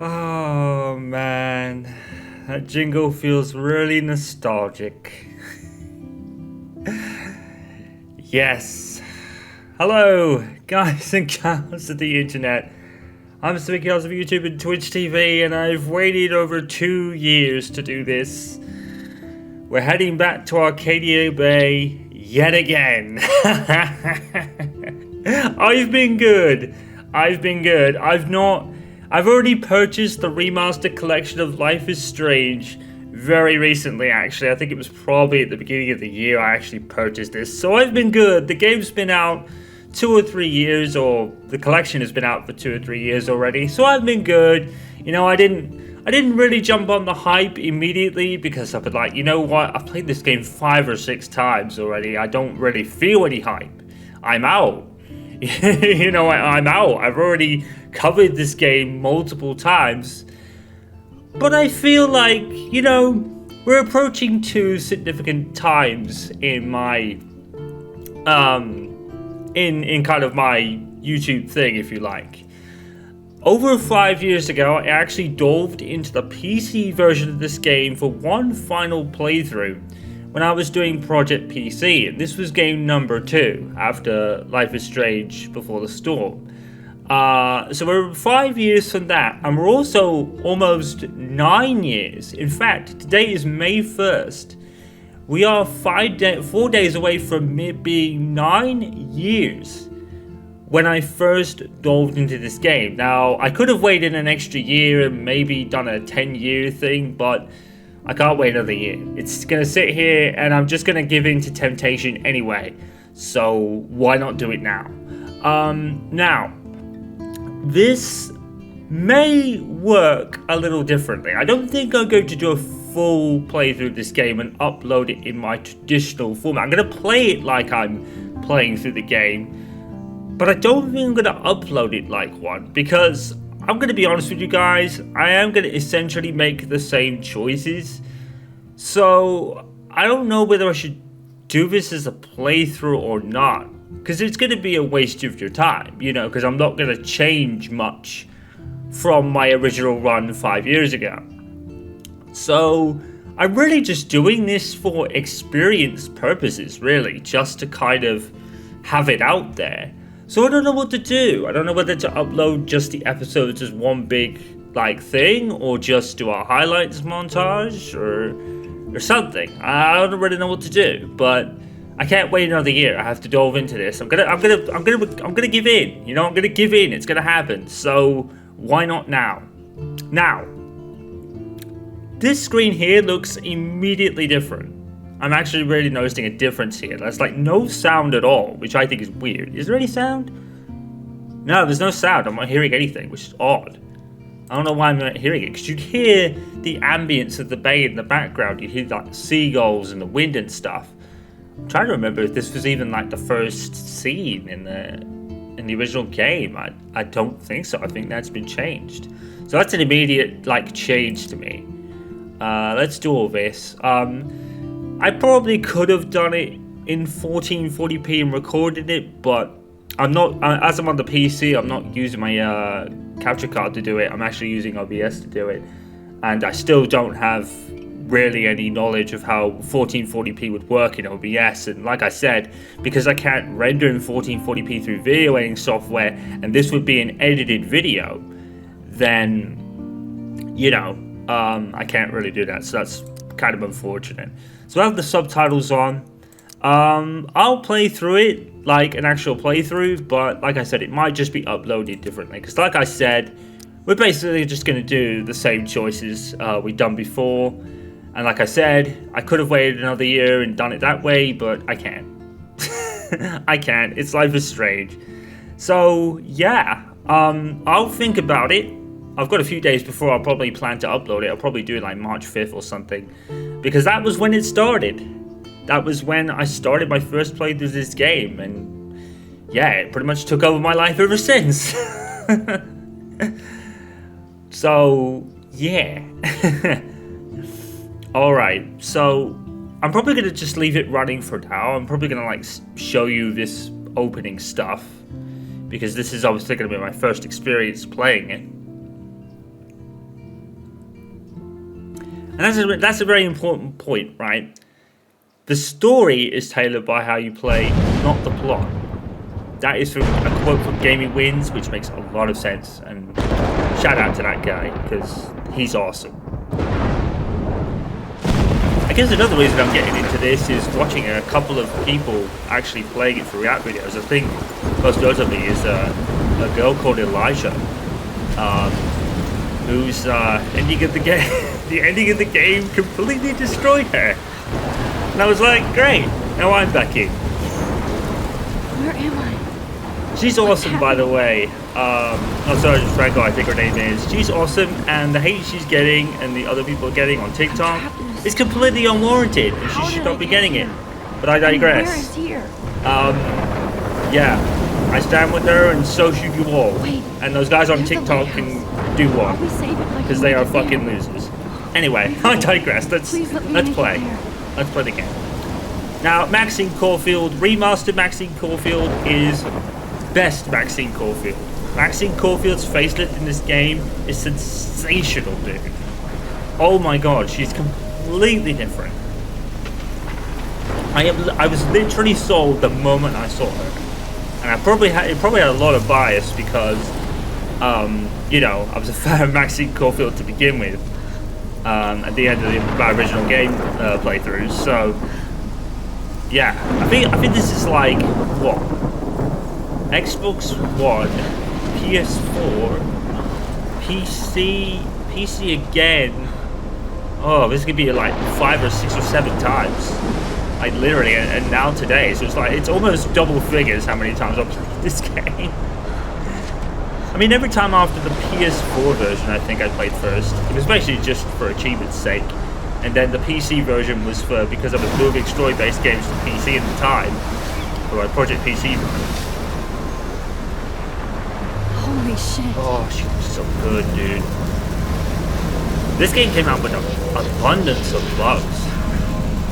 Oh man, that jingle feels really nostalgic. Yes. Hello, guys and gals of the internet. I'm Sticky House of YouTube and Twitch TV, and I've waited over 2 years to do this. We're heading back to Arcadia Bay yet again. I've been good. I've already purchased the remastered collection of Life is Strange very recently, actually. I think it was probably at the beginning of the year I actually purchased this. So I've been good. The game's been out 2 or 3 years, or the collection has been out for 2 or 3 years already. So I've been good. You know, I didn't really jump on the hype immediately because I was like, you know what? I've played this game 5 or 6 times already. I don't really feel any hype. I'm out. I'm out. I've already covered this game multiple times. But I feel like, we're approaching 2 significant times in my, in kind of my YouTube thing, if you like. Over 5 years ago, I actually delved into the PC version of this game for one final playthrough when I was doing Project PC, and this was game number 2 after Life is Strange Before the Storm. So we're 5 years from that, and we're also almost 9 years. In fact, today is May 1st. We are 4 days away from it being 9 years when I first delved into this game. Now, I could have waited an extra year and maybe done a 10-year thing, but I can't wait another year. It's gonna sit here, and I'm just gonna give in to temptation anyway. So why not do it now? Now, this may work a little differently. I don't think I'm going to do a full playthrough of this game and upload it in my traditional format. I'm gonna play it like I'm playing through the game, but I don't think I'm gonna upload it like one, because I'm going to be honest with you guys, I am going to essentially make the same choices. So I don't know whether I should do this as a playthrough or not, because it's going to be a waste of your time, because I'm not going to change much from my original run 5 years ago. So I'm really just doing this for experience purposes, really, just to kind of have it out there. So I don't know what to do. I don't know whether to upload just the episodes as one big thing, or just do a highlights montage or something. I don't really know what to do, but I can't wait another year. I have to delve into this. I'm gonna give in. I'm gonna give in. It's gonna happen. So why not now? Now, this screen here looks immediately different. I'm actually really noticing a difference here. There's no sound at all, which I think is weird. Is there any sound? No, there's no sound. I'm not hearing anything, which is odd. I don't know why I'm not hearing it, because you'd hear the ambience of the bay in the background. You'd hear seagulls and the wind and stuff. I'm trying to remember if this was even the first scene in the original game. I don't think so. I think that's been changed. So that's an immediate change to me. Let's do all this. I probably could have done it in 1440p and recorded it, but I'm not. As I'm on the PC, I'm not using my capture card to do it. I'm actually using OBS to do it, and I still don't have really any knowledge of how 1440p would work in OBS. And like I said, because I can't render in 1440p through video editing software, and this would be an edited video, then I can't really do that. So that's kind of unfortunate. So I have the subtitles on. I'll play through it like an actual playthrough, but like I said, it might just be uploaded differently, because like I said, we're basically just going to do the same choices we've done before. And like I said, I could have waited another year and done it that way, but I can't. I can't. It's Life is Strange. So yeah, I'll think about it. I've got a few days before I'll probably plan to upload it. I'll probably do it March 5th or something, because that was when it started. That was when I started my first playthrough of this game, and yeah, it pretty much took over my life ever since. So yeah. Alright, so I'm probably going to just leave it running for now. I'm probably going to show you this opening stuff, because this is obviously going to be my first experience playing it. And that's a very important point, right? The story is tailored by how you play, not the plot. That is from a quote from Gaming Wins, which makes a lot of sense. And shout out to that guy, because he's awesome. I guess another reason I'm getting into this is watching a couple of people actually playing it for React videos. I think most notably is a girl called Elijah, whose ending of the game, the ending of the game completely destroyed her. And I was like, great, now I'm back in. Where am I? She's awesome, by the way. Oh, sorry, Franco, I think her name is. She's awesome, and the hate she's getting and the other people are getting on TikTok is completely unwarranted, and she should not be getting it. But I digress. Where is here? Yeah, I stand with her, and so should you all. Wait, and those guys on TikTok can do one, because they are fucking losers. Anyway, I digress. Let's play. Let's play the game. Now, Maxine Caulfield, remastered Maxine Caulfield is best Maxine Caulfield. Maxine Caulfield's facelift in this game is sensational, dude. Oh my god, she's completely different. I was literally sold the moment I saw her, and it probably had a lot of bias because, you know, I was a fan of Maxine Caulfield to begin with. At the end of my original game playthroughs, so yeah, I think this is like what? Xbox One, PS4, PC again. Oh, this could be like 5 or 6 or 7 times, like literally, and now today. So it's like it's almost double figures how many times I've played this game. I mean, every time after the PS4 version, I think I played first. It was basically just for achievement's sake. And then the PC version was for, because I was moving story-based games to PC at the time. For my Project PC version. Holy shit. Oh, she was so good, dude. This game came out with an abundance of bugs,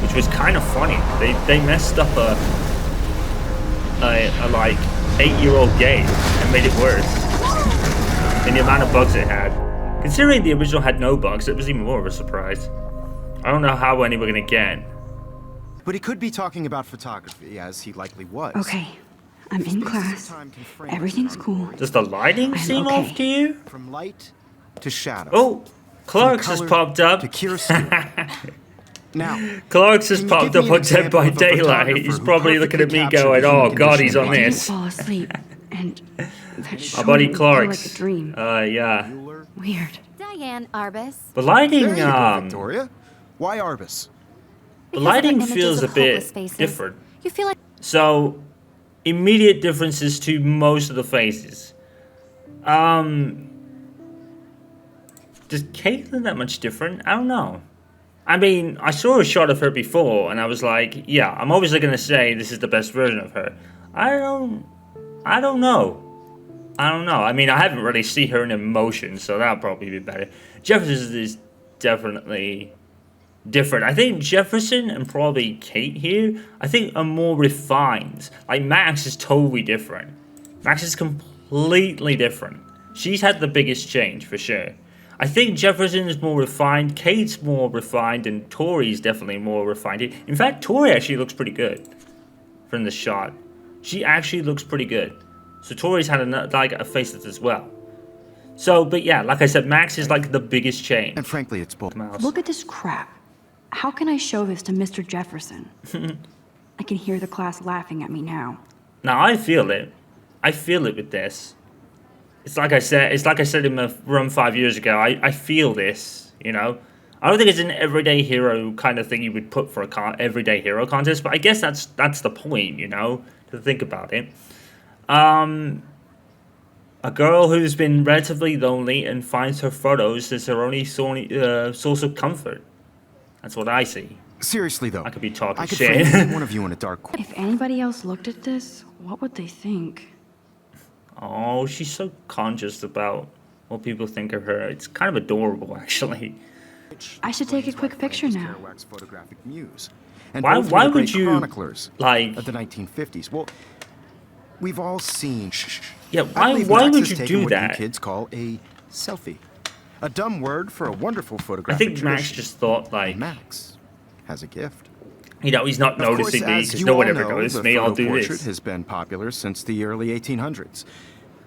which was kind of funny. They messed up a like 8-year-old game and made it worse. And the amount of bugs it had. Considering the original had no bugs, it was even more of a surprise. I don't know how many we're gonna get. But he could be talking about photography, as he likely was. Okay, I'm in class. Everything's cool. Does the lighting seem off to you? From light to shadow. Oh, Clark's has popped up. To chiaroscuro. Now, Clark's has popped up on Dead by Daylight. He's probably looking at me going, oh god, he's on this. I didn't fall asleep, and that Our buddy felt Clark's. like a dream. Yeah. Weird. Diane Arbus. The lighting, there you go, Victoria. Why Arbus? The lighting feels a bit different. You feel like So, immediate differences to most of the faces. Does Caitlyn that much different? I don't know. I mean, I saw a shot of her before, and I was like, yeah, I'm obviously gonna say this is the best version of her. I don't know. I mean, I haven't really seen her in emotion, so that'll probably be better. Jefferson is definitely different. I think Jefferson and probably Kate here, I think are more refined. Like, Max is totally different. Max is completely different. She's had the biggest change, for sure. I think Jefferson is more refined, Kate's more refined, and Tori's definitely more refined. In fact, Tori actually looks pretty good from the shot. She actually looks pretty good. So Tori's had a facelift as well. So, but yeah, like I said, Max is like the biggest change. And frankly, it's both. Look at this crap. How can I show this to Mr. Jefferson? I can hear the class laughing at me now. Now I feel it. I feel it with this. It's like I said in the run 5 years ago. I feel this, you know. I don't think it's an everyday hero kind of thing you would put for a everyday hero contest, but I guess that's the point, you know, to think about it. A girl who's been relatively lonely and finds her photos as her only source of comfort. That's what I see. Seriously though, I could be talking I could shit. frame any one of you in a dark corner. If anybody else looked at this, what would they think? Oh, she's so conscious about what people think of her. It's kind of adorable, actually. I should take a quick picture now. Photographic muse. And Why both were the would great you, chroniclers like... of the 1950s? Well, we've all seen. Yeah, I believe why Max would has you taken do what that? you kids call a selfie. A dumb word for a wonderful I photographic think Max tradition. just thought, like, Max has a gift. you know, he's not Of course, noticing me as because you no all one ever know, noticed the me. I'll photo do portrait this. has been popular since the early 1800s.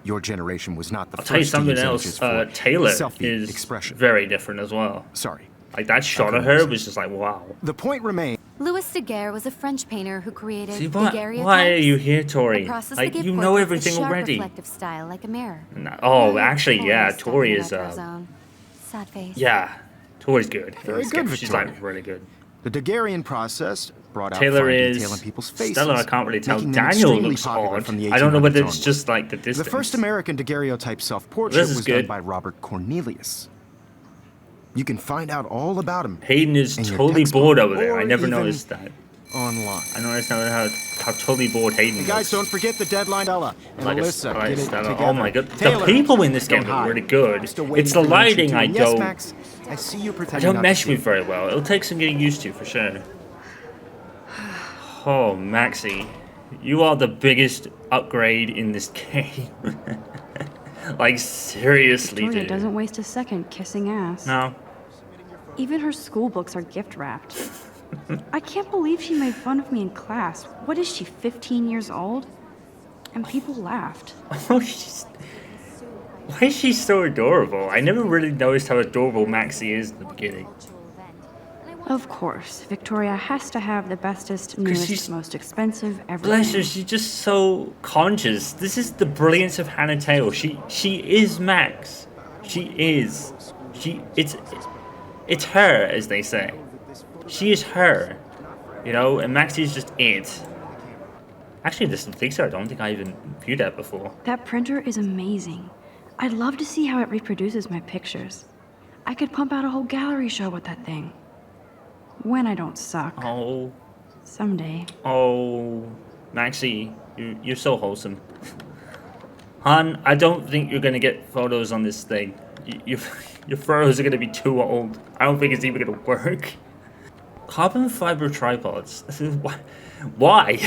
Your generation was not the I'll tell you first to something use else. images for Taylor selfie is expression. very different as well. Sorry. Like, that shot of couldn't her resist. was just like, wow. The point remains. Louis Daguerre was a French painter who created See, daguerreotypes, why are you here, a Tori? process Like, to give you know portraits a everything sharp already. reflective style like a mirror. Oh, Now actually, yeah, Tori's Tori stuck in is, the retro zone. Sad face. yeah, Tori's good. Very She's good, She's, Victoria. like, really good. The Daguerrean process brought out Taylor fine is... detail in people's faces. Stella, I can't really tell. making them Daniel extremely looks popular odd. from the I don't know whether 1800s it's just, like, the The distance. first American daguerreotype self-portrait This is was good. done by Robert Cornelius. You can find out all about him Hayden is in your totally textbook bored over there. or I never even noticed that. online. I noticed how totally bored Hayden Hey guys, looks. don't forget the deadline, Ella and Like Alyssa. like Get it Stella. together. Oh my god, the Taylor, people in this game don't are hide. really good. I'm still waiting It's the for you to lighting tune I in. Yes, don't. Max, I see you I pretending don't not mesh to with see. very well. It'll take some getting used to for sure. Oh, Maxie, you are the biggest upgrade in this game. Like seriously, Victoria dude. doesn't waste a second kissing ass. No. Even her school books are gift wrapped. I can't believe she made fun of me in class. What is she, 15 years old? And people laughed. Oh, why is she so adorable? I never really noticed how adorable Maxie is in the beginning. Of course, Victoria has to have the bestest, she's- newest, most expensive everything. Bless her, she's just so conscious. This is the brilliance of Hannah Tail. She is Max. She is. It's her, as they say. She is her. You know, and Maxie is just it. Actually, there's some things there I don't think I even viewed that before. That printer is amazing. I'd love to see how it reproduces my pictures. I could pump out a whole gallery show with that thing. When I don't suck. Oh, Someday. oh, Maxie, you're so wholesome. Hon, I don't think you're gonna get photos on this thing. Your photos are gonna be too old. I don't think it's even gonna work. Carbon fiber tripods. Why?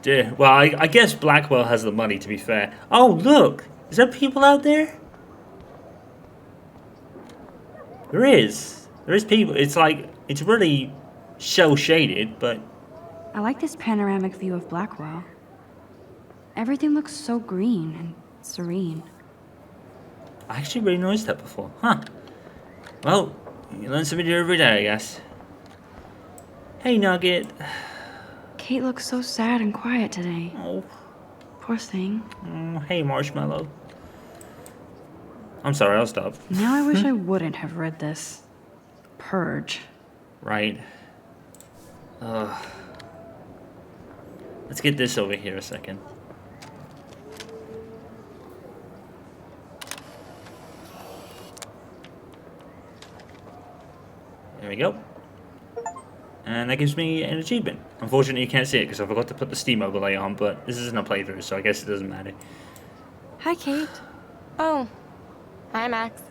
Dear. Well, I guess Blackwell has the money, to be fair. Oh, look! Is there people out there? There is. There is people. It's like, it's really shell-shaded, but... I like this panoramic view of Blackwell. Everything looks so green and serene. I actually really noticed that before. Huh. Well, you learn something new every day, I guess. Hey, Nugget. Kate looks so sad and quiet today. Oh, Poor thing. hey, Marshmallow. I'm sorry, I'll stop. Now I wish I wouldn't have read this. Purge. Right. Let's get this over here a second. There we go. And that gives me an achievement. Unfortunately, you can't see it because I forgot to put the Steam overlay on, but this isn't a playthrough, so I guess it doesn't matter. Hi, Kate. Oh. Hi, Max.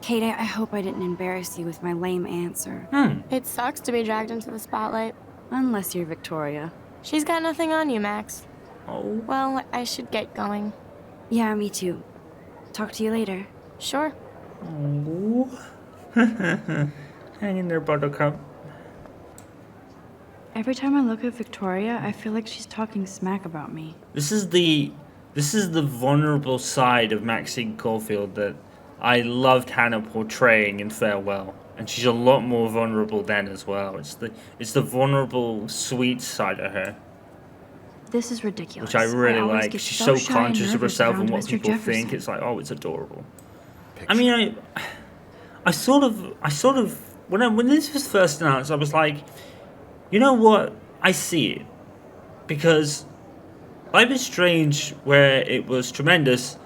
Kate, I hope I didn't embarrass you with my lame answer. It sucks to be dragged into the spotlight. Unless you're Victoria. She's got nothing on you, Max. Oh. Well, I should get going. Yeah, me too. Talk to you later. Sure. Oh. Hang in there, Buttercup. Every time I look at Victoria, I feel like she's talking smack about me. This is the vulnerable side of Maxine Caulfield that I loved Hannah portraying in Farewell, and she's a lot more vulnerable then as well. It's the vulnerable, sweet side of her, This is ridiculous. which I really always like. get She's so shy and conscious of nervous herself and around what Mr. people Jefferson. think. It's like, oh, it's adorable. I mean, I sort of when this was first announced, I was like, you know what? I see it, because Life is Strange, where it was tremendous,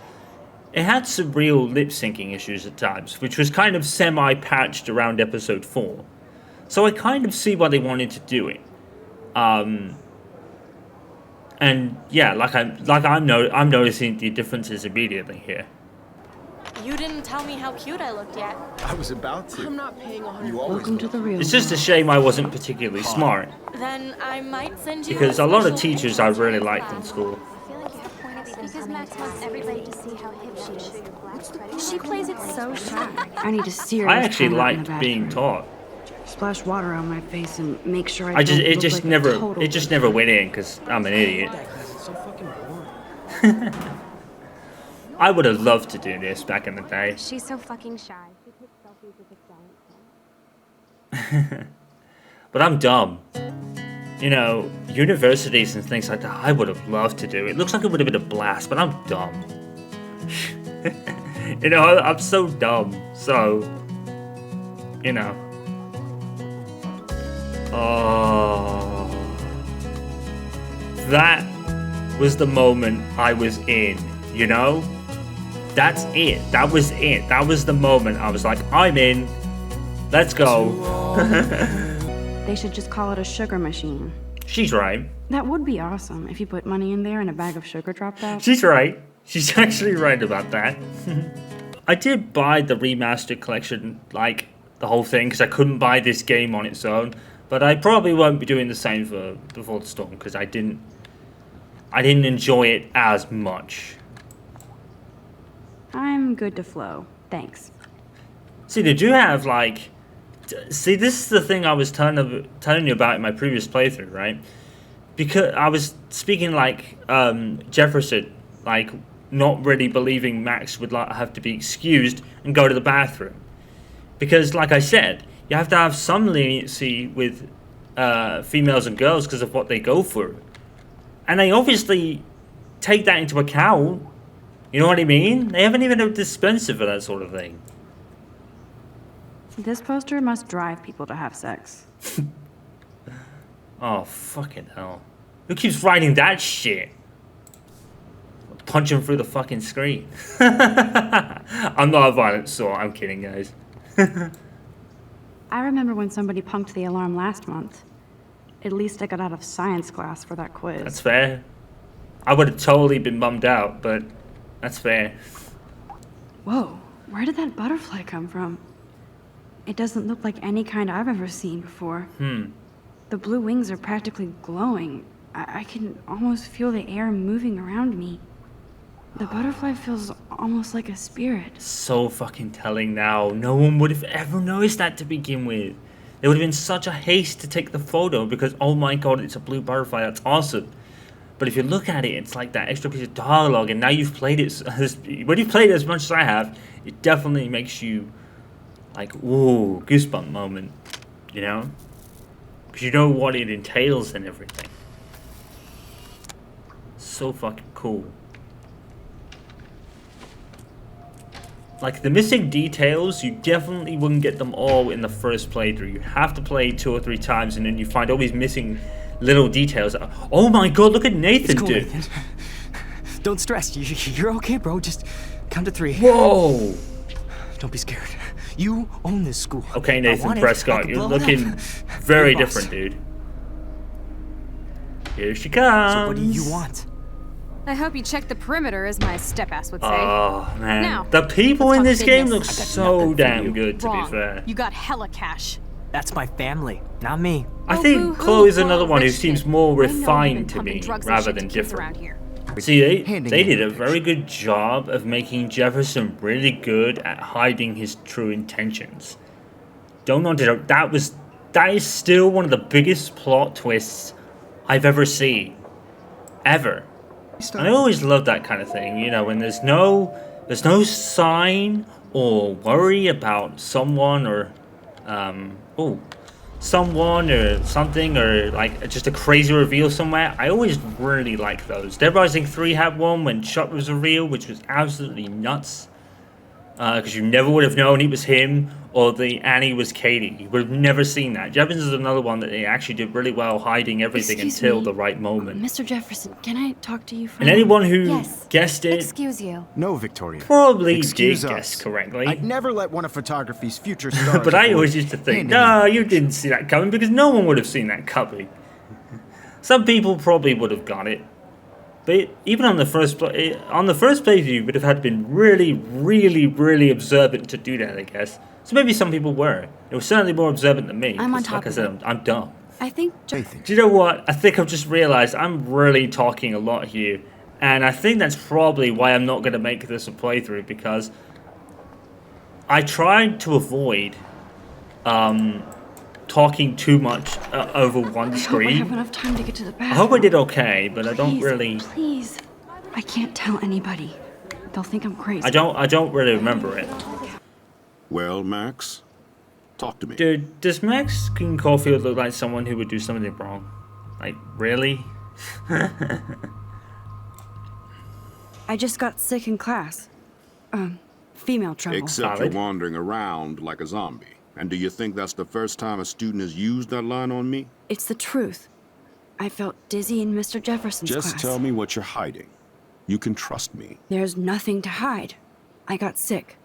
it had some real lip syncing issues at times, which was kind of semi-patched around episode 4. So I kind of see why they wanted to do it. And yeah, I'm noticing the differences immediately here. You didn't tell me how cute I looked yet. I was about to. I'm not paying 100. Welcome to the real It's just a shame I wasn't particularly smart, Then I might send you because a lot of special teachers I picture really of liked that. in school. I feel like what's the point of Because Max wants everybody to see how hip she is. She plays it so shy. I need to serious I actually time out in the liked being bathroom. taught. Splash water on my face and make sure I I just don't it look just like a never total it just never went in because I'm an idiot. That class is so fucking boring. I would have loved to do this back in the day. She's so fucking shy. She takes selfies with a giant phone. But I'm dumb. You know, universities and things like that, I would have loved to do. It looks like it would have been a blast, but I'm dumb. You know, I'm so dumb. So, you know. Oh. That was the moment I was in, you know? That's it. That was it. That was the moment I was like, I'm in. Let's go. They should just call it a sugar machine. She's right. That would be awesome if you put money in there and a bag of sugar dropped out. She's right. She's actually right about that. I did buy the remastered collection, like the whole thing, because I couldn't buy this game on its own. But I probably won't be doing the same for Before the Storm because I didn't enjoy it as much. I'm good to flow. Thanks. See, they do have like. See, this is the thing I was telling you about in my previous playthrough, right? Because I was speaking like Jefferson, like not really believing Max would have to be excused and go to the bathroom. Because, like I said, you have to have some leniency with females and girls because of what they go through. And they obviously take that into account. You know what I mean? They haven't even a dispenser for that sort of thing. This poster must drive people to have sex. Oh, fucking hell. Who keeps writing that shit? Punch him through the fucking screen. I'm not a violent sort. I'm kidding, guys. I remember when somebody punked the alarm last month. At least I got out of science class for that quiz. That's fair. I would have totally been bummed out, but that's fair. Whoa, where did that butterfly come from? It doesn't look like any kind I've ever seen before. The blue wings are practically glowing. I can almost feel the air moving around me. The butterfly feels almost like a spirit. So fucking telling now. No one would have ever noticed that to begin with. There would have been such a haste to take the photo because, oh my god, it's a blue butterfly. That's awesome. But if you look at it, it's like that extra piece of dialogue, and now you've played it. When you've played it as much as I have, it definitely makes you like, ooh, goosebump moment, you know? Because you know what it entails and everything. So fucking cool. Like, the missing details, you definitely wouldn't get them all in the first playthrough. You have to play 2 or 3 times, and then you find all these missing little details. Oh my god, look at Nathan, It's cool, dude. Nathan. Don't stress. You're okay, bro. Just count to 3. Whoa. Don't be scared. You own this school. Okay, I Nathan want it. I Prescott, can you're blow it looking up. very You're the boss. different, dude. Here she comes. So what do you want? I hope you check the perimeter, as my step-ass would say. Oh, man. Now, The people let's in talk this game business. look I got so nothing for damn you. good, to Wrong. be fair. You got hella cash. That's my family, not me. I Oh, think boo-hoo, Chloe's poor another one who rich seems kid. more I know you've been refined to pumping me, drugs and rather shit than to kids different. around here. See, they Handing did in a the very good job of making Jefferson really good at hiding his true intentions. Don't understand, that is still one of the biggest plot twists I've ever seen. Ever. And I always love that kind of thing, you know, when there's no sign or worry about someone or someone or something, or like just a crazy reveal somewhere. I always really like those. Dead Rising 3 had one when Chuck was revealed, which was absolutely nuts. Because you never would have known he was him, or the Annie was Katie. You would have never seen that. Jefferson is another one that they actually did really well hiding everything Excuse until me, the right moment. Mr. Jefferson, can I talk to you for And a anyone moment? who Yes. guessed it Excuse you. No, Victoria. probably Excuse did us. guess correctly. I'd never let one of photography's future stars. But I avoid always used to think, handing no, in you didn't see that coming, because no one would have seen that coming. Some people probably would have got it. But even on the first playthrough, you would have had to been really, really, really observant to do that, I guess. So maybe some people were. They were certainly more observant than me. I'm on 'cause top like I of said, I'm dumb. I think Nathan. Do you know what? I think I've just realized I'm really talking a lot here. And I think that's probably why I'm not going to make this a playthrough, because I tried to avoid talking too much over one I screen. hope I have enough time to get to the bathroom. I hope I did okay, but I don't Please, really... Please. I can't tell anybody. They'll think I'm crazy. I don't really remember it. Well, Max, talk to me. Dude, does Max Caulfield look like someone who would do something wrong? Like, really? I just got sick in class. Female trouble. Except Valid. you're wandering around like a zombie. And do you think that's the first time a student has used that line on me? It's the truth. I felt dizzy in Mr. Jefferson's class. Just tell me what you're hiding. You can trust me. There's nothing to hide. I got sick.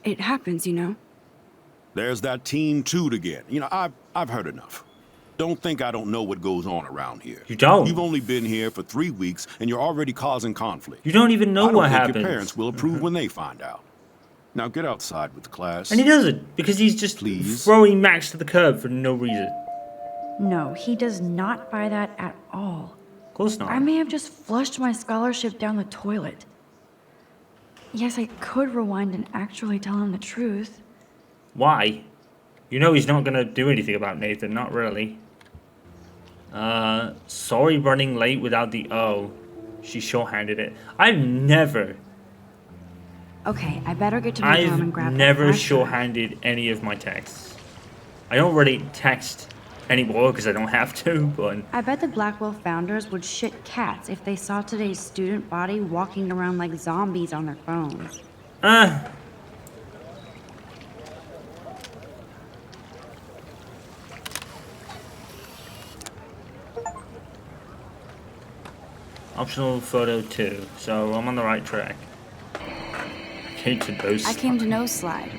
It happens, you know. There's that teen toot again. You know, I've heard enough. Don't think I don't know what goes on around here. You don't. You've only been here for 3 weeks, and you're already causing conflict. You don't even know I don't what think happens. your parents will approve when they find out. Now get outside with the class. And he doesn't, because he's just Please? throwing Max to the curb for no reason. No, he does not buy that at all. Of course not. I may have just flushed my scholarship down the toilet. Yes, I could rewind and actually tell him the truth. Why? You know he's not gonna do anything about Nathan, not really. Sorry running late without the O. She shorthanded it. I've never Okay, I better get to my room and grab I've that never flash drive. shorthanded any of my texts. I don't really text anymore because I don't have to, but I bet the Blackwell founders would shit cats if they saw today's student body walking around like zombies on their phones. optional photo 2. So I'm on the right track. Hate to boast. I came to nose slide,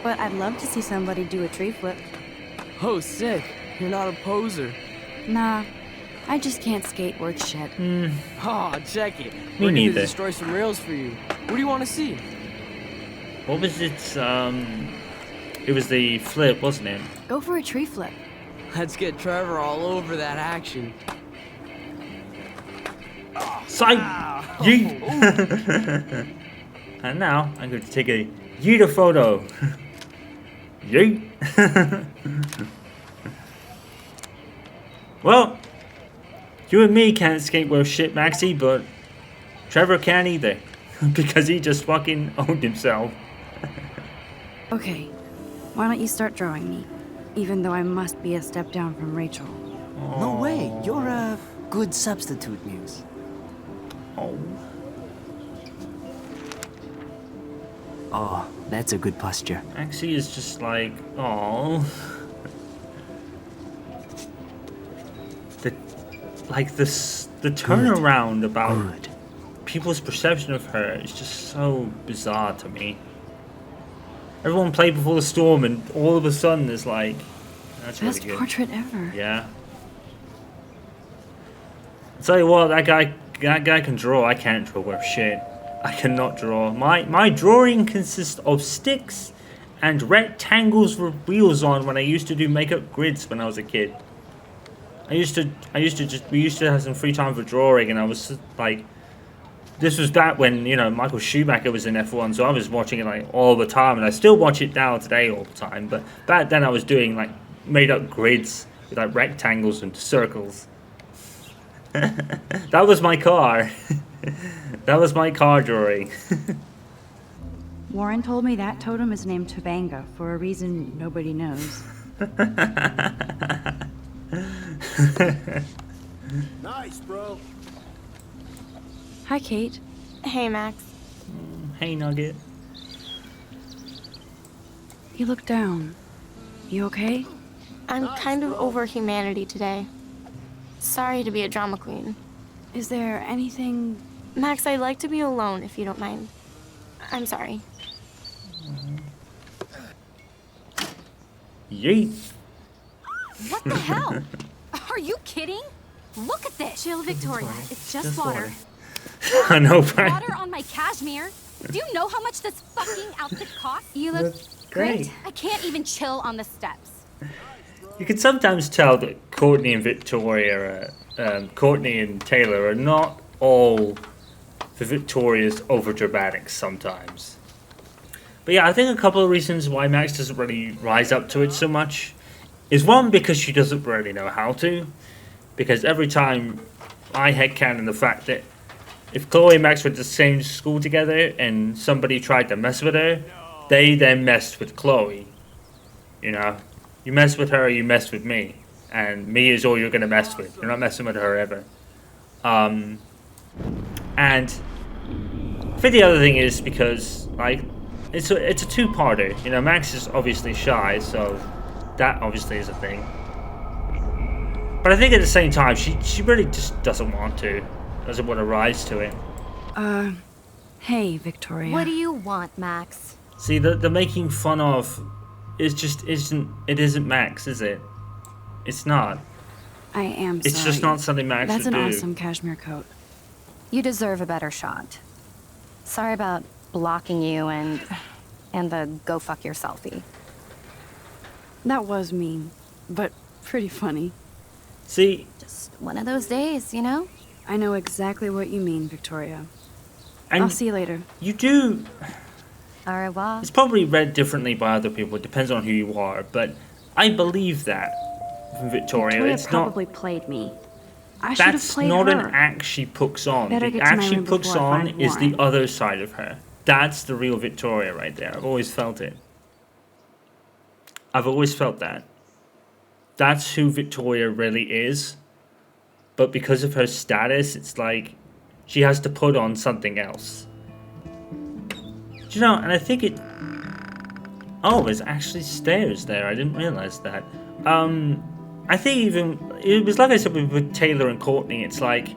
but I'd love to see somebody do a tree flip. Oh, sick. You're not a poser. Nah, I just can't skate worth shit. Aw, check it. Me We're neither. gonna destroy some rails for you. What do you want to see? What was it? It was the flip, wasn't it? Go for a tree flip. Let's get Trevor all over that action. Psych! Yeet! And now I'm going to take a yeet photo. Yeet! Well, you and me can't skate worth shit, Maxie, but Trevor can't either. Because he just fucking owned himself. Okay, why don't you start drawing me? Even though I must be a step down from Rachel. No way. You're a good substitute, Muse. Oh. Oh, that's a good posture. Maxie is just like, oh. The turnaround about Good. people's perception of her is just so bizarre to me. Everyone played Before the Storm, and all of a sudden it's like, that's really Best good. portrait ever. Yeah. I'll tell you what, that guy can draw. I can't draw worth shit. I cannot draw. My drawing consists of sticks and rectangles with wheels on when I used to do makeup grids when I was a kid. We used to have some free time for drawing, and I was like, this was back when, you know, Michael Schumacher was in F1, so I was watching it like all the time, and I still watch it now today all the time, but back then I was doing like made up grids with like rectangles and circles. That was my car. That was my car drawing. Warren told me that totem is named Tobanga for a reason nobody knows. Nice, bro. Hi, Kate. Hey, Max. Hey, Nugget. You look down. You okay? I'm kind of over humanity today. Sorry to be a drama queen. Is there anything... Max, I'd like to be alone if you don't mind. I'm sorry. Yeet. What the hell? Are you kidding? Look at this. Chill, Victoria. It's just water. I know, right? Water on my cashmere. Do you know how much this fucking outfit costs? You look Great. I can't even chill on the steps. You can sometimes tell that Courtney and Victoria, Courtney and Taylor are not all for Victoria's overdramatics sometimes. But yeah, I think a couple of reasons why Max doesn't really rise up to it so much is one, because she doesn't really know how to. Because every time I headcanon the fact that if Chloe and Max were at the same school together and somebody tried to mess with her, they then messed with Chloe. You know? You mess with her, you mess with me. And me is all you're going to mess with. You're not messing with her ever. And I think the other thing is because, like, it's a two-parter. You know, Max is obviously shy, so that obviously is a thing. But I think at the same time, she really just doesn't want to rise to it. Hey, Victoria. What do you want, Max? See, the making fun of isn't Max, is it? It's not. I am sorry. It's just not something Max That's would an do. awesome cashmere coat. You deserve a better shot. Sorry about blocking you and the go fuck yourselfie. That was mean, but pretty funny. See, Just one of those days, you know? I know exactly what you mean, Victoria. and I'll see you later. you do. Au revoir. It's probably read differently by other people. It depends on who you are, but I believe that from Victoria. Victoria It's probably not. played me. I should have That's played not her. an act she puts on. Better The get to my act she room puts before I on find is the Warren. other side of her. That's the real Victoria right there. I've always felt it. I've always felt that. That's who Victoria really is. But because of her status, it's like she has to put on something else. Do you know, and I think it... Oh, there's actually stairs there. I didn't realize that. I think even... It was like I said with Taylor and Courtney. It's like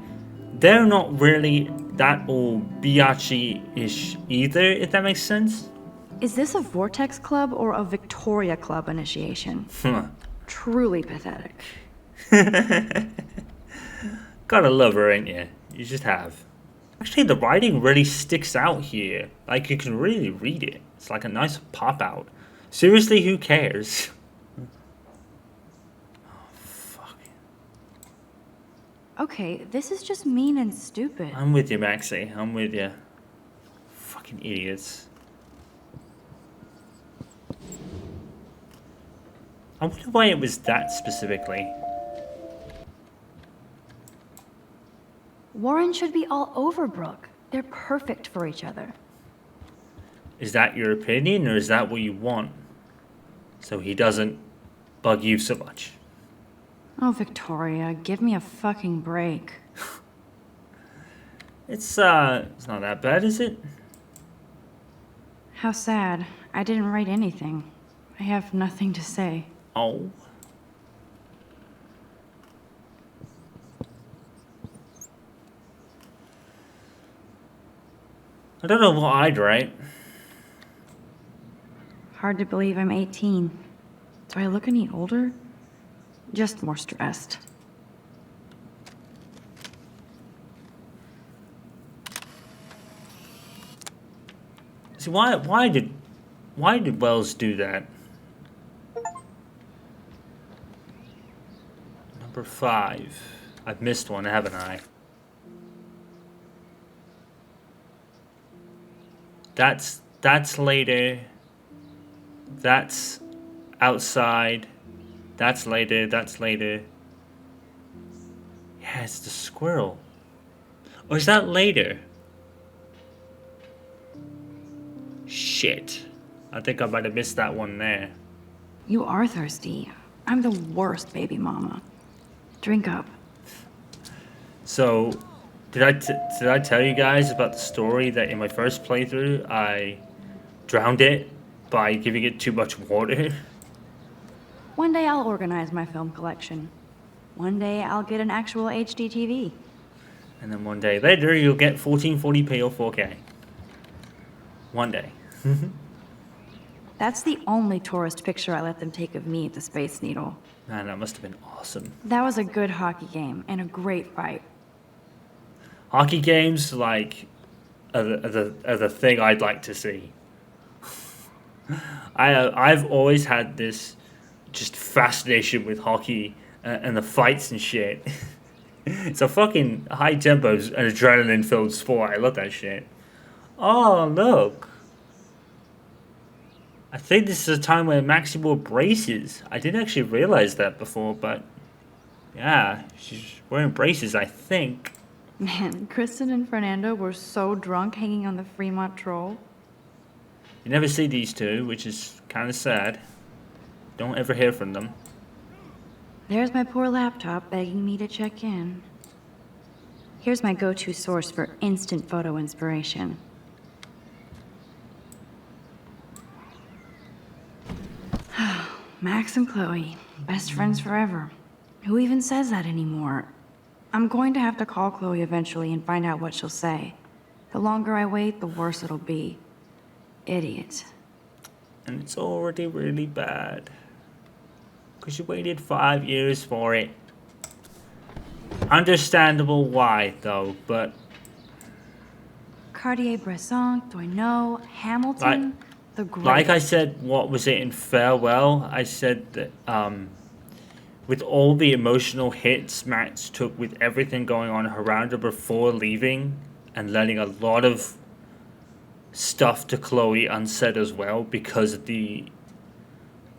they're not really that all biatchy-ish either, if that makes sense. Is this a Vortex Club or a Victoria Club initiation? Huh. Truly pathetic. Gotta love her, ain't you? You just have. Actually, the writing really sticks out here. Like, you can really read it. It's like a nice pop-out. Seriously, who cares? Oh, fuck. Okay, this is just mean and stupid. I'm with you, Maxie. I'm with you. Fucking idiots. I wonder why it was that specifically. Warren should be all over Brooke. They're perfect for each other. Is that your opinion, or is that what you want? So he doesn't bug you so much. Oh, Victoria, give me a fucking break. It's not that bad, is it? How sad. I didn't write anything. I have nothing to say. Oh. I don't know what I'd write. Hard to believe I'm 18. Do I look any older? Just more stressed. See, why did Wells do that? Number 5. I've missed one, haven't I? That's later. That's outside. That's later. That's later. Yeah, it's the squirrel. Or is that later? Shit. I think I might have missed that one there. You are thirsty. I'm the worst baby mama. Drink up. So, did I tell you guys about the story that in my first playthrough I drowned it by giving it too much water? One day I'll organize my film collection. One day I'll get an actual HD TV. And then one day later you'll get 1440p or 4K. One day. That's the only tourist picture I let them take of me at the Space Needle. Man, that must have been awesome. That was a good hockey game and a great fight. Hockey games, like, are the thing I'd like to see. I've always had this just fascination with hockey and the fights and shit. It's a fucking high tempo and adrenaline filled sport. I love that shit. Oh, look. I think this is a time where Maxie wore braces. I didn't actually realize that before, but yeah, she's wearing braces, I think. Man, Kristen and Fernando were so drunk hanging on the Fremont Troll. You never see these two, which is kind of sad. Don't ever hear from them. There's my poor laptop begging me to check in. Here's my go-to source for instant photo inspiration. Max and Chloe, best friends forever. Who even says that anymore? I'm going to have to call Chloe eventually and find out what she'll say. The longer I wait, the worse it'll be. Idiot. And it's already really bad. Because you waited 5 years for it. Understandable why, though, but... Cartier-Bresson, Doisneau, Hamilton, the great... Like I said, what was it in Farewell? I said that, with all the emotional hits Max took with everything going on around her before leaving, and letting a lot of stuff to Chloe unsaid as well, because of the...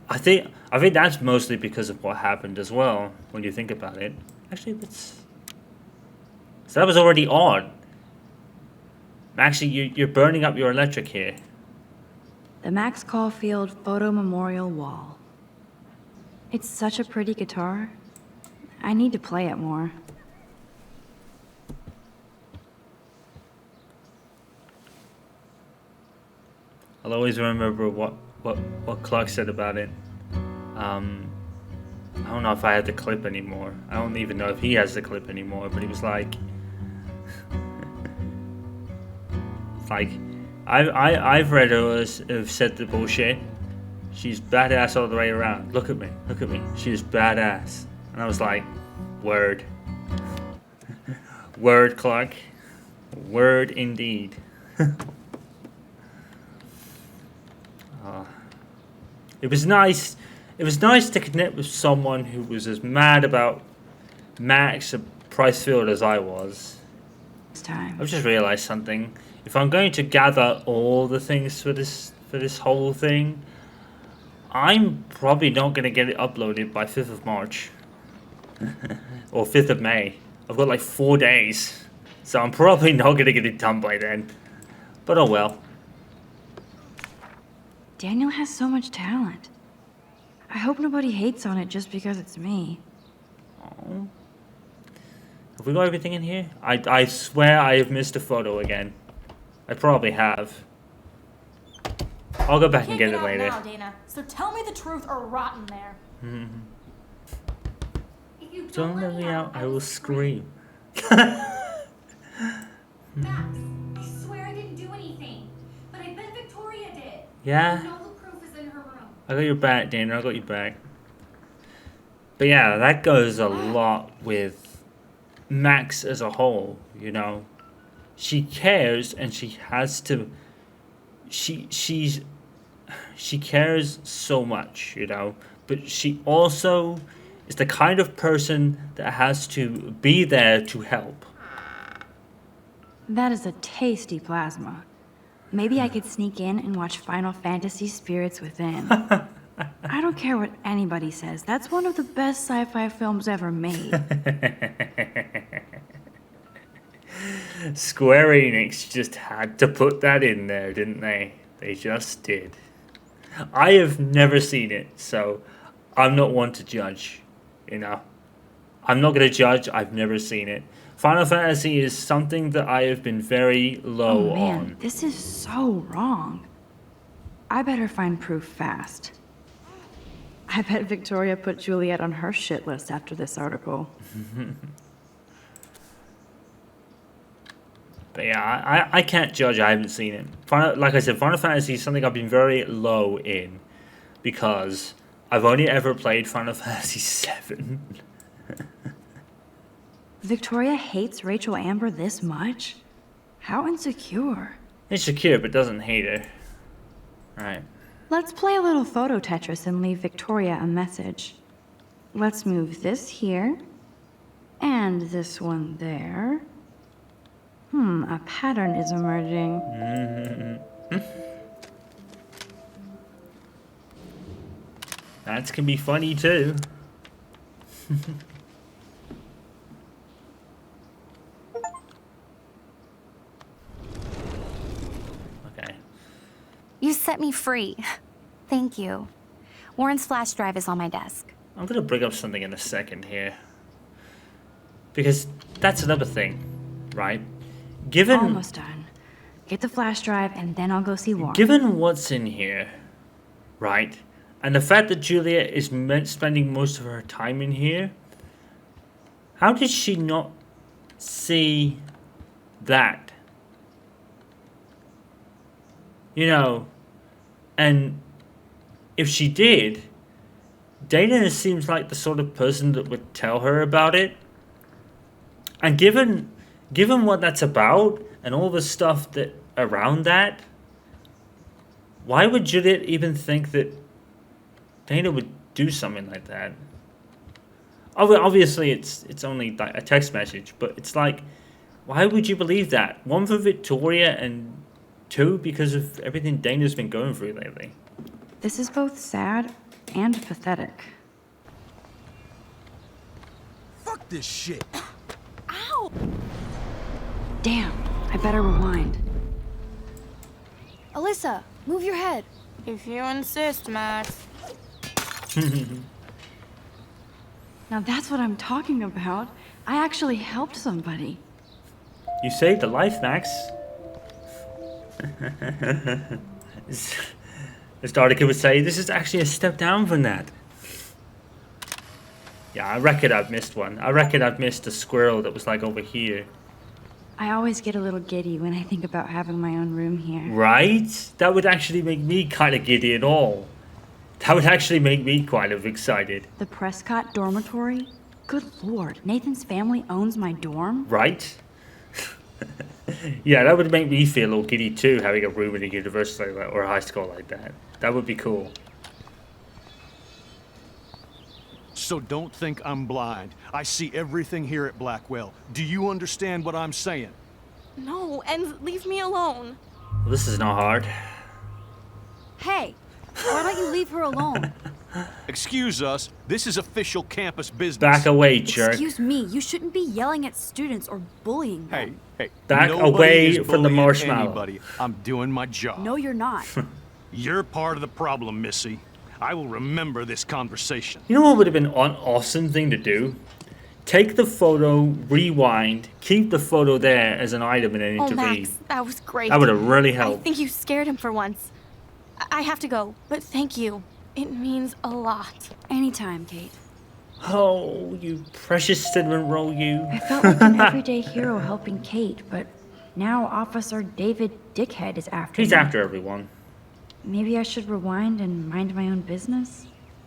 I think that's mostly because of what happened as well, when you think about it. Actually, that's... So that was already on. Actually, you're burning up your electric here. The Max Caulfield Photo Memorial Wall. It's such a pretty guitar. I need to play it more. I'll always remember what Clark said about it. I don't know if I had the clip anymore. I don't even know if he has the clip anymore, but he was like... it's like, I've read her have said the bullshit. She's badass all the way around. Look at me, she's badass. And I was like, word. Word, Clark. Word indeed. It was nice. It was nice to connect with someone who was as mad about Max and Pricefield as I was. It's time. I've just realized something. If I'm going to gather all the things for this whole thing, I'm probably not going to get it uploaded by 5th of March. Or 5th of May. I've got like 4 days. So I'm probably not going to get it done by then. But oh well. Daniel has so much talent. I hope nobody hates on it just because it's me. Oh. Have we got everything in here? I swear I have missed a photo again. I probably have. I'll go back and get it later. Now, Dana. So tell me the truth or rot in there. If you Don't let me out, I will scream. Max, I swear I didn't do anything. But I bet Victoria did. Yeah? And all the proof is in her room. I got your back, Dana. I got your back. But yeah, that goes a lot with Max as a whole, you know. She cares and she has to... She cares so much, you know. But she also is the kind of person that has to be there to help. That is a tasty plasma. Maybe I could sneak in and watch Final Fantasy Spirits Within. I don't care what anybody says. That's one of the best sci-fi films ever made. Square Enix just had to put that in there, didn't they? They just did. I have never seen it, so I'm not one to judge, you know. I'm not going to judge. I've never seen it. Final Fantasy is something that I have been very low Oh man, on. this is so wrong. I better find proof fast. I bet Victoria put Juliet on her shit list after this article. But yeah, I can't judge. I haven't seen it. Like I said, Final Fantasy is something I've been very low in because I've only ever played Final Fantasy VII. Victoria hates Rachel Amber this much? How insecure. Insecure, but doesn't hate her. Right. Let's play a little photo Tetris and leave Victoria a message. Let's move this here, And this one there. A pattern is emerging. That can be funny too. Okay. You set me free. Thank you. Warren's flash drive is on my desk. I'm gonna bring up something in a second here. Because that's another thing, right? Given Almost done. Get the flash drive and then I'll go see Warren. given what's in here, right? And the fact that Julia is spending most of her time in here, how did she not see that? You know, and if she did, Dana seems like the sort of person that would tell her about it. And given what that's about and all the stuff that around that, why would Juliet even think that Dana would do something like that? Obviously, it's only like a text message, but it's like, why would you believe that? One, for Victoria, and two, because of everything Dana's been going through lately. This is both sad and pathetic. Fuck this shit. Ow! Damn, I better rewind. Alyssa, move your head. If you insist, Max. Now that's what I'm talking about. I actually helped somebody. You saved a life, Max. As Dardica would say, this is actually a step down from that. Yeah, I reckon I've missed one. I reckon I've missed a squirrel that was like over here. I always get a little giddy when I think about having my own room here. Right? That would actually make me kind of giddy at all. That would actually make me kind of excited. The Prescott dormitory? Good lord, Nathan's family owns my dorm? Right? Yeah, that would make me feel all giddy too, having a room in a university like, or a high school like that. That would be cool. So don't think I'm blind. I see everything here at Blackwell. Do you understand what I'm saying? No, and leave me alone. Well, this is not hard. Hey, why don't you leave her alone? Excuse us, this is official campus business. Back away, jerk. Excuse me, you shouldn't be yelling at students or bullying them. Hey, Back nobody away is from the bullying marshmallow. Anybody. I'm doing my job. No, you're not. You're part of the problem, Missy. I will remember this conversation. You know what would have been an awesome thing to do? Take the photo, rewind, keep the photo there as an item and then Oh, intervene. Max, that was great. That would have really I helped. think you scared him for once. I have to go, but thank you. It means a lot. Anytime, Kate. Oh, you precious cinnamon roll, you. I felt like an everyday hero helping Kate, but now Officer David Dickhead is after He's me. after everyone. Maybe I should rewind and mind my own business?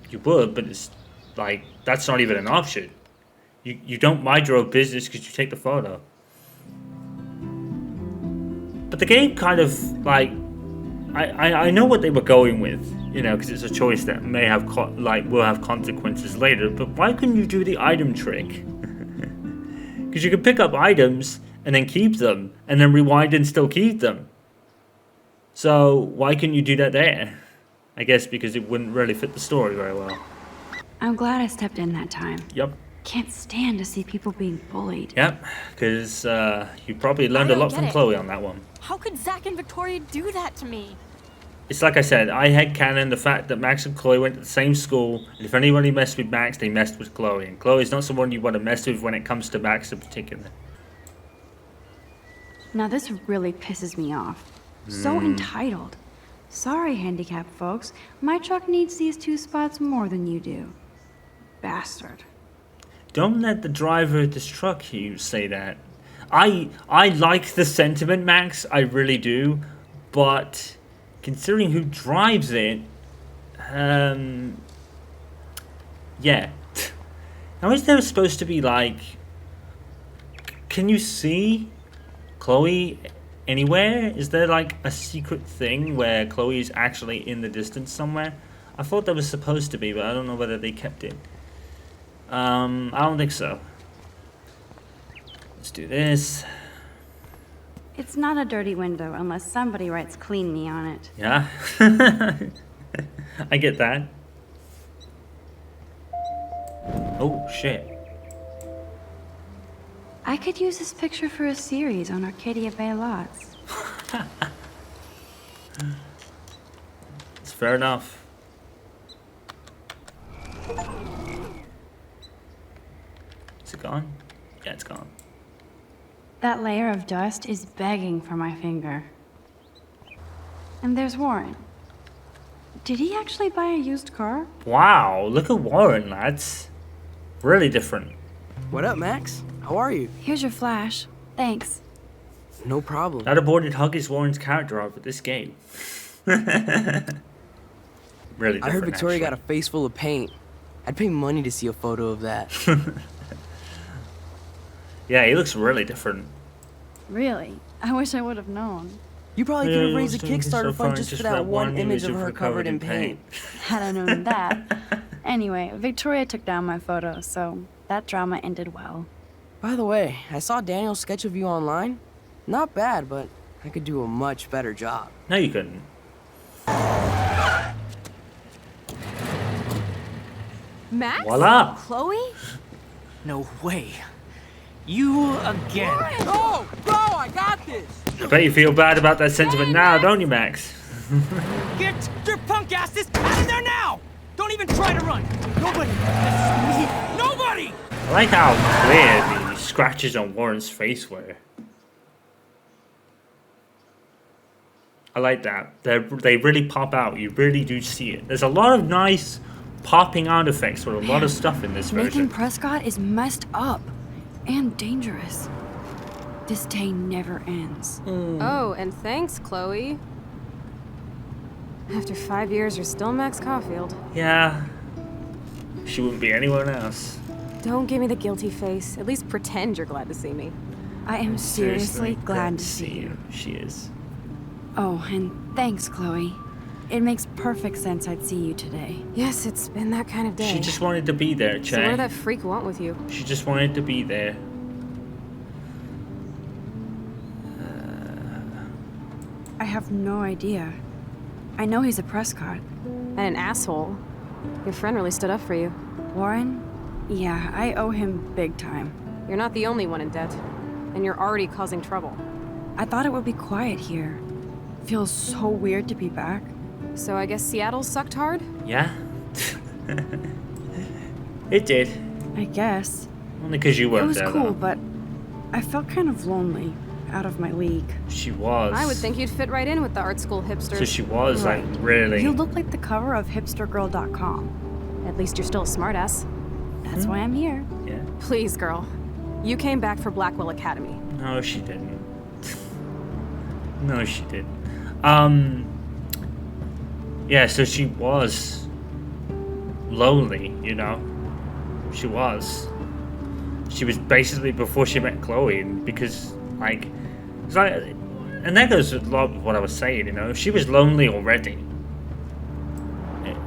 You would, but it's like, that's not even an option. You don't mind your own business because you take the photo. But the game kind of, like, I know what they were going with, you know, because it's a choice that may have, will have consequences later, but why couldn't you do the item trick? Because you could pick up items and then keep them, and then rewind and still keep them. So why couldn't you do that there? I guess because it wouldn't really fit the story very well. I'm glad I stepped in that time. Yep. Can't stand to see people being bullied. Yep, because you probably learned I a don't lot get from it. Chloe on that one. How could Zach and Victoria do that to me? It's like I said, I headcanon the fact that Max and Chloe went to the same school, and if anybody messed with Max, they messed with Chloe. And Chloe's not someone you want to mess with when it comes to Max in particular. Now this really pisses me off. So entitled. Sorry, handicapped folks. My truck needs these 2 spots more than you do. Bastard. Don't let the driver of this truck hear you say that. I like the sentiment, Max, I really do, but considering who drives it, yeah. Now is there supposed to be like, can you see Chloe anywhere? Is there like a secret thing where Chloe is actually in the distance somewhere? I thought there was supposed to be, but I don't know whether they kept it. I don't think so. Let's do this. It's not a dirty window unless somebody writes "clean me" on it. Yeah. I get that. Oh, shit. I could use this picture for a series on Arcadia Bay lots. It's fair enough. Is it gone? Yeah, it's gone. That layer of dust is begging for my finger. And there's Warren. Did he actually buy a used car? Wow, look at Warren, lads. Really different. What up, Max? How are you? Here's your flash. Thanks. No problem. That aborted hug is Warren's character arc for this game. Really different, I heard Victoria actually. got a face full of paint. I'd pay money to see a photo of that. Yeah, he looks really different. Really? I wish I would have known. You probably could have raised a Kickstarter fund just for that one image of her covered in paint. Had I known that. Anyway, Victoria took down my photo, so that drama ended well. By the way, I saw Daniel's sketch of you online. Not bad, but I could do a much better job. No, you couldn't. Max? Voila! Chloe? No way. You again. Oh, bro, I got this! I bet you feel bad about that sentiment now, don't you, Max? Get your punk asses out of there now! Don't even try to run. Nobody. Nobody. I like how clear the scratches on Warren's face were. I like that. They really pop out. You really do see it. There's a lot of nice popping out effects for a lot of stuff in this version. Nathan Prescott is messed up and dangerous. This day never ends. Oh, and thanks, Chloe. After 5 years, you're still Max Caulfield. Yeah. She wouldn't be anyone else. Don't give me the guilty face. At least pretend you're glad to see me. I am seriously glad to see you. She is. Oh, and thanks, Chloe. It makes perfect sense I'd see you today. Yes, it's been that kind of day. She just wanted to be there, Che. So what did that freak want with you? She just wanted to be there. I have no idea. I know he's a Prescott. And an asshole. Your friend really stood up for you. Warren? Yeah, I owe him big time. You're not the only one in debt. And you're already causing trouble. I thought it would be quiet here. Feels so weird to be back. So I guess Seattle sucked hard? Yeah. It did. I guess. Only because you It weren't was there, cool, though. but I felt kind of lonely, out of my league. She was. I would think you'd fit right in with the art school hipsters. So she was, Right. like, really... You look like the cover of hipstergirl.com. At least you're still a smartass. That's why I'm here. Yeah. Please, girl. You came back for Blackwell Academy. No, she didn't. No, she didn't. Yeah, so she was lonely, you know? She was. She was basically before she met Chloe, and because, like, it's like, and that goes with a lot of what I was saying, you know? If she was lonely already,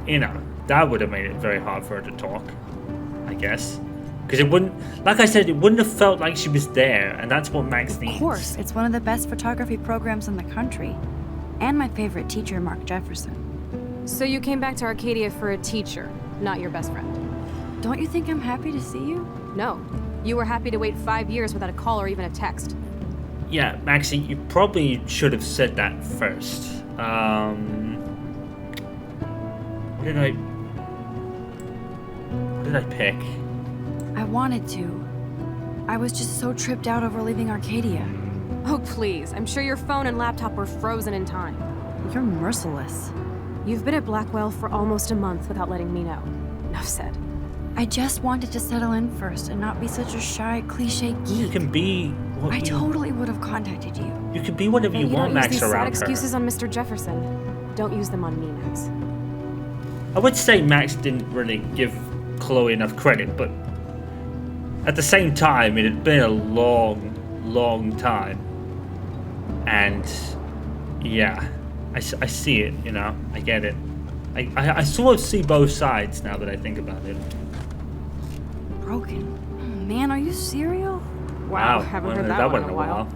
you know, that would have made it very hard for her to talk, I guess. Because it wouldn't, like I said, it wouldn't have felt like she was there, and that's what Max needs. Of course, it's one of the best photography programs in the country. And my favorite teacher, Mark Jefferson. So you came back to Arcadia for a teacher, not your best friend. Don't you think I'm happy to see you? No. You were happy to wait 5 years without a call or even a text. Yeah, Maxie, you probably should have said that first. What did I pick? I wanted to. I was just so tripped out over leaving Arcadia. Oh, please. I'm sure your phone and laptop were frozen in time. You're merciless. You've been at Blackwell for almost a month without letting me know. Enough said. I just wanted to settle in first and not be such a shy, cliche geek. You can be what I you... totally would have contacted you. You can be whatever you want, don't Max, use these sad around excuses her. on Mr. Jefferson. Don't use them on me, Max. I would say Max didn't really give Chloe enough credit, but at the same time, it had been a long, long time. And yeah, I see it, you know, I get it. I sort of see both sides now that I think about it. Broken. Oh, man, are you serial? Wow, haven't heard that one in a while.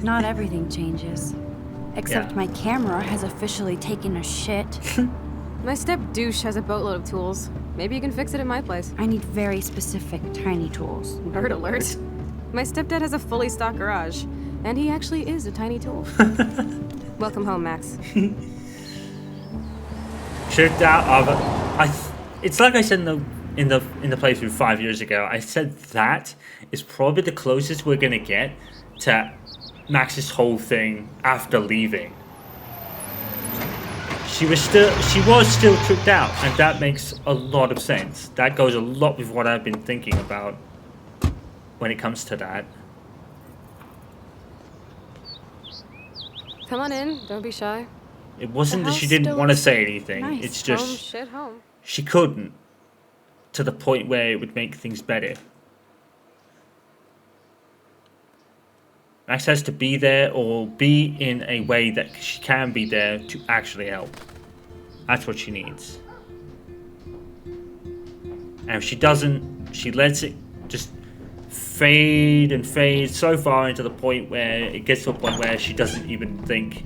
Not everything changes. Except my camera has officially taken a shit. My step douche has a boatload of tools. Maybe you can fix it at my place. I need very specific tiny tools. Nerd alert. My stepdad has a fully stocked garage, and he actually is a tiny tool. Welcome home, Max. Tricked out of it's like I said in the playthrough 5 years ago. I said that is probably the closest we're gonna get to Max's whole thing after leaving. She was still tricked out, and that makes a lot of sense. That goes a lot with what I've been thinking about when it comes to that. Come on in, don't be shy. It wasn't that she didn't want to say anything. Nice. It's just Home, shit, home. she couldn't, to the point where it would make things better. Max has to be there or be in a way that she can be there to actually help. That's what she needs. And if she doesn't, she lets it just fade and fade so far into the point where it gets to a point where she doesn't even think,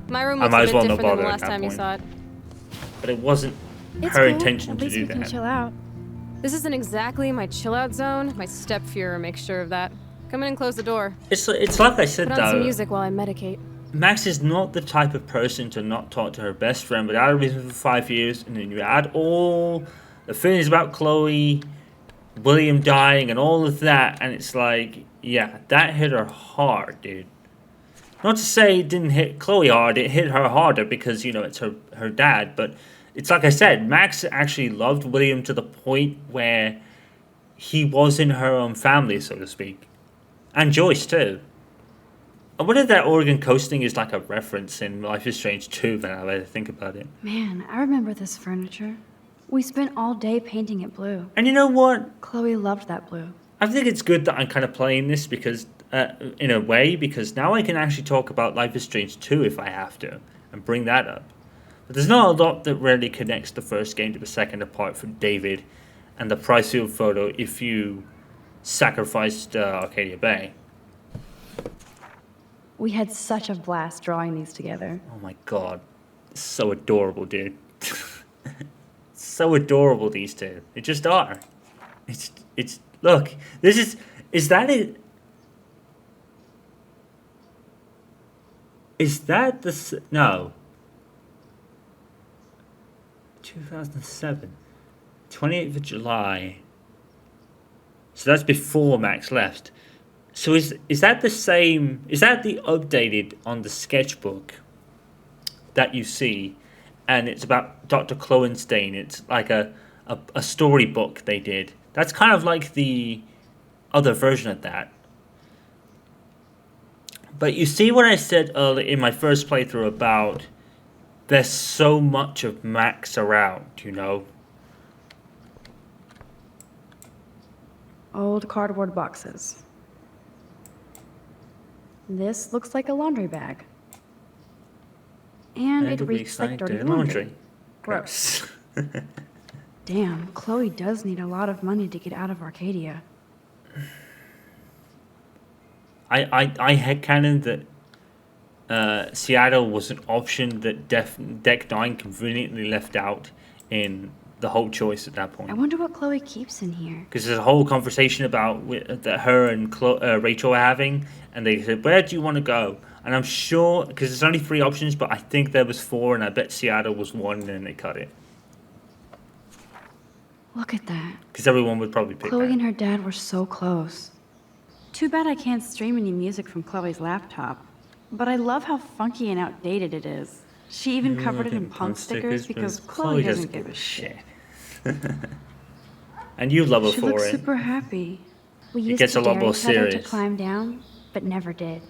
My room I looks might a as bit well not different than bother the at last that time you point. saw it. But it wasn't It's her cool. intention At to least do we can that. chill out. This isn't exactly my chill-out zone. My step-Fuhrer makes sure of that. Come in and close the door. It's like I said Put on some though. music while I medicate. Max is not the type of person to not talk to her best friend without a reason for 5 years, and then you add all the feelings about Chloe, William dying, and all of that, and it's like, yeah, that hit her hard, dude. Not to say it didn't hit Chloe hard, it hit her harder because, you know, it's her dad, but it's like I said, Max actually loved William to the point where he was in her own family, so to speak. And Joyce, too. I wonder if that Oregon coasting is like a reference in Life is Strange 2, now that I think about it. Man, I remember this furniture. We spent all day painting it blue. And you know what? Chloe loved that blue. I think it's good that I'm kind of playing this because, in a way, because now I can actually talk about Life is Strange 2 if I have to, and bring that up. But there's not a lot that really connects the first game to the second apart from David and the Pricefield photo if you sacrificed Arcadia Bay. We had such a blast drawing these together. Oh my god. It's so adorable, dude. So adorable, these two. They just are. It's look, is that it? Is that the, no. 2007. 28th of July. So that's before Max left. So is that the same, is that the updated on the sketchbook that you see? And it's about Dr. Kloenstein. It's like a storybook they did. That's kind of like the other version of that. But you see what I said earlier in my first playthrough about there's so much of Max around, you know? Old cardboard boxes. This looks like a laundry bag. And it reeks like dirty laundry. Gross. Damn, Chloe does need a lot of money to get out of Arcadia. I headcanon that Seattle was an option that Deck 9 conveniently left out in the whole choice at that point. I wonder what Chloe keeps in here. Because there's a whole conversation about that her and Rachel are having, and they said, where do you want to go? And I'm sure, because there's only 3 options, but I think there was 4, and I bet Seattle was 1, and then they cut it. Look at that. Because everyone would probably pick Chloe that. and her dad were so close. Too bad I can't stream any music from Chloe's laptop. But I love how funky and outdated it is. She even covered it in punk stickers because Chloe doesn't give a shit. And you love her She for looks it. super happy. We used gets to a lot dare more each other to serious. climb down, but never did.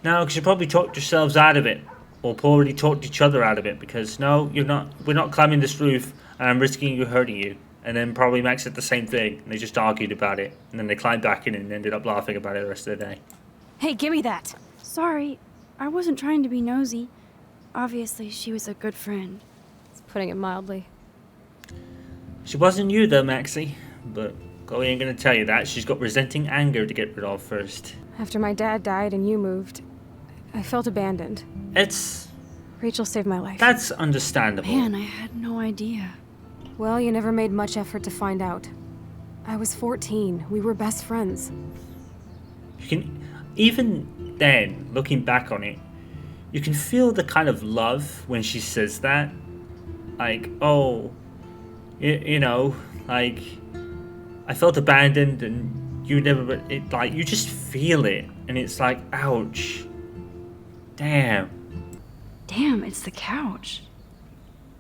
No, because you probably talked yourselves out of it. Or already talked each other out of it. Because, no, you're not. We're not climbing this roof, and I'm risking you hurting you. And then probably Max said the same thing. And they just argued about it. And then they climbed back in and ended up laughing about it the rest of the day. Hey, give me that. Sorry, I wasn't trying to be nosy. Obviously, she was a good friend. It's putting it mildly. She wasn't you, though, Maxie. But Chloe ain't gonna tell you that. She's got resenting anger to get rid of first. After my dad died and you moved, I felt abandoned. Rachel saved my life. That's understandable. Man, I had no idea. Well, you never made much effort to find out. I was 14. We were best friends. You can, even then, looking back on it, you can feel the kind of love when she says that. Like, oh, you know, like, I felt abandoned and you never, like, you just feel it. And it's like, ouch. Damn. Damn, it's the couch.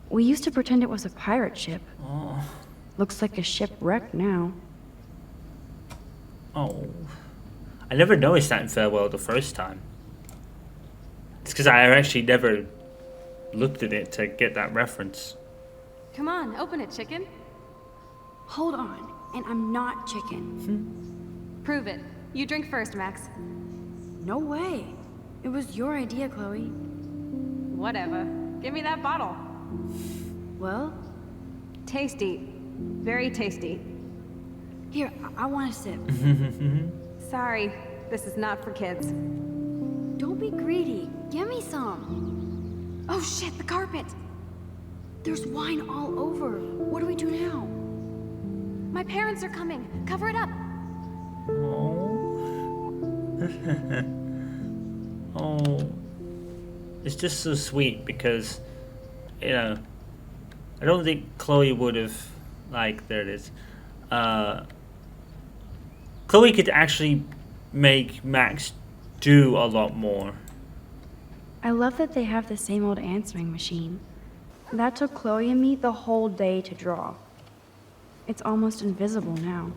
We used to pretend it was a pirate ship. Oh. Looks like a shipwreck now. Oh. I never noticed that in Farewell the first time. It's because I actually never looked at it to get that reference. Come on, open it, chicken. Hold on, and I'm not chicken. Prove it. You drink first, Max. No way. It was your idea, Chloe. Whatever. Give me that bottle. Well? Tasty. Very tasty. Here, I want a sip. Sorry, this is not for kids. Don't be greedy. Give me some. Oh shit, the carpet. There's wine all over. What do we do now? My parents are coming. Cover it up. Oh. It's just so sweet because, you know, I don't think Chloe would have, like, there it is. Chloe could actually make Max do a lot more. I love that they have the same old answering machine. That took Chloe and me the whole day to draw. It's almost invisible now.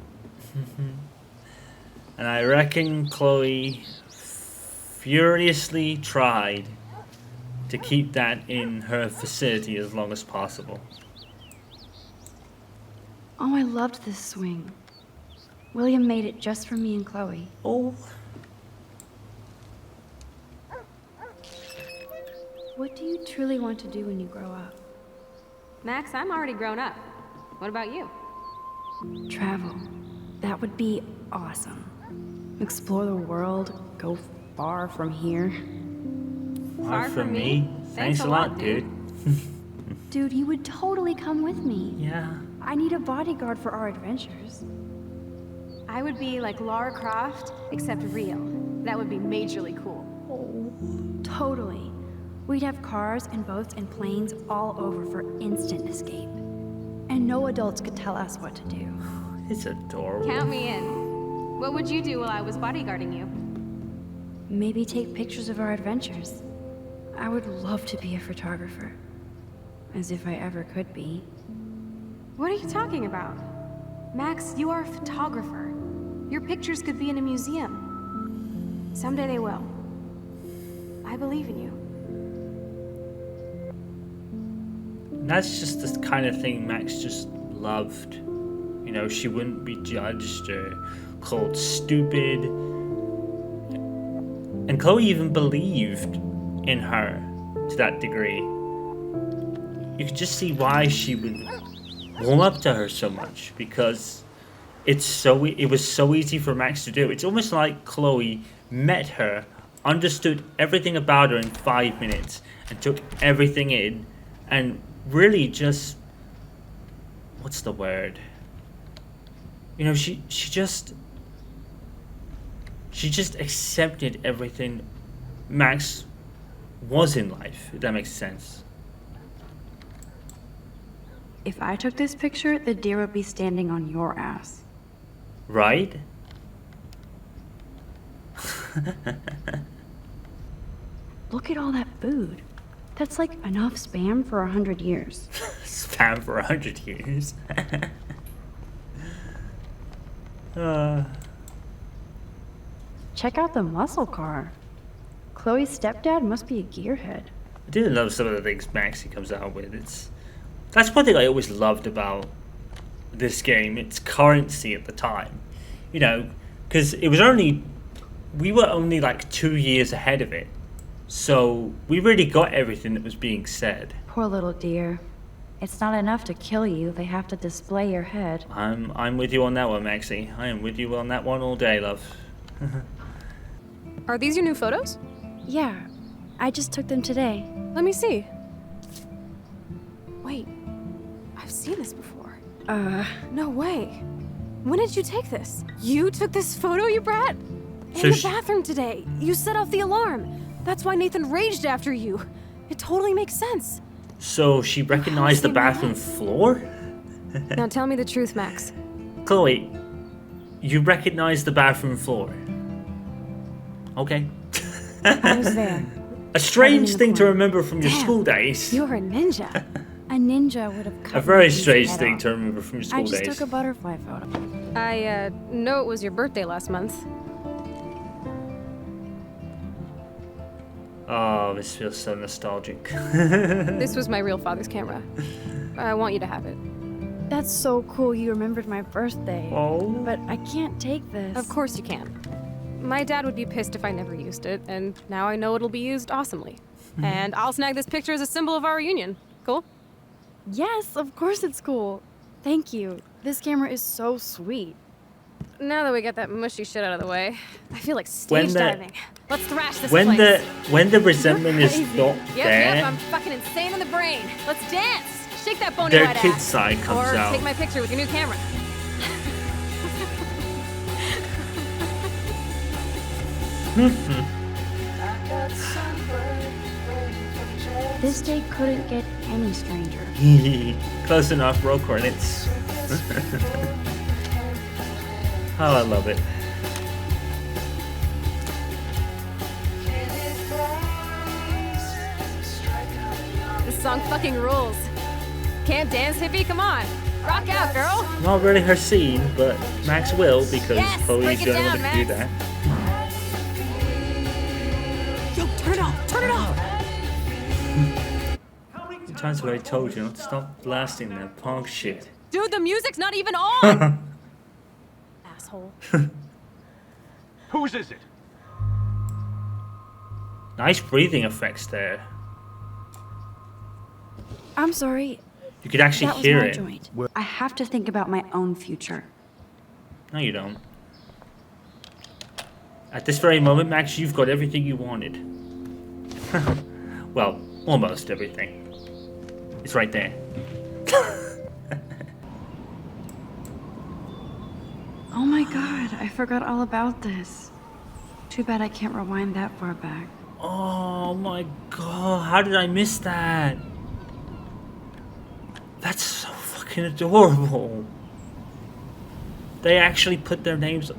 And I reckon Chloe furiously tried to keep that in her facility as long as possible. Oh, I loved this swing. William made it just for me and Chloe. Oh. What do you truly want to do when you grow up? Max, I'm already grown up. What about you? Travel. That would be awesome. Explore the world, go far from here. Far from me? Thanks a lot, dude. Dude, you would totally come with me. Yeah. I need a bodyguard for our adventures. I would be like Lara Croft, except real. That would be majorly cool. Totally. We'd have cars and boats and planes all over for instant escape. And no adults could tell us what to do. It's adorable. Count me in. What would you do while I was bodyguarding you? Maybe take pictures of our adventures. I would love to be a photographer. As if I ever could be. What are you talking about? Max, you are a photographer. Your pictures could be in a museum. Someday they will. I believe in you. That's just the kind of thing Max just loved. You know, she wouldn't be judged or called stupid. And Chloe even believed in her to that degree. You could just see why she would warm up to her so much, because it was so easy for Max to do. It's almost like Chloe met her, understood everything about her in 5 minutes, and took everything in, and really just, what's the word? You know, she just accepted everything Max was in life, if that makes sense. If I took this picture, the deer would be standing on your ass. Right? Look at all that food. That's like enough spam for 100 years. Spam for 100 years. Check out the muscle car. Chloe's stepdad must be a gearhead. I do love some of the things Maxie comes out with. That's one thing I always loved about this game. Its currency at the time. You know, because we were only like 2 years ahead of it. So we really got everything that was being said. Poor little deer. It's not enough to kill you, they have to display your head. I'm with you on that one, Maxie. I am with you on that one all day, love. Are these your new photos? Yeah, I just took them today. Let me see. Wait, I've seen this before. No way. When did you take this? You took this photo, you brat? In the bathroom today. You set off the alarm. That's why Nathan raged after you. It totally makes sense. So she recognized the bathroom floor? Now tell me the truth, Max. Chloe, you recognized the bathroom floor. Okay. I was there. A strange thing to remember from your school days. You're a ninja. A ninja would have cut A very my piece of strange head thing off. to remember from your school I just days. took a butterfly photo. I know it was your birthday last month. Oh, this feels so nostalgic. This was my real father's camera. I want you to have it. That's so cool you remembered my birthday. Oh. But I can't take this. Of course you can. My dad would be pissed if I never used it, and now I know it'll be used awesomely. And I'll snag this picture as a symbol of our reunion. Cool? Yes, of course it's cool. Thank you. This camera is so sweet. Now that we got that mushy shit out of the way, I feel like stage diving. Let's thrash this when place. when the resentment is not Yep, there, I'm fucking insane in the brain. Let's dance. Shake that bony their white kid ass. side comes or out. take my picture with your new camera. This day couldn't get any stranger. Close enough, roll credits. Oh, I love it. This song fucking rules. Can't dance, hippie? Come on. Rock out, girl. Not really her scene, but Max will because Yes, Chloe's break it the only one down, that can do Max. that. Yo, turn it off. Turn it off. How many times have I told you not to stop blasting that punk shit? Dude, the music's not even on. Asshole. Whose is it? Nice breathing effects there. I'm sorry. You could actually That was hear my it. joint. I have to think about my own future. No, you don't. At this very moment, Max, you've got everything you wanted. Well, almost everything. It's right there. Oh my god, I forgot all about this. Too bad I can't rewind that far back. Oh my god, how did I miss that? That's so fucking adorable. They actually put their names...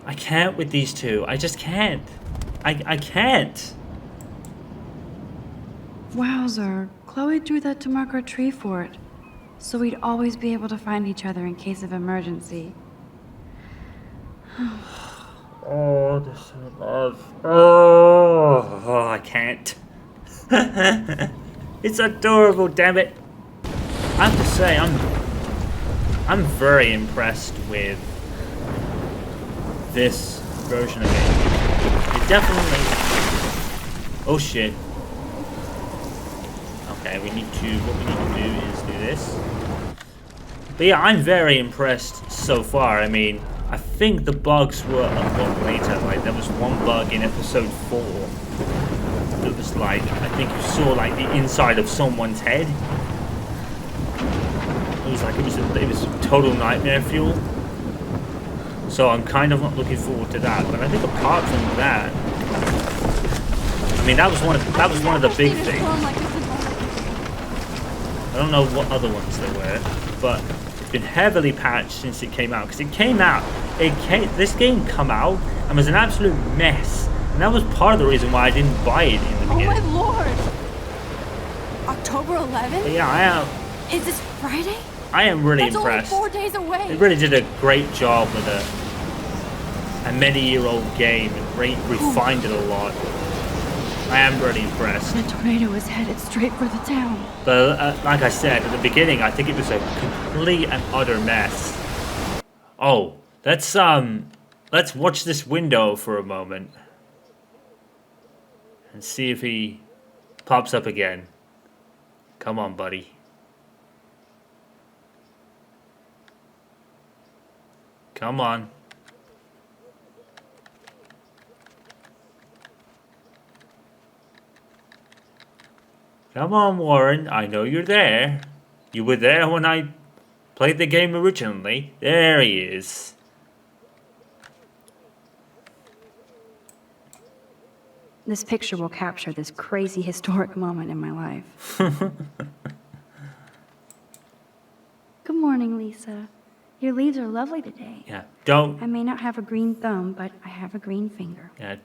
I can't with these two. I just can't. I can't. Wowzer, Chloe drew that to mark our tree fort, so we'd always be able to find each other in case of emergency. Oh, this is love. Oh, I can't. It's adorable, damn it. I have to say, I'm very impressed with this version of it. It definitely... Oh shit. Okay, what we need to do is do this. But yeah, I'm very impressed so far. I mean, I think the bugs were a lot later. Like, there was one bug in episode 4 that was like, I think you saw like the inside of someone's head. It was like, it was total nightmare fuel. So I'm kind of not looking forward to that. But I think apart from that, I mean, that was one of the big things. I don't know what other ones there were, but it's been heavily patched since it came out. Because it came out, this game come out and was an absolute mess. And that was part of the reason why I didn't buy it in the beginning. Oh my lord! October 11th? But yeah, Is this Friday? I am really That's impressed. only 4 days away. They really did a great job with a many-year-old game and refined it a lot. I am really impressed. The tornado is headed straight for the town. But like I said at the beginning, I think it was a complete and utter mess. Oh, let's watch this window for a moment and see if he pops up again. Come on, buddy. Come on. Come on, Warren. I know you're there. You were there when I played the game originally. There he is. This picture will capture this crazy historic moment in my life. Good morning, Lisa. Your leaves are lovely today. Yeah, don't... I may not have a green thumb, but I have a green finger. Yeah,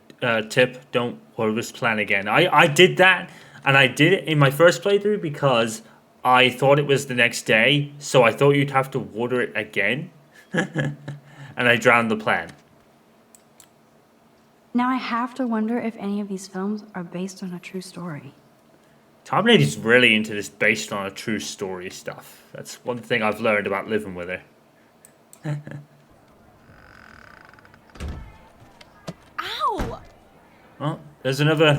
tip, don't water this plant again. I did that, and I did it in my first playthrough because I thought it was the next day, so I thought you'd have to water it again. And I drowned the plant. Now I have to wonder if any of these films are based on a true story. Tom Lady's really into this based on a true story stuff. That's one thing I've learned about living with her. Ow! Well, there's another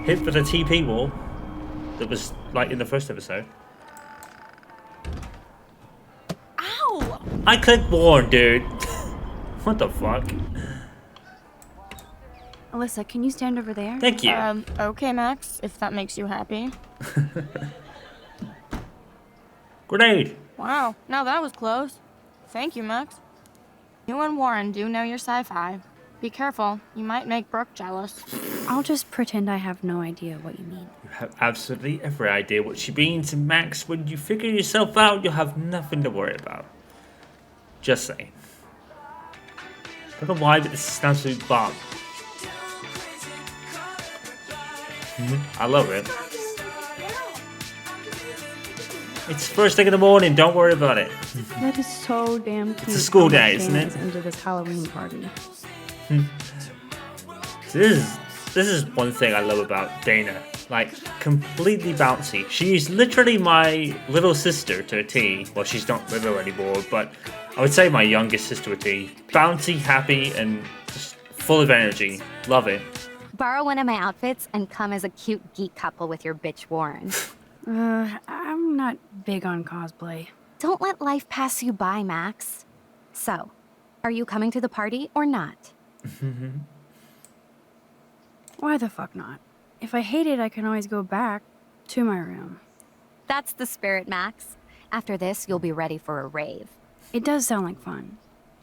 hit for the TP wall that was like in the first episode. Ow! I clicked warn, dude. What the fuck? Alyssa, can you stand over there? Thank you. Okay, Max, if that makes you happy. Grenade. Wow, now that was close. Thank you, Max. You and Warren do know your sci-fi. Be careful, you might make Brooke jealous. I'll just pretend I have no idea what you mean. You have absolutely every idea what she means, and Max, when you figure yourself out, you'll have nothing to worry about. Just saying. Don't know why, but this is an absolute bomb. I love it. It's first thing in the morning, don't worry about it. That is so damn cute. It's a school day, isn't it? Into this Halloween party. This is one thing I love about Dana. Like, completely bouncy. She's literally my little sister to a T. Well, she's not little anymore, but I would say my youngest sister to a T. Bouncy, happy, and just full of energy. Love it. Borrow one of my outfits and come as a cute geek couple with your bitch Warren. I'm not big on cosplay. Don't let life pass you by, Max. So, are you coming to the party or not? Why the fuck not? If I hate it, I can always go back to my room. That's the spirit, Max. After this, you'll be ready for a rave. It does sound like fun.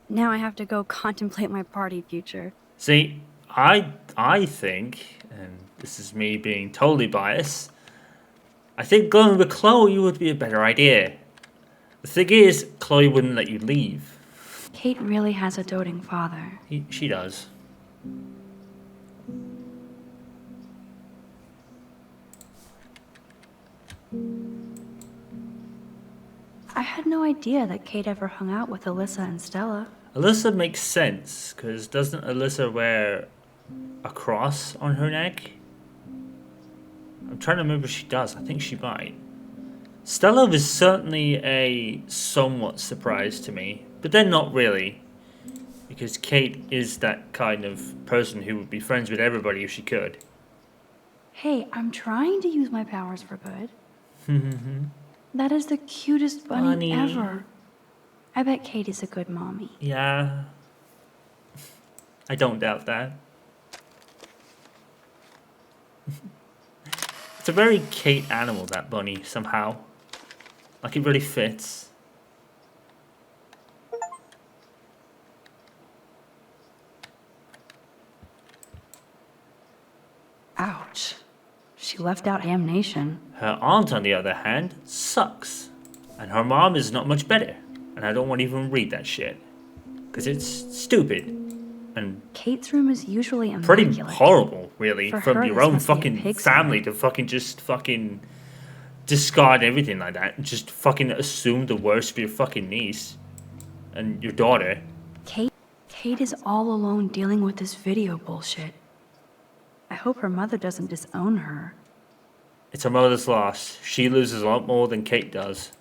Now I have to go contemplate my party future. See, I think, and this is me being totally biased, I think going with Chloe would be a better idea. The thing is, Chloe wouldn't let you leave. Kate really has a doting father. She does. I had no idea that Kate ever hung out with Alyssa and Stella. Alyssa makes sense, because doesn't Alyssa wear a cross on her neck? I'm trying to remember if she does. I think she might. Stella was certainly a somewhat surprise to me, but then not really. Because Kate is that kind of person who would be friends with everybody if she could. Hey, I'm trying to use my powers for good. That is the cutest bunny ever. I bet Kate is a good mommy. Yeah. I don't doubt that. It's a very Kate animal, that bunny, somehow. Like, it really fits. Ouch. She left out Damnation. Her aunt, on the other hand, sucks. And her mom is not much better. And I don't want to even read that shit. Because it's stupid. And Kate's room is usually pretty immaculate. horrible, really. For From her, your this own must be a fucking pigsty. family to fucking just fucking discard everything like that. And just fucking assume the worst for your fucking niece. And your daughter. Kate is all alone dealing with this video bullshit. I hope her mother doesn't disown her. It's her mother's loss. She loses a lot more than Kate does.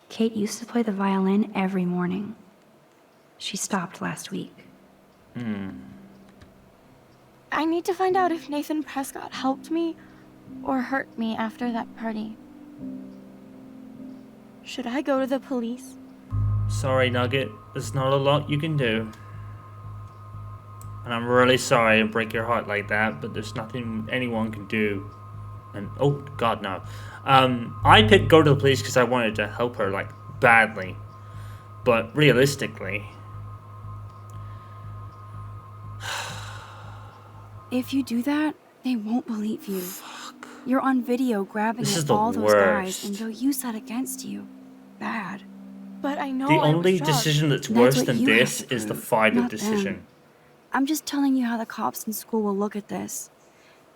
Kate used to play the violin every morning. She stopped last week. I need to find out if Nathan Prescott helped me or hurt me after that party. Should I go to the police? Sorry, Nugget. There's not a lot you can do. And I'm really sorry to break your heart like that, but there's nothing anyone can do. And, oh, God, no. I picked go to the police because I wanted to help her, like, badly. But realistically... If you do that, they won't believe you. Fuck. You're on video grabbing This is at the all those guys, worst. and they'll use that against you. Bad. But I know The I was only drugged. decision that's That's worse what than you have this to is the prove, final not them. decision. I'm just telling you how the cops in school will look at this.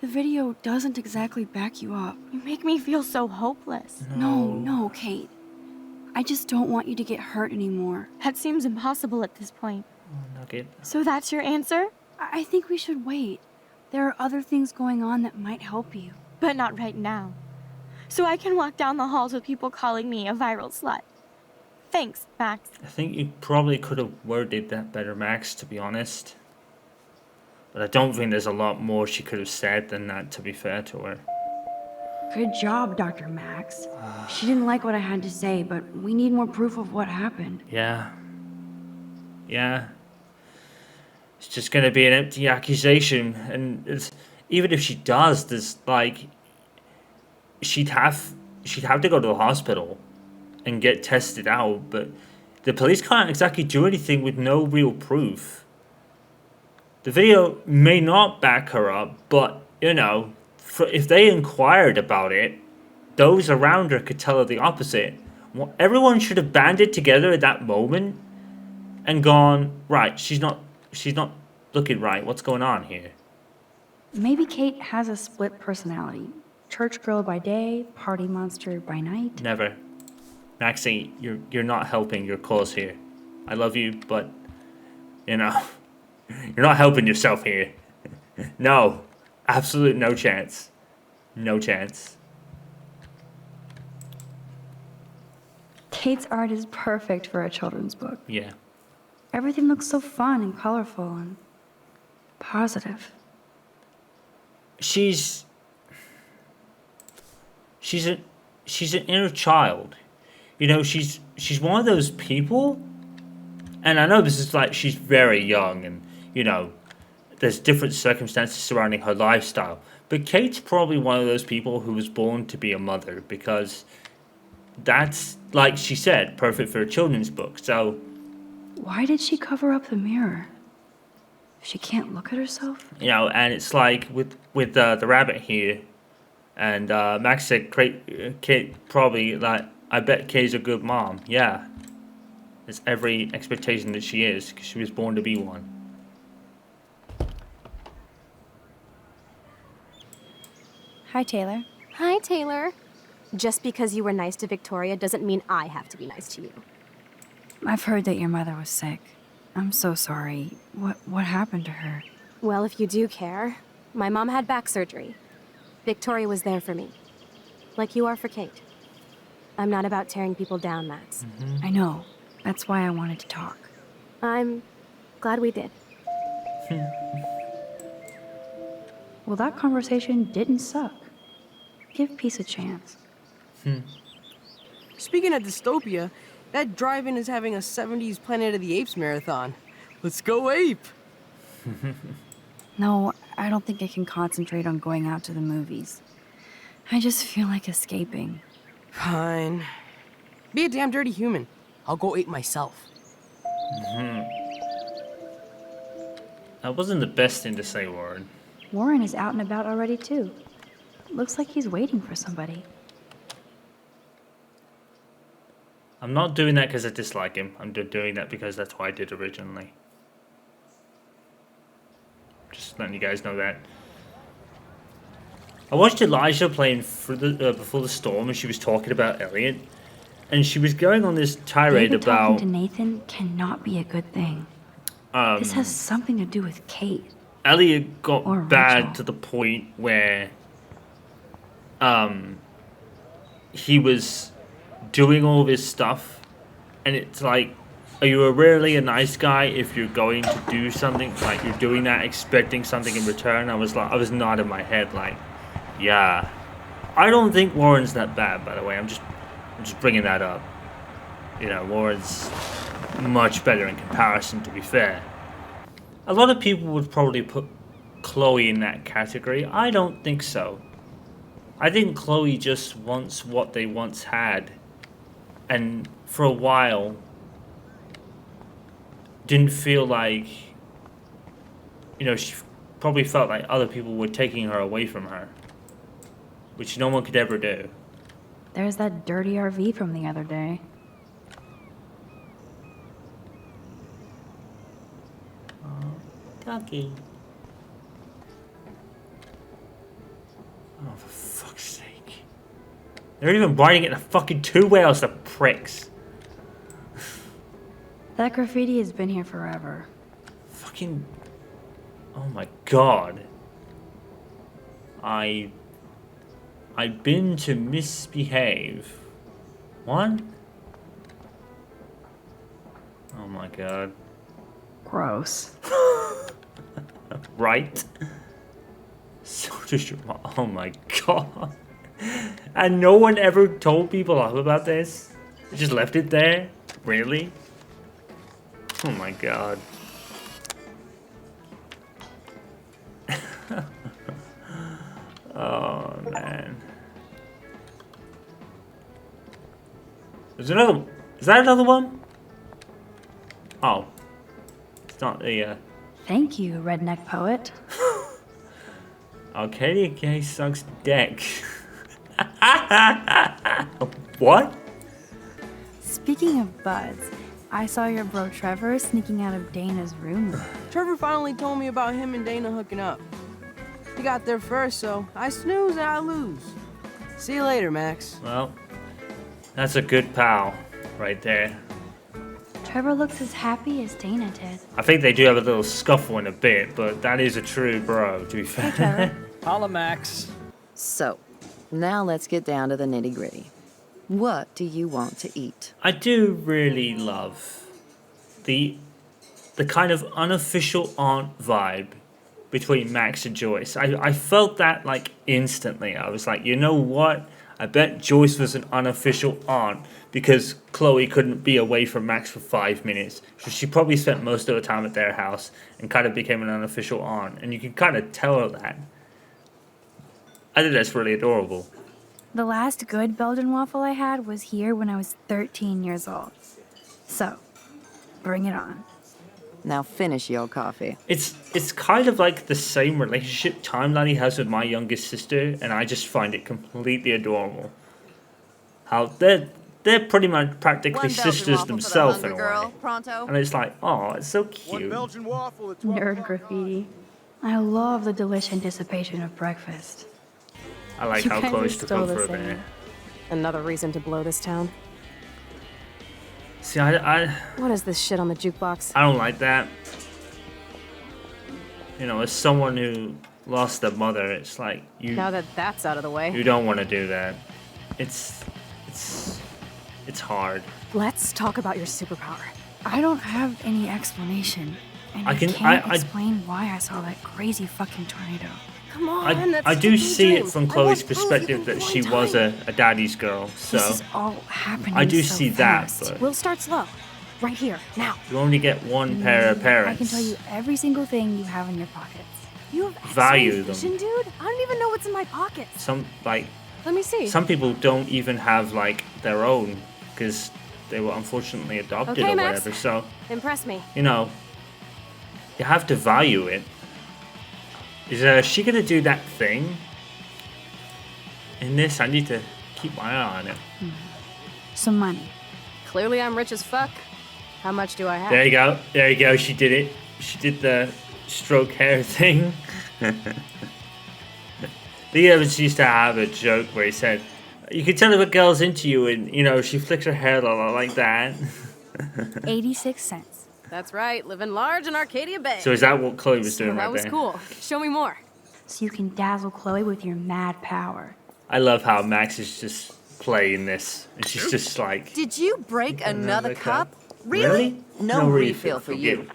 The video doesn't exactly back you up. You make me feel so hopeless. No, Kate. I just don't want you to get hurt anymore. That seems impossible at this point. Oh, Nugget. So that's your answer? I think we should wait. There are other things going on that might help you. But not right now. So I can walk down the halls with people calling me a viral slut. Thanks, Max. I think you probably could have worded that better, Max, to be honest. But I don't think there's a lot more she could have said than that, to be fair to her. Good job, Dr. Max. She didn't like what I had to say, but we need more proof of what happened. Yeah. Yeah. It's just going to be an empty accusation. And it's, even if she does, there's like... She'd have to go to the hospital and get tested out, but the police can't exactly do anything with no real proof. The video may not back her up, but, you know, if they inquired about it, those around her could tell her the opposite. Well, everyone should have banded together at that moment and gone, right, she's not looking right. What's going on here? Maybe Kate has a split personality. Church girl by day, party monster by night. Never. Maxie, you're not helping your cause here. I love you, but, you know, you're not helping yourself here. No. Absolute no chance. No chance. Kate's art is perfect for a children's book. Yeah. Everything looks so fun and colorful and positive. She's an inner child. You know, she's one of those people, and I know this is like she's very young and, you know, there's different circumstances surrounding her lifestyle. But Kate's probably one of those people who was born to be a mother because that's, like she said, perfect for a children's book. So Why did she cover up the mirror? She can't look at herself? you know, and it's like with the rabbit here, and Max said Kate probably, like, I bet Kate's a good mom. Yeah, it's every expectation that she is because she was born to be one. Hi, Taylor. Hi, Taylor. Just because you were nice to Victoria doesn't mean I have to be nice to you. I've heard that your mother was sick. I'm so sorry. What happened to her? Well, if you do care, my mom had back surgery. Victoria was there for me. Like you are for Kate. I'm not about tearing people down, Max. I know. That's why I wanted to talk. I'm glad we did. Well, that conversation didn't suck. Give peace a chance. Speaking of dystopia, that drive-in is having a 70s Planet of the Apes marathon. Let's go ape! No, I don't think I can concentrate on going out to the movies. I just feel like escaping. Fine. Be a damn dirty human. I'll go ape myself. That wasn't the best thing to say, Warren. Warren is out and about already, too. Looks like he's waiting for somebody. I'm not doing that because I dislike him. I'm doing that because that's what I did originally. Just letting you guys know that. I watched Elijah playing through Before the Storm, and she was talking about Elliot, and she was going on this tirade David about talking to Nathan cannot be a good thing. This has something to do with Kate. Elliot got Or bad Rachel. to the point where he was doing all this stuff, and it's like, are you really a nice guy if you're going to do something, like you're doing that expecting something in return? I was nodding my head like, yeah, I don't think Warren's that bad, by the way. I'm just bringing that up. You know, Warren's much better in comparison, to be fair. A lot of people would probably put Chloe in that category. I don't think so. I think Chloe just wants what they once had, and for a while didn't feel like, you know, she probably felt like other people were taking her away from her, which no one could ever do. There's that dirty RV from the other day. Ducky. Oh, for fuck's sake. They're even riding it in a fucking two wheels, the pricks. That graffiti has been here forever. Fucking... Oh my god. I've been to misbehave. What? Oh my god. Gross. Right? So just... Oh my god. And no one ever told people off about this? They just left it there? Really? Oh my god. Oh man. There's another. Is that another one? Oh. It's not the Thank you, redneck poet. Arcadia Gay sucks dick. What? Speaking of buds, I saw your bro Trevor sneaking out of Dana's room. Trevor finally told me about him and Dana hooking up. He got there first, so I snooze and I lose. See you later, Max. Well, that's a good pal right there. Trevor looks as happy as Dana did. I think they do have a little scuffle in a bit, but that is a true bro, to be fair. Hey, Trevor. Holla, Max. So, now let's get down to the nitty-gritty. What do you want to eat? I do really love the kind of unofficial aunt vibe between Max and Joyce. I felt that like instantly. I was like, you know what? I bet Joyce was an unofficial aunt because Chloe couldn't be away from Max for 5 minutes. So she probably spent most of the time at their house and kind of became an unofficial aunt. And you can kind of tell her that. I think that's really adorable. The last good Belgian waffle I had was here when I was 13 years old. So, bring it on. Now finish your coffee. It's kind of like the same relationship timeline he has with my youngest sister, and I just find it completely adorable. How they're pretty much practically sisters themselves in a way. Pronto. And it's like, oh, it's so cute. Nerd graffiti. I love the delish anticipation of breakfast. I like how close to come for a minute. Another reason to blow this town. See, I What is this shit on the jukebox? I don't like that. You know, as someone who lost their mother, it's like you. Now that that's out of the way. You don't want to do that. It's hard. Let's talk about your superpower. I don't have any explanation. And I can't explain why I saw that crazy fucking tornado. Come on, that's I do the see dream. it from Chloe's perspective that she was a daddy's girl, so This is all happening I do so see fast. that, but We'll start slow. Right here, now. you only get one pair of parents. I can tell you every single thing you have in your pockets. You have Value X-ray them. vision, dude? I don't even know what's in my pockets. Some like Let me see. some people don't even have like their own because they were unfortunately adopted Okay, or Max. whatever. So Impress me. you know, you have to value it. Is she gonna do that thing in this? I need to keep my eye on it. Some money. Clearly I'm rich as fuck. How much do I have? There you go. There you go. She did it. She did the stroke hair thing. The Evans used to have a joke where he said, "You can tell if a girl's into you, and you know she flicks her hair like that." 86 cents. That's right, living large in Arcadia Bay. So is that what Chloe was doing That right was there? cool. Show me more. So you can dazzle Chloe with your mad power. I love how Max is just playing this, and she's just like, Did you break another cup? Really? No refill for you.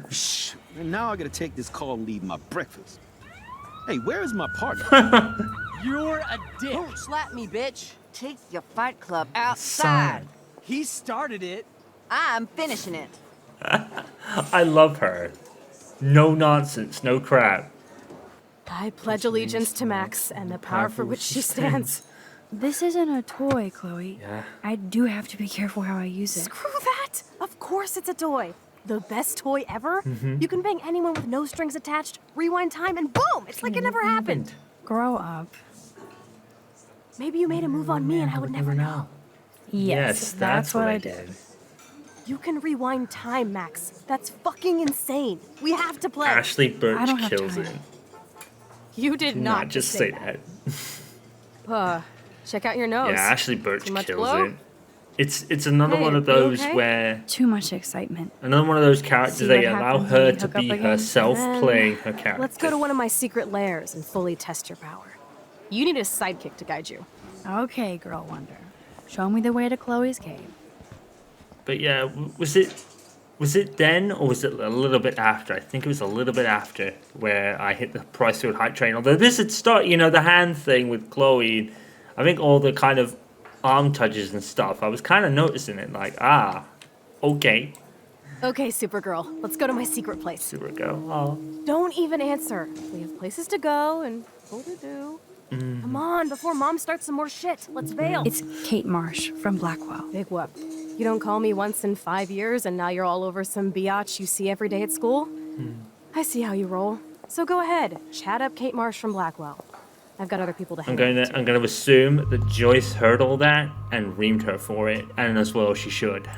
Shh. And now I gotta take this call and leave my breakfast. Hey, where is my partner? You're a dick. Don't slap me, bitch. Take your fight club Son. outside. He started it. I'm finishing it. I love her. No nonsense, no crap. I pledge allegiance to Max and the power for which she stands. This isn't a toy, Chloe. Yeah. I do have to be careful how I use it. Screw that! Of course it's a toy. The best toy ever. You can bang anyone with no strings attached, rewind time, and boom! It's like it never happened. Grow up. Maybe you made a move on me and I would never know. Yes, that's what I did. You can rewind time, Max. That's fucking insane. We have to play. Ashley I don't Birch have kills time. it. You did Do not just say that. Check out your nose. Yeah, Ashley Birch Too much kills glow? it. It's another Hey, one of you those okay? where Too much excitement. another one of those characters See they what allow happens when her we to hook up be again? herself Then playing her character. Let's go to one of my secret lairs and fully test your power. You need a sidekick to guide you. Okay, Girl Wonder. Show me the way to Chloe's cave. But yeah, was it then or was it a little bit after? I think it was a little bit after where I hit the Pricefield hype train. Although this had started, the hand thing with Chloe. I think all the kind of arm touches and stuff. I was kind of noticing it, like, okay. Okay, Supergirl, let's go to my secret place. Supergirl. Oh. Don't even answer. We have places to go and people to do. Come on, before Mom starts some more shit. Let's bail. It's Kate Marsh from Blackwell. Big whoop. You don't call me once in 5 years and now you're all over some biatch you see every day at school? I see how you roll. So go ahead, chat up Kate Marsh from Blackwell. I've got other people to hang out I'm going to assume that Joyce heard all that and reamed her for it, and as well she should.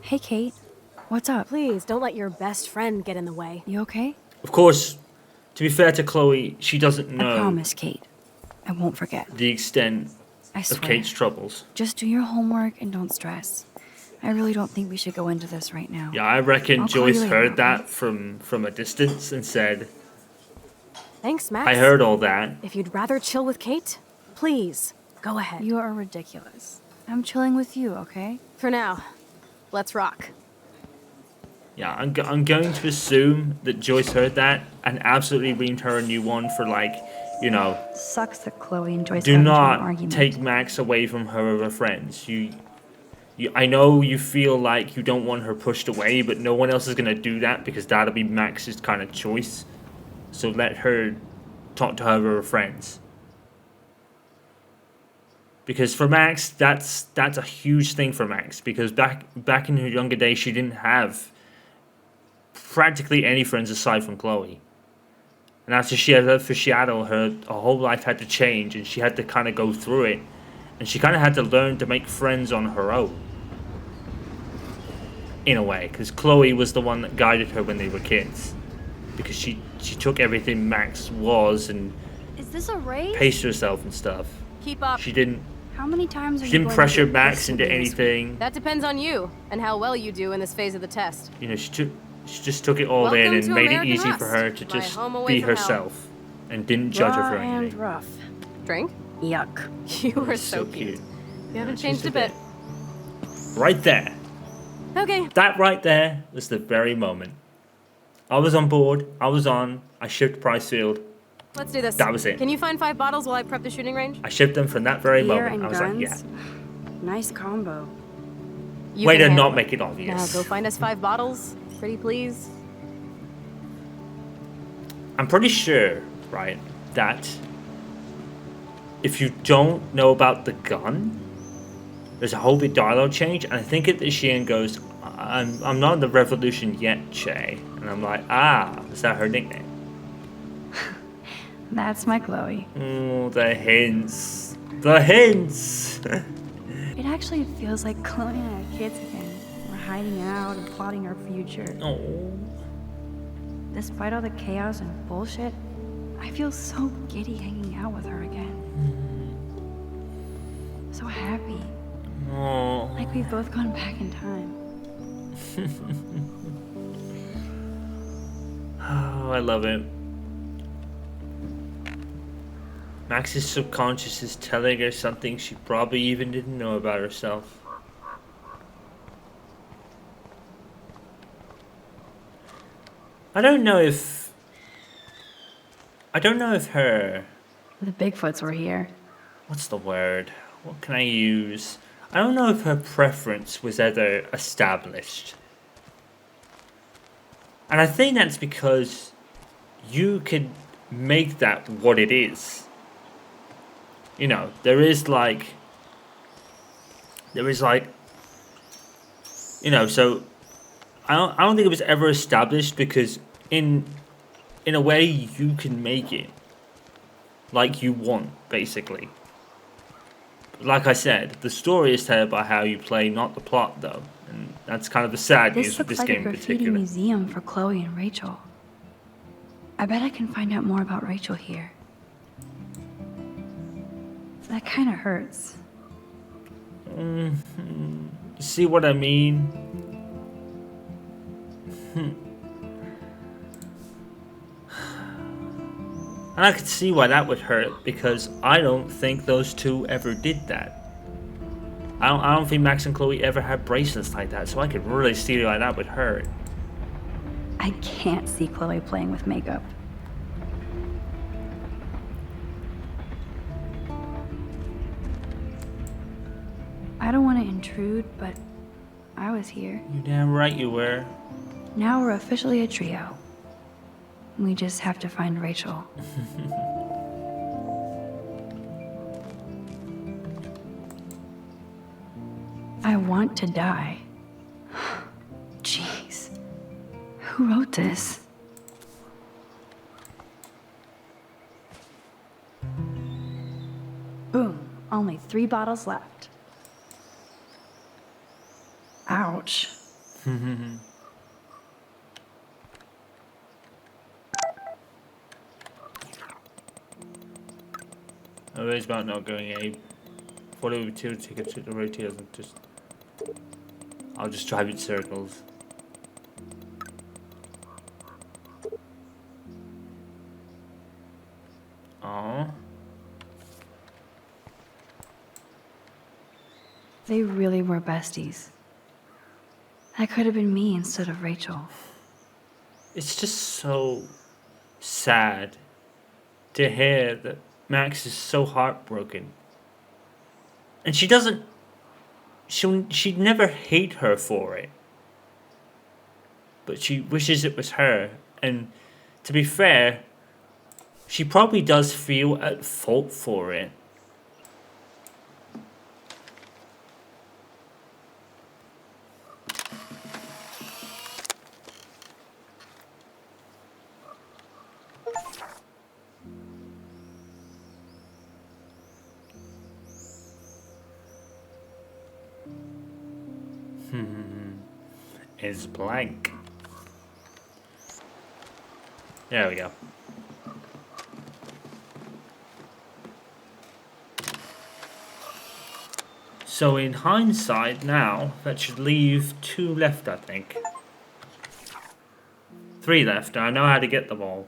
Hey, Kate. What's up? Please, don't let your best friend get in the way. You okay? Of course, to be fair to Chloe, she doesn't I know promise, Kate. I won't forget. the extent I of swear. Kate's troubles. Just do your homework and don't stress. I really don't think we should go into this right now. Yeah, I reckon I'll call you Joyce later, heard okay? that from a distance and said, Thanks, Max. I heard all that. If you'd rather chill with Kate, please, go ahead. You are ridiculous. I'm chilling with you, okay? For now, let's rock. Yeah, I'm going to assume that Joyce heard that and absolutely reamed her a new one for, like, Sucks that Chloe and Joyce do got into an not argument. take Max away from her other friends. I know you feel like you don't want her pushed away, but no one else is going to do that because that'll be Max's kind of choice. So let her talk to her other friends. Because for Max, that's a huge thing for Max. Because back in her younger days, she didn't have practically any friends aside from Chloe. And after she had left for Seattle, her whole life had to change, and she had to kind of go through it. And she kind of had to learn to make friends on her own. In a way, because Chloe was the one that guided her when they were kids. Because she took everything Max was and Is this a race? paced herself and stuff. Keep up. She didn't How many times are she you didn't going pressure to Max this into with me this anything. That depends on you and how well you do in this phase of the test. She just took it all in Welcome and to made American it easy for Rust, her to my just home away be from hell. herself and didn't judge her Raw for and anything. rough. Drink? Yuck. You were So so cute. You haven't she's changed a a bit. Right there. Okay. That right there was the very moment. I was on board. I was on. I shipped Pricefield. Let's do this. That was it. Can you find 5 bottles while I prep the shooting range? I shipped them from that very Beer moment. and I was guns? like, yeah. Nice combo. You Way can to handle not make it obvious. Now go find us 5 bottles, pretty please. I'm pretty sure, right, that if you don't know about the gun, there's a whole big dialogue change, and I think at the end goes, I'm not in the revolution yet, Che. And I'm like, is that her nickname? That's my Chloe. Oh, the hints. The hints! It actually feels like Chloe and I are kids again. We're hiding out and plotting our future. Oh. Despite all the chaos and bullshit, I feel so giddy hanging out with her again. So happy. Oh. Like we've both gone back in time. Oh, I love it. Max's subconscious is telling her something she probably even didn't know about herself. I don't know if I don't know if her... The Bigfoots were here. What's the word? What can I use? I don't know if her preference was ever established. And I think that's because you could make that what it is. You know, there is like, you know, so I don't think it was ever established because in a way you can make it like you want, basically. Like I said, the story is told by how you play, not the plot, though. And that's kind of the sad news with this game in This looks like a graffiti particular. museum for Chloe and Rachel. I bet I can find out more about Rachel here. That kind of hurts. See what I mean? And I could see why that would hurt, because I don't think those two ever did that. I don't think Max and Chloe ever had bracelets like that, so I could really see why that would hurt. I can't see Chloe playing with makeup. I don't want to intrude, but I was here. You damn right you were. Now we're officially a trio. We just have to find Rachel. I want to die. Jeez. Who wrote this? Boom. Only 3 bottles left. Ouch. I worries about not going ape. Thought it would be 2 tickets to the rotators and just... I'll just drive in circles. Aww. They really were besties. That could have been me instead of Rachel. It's just so sad to hear that Max is so heartbroken. And she doesn't... She'd never hate her for it. But she wishes it was her. And to be fair, she probably does feel at fault for it. Is blank. There we go. So in hindsight now, that should leave 2 left, I think. 3 left, and I know how to get them all.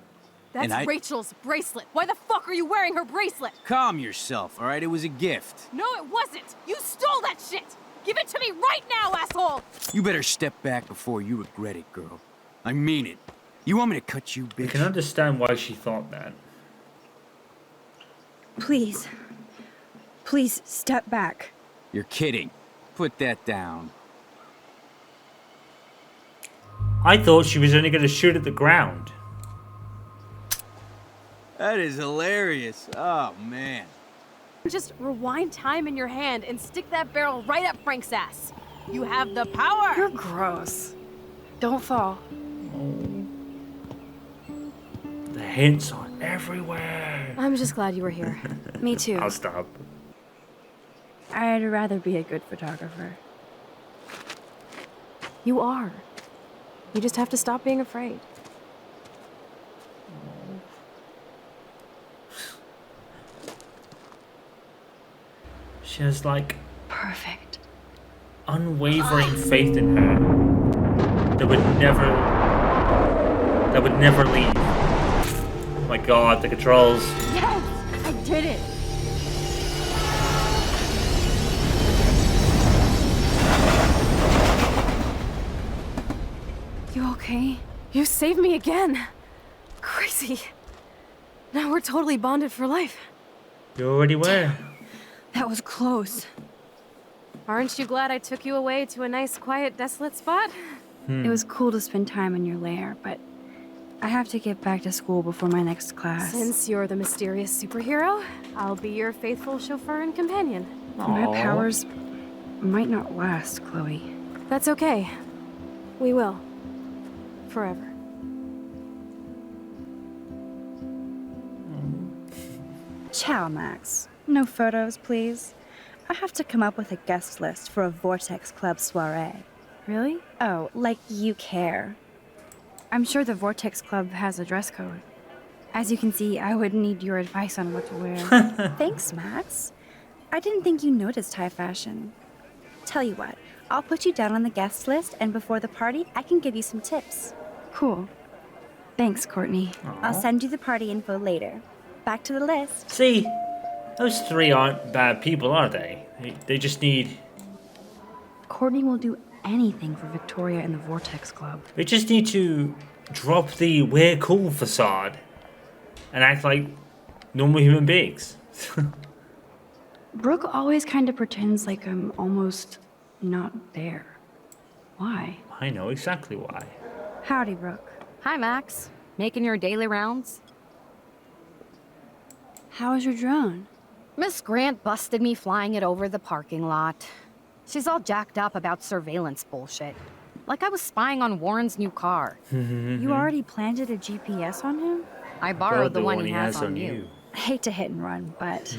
That's Rachel's bracelet. Why the fuck are you wearing her bracelet? Calm yourself, all right? It was a gift. No, it wasn't. You stole that shit. Give it to me right now, asshole. You better step back before you regret it, girl. I mean it. You want me to cut you, bitch? I can understand why she thought that. Please. Please step back. You're kidding. Put that down. I thought she was only going to shoot at the ground. That is hilarious. Oh, man. Just rewind time in your hand and stick that barrel right up Frank's ass. You have the power. You're gross. Don't fall. The hints are everywhere. I'm just glad you were here. Me too. I'll stop. I'd rather be a good photographer. You are. You just have to stop being afraid. She has like perfect, unwavering faith in her that would never leave. Oh my god, the controls. Yes, I did it. You okay? You saved me again. Crazy. Now we're totally bonded for life. You already were. That was close. Aren't you glad I took you away to a nice, quiet, desolate spot? It was cool to spend time in your lair, but I have to get back to school before my next class. Since you're the mysterious superhero, I'll be your faithful chauffeur and companion. My powers might not last, Chloe. That's okay. We will. Forever. Ciao, Max. No photos, please. I have to come up with a guest list for a Vortex Club soiree. Really? Oh, like you care. I'm sure the Vortex Club has a dress code. As you can see, I would need your advice on what to wear. Thanks, Max. I didn't think you noticed high fashion. Tell you what, I'll put you down on the guest list, and before the party, I can give you some tips. Cool. Thanks, Courtney. I'll send you the party info later. Back to the list. See, those three aren't bad people, are they? They just need... Courtney will do anything for Victoria and the Vortex Club. They just need to drop the we're cool facade and act like normal human beings. Brooke always kind of pretends like I'm almost not there. Why? I know exactly why. Howdy, Brooke. Hi, Max. Making your daily rounds? How's your drone? Miss Grant busted me flying it over the parking lot. She's all jacked up about surveillance bullshit. Like I was spying on Warren's new car. You already planted a GPS on him? I borrowed the one he has on you. I hate to hit and run, but...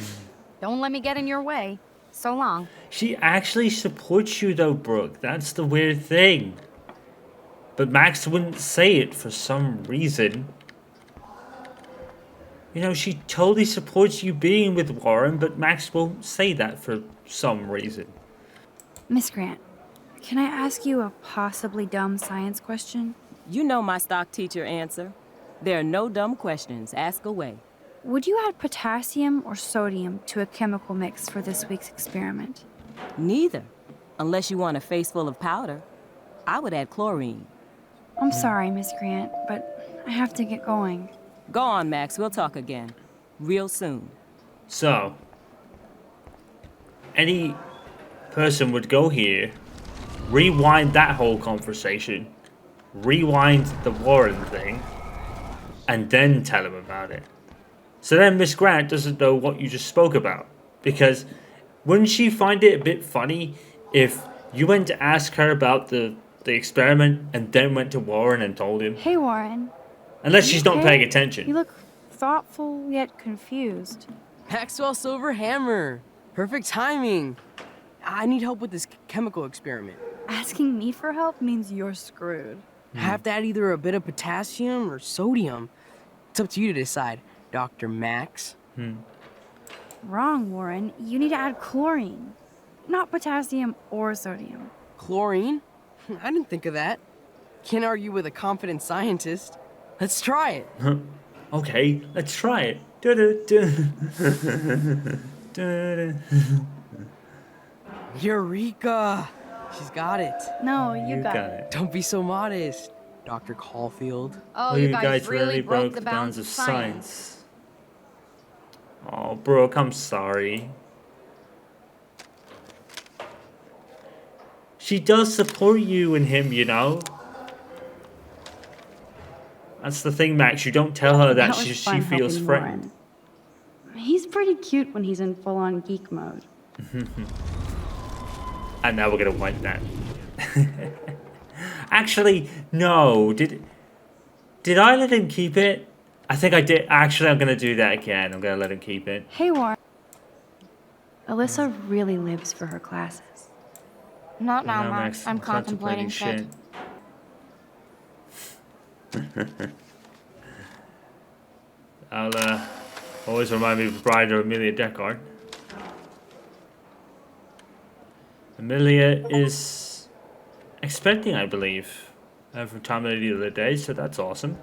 Don't let me get in your way. So long. She actually supports you though, Brooke. That's the weird thing. But Max wouldn't say it for some reason. You know, she totally supports you being with Warren, but Max won't say that for some reason. Miss Grant, can I ask you a possibly dumb science question? You know my stock teacher answer. There are no dumb questions. Ask away. Would you add potassium or sodium to a chemical mix for this week's experiment? Neither. Unless you want a face full of powder. I would add chlorine. I'm sorry, Miss Grant, but I have to get going. Go on, Max. We'll talk again. Real soon. So, any person would go here, rewind that whole conversation, rewind the Warren thing, and then tell him about it. So then Miss Grant doesn't know what you just spoke about. Because wouldn't she find it a bit funny if you went to ask her about the experiment and then went to Warren and told him? Hey, Warren. Unless she's not paying attention. You look thoughtful yet confused. Maxwell Silver Hammer. Perfect timing. I need help with this chemical experiment. Asking me for help means you're screwed. Have to add either a bit of potassium or sodium. It's up to you to decide, Dr. Max. Wrong, Warren. You need to add chlorine. Not potassium or sodium. Chlorine? I didn't think of that. Can't argue with a confident scientist. Let's try it. Okay, let's try it. Eureka! She's got it. No, you got it. Don't be so modest, Dr. Caulfield. Oh, you guys really broke the bounds of science. Oh, Brooke, I'm sorry. She does support you and him, you know? That's the thing, Max. You don't tell her that she feels threatened. He's pretty cute when he's in full-on geek mode. And now we're gonna wipe that. Actually, no. Did I let him keep it? I think I did. Actually, I'm gonna do that again. I'm gonna let him keep it. Hey, Warren. Alyssa really lives for her classes. Not now, Max. I'm contemplating shit. I'll always remind me of Bride or Amelia Deckard. Amelia is expecting, I believe, from Tom the other day, so that's awesome.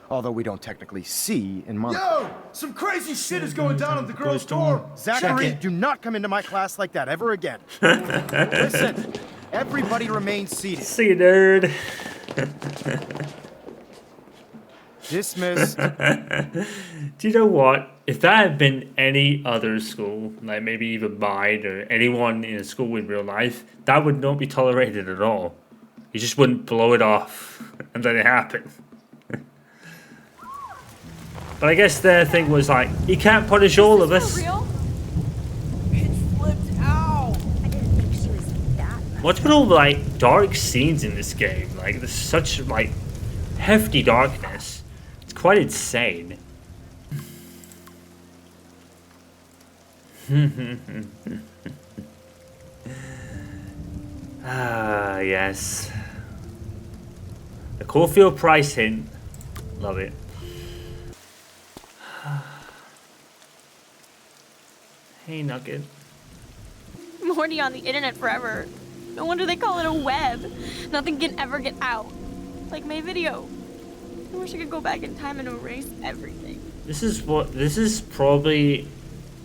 Although we don't technically see in Monaco. Yo! Some crazy shit is going down at the girls' dorm! Zachary, do not come into my class like that ever again. Listen, everybody remain seated. See you, nerd. Dismissed. Do you know what? If that had been any other school, like maybe even mine or anyone in a school in real life, that would not be tolerated at all. You just wouldn't blow it off and let it happen. But I guess their thing was like, you can't punish all of us. What's with all the like dark scenes in this game? Like there's such like hefty darkness. It's quite insane. Ah, yes. The Caulfield Price hint. Love it. Hey, Nugget. Morty on the internet forever. No wonder they call it a web. Nothing can ever get out. Like my video. I wish I could go back in time and erase everything. This is probably,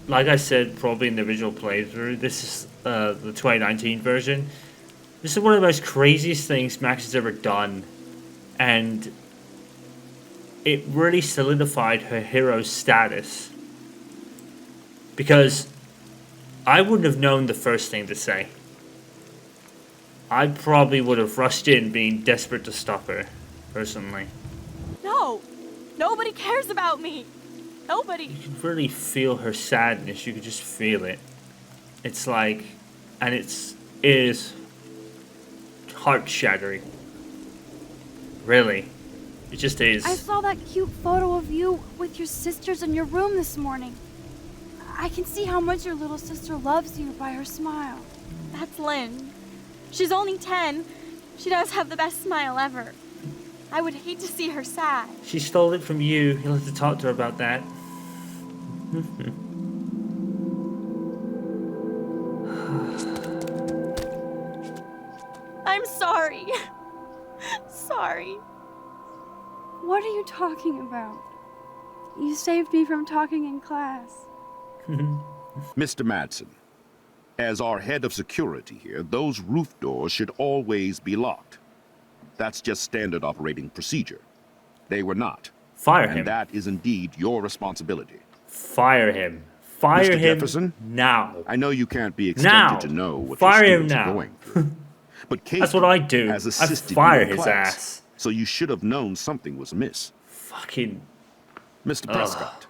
like I said, probably in the original playthrough. This is the 2019 version. This is one of the most craziest things Max has ever done. And it really solidified her hero status. Because I wouldn't have known the first thing to say. I probably would have rushed in being desperate to stop her, personally. No! Nobody cares about me! Nobody! You can really feel her sadness, you could just feel it. It's like, and it is heart-shattering. Really. It just is. I saw that cute photo of you with your sisters in your room this morning. I can see how much your little sister loves you by her smile. That's Lynn. She's only 10. She does have the best smile ever. I would hate to see her sad. She stole it from you. You'll have to talk to her about that. I'm sorry. Sorry. What are you talking about? You saved me from talking in class. Mr. Madsen, as our head of security here, those roof doors should always be locked. That's just standard operating procedure. They were not. Fire him. And that is indeed your responsibility. Fire him. Fire Mr. him Jefferson, now. I know you can't be expected to know what Fire your him students now. are going through. But Kate That's what I do. has I assisted fire you in his class, ass. so you should have known something was amiss. Fucking. Mr. Prescott,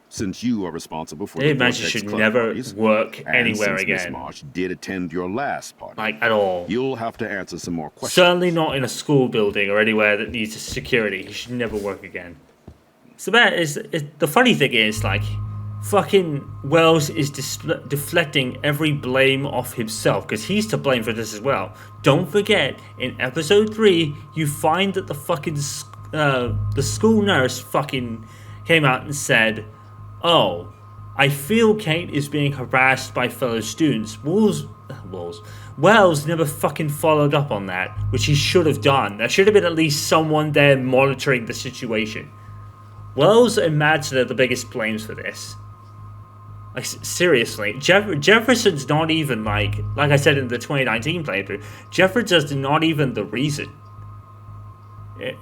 since you are responsible for Dave the Mansion Vortex should Club never parties, work and anywhere since Miss again. Marsh did attend your last party, Like, at all. You'll have to answer some more questions. Certainly not in a school building or anywhere that needs security. He should never work again. So that is the funny thing is, like, fucking Wells is deflecting every blame off himself because he's to blame for this as well. Don't forget, in episode 3, you find that the fucking the school nurse fucking came out and said, "Oh, I feel Kate is being harassed by fellow students." Wells never fucking followed up on that, which he should have done. There should have been at least someone there monitoring the situation. Wells and Madsen are the biggest blames for this. Like, seriously, Jefferson's not even like I said in the 2019 playthrough, Jefferson's not even the reason.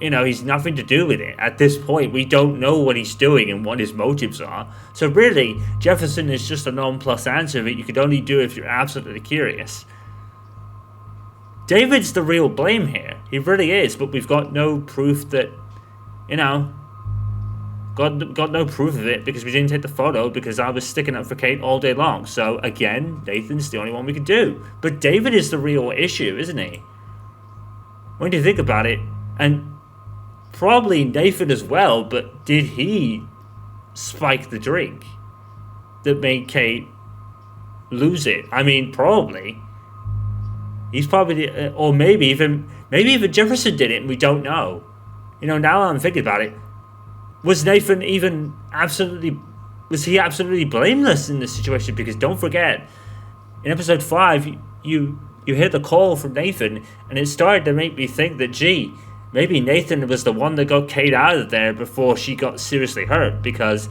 You know, he's nothing to do with it. At this point, we don't know what he's doing and what his motives are. So really, Jefferson is just a non-plus answer that you could only do if you're absolutely curious. David's the real blame here. He really is, but we've got no proof that, you know, got no proof of it because we didn't take the photo because I was sticking up for Kate all day long. So again, Nathan's the only one we could do. But David is the real issue, isn't he? When you think about it, and probably Nathan as well, but did he spike the drink that made Kate lose it? I mean, probably. He's probably, or maybe even Jefferson did it and we don't know. You know, now I'm thinking about it, was Nathan even was he absolutely blameless in this situation? Because don't forget, in episode 5, you hear the call from Nathan, and it started to make me think that, gee, maybe Nathan was the one that got Kate out of there before she got seriously hurt, because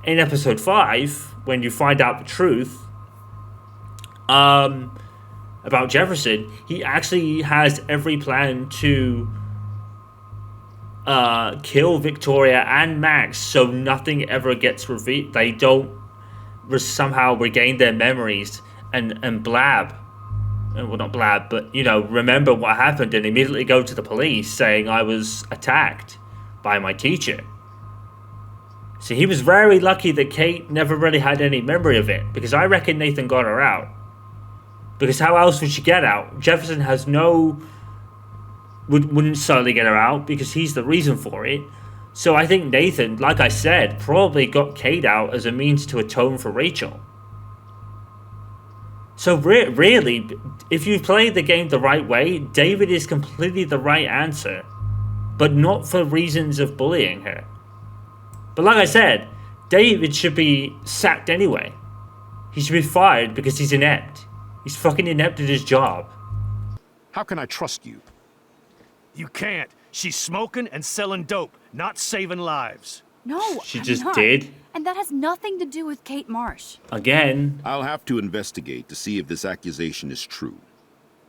in episode 5, when you find out the truth about Jefferson, he actually has every plan to kill Victoria and Max so nothing ever gets revealed. They don't somehow regain their memories and blab. Well, not blab, but, you know, remember what happened and immediately go to the police saying I was attacked by my teacher. So he was very lucky that Kate never really had any memory of it, because I reckon Nathan got her out. Because how else would she get out? Jefferson has no... wouldn't certainly get her out, because he's the reason for it. So I think Nathan, like I said, probably got Kate out as a means to atone for Rachel. So really, if you play the game the right way, David is completely the right answer. But not for reasons of bullying her. But like I said, David should be sacked anyway. He should be fired because he's inept. He's fucking inept at his job. How can I trust you? You can't. She's smoking and selling dope, not saving lives. No, She I'm just not. did. And that has nothing to do with Kate Marsh. Again. I'll have to investigate to see if this accusation is true.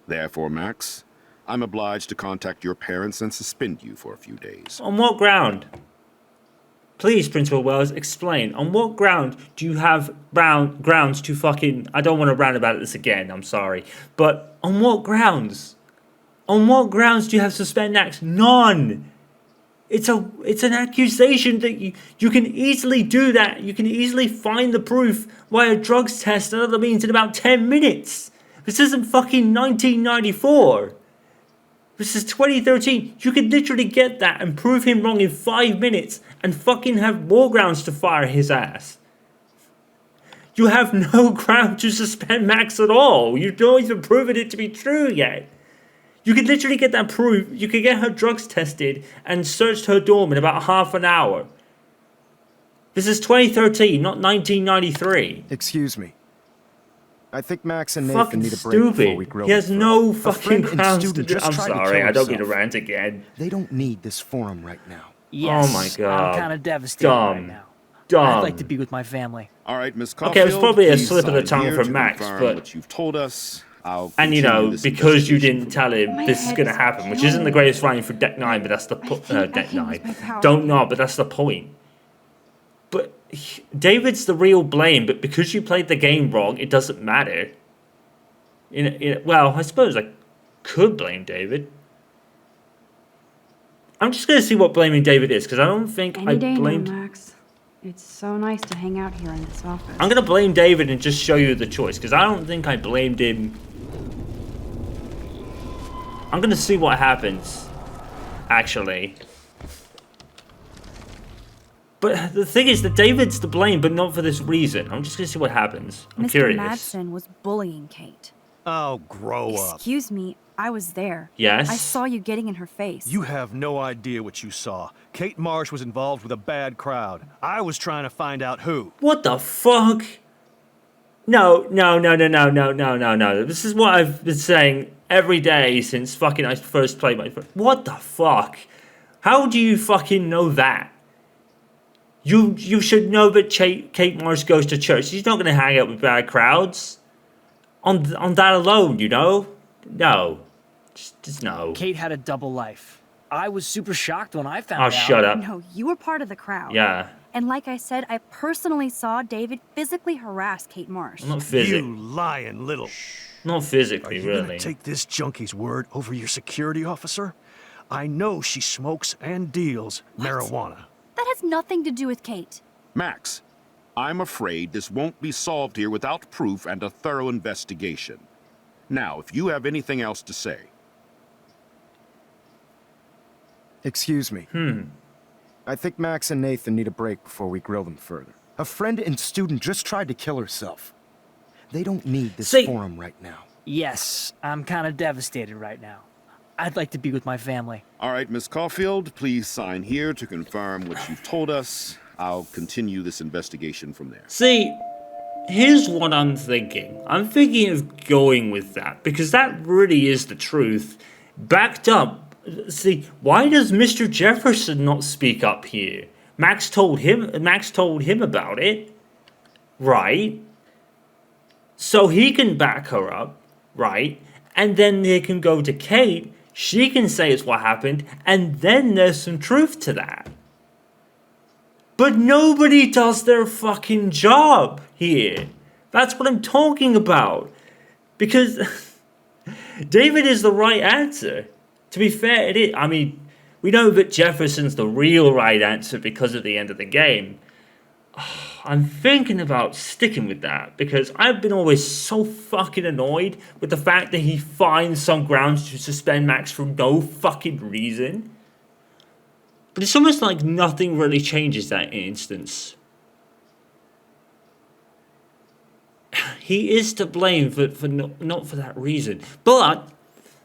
Therefore, Max, I'm obliged to contact your parents and suspend you for a few days. On what ground? Please, Principal Wells, explain. On what ground do you have grounds to fucking... I don't want to rant about this again, I'm sorry. But on what grounds? On what grounds do you have suspend Max? None! It's an accusation that you can easily do that. You can easily find the proof via drugs test and other means in about 10 minutes. This isn't fucking 1994. This is 2013. You could literally get that and prove him wrong in 5 minutes and fucking have more grounds to fire his ass. You have no ground to suspend Max at all. You don't even proven it to be true yet. You could literally get that proof. You could get her drugs tested and searched her dorm in about half an hour. This is 2013, not 1993. Excuse me. I think Max and Nathan Fucking need a break before we stupid. grill He has them no further. A fucking friend and grounds to student do. just I'm tried to sorry, kill I don't mean to himself. rant again. They don't need this forum right now. Yes, Oh my god. I'm kind of devastated right now. Dumb. I'd like to be with my family. All right, Miss Caulfield. Okay, it was probably a please slip of the sign tongue here from to Max, confirm but... what you've told us. And you know, because you didn't tell him My this is head going to is happen, which killing isn't the me. greatest line for Deck 9, but that's the Deck 9. Don't know, but that's the point. But David's the real blame, but because you played the game wrong, it doesn't matter. Well, I suppose I could blame David. I'm just going to see what blaming David is, because I don't think Any I day now, blamed... Max. It's so nice to hang out here in this office. I'm going to blame David and just show you the choice, because I don't think I blamed him. I'm going to see what happens, actually. But the thing is that David's to blame, but not for this reason. I'm just going to see what happens. I'm Mr. curious. Madsen was bullying Kate. Oh, grow up. Excuse me, I was there. Yes? I saw you getting in her face. You have no idea what you saw. Kate Marsh was involved with a bad crowd. I was trying to find out who. What the fuck? No. This is what I've been saying every day since fucking I first played my... What the fuck? How do you fucking know that? You should know that Kate Marsh goes to church. She's not going to hang out with bad crowds. On that alone, you know? No. Just no. Kate had a double life. I was super shocked when I found out. Oh, shut up. No, you were part of the crowd. Yeah. And like I said, I personally saw David physically harass Kate Marsh. Not physically. You lying little... Not physically, Are you really. gonna take this junkie's word over your security officer? I know she smokes and deals marijuana. That has nothing to do with Kate. Max, I'm afraid this won't be solved here without proof and a thorough investigation. Now, if you have anything else to say. Excuse me. I think Max and Nathan need a break before we grill them further. A friend and student just tried to kill herself. They don't need this forum right now. Yes, I'm kind of devastated right now. I'd like to be with my family. All right, Miss Caulfield, please sign here to confirm what you've told us. I'll continue this investigation from there. See, here's what I'm thinking. I'm thinking of going with that, because that really is the truth. Backed up. See, why does Mr. Jefferson not speak up here? Max told him about it. Right? So he can back her up, right? And then they can go to Kate. She can say it's what happened, and then there's some truth to that. But nobody does their fucking job here. That's what I'm talking about. Because David is the right answer. To be fair, it is. I mean, we know that Jefferson's the real right answer because of the end of the game. I'm thinking about sticking with that because I've been always so fucking annoyed with the fact that he finds some grounds to suspend Max for no fucking reason. But it's almost like nothing really changes that instance. He is to blame for not for that reason. But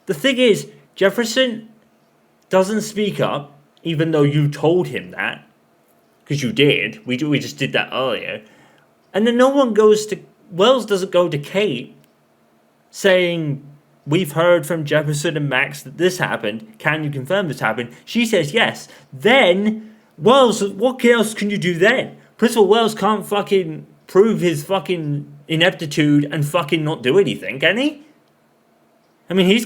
the thing is, Jefferson doesn't speak up, even though you told him that. Because you did. We just did that earlier. And then no one goes to... Wells doesn't go to Kate saying, we've heard from Jefferson and Max that this happened. Can you confirm this happened? She says yes. Then, Wells, what else can you do then? Principal Wells can't fucking prove his fucking ineptitude and fucking not do anything, can he? I mean, David's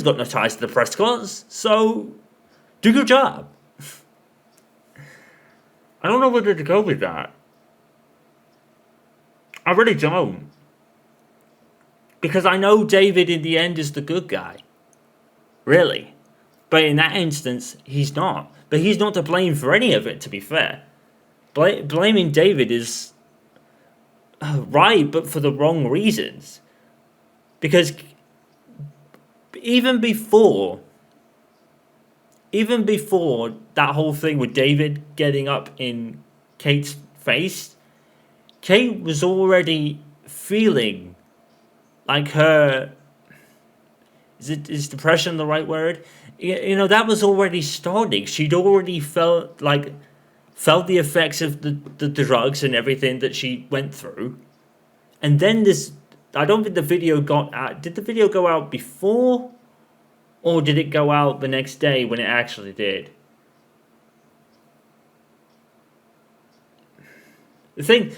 got no ties to the press class, so do your job. I don't know whether to go with that. I really don't. Because I know David in the end is the good guy. Really. But in that instance, he's not. But he's not to blame for any of it, to be fair. Blaming David is right, but for the wrong reasons. Because even before that whole thing with David getting up in Kate's face, Kate was already feeling like her... Is depression the right word? You know, that was already starting. She'd already felt the effects of the drugs and everything that she went through. And then this... I don't think the video got out... Did the video go out before? Or did it go out the next day when it actually did? The thing...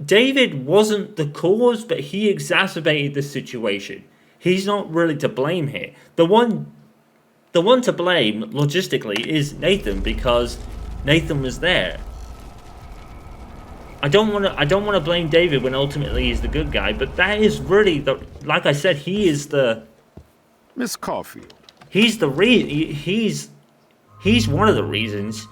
David wasn't the cause, but he exacerbated the situation. He's not really to blame here. The one to blame, logistically, is Nathan, because Nathan was there. I don't want to blame David when ultimately he's the good guy, but that is really the... Like I said, he is the... Miss Caulfield. He's the he's one of the reasons.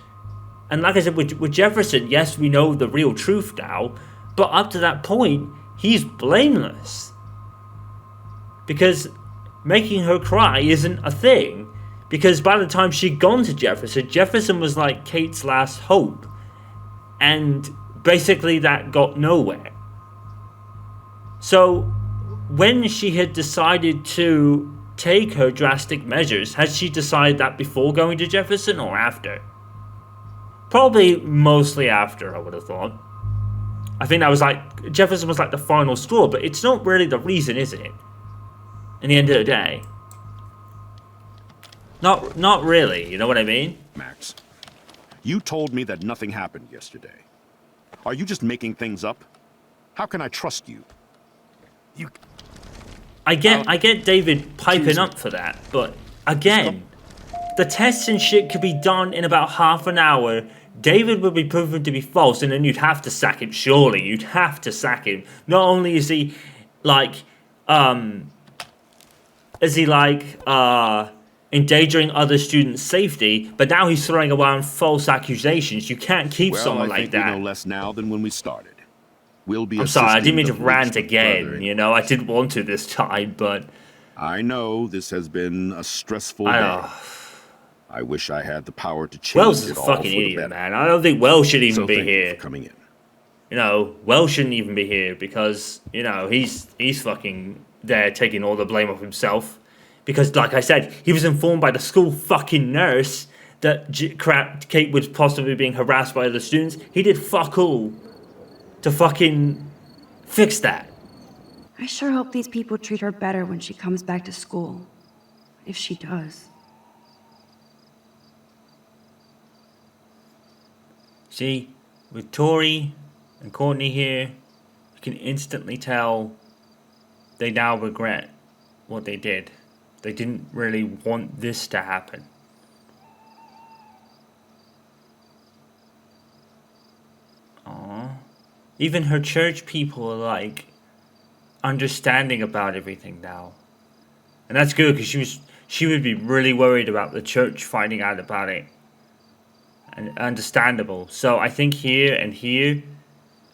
And like I said, with Jefferson, yes, we know the real truth now, but up to that point, he's blameless. Because making her cry isn't a thing. Because by the time she'd gone to Jefferson, Jefferson was like Kate's last hope. And basically that got nowhere. So when she had decided to take her drastic measures, had she decided that before going to Jefferson or after? Probably mostly after, I would have thought. I think that was like, Jefferson was like the final straw, but it's not really the reason, is it? In the end of the day. Not really, you know what I mean? Max, you told me that nothing happened yesterday. Are you just making things up? How can I trust you? I get David piping up for that, but again, the tests and shit could be done in about half an hour. David would be proven to be false, and then you'd have to sack him, surely. You'd have to sack him. Not only is he, endangering other students' safety, but now he's throwing around false accusations. You can't keep someone like that. I think we know less now than when we started. We'll be... I'm sorry, I didn't mean to rant again, you know? I didn't want to this time, but... I know this has been a stressful day. I wish I had the power to change Wells is a fucking idiot, man. I don't think Wells should even be here. Coming in. You know, Wells shouldn't even be here because, you know, he's fucking there taking all the blame of himself. Because, like I said, he was informed by the school fucking nurse that Kate was possibly being harassed by other students. He did fuck all to fucking fix that. I sure hope these people treat her better when she comes back to school. If she does. See, with Tori and Courtney here, you can instantly tell they now regret what they did. They didn't really want this to happen. Aww. Even her church people are like understanding about everything now. And that's good, because she would be really worried about the church finding out about it. And understandable. So I think here and here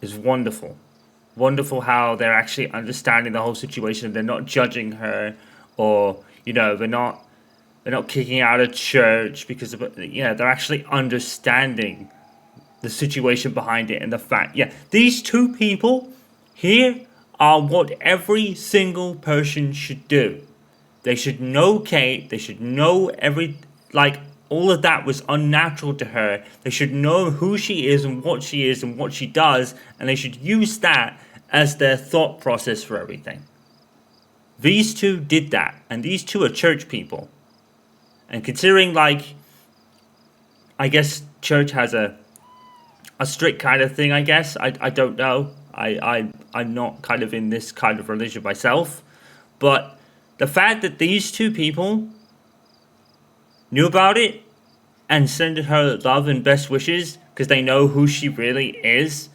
is wonderful. Wonderful how they're actually understanding the whole situation. They're not judging her, or you know, they're not kicking out of church because of it. Yeah, they're actually understanding the situation behind it and the fact. Yeah, these two people here are what every single person should do. They should know Kate. They should know all of that was unnatural to her. They should know who she is and what she does, and they should use that as their thought process for everything. These two did that, and these two are church people. And considering, like, I guess church has a strict kind of thing, I guess. I don't know. I'm not kind of in this kind of religion myself. But the fact that these two people knew about it and sent her love and best wishes because they know who she really is,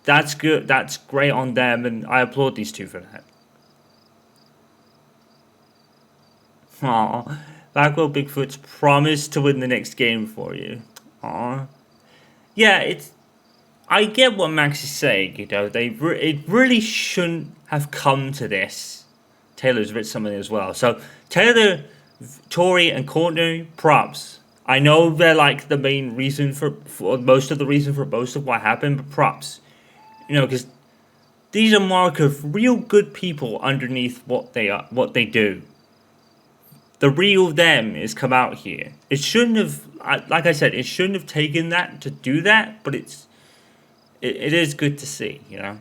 that's good. That's great on them, and I applaud these two for that. Aw, Blackwell Bigfoot's promised to win the next game for you. Aw. Yeah, I get what Max is saying, you know, it really shouldn't have come to this. Taylor's written something as well. So, Taylor, Tori, and Courtney, props. I know they're like the main reason for most of the reason for most of what happened, but props. You know, because these are mark of real good people underneath what they do. The real them is come out here. It shouldn't have, like I said, it shouldn't have taken that to do that, but it is good to see, you know.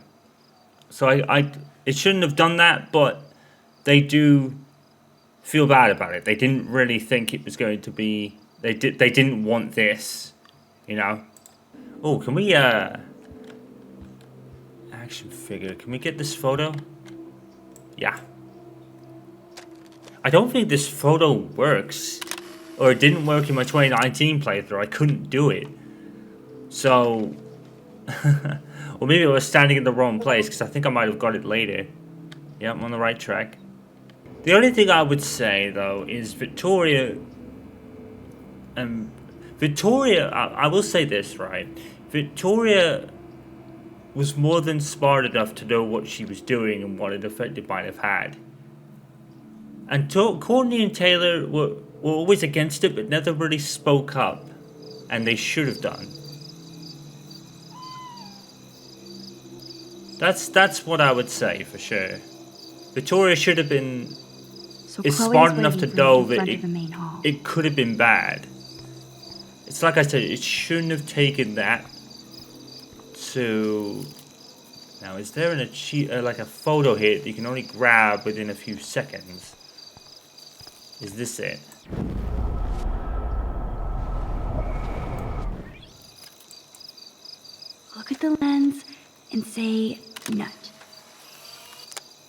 So it shouldn't have done that, but they do feel bad about it. They didn't really think it was going to be. They didn't want this, you know. Oh, can we action figure? Can we get this photo? Yeah. I don't think this photo works, or it didn't work in my 2019 playthrough. I couldn't do it. So, or maybe I was standing in the wrong place, because I think I might have got it later. Yeah, I'm on the right track. The only thing I would say, though, is Victoria, I will say this, right? Victoria was more than smart enough to know what she was doing and what an effect it might have had. And Courtney and Taylor were always against it, but never really spoke up. And they should have done. That's what I would say, for sure. Victoria should have been smart enough to know that it could have been bad. It's like I said, it shouldn't have taken that to... Now, is there like a photo here that you can only grab within a few seconds? Is this it? Look at the lens and say nut.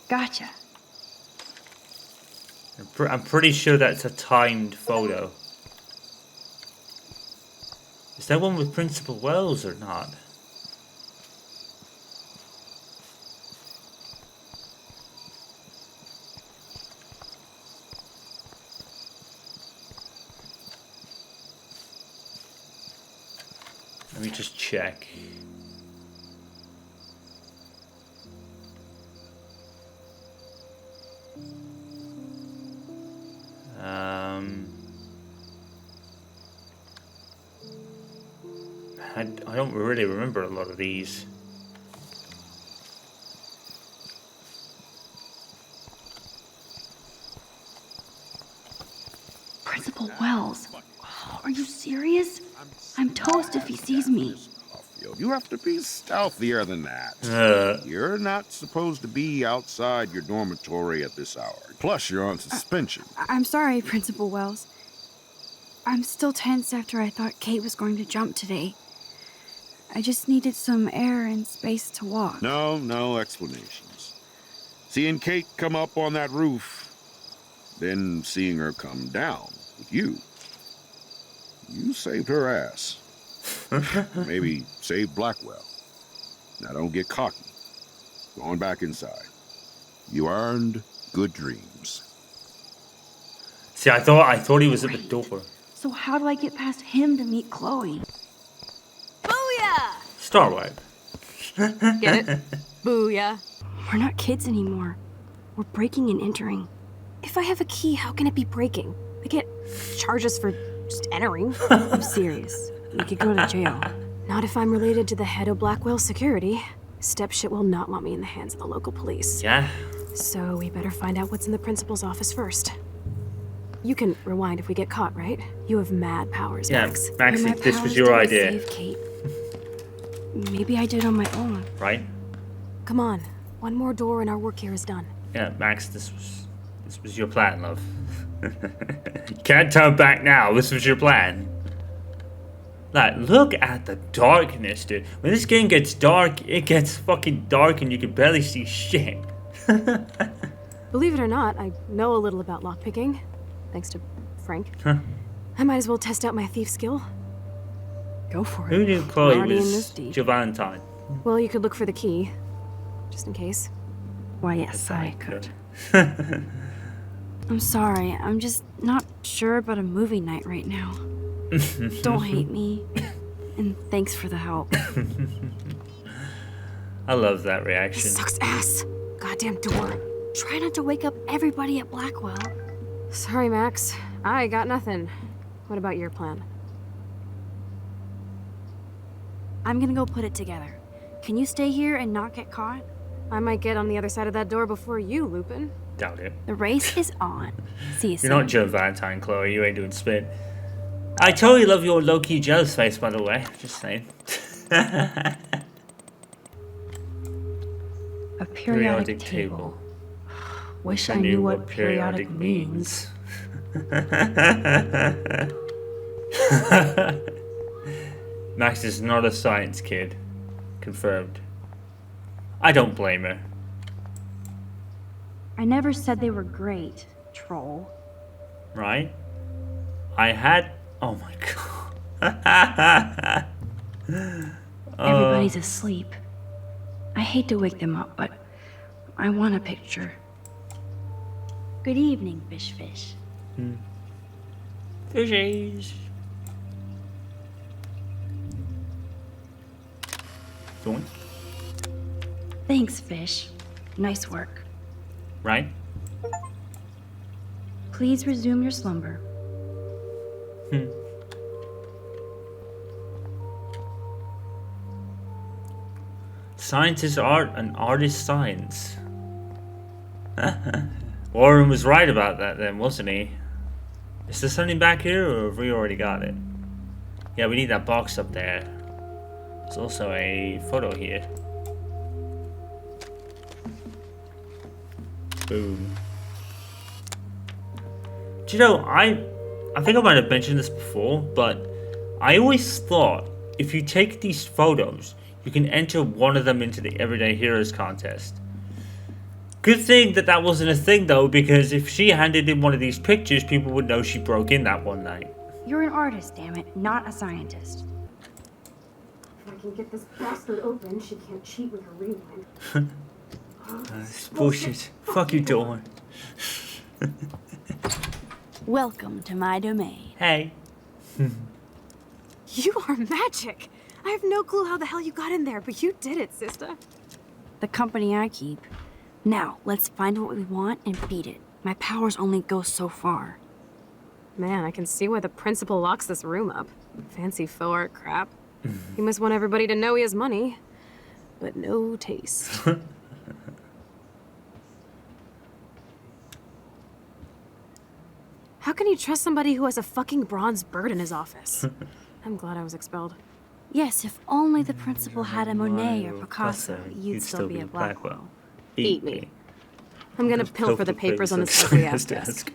Gotcha. I'm pretty sure that's a timed photo. Is that one with Principal Wells or not? Let me just check. I don't really remember a lot of these. Principal Wells. Are you serious? I'm toast if he sees me. You have to be stealthier than that. You're not supposed to be outside your dormitory at this hour. Plus, you're on suspension. I'm sorry, Principal Wells. I'm still tense after I thought Kate was going to jump today. I just needed some air and space to walk. No explanations. Seeing Kate come up on that roof, Then seeing her come down with you saved her ass. Maybe saved Blackwell. Now don't get cocky. Going back inside. You earned good dreams. See, I thought he was at the door. So how do I get past him to meet Chloe? Booyah! Starlight. Get it? Booyah. We're not kids anymore. We're breaking and entering. If I have a key, how can it be breaking? I get charges for just entering. I'm serious. We could go to jail. Not if I'm related to the head of Blackwell Security. Stepshit will not want me in the hands of the local police. Yeah. So we better find out what's in the principal's office first. You can rewind if we get caught, right? You have mad powers, Yeah, Max. Maxie, this was your idea. Save Kate. Maybe I did on my own. Right? Come on. One more door and our work here is done. Yeah, Max, this was your plan, love. You can't turn back now. This was your plan. Like, look at the darkness, dude. When this game gets dark, it gets fucking dark and you can barely see shit. Believe it or not, I know a little about lockpicking. Thanks to Frank. Huh. I might as well test out my thief skill. Go for it. Who knew Chloe Already in this was deep. your Valentine? Well, you could look for the key. Just in case. Why, yes, I could. I'm sorry. I'm just not sure about a movie night right now. Don't hate me. And thanks for the help. I love that reaction. This sucks ass. Goddamn door. Try not to wake up everybody at Blackwell. Sorry, Max. I got nothing. What about your plan? I'm gonna go put it together. Can you stay here and not get caught? I might get on the other side of that door before you, Lupin. Doubt it. The race is on. See you soon. You're not Joe Valentine, Chloe. You ain't doing spin. I totally love your low-key jealous face, by the way. Just saying. A periodic table. Wish I knew what periodic means. Max is not a science kid. Confirmed. I don't blame her. I never said they were great, troll. Right? I had... Oh my god. Everybody's asleep. I hate to wake them up, but I want a picture. Good evening, fish. Fishies. Going? Thanks, fish. Nice work. Right? Please resume your slumber. Science is art and art is science. Warren was right about that then, wasn't he? Is there something back here or have we already got it? Yeah, we need that box up there. There's also a photo here. Boom. Do you know, I think I might have mentioned this before, but I always thought if you take these photos, you can enter one of them into the Everyday Heroes contest. Good thing that that wasn't a thing though, because if she handed in one of these pictures, people would know she broke in that one night. You're an artist, damn it, not a scientist. If I can get this bastard open, she can't cheat with her rewind. That's bullshit. Fuck you, Dawn. Welcome to my domain. Hey. You are magic! I have no clue how the hell you got in there, but you did it, sister. The company I keep. Now, let's find what we want and beat it. My powers only go so far. Man, I can see why the principal locks this room up. Fancy faux art crap. He must want everybody to know he has money, but no taste. How can you trust somebody who has a fucking bronze bird in his office? I'm glad I was expelled. Yes, if only the principal had a Monet or Picasso, you'd still be at Blackwell. Eat me. I'm gonna pilfer the papers on this ugly ass desk.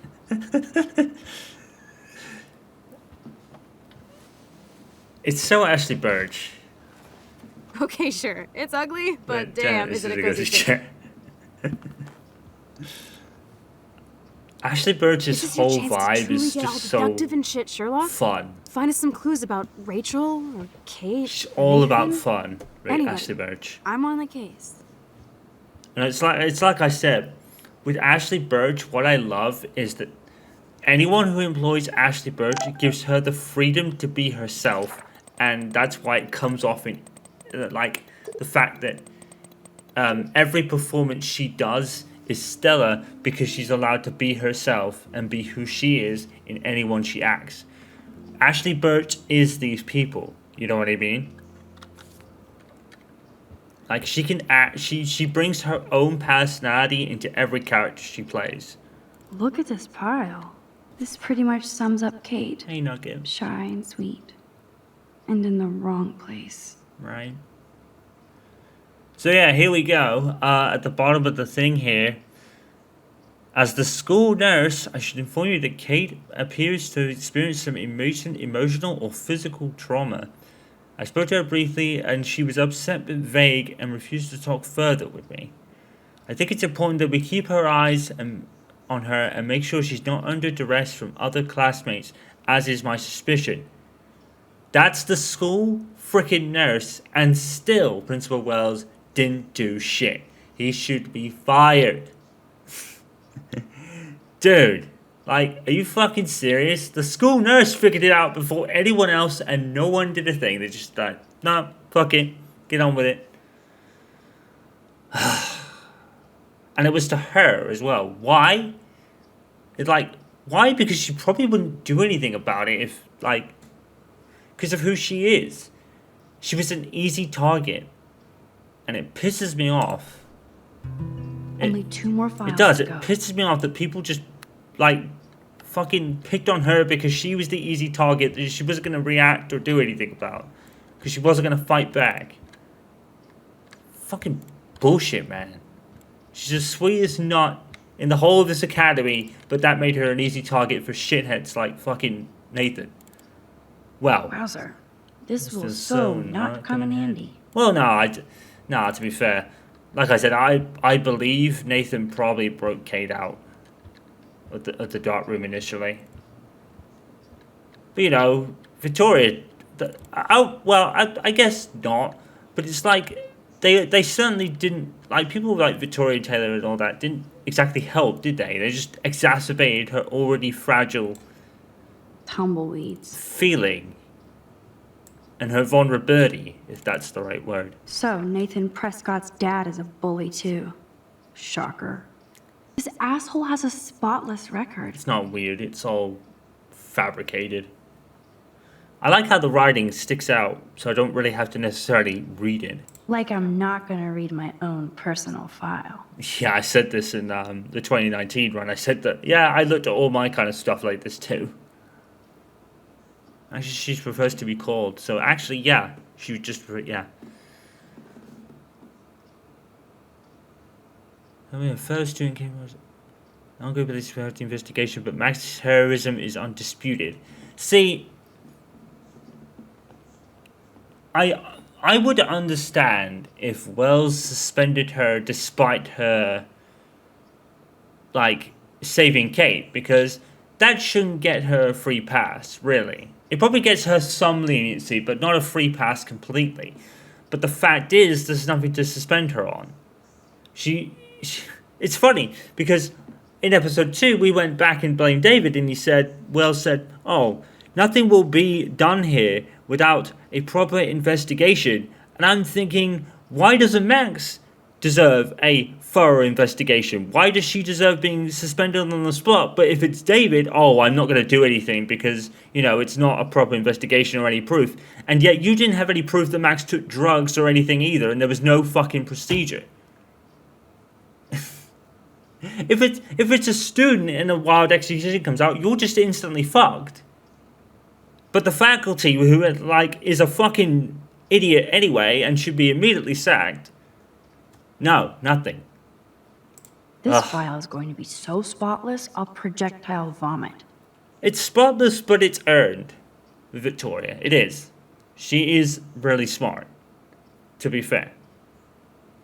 It's so Ashley Birch. Okay, sure. It's ugly, but damn, is it a cozy chair. Ashley Birch's This is your whole chance to vibe truly is get all just so deductive and shit, Sherlock. fun. Find us some clues about Rachel or Kate. She's all about Nathan. fun, right? Anyway, Ashley Birch. I'm on the case. And it's like I said, with Ashley Birch, what I love is that anyone who employs Ashley Birch gives her the freedom to be herself, and that's why it comes off in like the fact that every performance she does is stellar because she's allowed to be herself and be who she is in anyone she acts. Ashley Birch is these people, you know what I mean? Like, she can act, she brings her own personality into every character she plays. Look at this pile. This pretty much sums up Kate. Hey, Nugget. Shy and sweet. And in the wrong place. Right. So yeah, here we go. At the bottom of the thing here. As the school nurse, I should inform you that Kate appears to experience some emotional or physical trauma. I spoke to her briefly and she was upset but vague and refused to talk further with me. I think it's important that we keep our eyes on her and make sure she's not under duress from other classmates, as is my suspicion. That's the school frickin' nurse, and still Principal Wells didn't do shit. He should be fired. Dude, like, are you fucking serious? The school nurse figured it out before anyone else and no one did a thing. They just like, nah, fuck it, get on with it. And it was to her as well. Why? It's like, why? Because she probably wouldn't do anything about it if, like, because of who she is. She was an easy target. And it pisses me off. Only 2 more files. It does. To It go. pisses me off that people just, like, fucking picked on her because she was the easy target that she wasn't going to react or do anything about. Because she wasn't going to fight back. Fucking bullshit, man. She's the sweetest nut in the whole of this academy, but that made her an easy target for shitheads like fucking Nathan. Well. Wowzer. This will so not come in handy. Well, no, to be fair, like I said, I believe Nathan probably broke Kate out at the dark room initially. But you know, Victoria, I guess not. But it's like they certainly didn't, like, people like Victoria Taylor and all that didn't exactly help, did they? They just exacerbated her already fragile tumbleweeds feeling. And her vulnerability, if that's the right word. So, Nathan Prescott's dad is a bully too. Shocker. This asshole has a spotless record. It's not weird, it's all fabricated. I like how the writing sticks out, so I don't really have to necessarily read it. Like I'm not gonna read my own personal file. Yeah, I said this in the 2019 run. I said that, yeah, I looked at all my kind of stuff like this too. Actually, she prefers to be called. So actually, yeah, she would just, yeah. I mean, a fellow student came. I'll go with this about the investigation, but Max's terrorism is undisputed. See, I would understand if Wells suspended her despite her, like, saving Kate, because that shouldn't get her a free pass, really. It probably gets her some leniency, but not a free pass completely. But the fact is, there's nothing to suspend her on. It's funny, because in episode 2, we went back and blamed David, and Wells said, oh, nothing will be done here without a proper investigation. And I'm thinking, why doesn't Max deserve a thorough investigation? Why does she deserve being suspended on the spot? But if it's David, oh, I'm not going to do anything because, you know, it's not a proper investigation or any proof. And yet you didn't have any proof that Max took drugs or anything either, and there was no fucking procedure. If it's a student and a wild execution comes out, you're just instantly fucked. But the faculty, who, like, is a fucking idiot anyway and should be immediately sacked, no, nothing. This file is going to be so spotless, I'll projectile vomit. It's spotless, but it's earned, Victoria. It is. She is really smart, to be fair.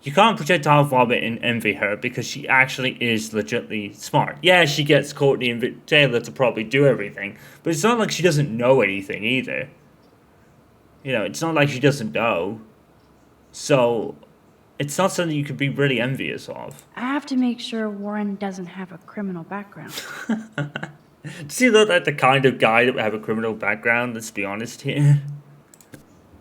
You can't projectile vomit and envy her because she actually is legitimately smart. Yeah, she gets Courtney and Taylor to probably do everything, but it's not like she doesn't know anything either. You know, it's not like she doesn't know. So, it's not something you could be really envious of. I have to make sure Warren doesn't have a criminal background. Does he look like the kind of guy that would have a criminal background? Let's be honest here.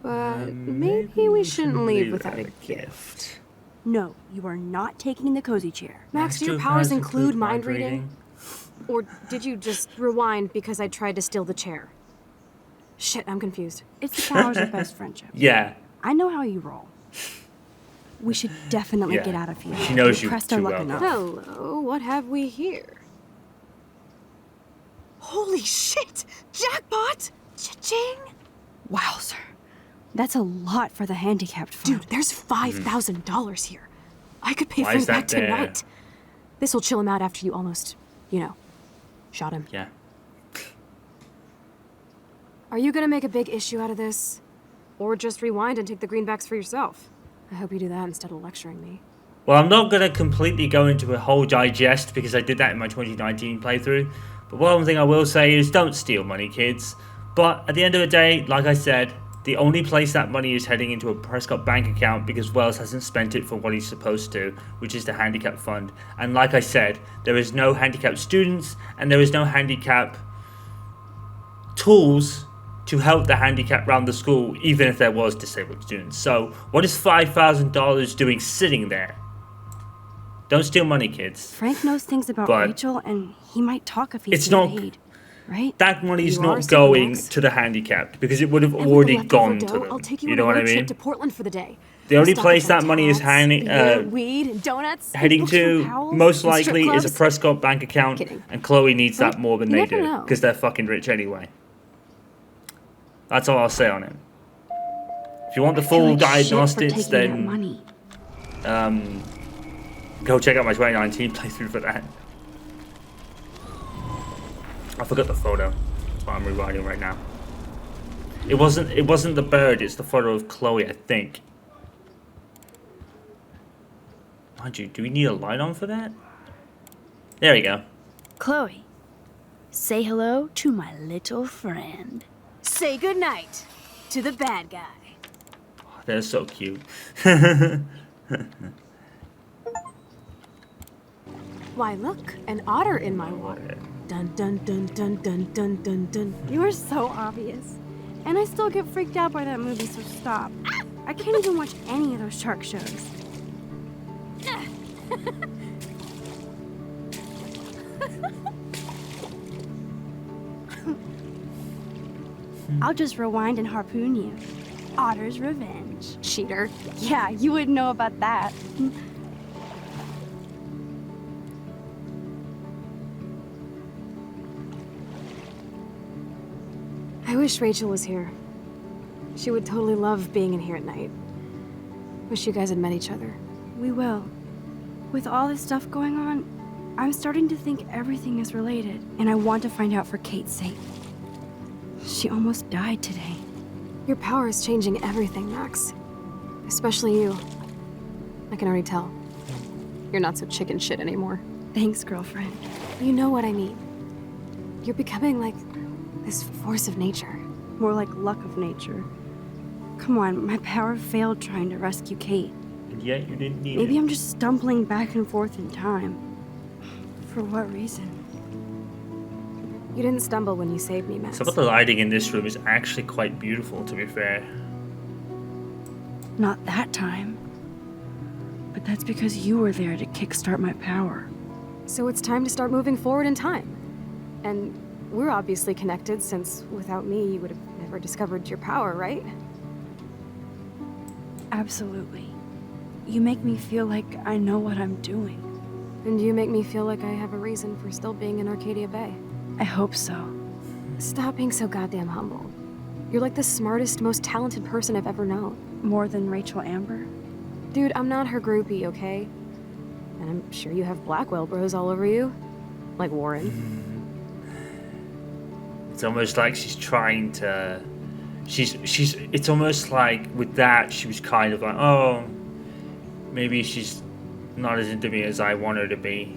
But maybe we shouldn't leave without a gift. No, you are not taking the cozy chair. Max, do your powers include mind reading? Or did you just rewind because I tried to steal the chair? Shit, I'm confused. It's the powers of best friendship. Yeah. I know how you roll. We should definitely get out of here. She knows you pressed too our luck well. enough. Hello, what have we here? Holy shit! Jackpot! Cha-ching! Wowzer. That's a lot for the handicapped fund. Dude, there's $5,000 here. I could pay Why Frank is that back there? tonight. This'll chill him out after you almost, shot him. Yeah. Are you gonna make a big issue out of this? Or just rewind and take the greenbacks for yourself? I hope you do that instead of lecturing me. Well, I'm not going to completely go into a whole digest because I did that in my 2019 playthrough. But one thing I will say is don't steal money, kids. But at the end of the day, like I said, the only place that money is heading into a Prescott bank account because Wells hasn't spent it for what he's supposed to, which is the handicap fund. And like I said, there is no handicapped students and there is no handicap tools to help the handicap around the school, even if there was disabled students. So what is $5,000 doing sitting there? Don't steal money, kids. Frank knows things about But Rachel, and he might talk if he's it's not paid, right? that money's You not are going Max. to the handicapped because it would have And with already the leftover gone to dough, them. I'll take you You on know a what I road mean? trip to Portland for the day. The only Stock place up that on money is tats, beer, weed, donuts, heading books from to Powell's, most and strip likely is a clubs. Prescott bank account, Kidding. and Chloe needs that Right? more than You they never do know. because they're fucking rich anyway. That's all I'll say on it. If you want the I feel full like shit for diagnostics, taking that then money. go check out my 2019 playthrough for that. I forgot the photo. That's why I'm rewriting right now. It wasn't the bird, it's the photo of Chloe, I think. Mind you, do we need a light on for that? There we go. Chloe, say hello to my little friend. Say goodnight to the bad guy. Oh, they're so cute. Why, look, an otter in my water. Dun dun dun dun dun dun dun dun. You are so obvious. And I still get freaked out by that movie, so stop. I can't even watch any of those shark shows. I'll just rewind and harpoon you. Otter's revenge. Cheater. Yeah, you wouldn't know about that. I wish Rachel was here. She would totally love being in here at night. Wish you guys had met each other. We will. With all this stuff going on, I'm starting to think everything is related, and I want to find out for Kate's sake. She almost died today. Your power is changing everything, Max. Especially you. I can already tell. You're not so chicken shit anymore. Thanks, girlfriend. You know what I mean. You're becoming like this force of nature. More like luck of nature. Come on, my power failed trying to rescue Kate. And yet you didn't need Maybe it. I'm just stumbling back and forth in time. For what reason? You didn't stumble when you saved me, Max. Some of the lighting in this room is actually quite beautiful, to be fair. Not that time. But that's because you were there to kickstart my power. So it's time to start moving forward in time. And we're obviously connected, since without me, you would have never discovered your power, right? Absolutely. You make me feel like I know what I'm doing. And you make me feel like I have a reason for still being in Arcadia Bay. I hope so. Stop being so goddamn humble. You're like the smartest, most talented person I've ever known. More than Rachel Amber? Dude, I'm not her groupie, okay? And I'm sure you have Blackwell bros all over you. Like Warren. It's almost like she's trying to... It's almost like with that, she was kind of like, oh, maybe she's not as into me as I want her to be.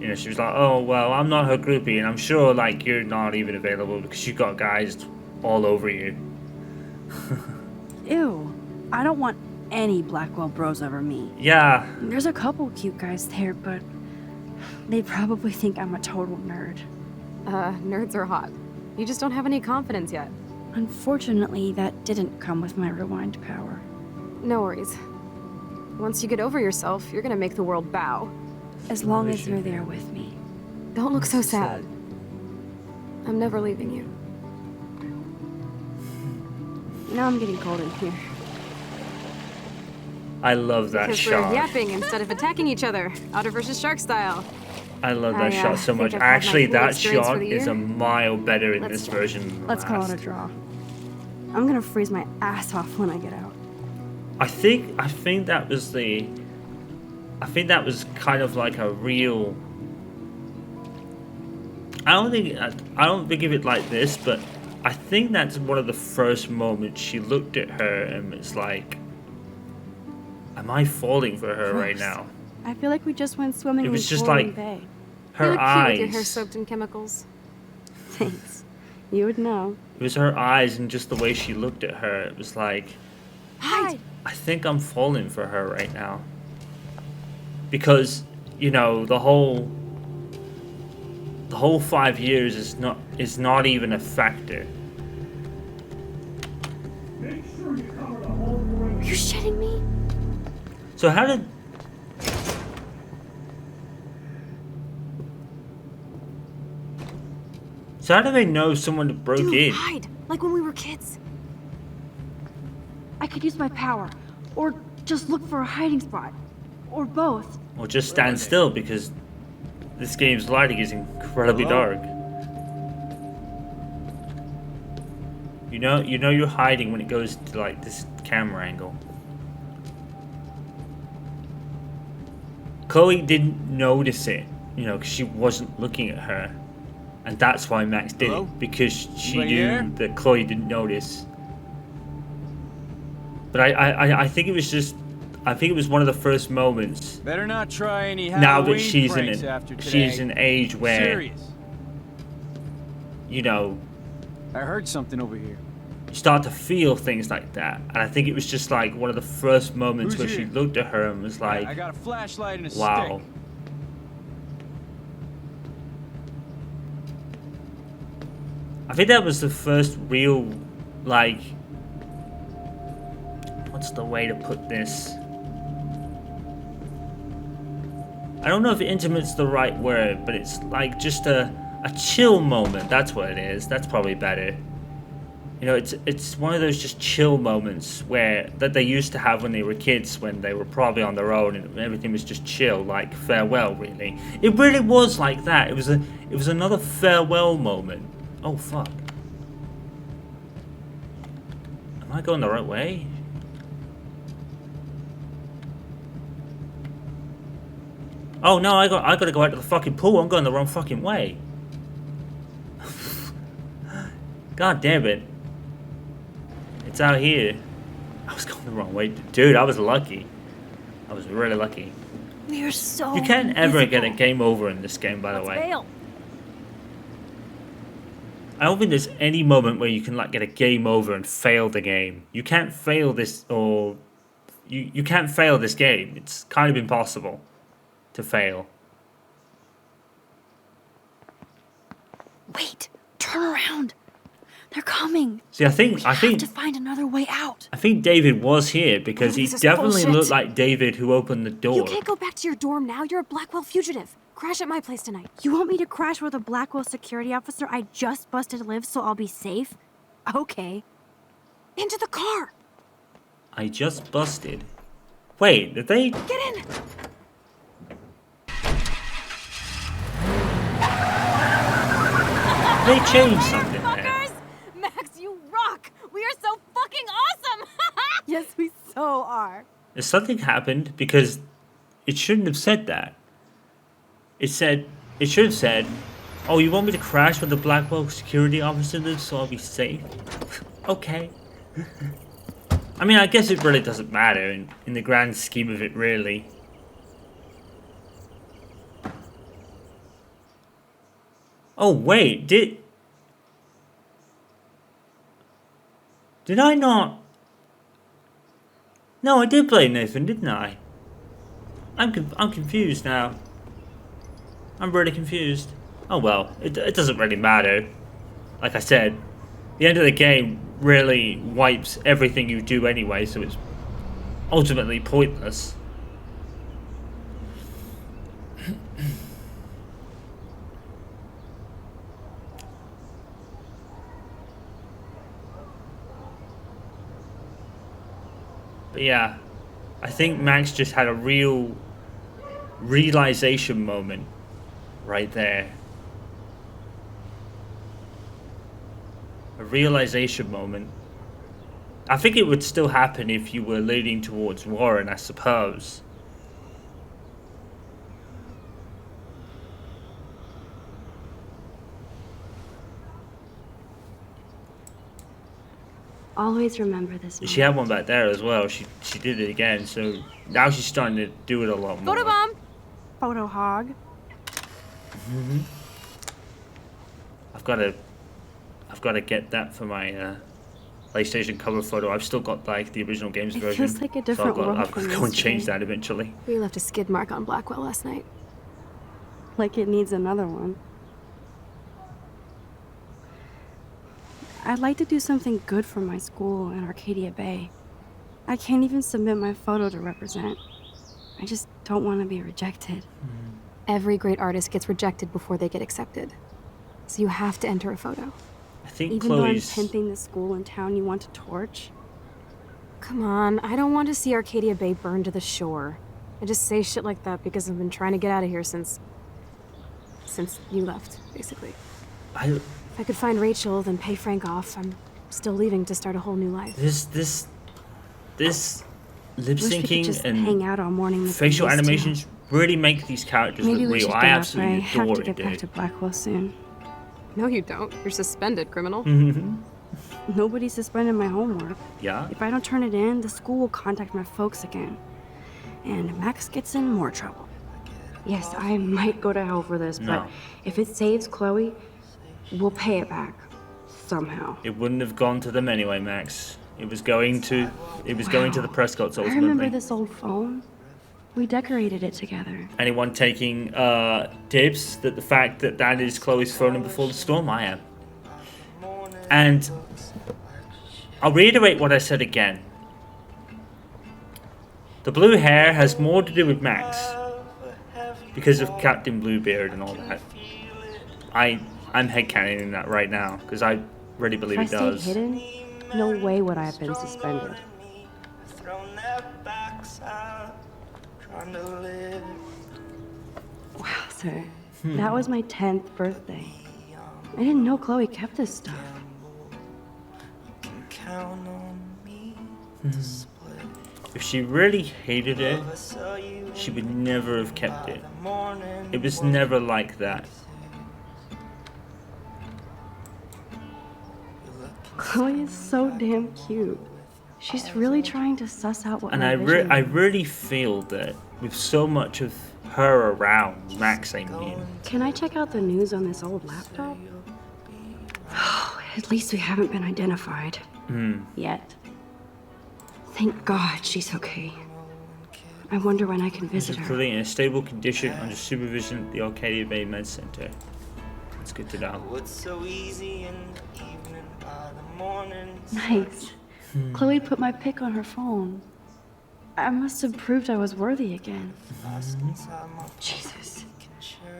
You know, she was like, oh, well, I'm not her groupie, and I'm sure, like, you're not even available because you got guys all over you. Ew. I don't want any Blackwell bros over me. Yeah. There's a couple cute guys there, but they probably think I'm a total nerd. Nerds are hot. You just don't have any confidence yet. Unfortunately, that didn't come with my rewind power. No worries. Once you get over yourself, you're gonna make the world bow. As long as you're there with me. Don't look so sad. I'm never leaving you. Now I'm getting cold in here. I love that because shot. We're yapping instead of attacking each other, Otter versus Shark style. I love that shot so much. Actually, that shot is a mile better in this version. Let's call it a draw. I'm gonna freeze my ass off when I get out. I think that was kind of like a real. I don't think of it like this, but I think that's one of the first moments she looked at her and it's like, am I falling for her right now? I feel like we just went swimming. It was in just Boiling like Bay. her you look eyes. Cute with your hair soaked in chemicals. Thanks. You would know. It was her eyes and just the way she looked at her. It was like, hide. I think I'm falling for her right now. Because, you know, the whole 5 years is not even a factor. Are you shitting me? So how did they know someone broke in? Hide, like when we were kids. I could use my power, or just look for a hiding spot, or both. Or just stand still because this game's lighting is incredibly dark. You know you're hiding when it goes to like this camera angle. Chloe didn't notice it, you know, because she wasn't looking at her. And that's why Max did it, because she knew that Chloe didn't notice. But I think it was just, I think it was one of the first moments. Better not try any now that Halloween she's in an age where, Serious. you know, I heard something over here. You start to feel things like that. And I think it was just like one of the first moments where she looked at her and was like, I got a flashlight and a wow. stick. I think that was the first real, like, what's the way to put this? I don't know if intimate's the right word, but it's like just a chill moment. That's what it is. That's probably better. You know, it's one of those just chill moments that they used to have when they were kids, when they were probably on their own and everything was just chill, like farewell. Really, it really was like that. It was another farewell moment. Oh fuck! Am I going the right way? Oh no! I gotta go out to the fucking pool. I'm going the wrong fucking way. God damn it! It's out here. I was going the wrong way, dude. I was lucky. I was really lucky. We are so. You can't ever get a game over in this game, by the way. Fail. I don't think there's any moment where you can like get a game over and fail the game. You can't fail this, or you can't fail this game. It's kind of impossible to fail. Wait, turn around. They're coming. See, I think we have to find another way out. I think David was here because he definitely looked like David who opened the door. You can't go back to your dorm now. You're a Blackwell fugitive. Crash at my place tonight. You want me to crash with a Blackwell security officer I just busted live so I'll be safe? Okay. Into the car. I just busted. Wait, did they? Get in. They changed something there. Max, you rock. We are so fucking awesome. Yes, we so are. Something happened because it shouldn't have said that. It should have said, oh, you want me to crash with the Blackwell security officer so I'll be safe? Okay. I mean, I guess it really doesn't matter in the grand scheme of it, really. Oh, wait, did I not? No, I did play Nathan, didn't I? I'm confused now. I'm really confused. Oh well, it doesn't really matter. Like I said, the end of the game really wipes everything you do anyway, so it's ultimately pointless. But yeah, I think Max just had a real realization moment right there. A realization moment. I think it would still happen if you were leaning towards Warren, I suppose. Always remember this moment. She had one back there as well. She did it again, so now she's starting to do it a lot more. Photo bomb! Photo hog. I've got to get that for my PlayStation cover photo. I've still got like the original games version. It feels like a different world I've got to from go and change yesterday. that eventually. We left a skid mark on Blackwell last night. Like it needs another one. I'd like to do something good for my school in Arcadia Bay. I can't even submit my photo to represent. I just don't want to be rejected. Every great artist gets rejected before they get accepted. So you have to enter a photo. I think Even Chloe's... though I'm pimping the school in town you want to torch? Come on, I don't want to see Arcadia Bay burned to the shore. I just say shit like that because I've been trying to get out of here since you left, basically. If I could find Rachel, then pay Frank off, I'm still leaving to start a whole new life. This lip Wish we could syncing just and hang out all morning with facial these two. animations really make these characters Maybe look we real. should I get up, absolutely I have adore to get it, back to Blackwell soon. No, you don't. You're suspended, criminal. Nobody suspended my homework. Yeah? If I don't turn it in, the school will contact my folks again. And Max gets in more trouble. Yes, I might go to hell for this, No. but if it saves Chloe, we'll pay it back. Somehow. It wouldn't have gone to them anyway, Max. It was going to the Prescotts I ultimately. remember this old phone. We decorated it together. Anyone taking dibs that the fact that that is Chloe's phone and before the storm? I am. And I'll reiterate what I said again. The blue hair has more to do with Max because of Captain Bluebeard and all that. I'm headcanoning that right now because I really believe If it I does. stayed hidden, no way would I have been suspended. Wow, sir. That was my 10th birthday. I didn't know Chloe kept this stuff. If she really hated it, she would never have kept it. It was never like that. Chloe is so damn cute. She's really trying to suss out what And my I vision is. really feel that with so much of her around, Max I mean. Can I check out the news on this old laptop? Oh, at least we haven't been identified. Yet. Thank God she's okay. I wonder when I can visit her. Currently in a stable condition under supervision at the Arcadia Bay Med Center. That's good to know. Nice. Chloe put my pic on her phone. I must have proved I was worthy again. Jesus.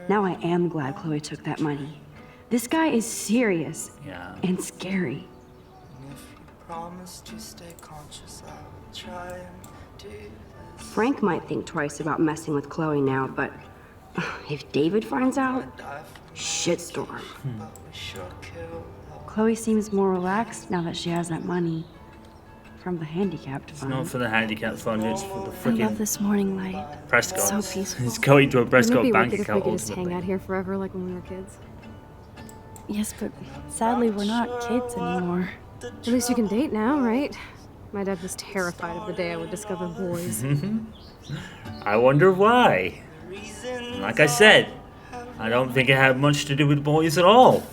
Now I am glad Chloe took that money. This guy is serious and scary. Frank might think twice about messing with Chloe now, but if David finds out, shitstorm. Chloe seems more relaxed now that she has that money from the handicapped It's fund. not for the handicap fund, it's for the I love freaking this morning light. Prescott. So peaceful. It's going to a Prescott Wouldn't it be bank wicked if we account could just hang ultimately. out here forever like when we were kids? Yes, but sadly we're not kids anymore. At least you can date now, right? My dad was terrified of the day I would discover boys. I wonder why. Like I said, I don't think it had much to do with boys at all.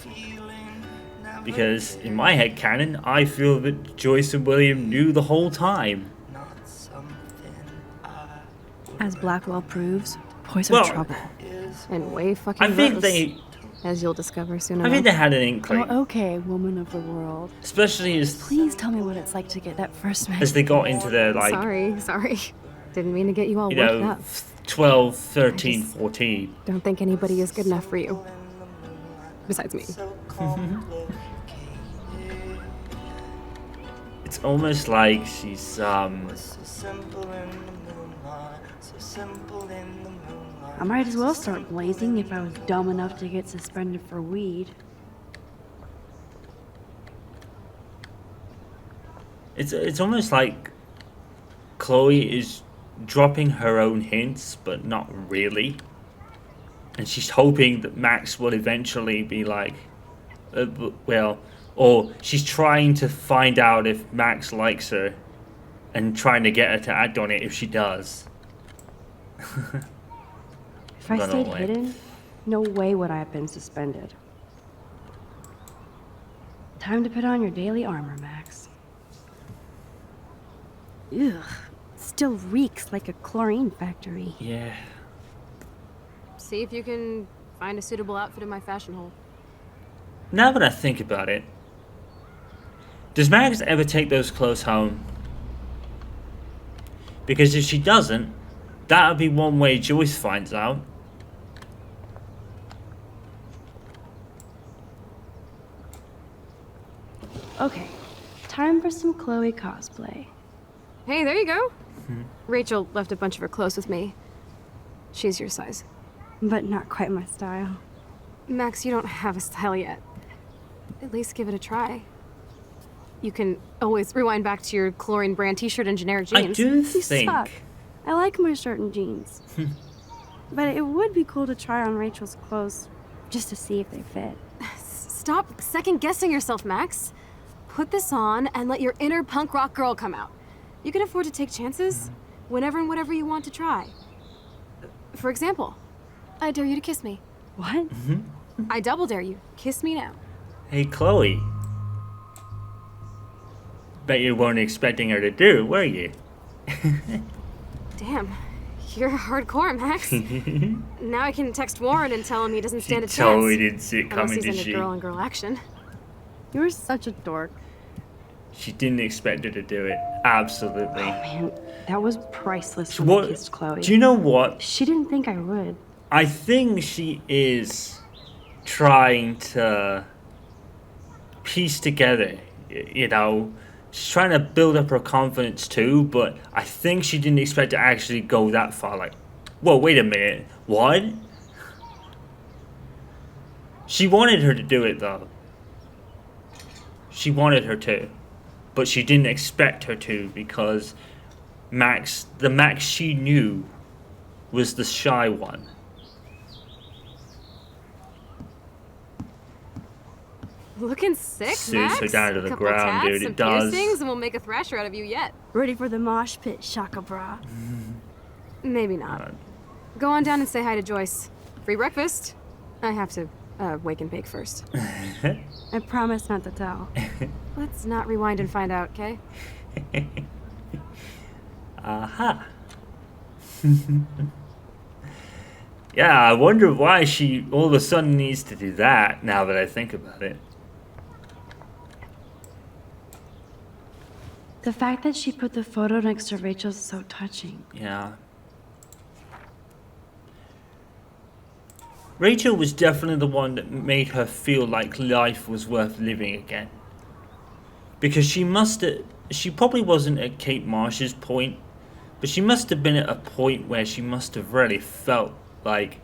Because in my head canon, I feel that Joyce and William knew the whole time. As Blackwell proves, boys are trouble. And way fucking I think gross, they... as you'll discover soon enough. I think they had an inkling. Oh, okay, woman of the world. Especially as... Please tell me what it's like to get that first match. As they got into their, like... Sorry. Didn't mean to get you all you worked know, up. 12, 13, 14. Don't think anybody is good enough for you. Besides me. It's almost like she's, I might as well start blazing if I was dumb enough to get suspended for weed. It's almost like Chloe is dropping her own hints, but not really. And she's hoping that Max will eventually be like, or she's trying to find out if Max likes her and trying to get her to act on it if she does. If I stayed hidden, no way would I have been suspended. Time to put on your daily armor, Max. Ugh, still reeks like a chlorine factory. Yeah. See if you can find a suitable outfit in my fashion hole. Now that I think about it, does Max ever take those clothes home? Because if she doesn't, that would be one way Joyce finds out. Okay, time for some Chloe cosplay. Hey, there you go. Rachel left a bunch of her clothes with me. She's your size. But not quite my style. Max, you don't have a style yet. At least give it a try. You can always rewind back to your chlorine brand t-shirt and generic jeans. I do You think... suck. I like my shirt and jeans. But it would be cool to try on Rachel's clothes just to see if they fit. Stop second-guessing yourself, Max. Put this on and let your inner punk rock girl come out. You can afford to take chances whenever and whatever you want to try. For example, I dare you to kiss me. What? I double dare you. Kiss me now. Hey, Chloe. Bet you weren't expecting her to do, were you? Damn, you're hardcore, Max. Now I can text Warren and tell him he doesn't stand a chance. Totally didn't see it Unless coming, he's did into she? girl-on-girl action. You're such a dork. She didn't expect her to do it. Absolutely. Oh man, that was priceless So when I kissed Chloe. Do you know what? She didn't think I would. I think she is trying to piece together, you know, she's trying to build up her confidence too, but I think she didn't expect to actually go that far. Like, whoa, wait a minute, what? She wanted her to do it though. She wanted her to, but she didn't expect her to because the Max she knew was the shy one. Looking sick, Suits Max. her down to the Couple ground, tats, dude. some It does. piercings, and we'll make a thrasher out of you yet. Ready for the mosh pit, Shaka Bra. Maybe not. Go on down and say hi to Joyce. Free breakfast. I have to wake and bake first. I promise not to tell. Let's not rewind and find out, okay? Aha. Yeah, I wonder why she all of a sudden needs to do that now that I think about it. The fact that she put the photo next to Rachel's is so touching. Yeah. Rachel was definitely the one that made her feel like life was worth living again. Because she probably wasn't at Kate Marsh's point, but she must have been at a point where she must have really felt like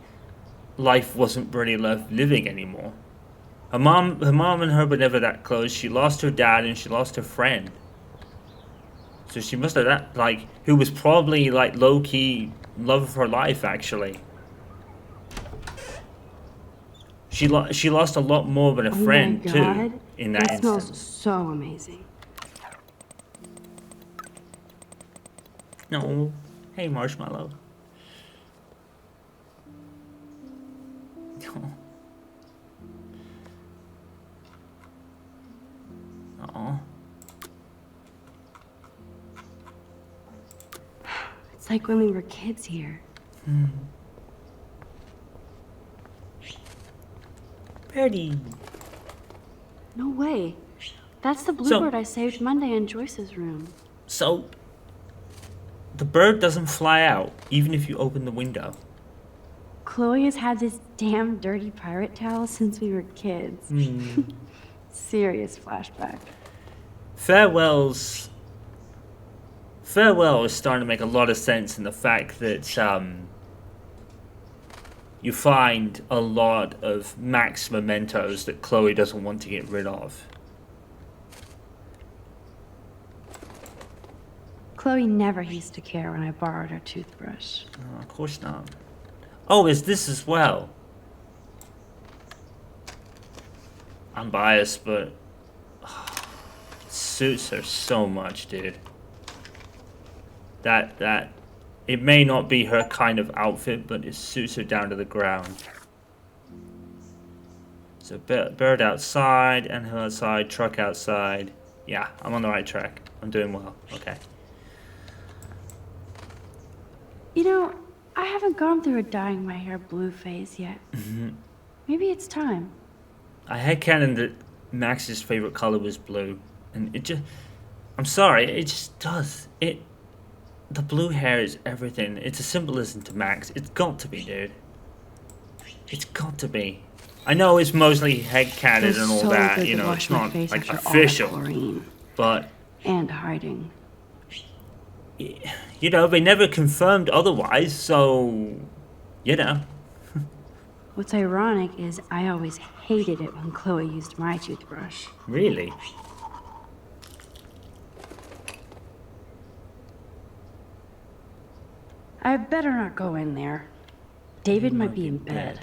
life wasn't really worth living anymore. Her mom and her were never that close. She lost her dad and she lost her friend. So she must have who was probably like low-key love of her life actually. She lost a lot more than a friend too in that It smells instance. so amazing. No. Hey, Marshmallow. No. Aw. It's like when we were kids here. Birdie. No way. That's the bluebird I saved Monday in Joyce's room. So, the bird doesn't fly out, even if you open the window. Chloe has had this damn dirty pirate towel since we were kids. Serious flashback. Farewell is starting to make a lot of sense in the fact that you find a lot of Max mementos that Chloe doesn't want to get rid of. Chloe never used to care when I borrowed her toothbrush. Oh, of course not. Oh, is this as well? I'm biased, but it suits her so much, dude. That it may not be her kind of outfit, but it suits her down to the ground. So bird outside, and her outside, truck outside. Yeah, I'm on the right track. I'm doing well. Okay. You know, I haven't gone through a dyeing my hair blue phase yet. Maybe it's time. I headcanon that Max's favorite color was blue, and it just... I'm sorry, it just does. The blue hair is everything. It's a symbolism to Max. It's got to be, dude. It's got to be. I know it's mostly headcanon and all that, you know, it's not like official, but... And hiding. You know, they never confirmed otherwise, so... You know. What's ironic is I always hated it when Chloe used my toothbrush. Really? I better not go in there. David might be in bed.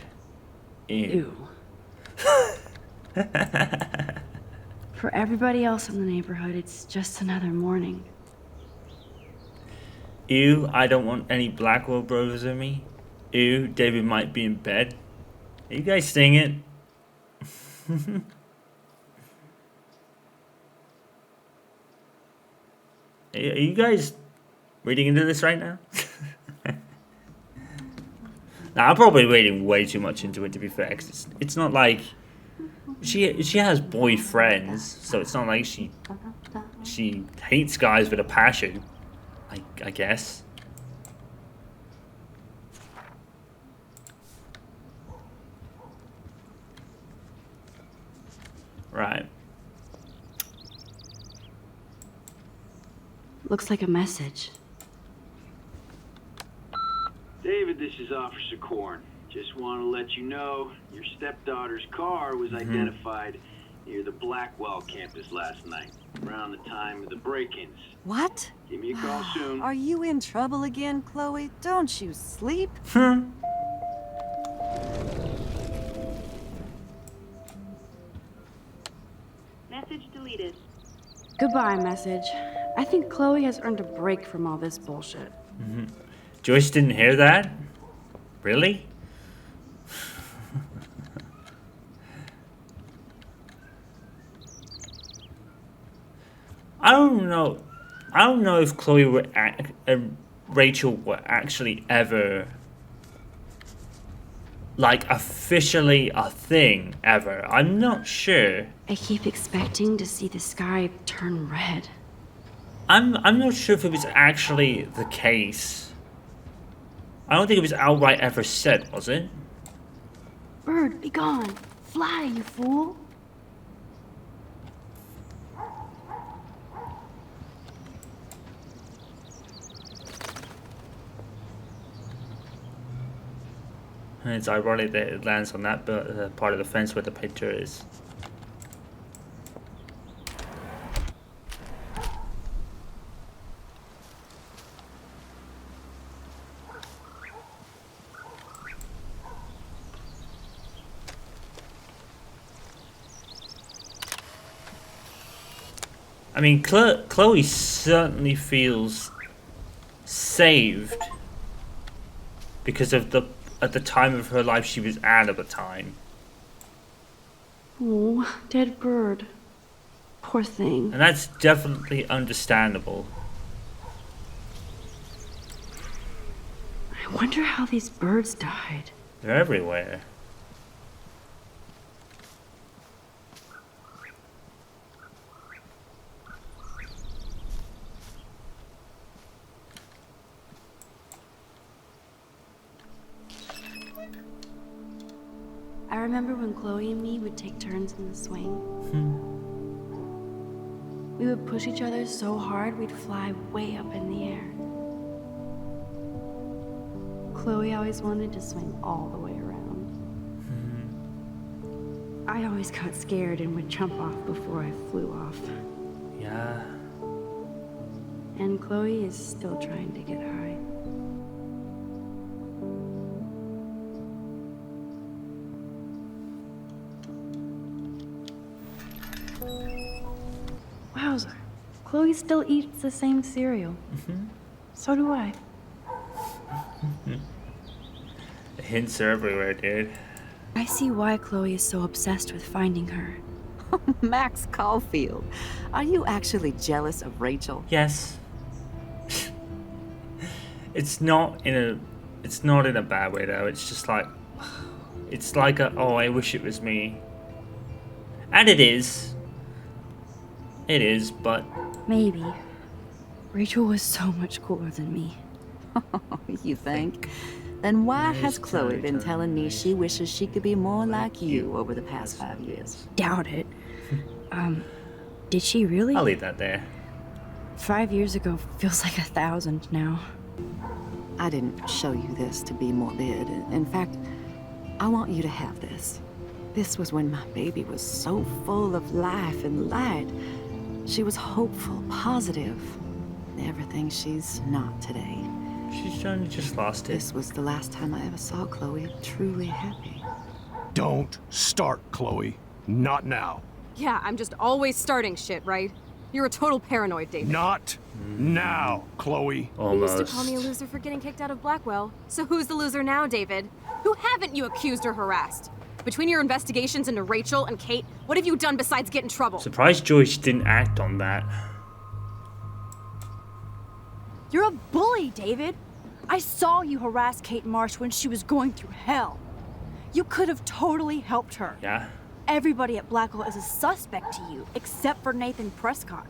Ew. For everybody else in the neighborhood, it's just another morning. Ew, I don't want any Blackwell brothers in me. Ew, David might be in bed. Are you guys seeing it? Are you guys reading into this right now? Nah, I'm probably reading way too much into it, to be fair, 'cause it's not like she has boyfriends, so it's not like she hates guys with a passion, I guess. Right. Looks like a message. David, this is Officer Korn. Just want to let you know your stepdaughter's car was identified near the Blackwell campus last night, around the time of the break-ins. What? Give me a call soon. Are you in trouble again, Chloe? Don't you sleep? Message deleted. Goodbye, message. I think Chloe has earned a break from all this bullshit. Joyce didn't hear that? Really? I don't know if Chloe were Rachel were actually ever like officially a thing ever. I'm not sure. I keep expecting to see the sky turn red. I'm not sure if it was actually the case. I don't think it was outright ever said, was it? Bird, be gone. Fly, you fool. And it's ironic that it lands on that part of the fence where the picture is. I mean, Chloe certainly feels saved because of at the time of her life she was at the time. Oh, dead bird. Poor thing. And that's definitely understandable. I wonder how these birds died. They're everywhere. I remember when Chloe and me would take turns in the swing. We would push each other so hard we'd fly way up in the air. Chloe always wanted to swing all the way around. I always got scared and would jump off before I flew off. Yeah. And Chloe is still trying to get high. Wowzer. Chloe still eats the same cereal. So do I. The hints are everywhere, dude. I see why Chloe is so obsessed with finding her. Max Caulfield, are you actually jealous of Rachel? Yes. It's not in a bad way though. It's just like, it's like oh, I wish it was me. And it is. It is, but maybe. Rachel was so much cooler than me. You think? Then why has Chloe been telling me she wishes she could be more like you over the past 5 years? Doubt it. Did she really? I'll leave that there. 5 years ago feels like 1,000 now. I didn't show you this to be morbid. In fact, I want you to have this. This was when my baby was so full of life and light. She was hopeful, positive. Everything she's not today. She's only just lost it. This was the last time I ever saw Chloe truly happy. Don't start, Chloe. Not now. Yeah, I'm just always starting shit, right? You're a total paranoid, David. Not now, Chloe. You used to call me a loser for getting kicked out of Blackwell. So who's the loser now, David? Who haven't you accused or harassed? Between your investigations into Rachel and Kate, what have you done besides get in trouble? Surprised Joyce didn't act on that. You're a bully, David. I saw you harass Kate Marsh when she was going through hell. You could have totally helped her. Yeah. Everybody at Blackwell is a suspect to you, except for Nathan Prescott.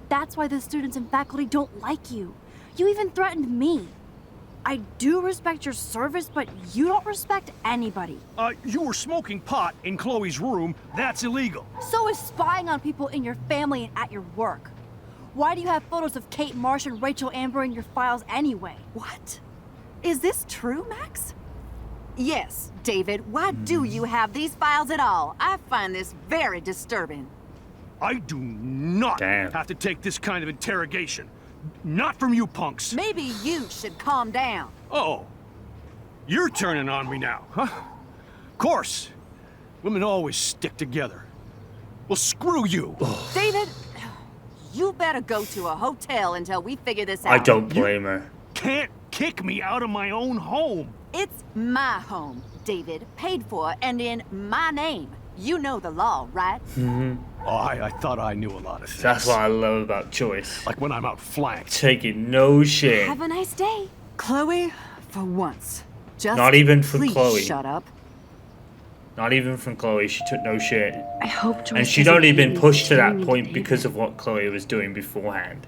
That's why the students and faculty don't like you. You even threatened me. I do respect your service, but you don't respect anybody. You were smoking pot in Chloe's room. That's illegal. So is spying on people in your family and at your work. Why do you have photos of Kate Marsh and Rachel Amber in your files anyway? What? Is this true, Max? Yes, David. Why do you have these files at all? I find this very disturbing. I do not have to take this kind of interrogation. Not from you punks. Maybe you should calm down. Oh, you're turning on me now, huh? Of course. Women always stick together. Well, screw you. David, you better go to a hotel until we figure this out. I don't blame her. Can't kick me out of my own home. It's my home, David. Paid for and in my name. You know the law, right? Oh, I thought I knew a lot of things. That's what I love about Joyce. Like when I'm outflanked. Taking no shit. Have a nice day. Chloe, for once, just not even from please Chloe. Shut up. Not even from Chloe. She took no shit. I hope Joyce. And she'd only been pushed to that point because of what Chloe was doing beforehand.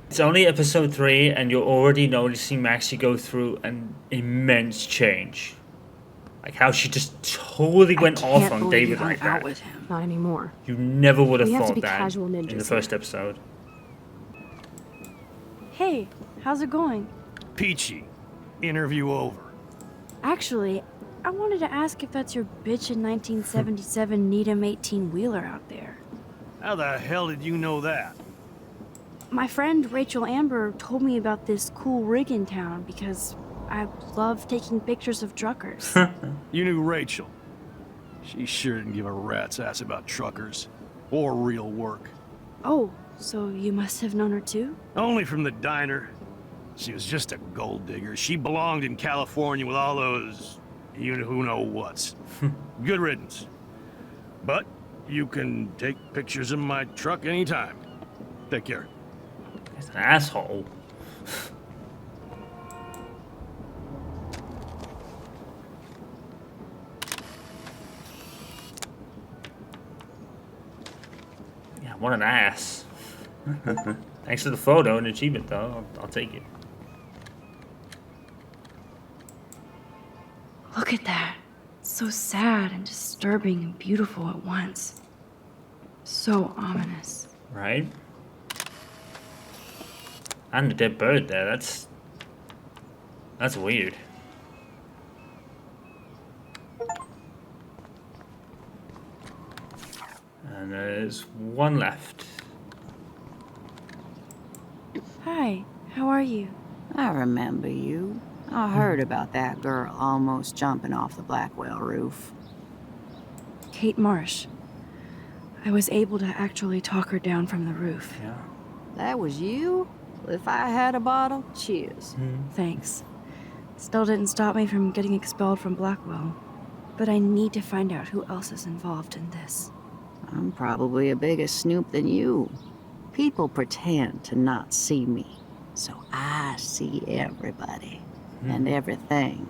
It's only episode 3, and you're already noticing Maxie go through an immense change. Like how she just totally went off on David like that. With him. Not anymore. You never would have We have to thought be that casual in the ninjas first episode. Hey, how's it going? Peachy. Interview over. Actually, I wanted to ask if that's your bitchin' 1977 Needham 18-wheeler out there. How the hell did you know that? My friend Rachel Amber told me about this cool rig in town because I love taking pictures of truckers. You knew Rachel. She sure didn't give a rat's ass about truckers. Or real work. Oh, so you must have known her too? Only from the diner. She was just a gold digger. She belonged in California with all those, who know whats. Good riddance. But you can take pictures of my truck anytime. Take care. He's an asshole. Yeah, what an ass. Thanks for the photo and achievement, though. I'll take it. Look at that. So sad and disturbing and beautiful at once. So ominous. Right? And a dead bird there. That's weird. And there's one left. Hi, how are you? I remember you. I heard about that girl almost jumping off the Blackwell roof. Kate Marsh. I was able to actually talk her down from the roof. Yeah. That was you? If I had a bottle, cheers. Thanks. Still didn't stop me from getting expelled from Blackwell. But I need to find out who else is involved in this. I'm probably a bigger snoop than you. People pretend to not see me, so I see everybody and everything.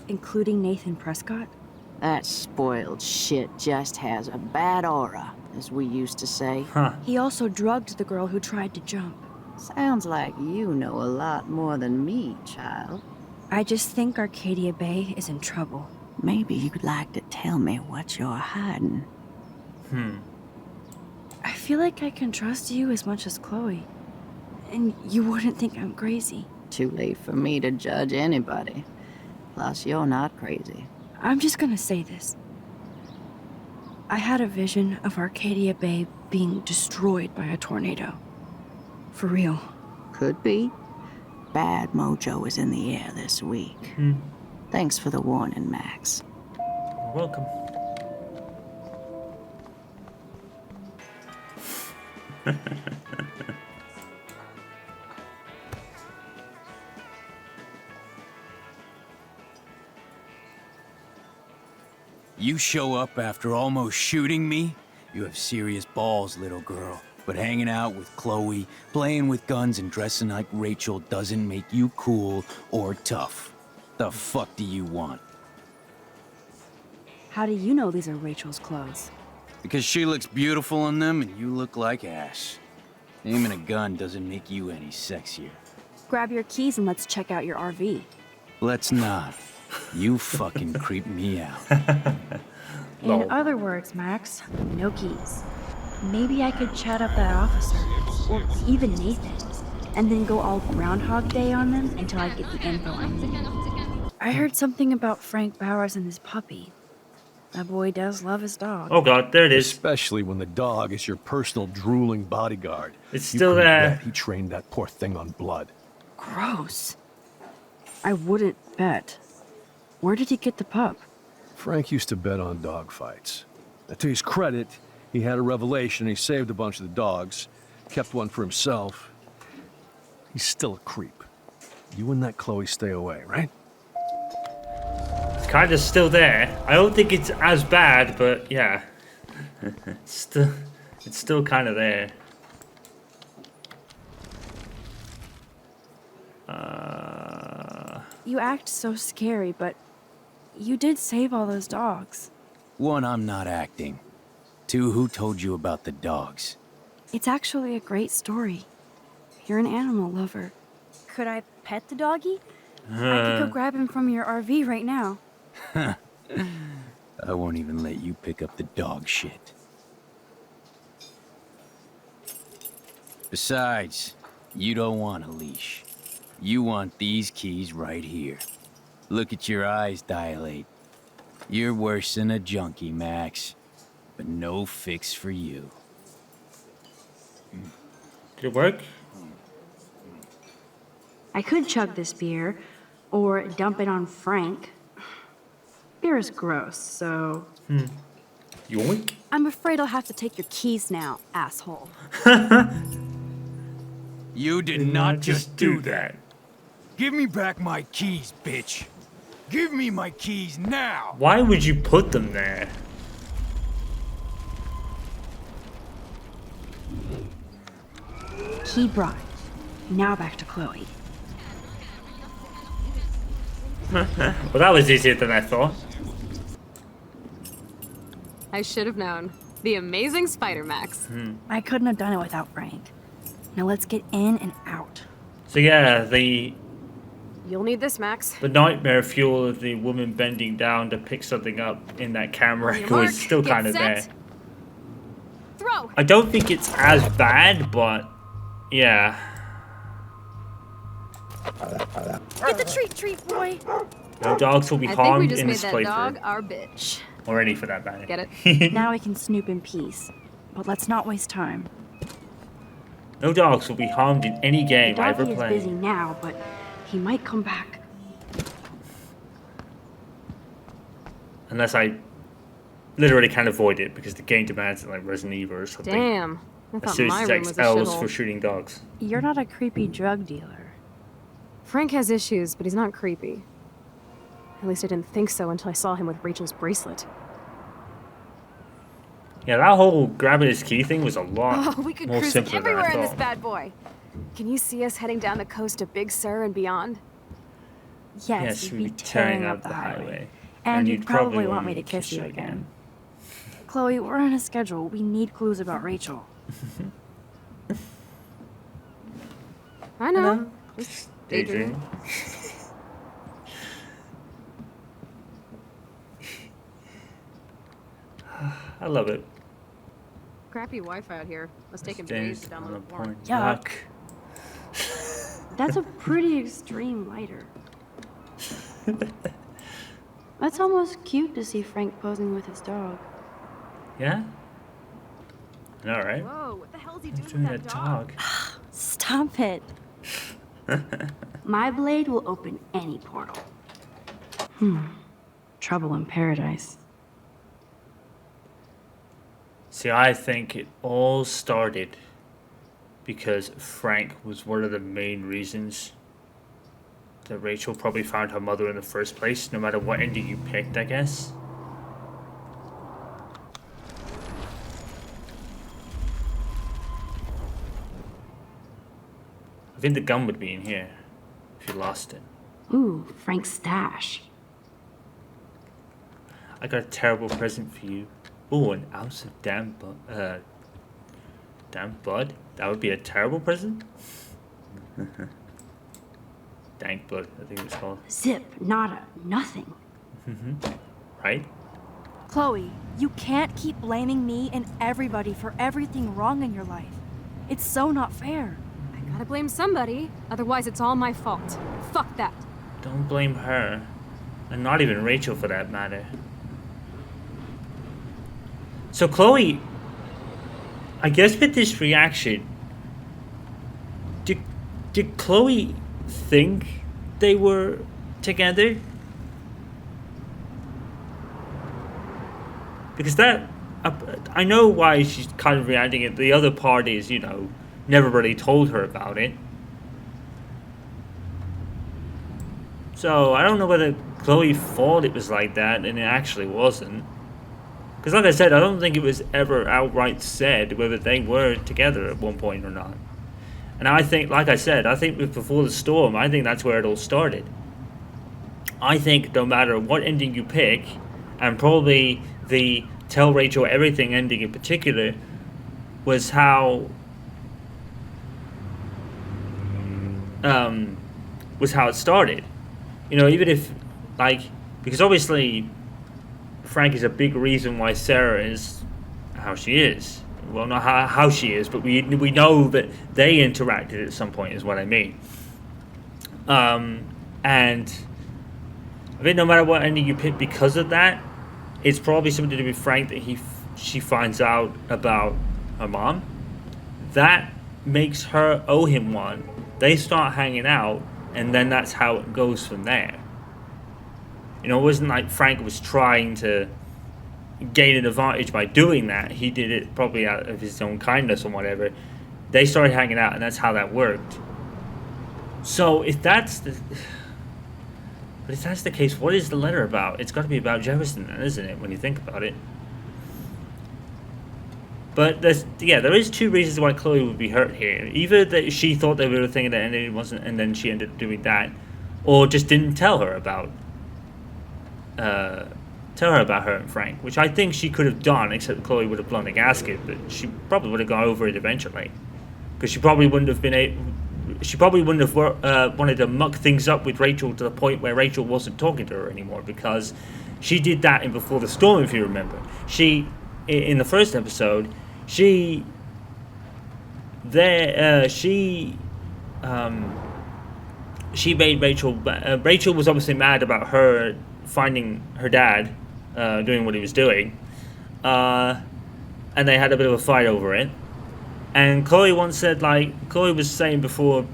Including Nathan Prescott? That spoiled shit just has a bad aura, as we used to say. He also drugged the girl who tried to jump. Sounds like you know a lot more than me, child. I just think Arcadia Bay is in trouble. Maybe you'd like to tell me what you're hiding. I feel like I can trust you as much as Chloe. And you wouldn't think I'm crazy. Too late for me to judge anybody. Plus, you're not crazy. I'm just gonna say this. I had a vision of Arcadia Bay being destroyed by a tornado. For real. Could be. Bad mojo is in the air this week. Thanks for the warning, Max. You're welcome. You show up after almost shooting me? You have serious balls, little girl. But hanging out with Chloe, playing with guns and dressing like Rachel doesn't make you cool or tough. The fuck do you want? How do you know these are Rachel's clothes? Because she looks beautiful in them and you look like ass. Aiming a gun doesn't make you any sexier. Grab your keys and let's check out your RV. Let's not. You fucking creep me out. In other words, Max, no keys. Maybe I could chat up that officer, or even Nathan, and then go all Groundhog Day on them until I get the info I need. I heard something about Frank Bowers and his puppy. That boy does love his dog. Oh god, there it is. Especially when the dog is your personal drooling bodyguard. It's still there. He trained that poor thing on blood. Gross. I wouldn't bet. Where did he get the pup? Frank used to bet on dog fights. Now, to his credit, he had a revelation. He saved a bunch of the dogs, kept one for himself. He's still a creep. You and that Chloe stay away, right? It's kind of still there. I don't think it's as bad, but yeah. It's still kind of there. You act so scary, but you did save all those dogs. One, I'm not acting. Two, who told you about the dogs? It's actually a great story. You're an animal lover. Could I pet the doggy? I could go grab him from your RV right now. I won't even let you pick up the dog shit. Besides, you don't want a leash. You want these keys right here. Look at your eyes dilate. You're worse than a junkie, Max. But no fix for you. Did it work? I could chug this beer, or dump it on Frank. Beer is gross, so... Yoink. I'm afraid I'll have to take your keys now, asshole. You did not just do that. Give me back my keys, bitch. Give me my keys now. Why would you put them there? Key brought. Now back to Chloe. Well, that was easier than I thought. I should have known. The amazing Spider-Max. I couldn't have done it without Frank. Now let's get in and out. So yeah, the You'll need this, Max. nightmare fuel of the woman bending down to pick something up in that camera was still kind of there. Throw. I don't think it's as bad, but yeah. Get the treat, boy. No dogs will be I think we harmed just in made this that dog playthrough. our bitch. Or any for that matter. Get it? Now we can snoop in peace. But let's not waste time. No dogs will be harmed in any game I ever Doggy is play. busy now, but he might come back. Unless I literally can't avoid it because the game demands it, like Resident Evil or something. Damn. I A thought Series my room was a XLs shithole. for shooting dogs. You're not a creepy drug dealer. Frank has issues, but he's not creepy. At least I didn't think so until I saw him with Rachel's bracelet. Yeah, that whole grabbing his key thing was a lot Oh, we could more cruise simpler than everywhere I in this thought. bad boy. Can you see us heading down the coast of Big Sur and beyond? Yes, you'd be tearing up the highway. And you'd probably want me to kiss you again. Chloe, we're on a schedule. We need clues about Rachel. I know. Just daydreaming. I love it. Crappy Wi-Fi out here. Must take him days to Stays on download the a porn. point. Yuck. That's a pretty extreme lighter. That's almost cute to see Frank posing with his dog. Yeah? All right. Whoa, what the hell is he He's doing doing with that that dog? dog. Stop it. My blade will open any portal. Trouble in paradise. See, I think it all started because Frank was one of the main reasons that Rachel probably found her mother in the first place, no matter what ending you picked, I guess. I think the gun would be in here if you lost it. Ooh, Frank's stash. I got a terrible present for you. Ooh, an ounce of damn blood? That would be a terrible present? Dank blood, I think it was called. Zip, nada, nothing. Right? Chloe, you can't keep blaming me and everybody for everything wrong in your life. It's so not fair. I gotta blame somebody, otherwise it's all my fault. Fuck that. Don't blame her. And not even Rachel for that matter. So Chloe, I guess with this reaction, did Chloe think they were together? Because that, I know why she's kind of reacting it. The other part is, you know, never really told her about it. So I don't know whether Chloe thought it was like that and it actually wasn't. Because like I said, I don't think it was ever outright said whether they were together at one point or not. And I think, like I said, I think with Before the Storm, I think that's where it all started. I think no matter what ending you pick, and probably the Tell Rachel Everything ending in particular, was how it started. You know, even if, like, because obviously Frank is a big reason why Sarah is how she is. Well, not how she is, but we know that they interacted at some point is what I mean. And I think no matter what ending you pick because of that, it's probably something to do with Frank that she finds out about her mom. That makes her owe him one. They start hanging out, and then that's how it goes from there. You know, it wasn't like Frank was trying to gain an advantage by doing that. He did it probably out of his own kindness or whatever. They started hanging out, and that's how that worked. So if that's the case, what is the letter about? It's got to be about Jefferson, isn't it? When you think about it. But there is two reasons why Chloe would be hurt here. Either that she thought they were a thing and then it wasn't, and then she ended up doing that, or just didn't tell her about her and Frank, which I think she could have done, except Chloe would have blown the gasket. But she probably would have gone over it eventually, because she probably wouldn't have wanted to muck things up with Rachel to the point where Rachel wasn't talking to her anymore, because she did that in Before the Storm, if you remember. In the first episode, she made Rachel. Rachel was obviously mad about her finding her dad doing what he was doing, and they had a bit of a fight over it. And Chloe once said, Chloe was saying before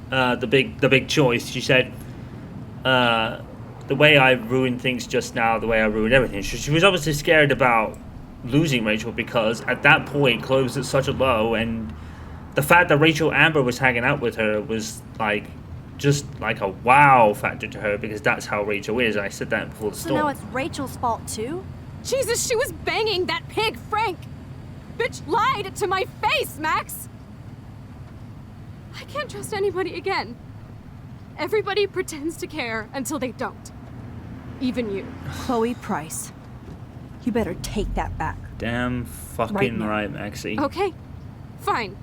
the big choice, she said, the way I ruined things just now, the way I ruined everything. She was obviously scared about losing Rachel, because at that point Chloe was at such a low, and the fact that Rachel Amber was hanging out with her was just like a wow factor to her, because that's how Rachel is. I said that before the storm. So now it's Rachel's fault too? Jesus, she was banging that pig, Frank! Bitch lied to my face, Max! I can't trust anybody again. Everybody pretends to care until they don't. Even you. Chloe Price. You better take that back. Damn fucking right, Maxie. Okay, fine.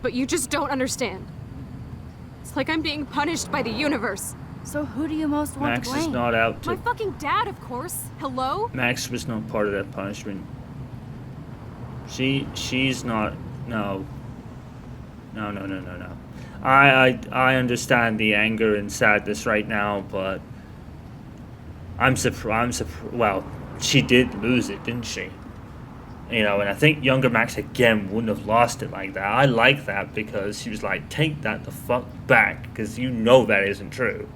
But you just don't understand. It's like I'm being punished by the universe. So who do you most want Max to blame? is not out to... My fucking dad, of course. Hello? Max was not part of that punishment. She's not... No. No. I understand the anger and sadness right now, but... I'm surprised... Well, she did lose it, didn't she? You know, and I think younger Max, again, wouldn't have lost it like that. I like that, because she was like, take that the fuck back, because you know that isn't true.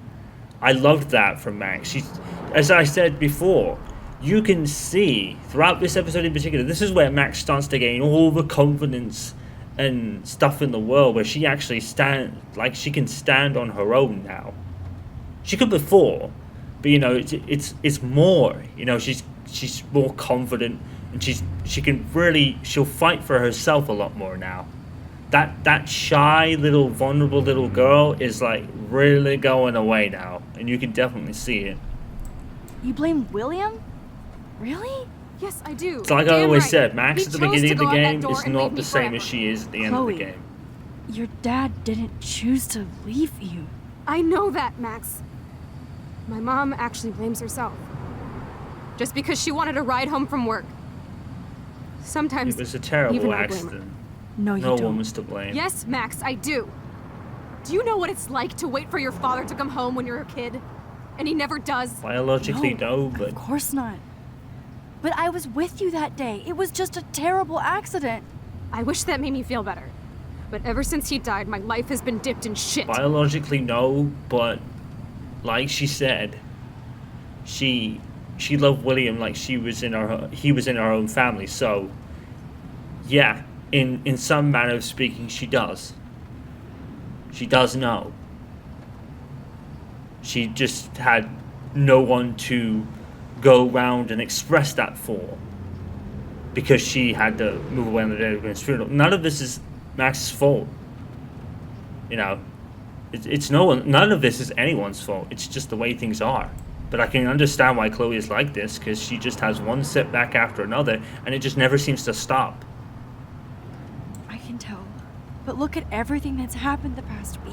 I loved that from Max. She's, as I said before, you can see, throughout this episode in particular, this is where Max starts to gain all the confidence and stuff in the world, where she actually she can stand on her own now. She could before, but, you know, it's more, you know, she's more confident, and she'll fight for herself a lot more now. That shy little vulnerable little girl is really going away now, and you can definitely see it. You blame William? Really? Yes, I do. It's like I always said, Max He at the chose beginning to of the go out that game door is and not leave the me same forever. as she is at the end Chloe, of the game. Your dad didn't choose to leave you. I know that, Max. My mom actually blames herself. Just because she wanted a ride home from work. Sometimes It was a even terrible I blame her. accident. No, you No don't. one was to blame. Yes, Max, I do. Do you know what it's like to wait for your father to come home when you're a kid? And he never does? Biologically, no, but... Of course not. But I was with you that day. It was just a terrible accident. I wish that made me feel better. But ever since he died, my life has been dipped in shit. Biologically, no, but like she said, she loved William like he was in our own family. So, yeah, in some manner of speaking, she does. She does know. She just had no one to go around and express that for, because she had to move away on the day of his funeral. None of this is Max's fault. You know, it's none of this is anyone's fault. It's just the way things are. But I can understand why Chloe is like this, because she just has one setback after another, and it just never seems to stop. I can tell. But look at everything that's happened the past week.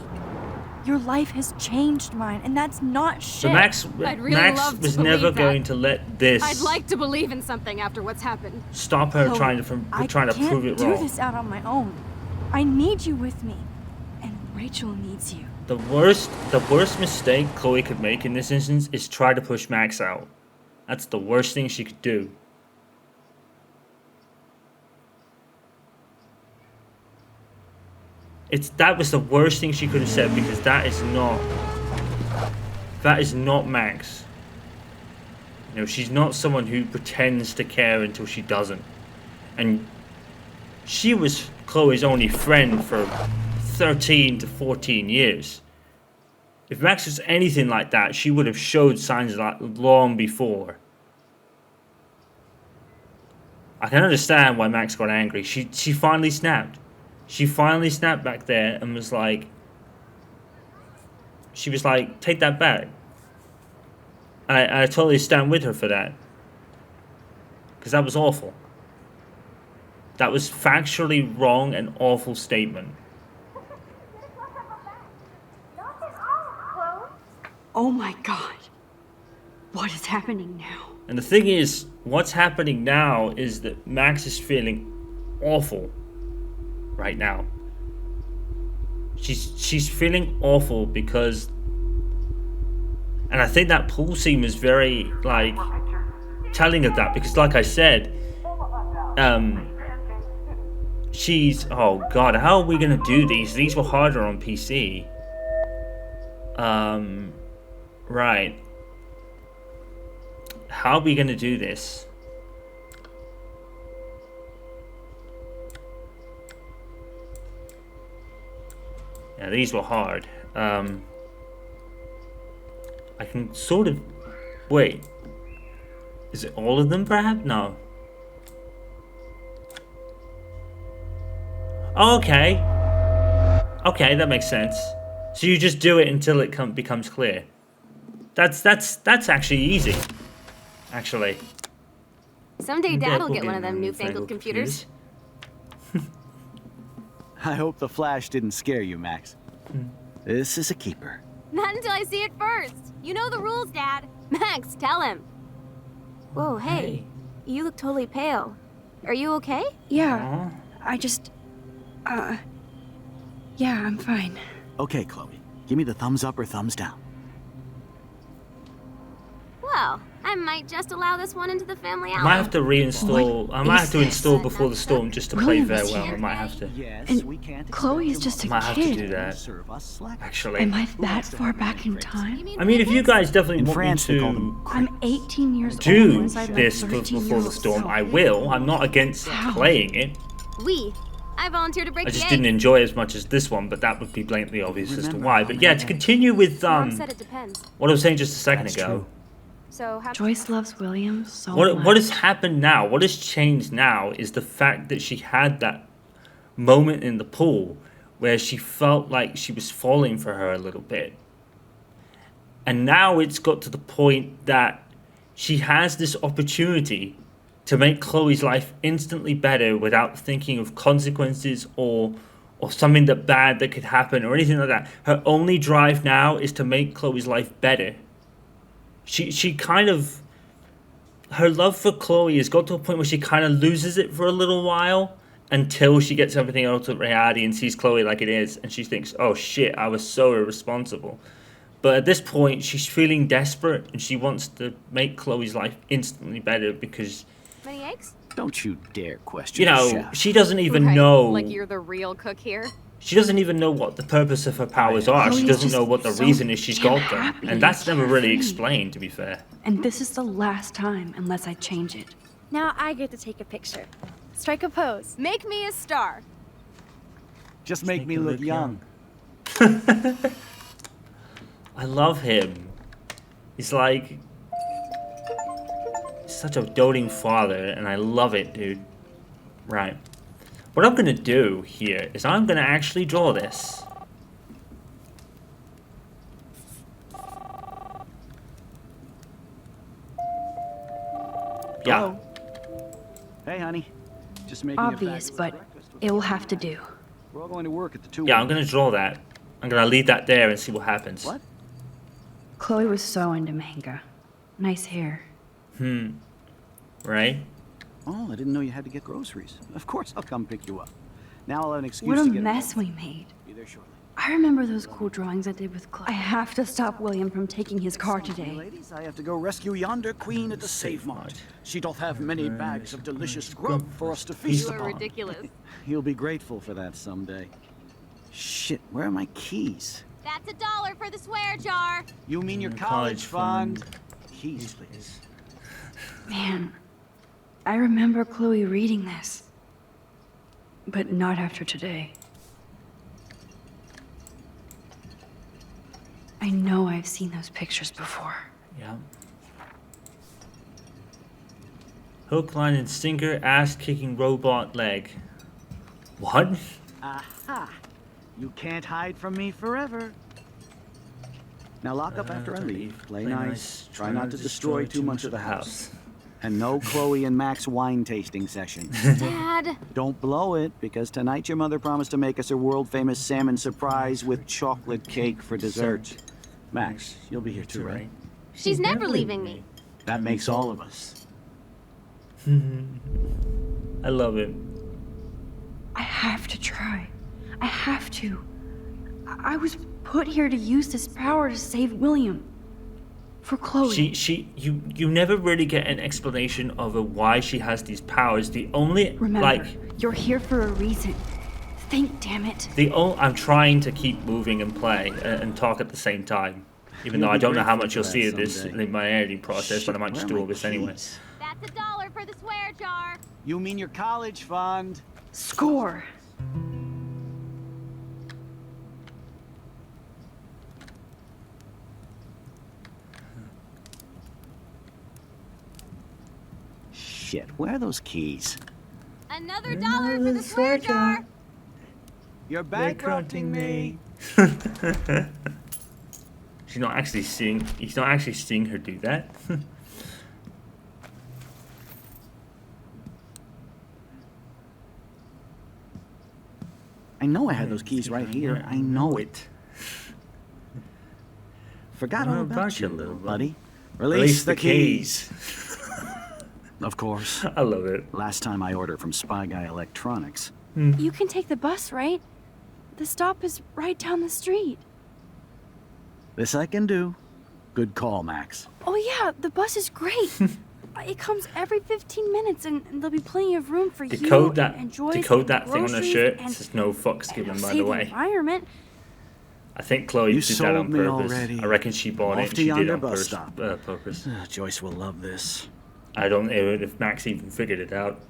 Your life has changed mine, and that's not shit. But Max love to was believe never that. going to let this I'd like to believe in something after what's happened. stop her Chloe, trying to prove it I can't do wrong. this out on my own. I need you with me, and Rachel needs you. The worst mistake Chloe could make in this instance is try to push Max out. That's the worst thing she could do. That was the worst thing she could have said, because that is not Max. You know, she's not someone who pretends to care until she doesn't. And she was Chloe's only friend for 13 to 14 years. If Max was anything like that, she would have showed signs of that long before. I can understand why Max got angry. She finally snapped. She finally snapped back there and was like... She was like, take that back. I totally stand with her for that. Because that was awful. That was factually wrong and awful statement. Oh my god. What is happening now? And the thing is, what's happening now is that Max is feeling awful right now. She's feeling awful because... And I think that pool scene was very, like, telling of that. Because like I said, she's... Oh god, how are we going to do these? These were harder on PC. Right. How are we going to do this? Yeah, these were hard. I can sort of... Wait. Is it all of them, perhaps? No. Oh, okay. Okay, that makes sense. So you just do it until it becomes clear. That's actually easy. Actually. Someday Dad'll get one of them newfangled computers. I hope the flash didn't scare you, Max. This is a keeper. Not until I see it first. You know the rules, Dad. Max, tell him. Whoa, hey. You look totally pale. Are you okay? Yeah. I just... yeah, I'm fine. Okay, Chloe. Give me the thumbs up or thumbs down. Well, I might just allow this one into the family album. I might have to reinstall. I might have to install Before the Storm just to play very well. I might have to. And Chloe is just a I might have to do kid. that. Actually. Am I that far back in time? I mean, if you guys definitely want me to I'm 18 years old. do once I this left for 13 Before years the Storm, old. I will. I'm not against playing it. I volunteer to break I the just egg. didn't enjoy it as much as this one, but that would be blatantly obvious as to why. But yeah, to continue with Mom said it depends. what I was saying just a second ago. So how Joyce loves William so much. What has happened now? What has changed now is the fact that she had that moment in the pool where she felt like she was falling for her a little bit. And now it's got to the point that she has this opportunity to make Chloe's life instantly better without thinking of consequences or something bad that could happen or anything like that. Her only drive now is to make Chloe's life better. She kind of... Her love for Chloe has got to a point where she kind of loses it for a little while until she gets everything out of reality and sees Chloe like it is. And she thinks, oh shit, I was so irresponsible. But at this point, she's feeling desperate and she wants to make Chloe's life instantly better because... Many eggs? Don't you dare question You know, the chef. she doesn't even Right, know... Like you're the real cook here? She doesn't even know what the purpose of her powers are. She doesn't know what the reason is she's got them. And that's never really explained, to be fair. And this is the last time unless I change it. Now I get to take a picture. Strike a pose. Make me a star. Just make me look young. I love him. He's like... such a doting father, and I love it, dude. Right. What I'm gonna do here is I'm gonna actually draw this. Yeah. Hey, honey. Just making Obvious, but it will have to do. We're all going to work at the 2. Yeah, I'm gonna draw that. I'm gonna leave that there and see what happens. What? Chloe was so into manga. Nice hair. Right? Oh, I didn't know you had to get groceries. Of course, I'll come pick you up. Now I'll have an excuse What a to get mess home. we made. Be there shortly. I remember those cool drawings I did with Chloe. I have to stop William from taking his car today. Ladies, I have to go rescue yonder queen at the Save Mart. She doth have many bags of delicious grub for us to feast You are upon. ridiculous. You'll be grateful for that someday. Shit, where are my keys? That's $1 for the swear jar. You mean your college fund? Keys, please. Man, I remember Chloe reading this. But not after today. I know I've seen those pictures before. Yeah. Hook, line, and sinker, ass-kicking robot leg. What? Aha! You can't hide from me forever. Now lock up after I leave. Play nice. Try not to destroy too much of the house. And no Chloe and Max wine tasting session. Dad! Don't blow it, because tonight your mother promised to make us a world-famous salmon surprise with chocolate cake for dessert. Max, you'll be here too, right? She's never leaving me. That makes all of us. I love it. I have to try. I have to. I was put here to use this power to save William. For Chloe. You never really get an explanation of why she has these powers. The only, Remember, you're here for a reason. Think, damn it. I'm trying to keep moving and play and talk at the same time. Even though I don't know how much you'll see of this in my editing process, but I might just do all this anyway. That's $1 for the swear jar. You mean your college fund? Score. Shit, where are those keys? Another $1 for the swear jar. You're bankrupting me. He's not actually seeing her do that. I know I had those keys right here. I know it. Forgot all about you, little buddy. Release the keys. Of course. I love it. Last time I ordered from Spy Guy Electronics. You can take the bus, right? The stop is right down the street. This I can do. Good call, Max. Oh yeah, the bus is great. It comes every 15 minutes, and there'll be plenty of room for Decode you and Joyce decode that and thing on her groceries shirt. and There's no fucks given, by the save way. environment. I think Chloe You did that on sold me purpose. already. I reckon she bought Off it. to She did it yonder on bus stop. purpose. Joyce will love this. I don't know if Max even figured it out.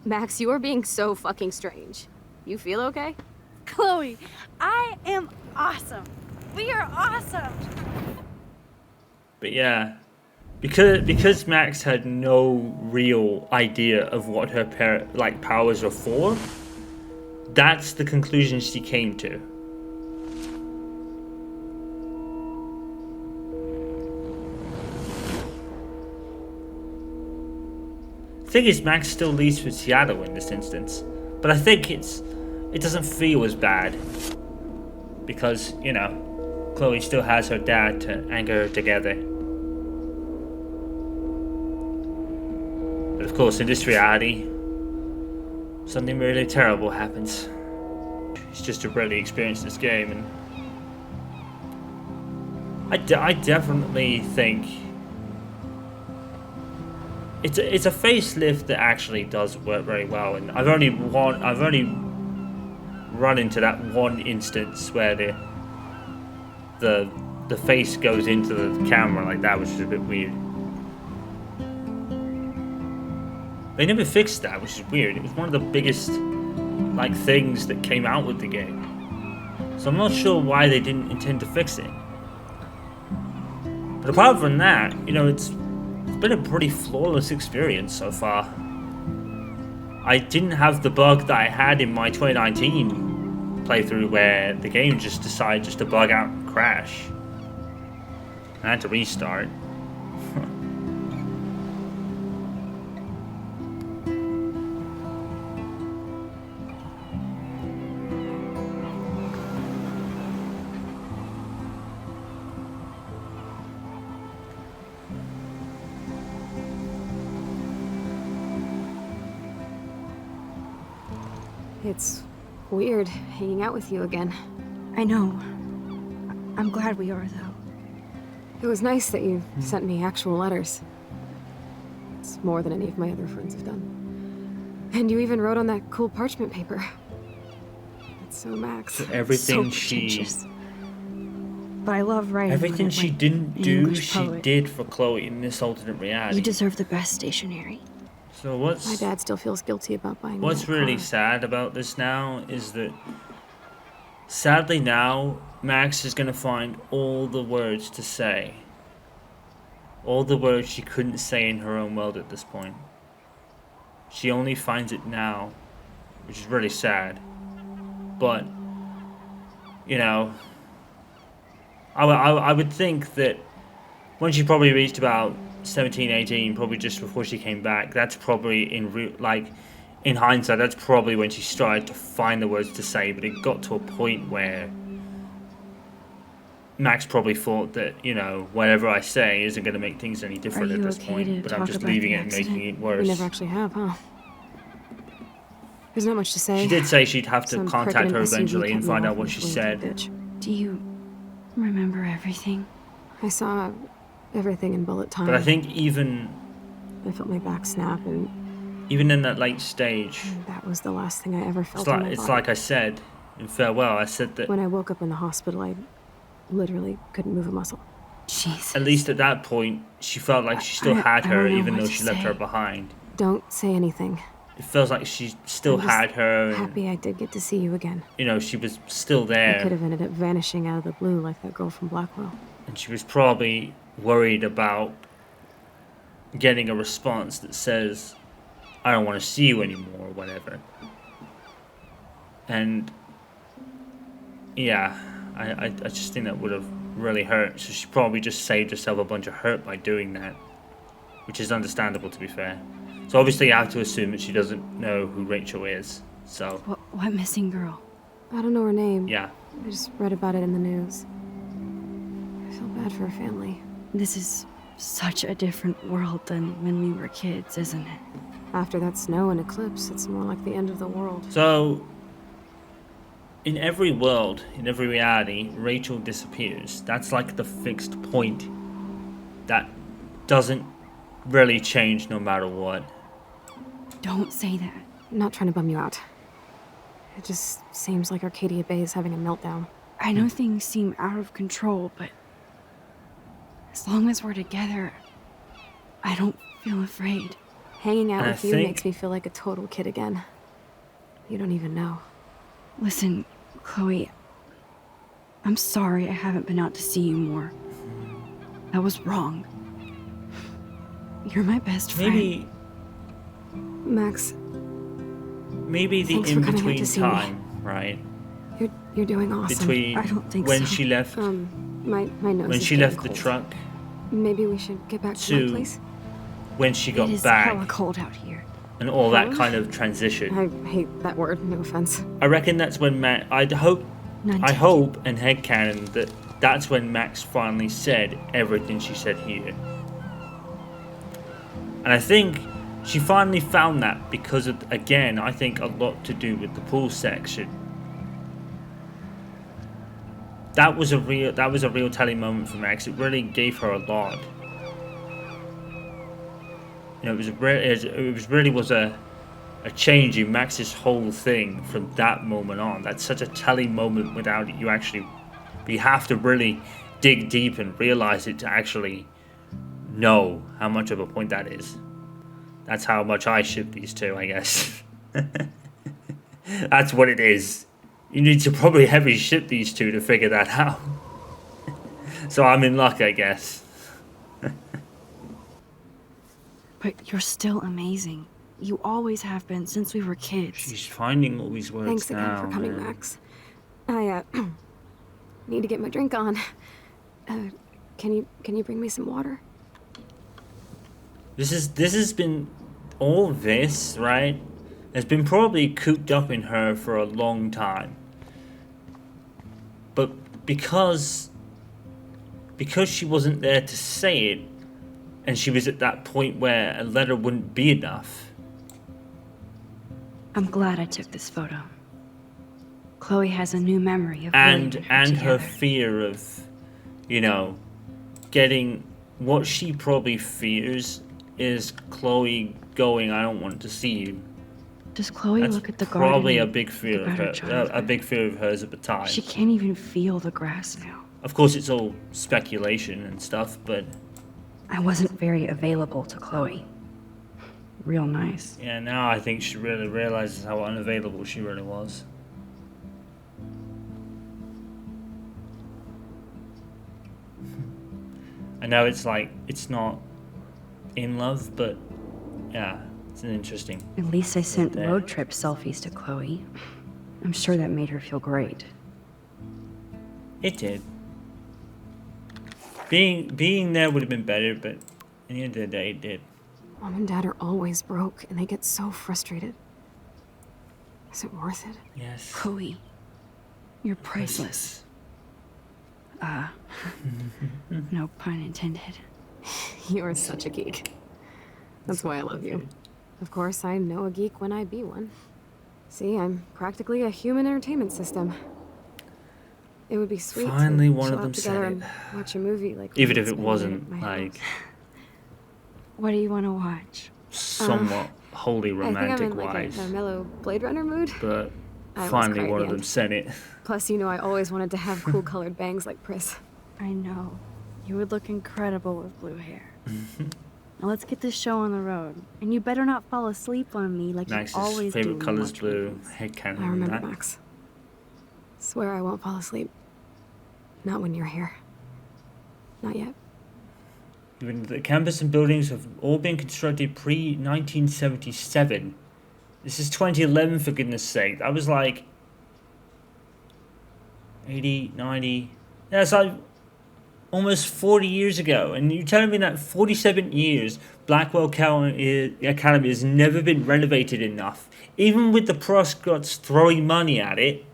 Max, you are being so fucking strange. You feel okay? Chloe, I am awesome. We are awesome. But yeah, because Max had no real idea of what her powers were for, that's the conclusion she came to. The thing is, Max still leads for Seattle in this instance, but I think it doesn't feel as bad because, you know, Chloe still has her dad to anchor her together. But of course, in this reality, something really terrible happens. It's just to really experience this game, and I definitely think it's a facelift that actually does work very well. And I've only run into that one instance where the face goes into the camera like that, which is a bit weird. They never fixed that, which is weird. It was one of the biggest things that came out with the game. So I'm not sure why they didn't intend to fix it. But apart from that, you know, it's been a pretty flawless experience so far. I didn't have the bug that I had in my 2019 playthrough where the game just decided to bug out and crash. I had to restart. It's weird hanging out with you again. I know. I'm glad we are, though. It was nice that you sent me actual letters. It's more than any of my other friends have done. And you even wrote on that cool parchment paper. It's so Max. Everything so she but I love writing. Everything she didn't do, English she poet. did for Chloe in this alternate reality. You deserve the best stationery. So what's... My dad still feels guilty about buying me What's that really car. sad about this now is that, sadly now, Max is going to find all the words to say. All the words she couldn't say in her own world at this point. She only finds it now, which is really sad. But, you know, I would think that when she probably reached about 17, 18, probably just before she came back, that's probably in hindsight, that's probably when she started to find the words to say, but it got to a point where Max probably thought that, you know, whatever I say isn't going to make things any different at this point, but I'm just leaving it and making it worse. We never actually have, huh? There's not much to say. She did say she'd have to Some contact prick in her an SUV eventually and cut me find off out what and she flew said. into a ditch. Do you remember everything? I saw everything in bullet time. But I think even I felt my back snap, and in that late stage, that was the last thing I ever felt. it's like I said in Farewell, I said that when I woke up in the hospital, I literally couldn't move a muscle. Jesus. At least at that point, she felt like she still had her, even though she left her behind. Don't say anything. It feels like she still had her. And, happy I did get to see you again. you know, she was still I there. could have ended up vanishing out of the blue like that girl from Blackwell. And she was probably worried about getting a response that says, I don't want to see you anymore, or whatever. And yeah, I just think that would have really hurt. So she probably just saved herself a bunch of hurt by doing that, which is understandable, to be fair. So obviously I have to assume that she doesn't know who Rachel is. So What missing girl? I don't know her name. yeah. I just read about it in the news. I feel bad for her family. This is such a different world than when we were kids, isn't it? After that snow and eclipse, it's more like the end of the world. So in every world, in every reality, Rachel disappears. That's like the fixed point that doesn't really change no matter what. Don't say that. I'm not trying to bum you out. It just seems like Arcadia Bay is having a meltdown. I know things seem out of control, but as long as we're together, I don't feel afraid. Hanging out And with I you think- makes me feel like a total kid again. You don't even know. Listen, Chloe, I'm sorry I haven't been out to see you more. That was wrong. You're my best friend. Max, Maybe the thanks for coming out in-between to see me. time, right? You're doing awesome. Between I don't think when so. she left, My nose when is she getting left the cold. truck, Maybe we should get back to my to place. when she got It is back, hella cold out here. and all that Huh? kind of transition. I hate that word, no offense. I reckon that's when I hope and headcanon that that's when Max finally said everything she said here. And I think she finally found that because of, again, I think a lot to do with the pool section. That was a real telling moment for Max. It really gave her a lot. You know, it really was a change in Max's whole thing from that moment on. That's such a telling moment without it. You have to really dig deep and realize it to actually know how much of a point that is. That's how much I ship these two, I guess. That's what it is. You need to probably heavy ship these two to figure that out. So I'm in luck, I guess. But you're still amazing. You always have been since we were kids. She's finding all these words Thanks again now, for coming, man. Max. I need to get my drink on. Can you bring me some water? This has been all this, right? Has been probably cooped up in her for a long time. But because she wasn't there to say it, and she was at that point where a letter wouldn't be enough. I'm glad I took this photo. Chloe has a new memory of And William and her together. fear of, you know, getting what she probably fears is Chloe going, I don't want to see you. Does Chloe That's look at the garden? probably a and big fear think of about her her, childhood? a big fear of hers at the time. She can't even feel the grass now. Of course, it's all speculation and stuff, but... I wasn't very available to Chloe. Real nice. Yeah, now I think she really realizes how unavailable she really was. I know it's like, it's not in love, but yeah, it's an interesting... At least I sent road trip selfies to Chloe. I'm sure that made her feel great. It did. Being there would have been better, but at the end of the day, it did. Mom and Dad are always broke, and they get so frustrated. Is it worth it? Yes. Chloe, you're priceless. No pun intended. You are such a geek. That's why I love you. Of course, I know a geek when I be one. See, I'm practically a human entertainment system. It would be sweet Finally, to one chill of them out together said it. and watch a movie like Even we if it spent wasn't at my like house. What do you want to watch? somewhat wholly I think I'm romantic in like wise, a mellow Blade Runner mood. but I almost finally cried at one the of them end. said it. Plus, you know, I always wanted to have cool colored bangs like Pris. I know. You would look incredible with blue hair. Now let's get this show on the road. And you better not fall asleep on me like Max's you always do. favorite when color you is watch blue. movies. Headcanon. I remember, that. Max. Swear I won't fall asleep. Not when you're here. Not yet. Even the campus and buildings have all been constructed pre-1977. This is 2011, for goodness sake. I was like 80, 90. That's like almost 40 years ago. And you're telling me that 47 years, Blackwell Academy has never been renovated enough. Even with the Prescotts throwing money at it,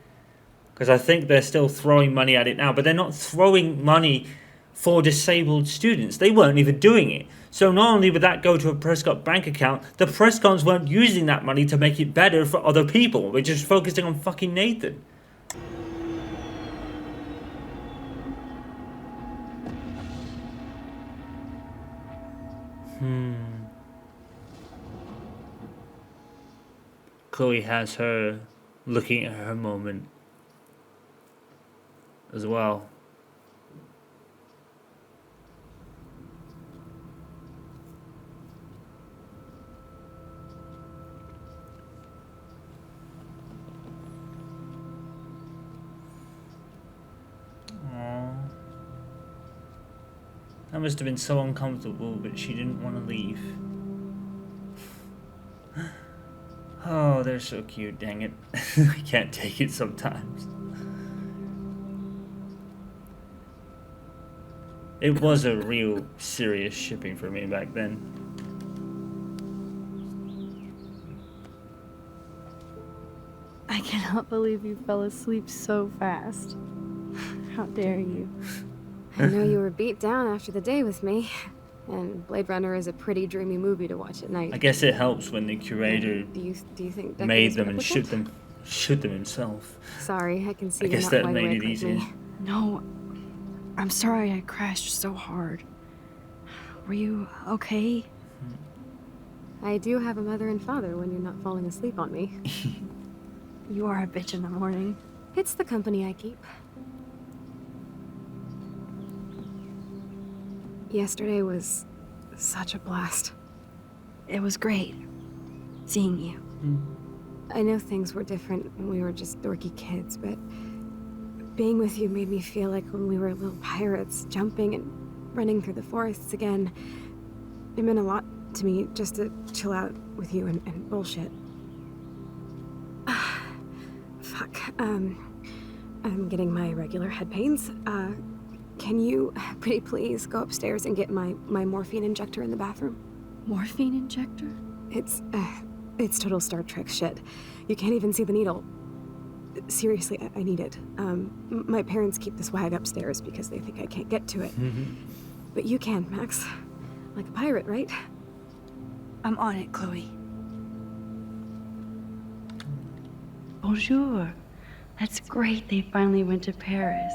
because I think they're still throwing money at it now, but they're not throwing money for disabled students. They weren't even doing it. So not only would that go to a Prescott bank account, the Prescotts weren't using that money to make it better for other people. We're just focusing on fucking Nathan. Chloe has her looking at her moment as well. Aww. That must have been so uncomfortable, but she didn't want to leave. Oh, they're so cute, dang it. I can't take it sometimes. It was a real serious shipping for me back then. I cannot believe you fell asleep so fast. How dare you? I know you were beat down after the day with me. And Blade Runner is a pretty dreamy movie to watch at night. I guess it helps when the curator Do you think Deckard made is them and replicant? shoot them himself. Sorry, I can see I you're guess not that wide made awake it like easier. me. No, I'm sorry I crashed so hard. Were you okay? I do have a mother and father when you're not falling asleep on me. You are a bitch in the morning. It's the company I keep. Yesterday was such a blast. It was great seeing you. I know things were different when we were just dorky kids, but being with you made me feel like when we were little pirates, jumping and running through the forests again. It meant a lot to me just to chill out with you and bullshit. Fuck. I'm getting my regular head pains. Can you, pretty please, go upstairs and get my morphine injector in the bathroom? Morphine injector? It's total Star Trek shit. You can't even see the needle. Seriously, I need it. My parents keep the swag upstairs because they think I can't get to it. But you can, Max. Like a pirate, right? I'm on it, Chloe. Bonjour. That's great they finally went to Paris.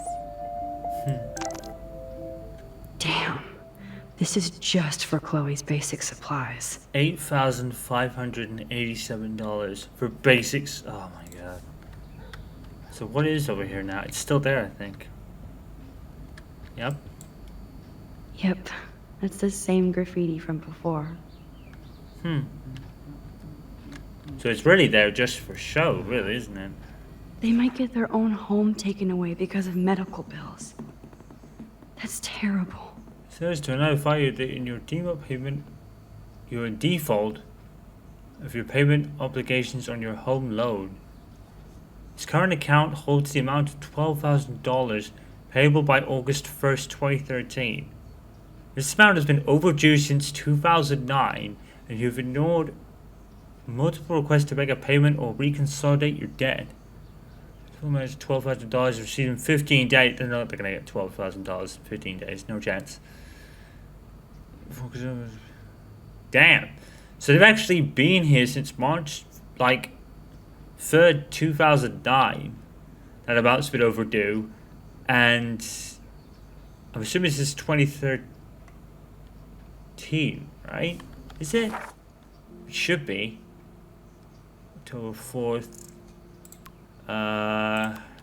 Damn. This is just for Chloe's basic supplies. $8,587 for basics. Oh my god. So what is over here now? It's still there, I think. Yep. Yep, that's the same graffiti from before. So it's really there just for show, really, isn't it? They might get their own home taken away because of medical bills. That's terrible. It says to notify you that in your team-up payment, you're in default of your payment obligations on your home loan. His current account holds the amount of $12,000 payable by August 1st, 2013. This amount has been overdue since 2009, and you've ignored multiple requests to make a payment or reconsolidate your debt. $12,000 received in 15 days. They're not going to get $12,000 in 15 days. No chance. Damn. So they've actually been here since March, like, 3rd, 2009. That amount's been overdue. And I'm assuming this is 2013, right? Is it? It should be. October 4th.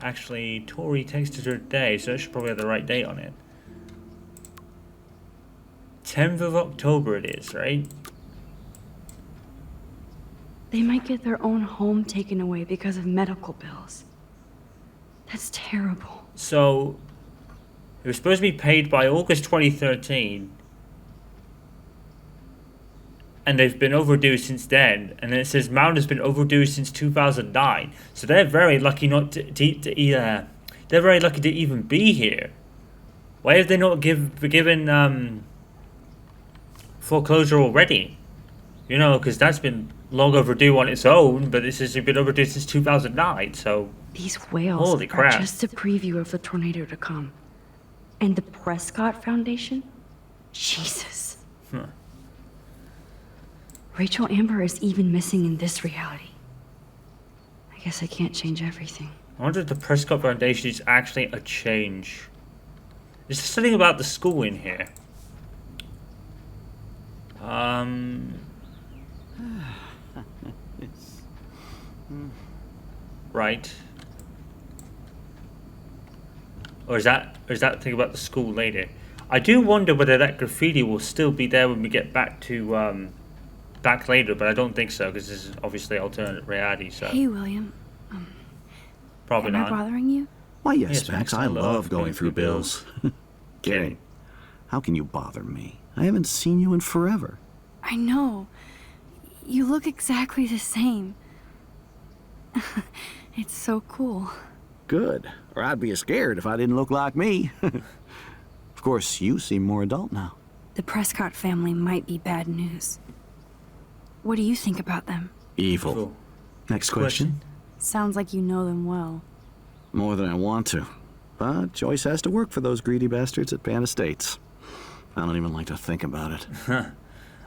Actually, Tori texted her today, so I should probably have the right date on it. 10th of October it is, right? They might get their own home taken away because of medical bills. That's terrible. So, it was supposed to be paid by August 2013. And they've been overdue since then. And then it says Mount has been overdue since 2009. So they're very lucky not to they're very lucky to even be here. Why have they not given foreclosure already? You know, because that's been long overdue on its own, but this has been overdue since 2009. So these whales holy crap. are just a preview of the tornado to come. And the Prescott Foundation? Jesus. Huh. Rachel Amber is even missing in this reality. I guess I can't change everything. I wonder if the Prescott Foundation is actually a change. Is there something about the school in here? Right. Or is that thing about the school later? I do wonder whether that graffiti will still be there when we get back to back later, but I don't think so because this is obviously alternate reality. So hey, William. probably am not. I bothering you? Why, yes, Max. I love going through bills. Kidding. How can you bother me? I haven't seen you in forever. I know. You look exactly the same. It's so cool. Good. Or I'd be scared if I didn't look like me. Of course, you seem more adult now. The Prescott family might be bad news. What do you think about them? Evil. Cool. Next question. Sounds like you know them well. More than I want to. But Joyce has to work for those greedy bastards at Pan Estates. I don't even like to think about it.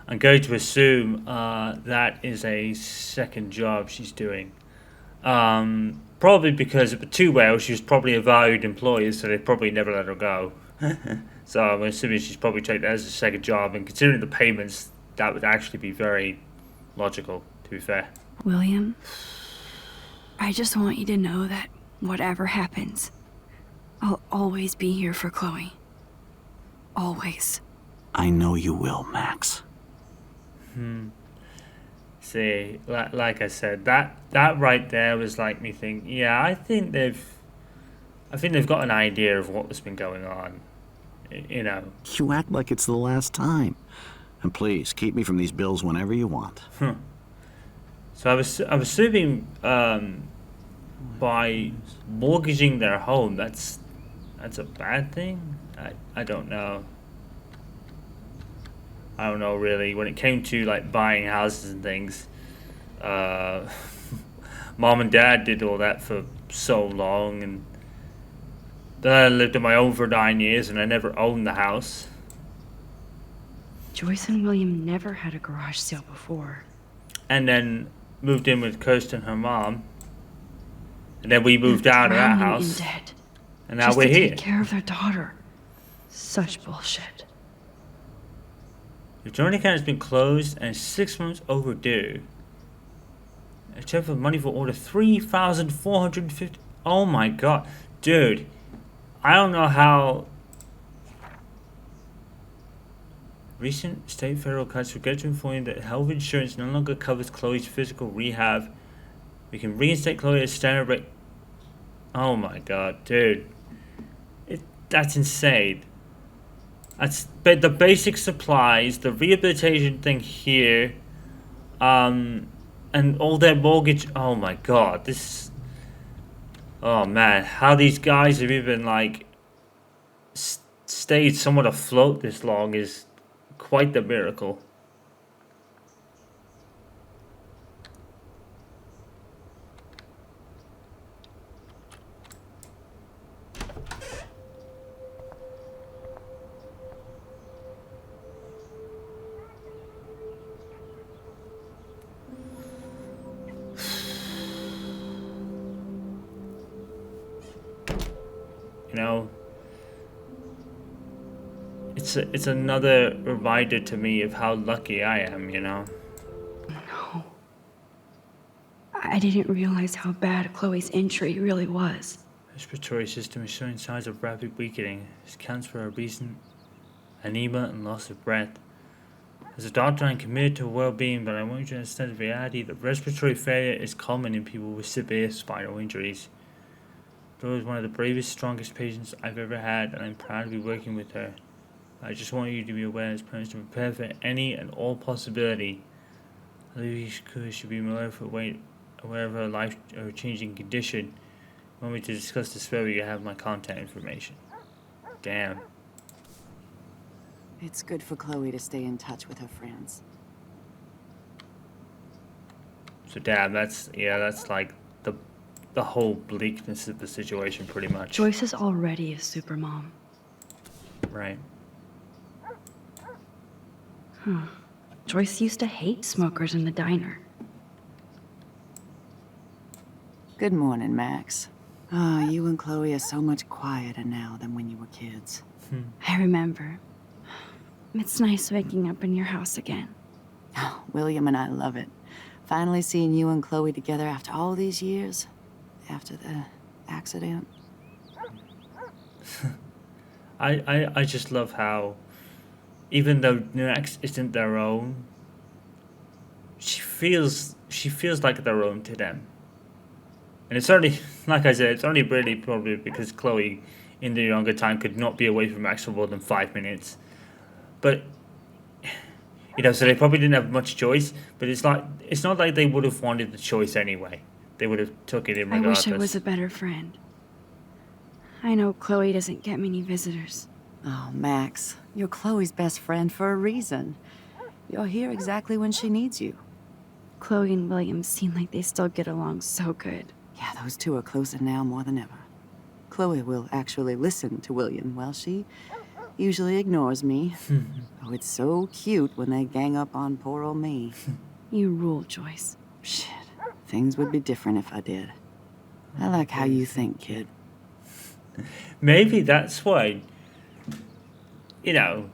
I'm going to assume that is a second job she's doing. Probably because of the two whales, she was probably a valued employee, so they probably never let her go. So I'm assuming she's probably taken that as a second job, and considering the payments, that would actually be very logical, to be fair. William, I just want you to know that whatever happens, I'll always be here for Chloe. Always. I know you will, Max. See, like I said, that right there was like me thinking, yeah, I think they've got an idea of what's been going on. You know. You act like it's the last time. And please, keep me from these bills whenever you want. So I'm assuming by mortgaging their home, that's a bad thing? I don't know. I don't know really. When it came to like buying houses and things, Mom and Dad did all that for so long, and then I lived on my own for 9 years, and I never owned the house. Joyce and William never had a garage sale before. And then moved in with Kirsten and her mom, and then we moved out of that house, in debt, and now just we're to here. Take care of their daughter. Such bullshit. Your joint account has been closed and is 6 months overdue. A check for money for order 3,450. Oh my god, dude! I don't know how Recent state federal cuts regret to inform you that health insurance no longer covers Chloe's physical rehab. We can reinstate Chloe as standard rate. Oh my god, dude. That's insane. That's the basic supplies, the rehabilitation thing here, and all their mortgage. Oh my god, this. Oh man, how these guys have even like stayed somewhat afloat this long is quite the miracle. You know, it's another reminder to me of how lucky I am, you know. No. I didn't realize how bad Chloe's injury really was. Respiratory system is showing signs of rapid weakening. This counts for a recent anemia and loss of breath. As a doctor, I'm committed to her well-being, but I want you to understand the reality that respiratory failure is common in people with severe spinal injuries. Dora is one of the bravest, strongest patients I've ever had, and I'm proud to be working with her. I just want you to be aware as parents to prepare for any and all possibility. I believe you should be aware of her life or changing condition. If you want me to discuss this further, you have my contact information. Damn. It's good for Chloe to stay in touch with her friends. So damn, that's like the whole bleakness of the situation pretty much. Joyce is already a supermom. Right. Joyce used to hate smokers in the diner. Good morning, Max. Oh, you and Chloe are so much quieter now than when you were kids. I remember. It's nice waking up in your house again. Oh, William and I love it. Finally seeing you and Chloe together after all these years. After the accident. I just love how, even though Max isn't their own, she feels like their own to them. And it's only, like I said, it's only really probably because Chloe, in the younger time, could not be away from Max for more than 5 minutes. But, you know, so they probably didn't have much choice. But it's not like they would have wanted the choice anyway. They would have took it in regardless. I wish I was a better friend. I know Chloe doesn't get many visitors. Oh, Max, you're Chloe's best friend for a reason. You're here exactly when she needs you. Chloe and William seem like they still get along so good. Yeah, those two are closer now more than ever. Chloe will actually listen to William while she usually ignores me. Oh, it's so cute when they gang up on poor old me. You rule, Joyce. Shit. Things would be different if I did. I like how you think, kid. Maybe that's why, you know,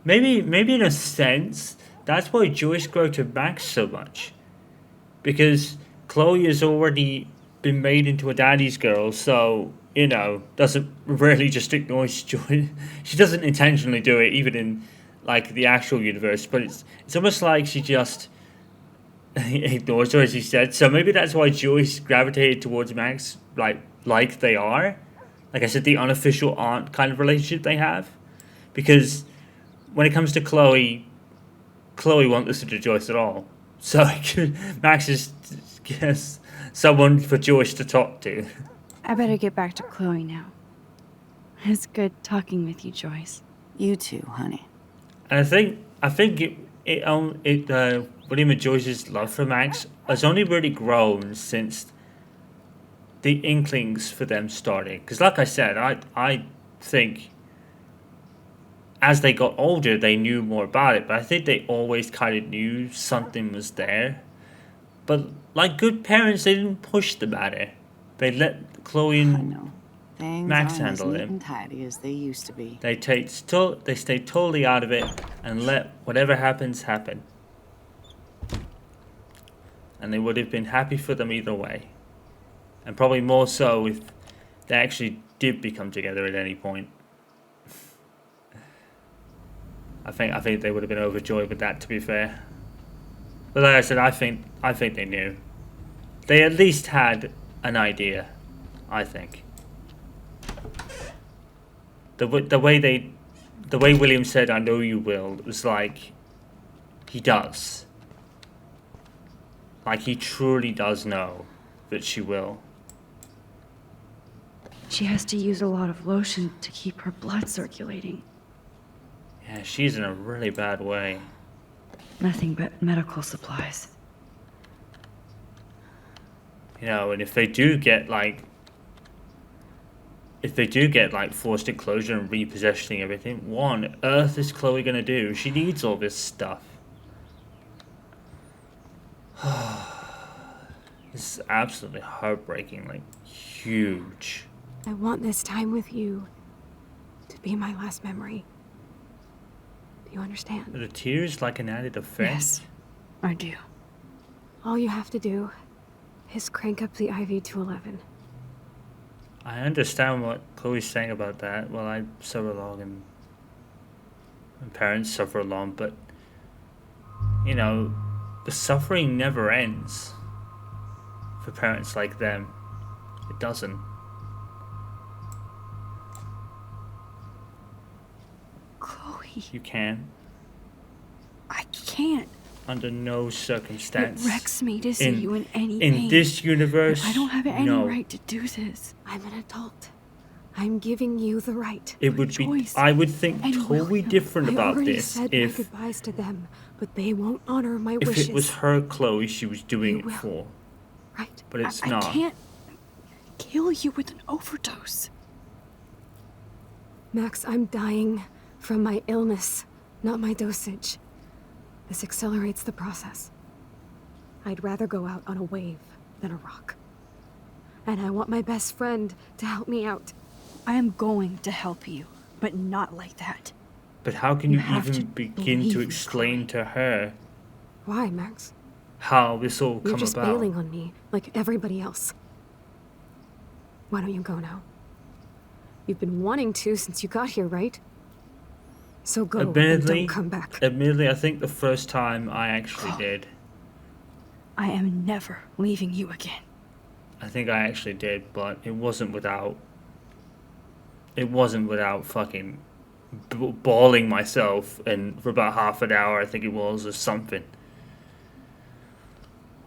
maybe in a sense, that's why Joyce grew to Max so much. Because Chloe has already been made into a daddy's girl, so, you know, doesn't really just ignore Joyce. She doesn't intentionally do it, even in, like, the actual universe, but it's almost like she just ignores her, as he said. So maybe that's why Joyce gravitated towards Max, like they are. Like I said, the unofficial aunt kind of relationship they have. Because when it comes to Chloe won't listen to Joyce at all. So Max is someone for Joyce to talk to. I better get back to Chloe now. It's good talking with you, Joyce. You too, honey. And I think William and Joyce's love for Max has only really grown since the inklings for them started. Because like I said, I think as they got older, they knew more about it. But I think they always kind of knew something was there. But like good parents, they didn't push the matter. They let Chloe and Max handle it. As neat and tidy as they used to be. They stay totally out of it and let whatever happens happen. And they would have been happy for them either way. And probably more so if they actually did become together at any point. I think they would have been overjoyed with that, to be fair. But like I said, I think they knew. They at least had an idea, I think. The way William said, "I know you will," it was like he does. Like he truly does know that she will. She has to use a lot of lotion to keep her blood circulating. Yeah, she's in a really bad way. Nothing but medical supplies. You know, and if they do get like forced enclosure and repossessing everything, what on earth is Chloe gonna do? She needs all this stuff. This is absolutely heartbreaking, like huge. I want this time with you to be my last memory. Do you understand? The tears like an added effect? Yes, I do. All you have to do is crank up the IV to 11. I understand what Chloe's saying about that. Well, I suffer along and parents suffer along, but you know, the suffering never ends for parents like them. It doesn't. Chloe. You can. I can't. Under no circumstance. It wrecks me to see you in any in pain. this universe, I don't have any no. right to do this. I'm an adult. I'm giving you the right. It would be. I would think totally different about I already this said if my goodbyes to them, but they won't honor my if wishes. it was her Chloe she was doing it for. Right. But it's not. I can't kill you with an overdose. Max, I'm dying from my illness, not my dosage. This accelerates the process. I'd rather go out on a wave than a rock. And I want my best friend to help me out. I am going to help you, but not like that. But how can you have even to begin believe to me, explain to her Why, Max? how this all You're come just about? bailing on me, like everybody else. Why don't you go now? You've been wanting to since you got here, right? So go and don't come back. Admittedly, I think the first time I actually did. I am never leaving you again. I think I actually did, but it wasn't without. It wasn't without fucking bawling myself, and for about half an hour, I think it was, or something.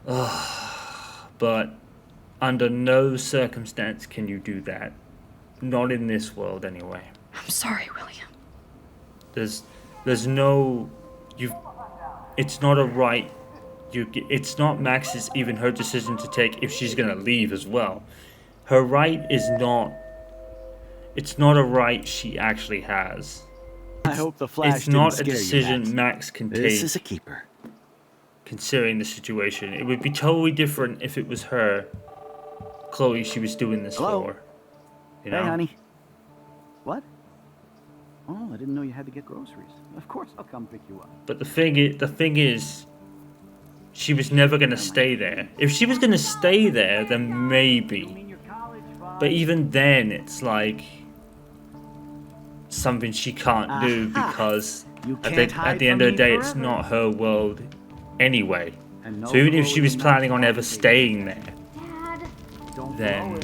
But under no circumstance can you do that. Not in this world, anyway. I'm sorry, William. There's no, it's not a right. It's not Max's, even her decision to take if she's gonna leave as well. Her right is not. It's not a right she actually has. I hope the flash It's not didn't a scare decision you, Max can take. This is a keeper. Considering the situation, it would be totally different if it was her, Chloe, she was doing this for. You know? Hey, honey. What? Oh, I didn't know you had to get groceries. Of course, I'll come pick you up. But the thing is, she was never gonna stay there. If she was gonna stay there, then maybe. But even then, it's like something she can't do because at the end of the day, it's not her world anyway. So even if she was planning on ever staying there, then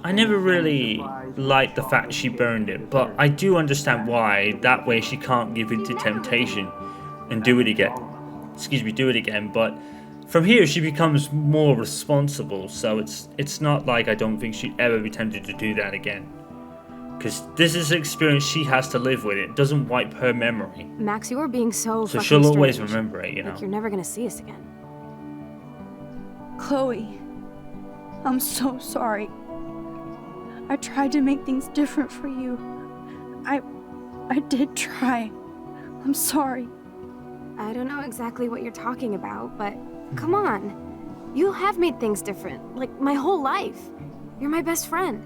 I never really liked the fact she burned it, but I do understand why. That way she can't give in to temptation and do it again. Do it again. But from here she becomes more responsible, so it's not like I don't think she'd ever be tempted to do that again. Because this is an experience she has to live with. It doesn't wipe her memory. Max, you are being so So fucking she'll always strange. remember it, you know. Like you're never gonna see us again. Chloe, I'm so sorry. I tried to make things different for you. I did try. I'm sorry. I don't know exactly what you're talking about, but come on. You have made things different, like my whole life. You're my best friend.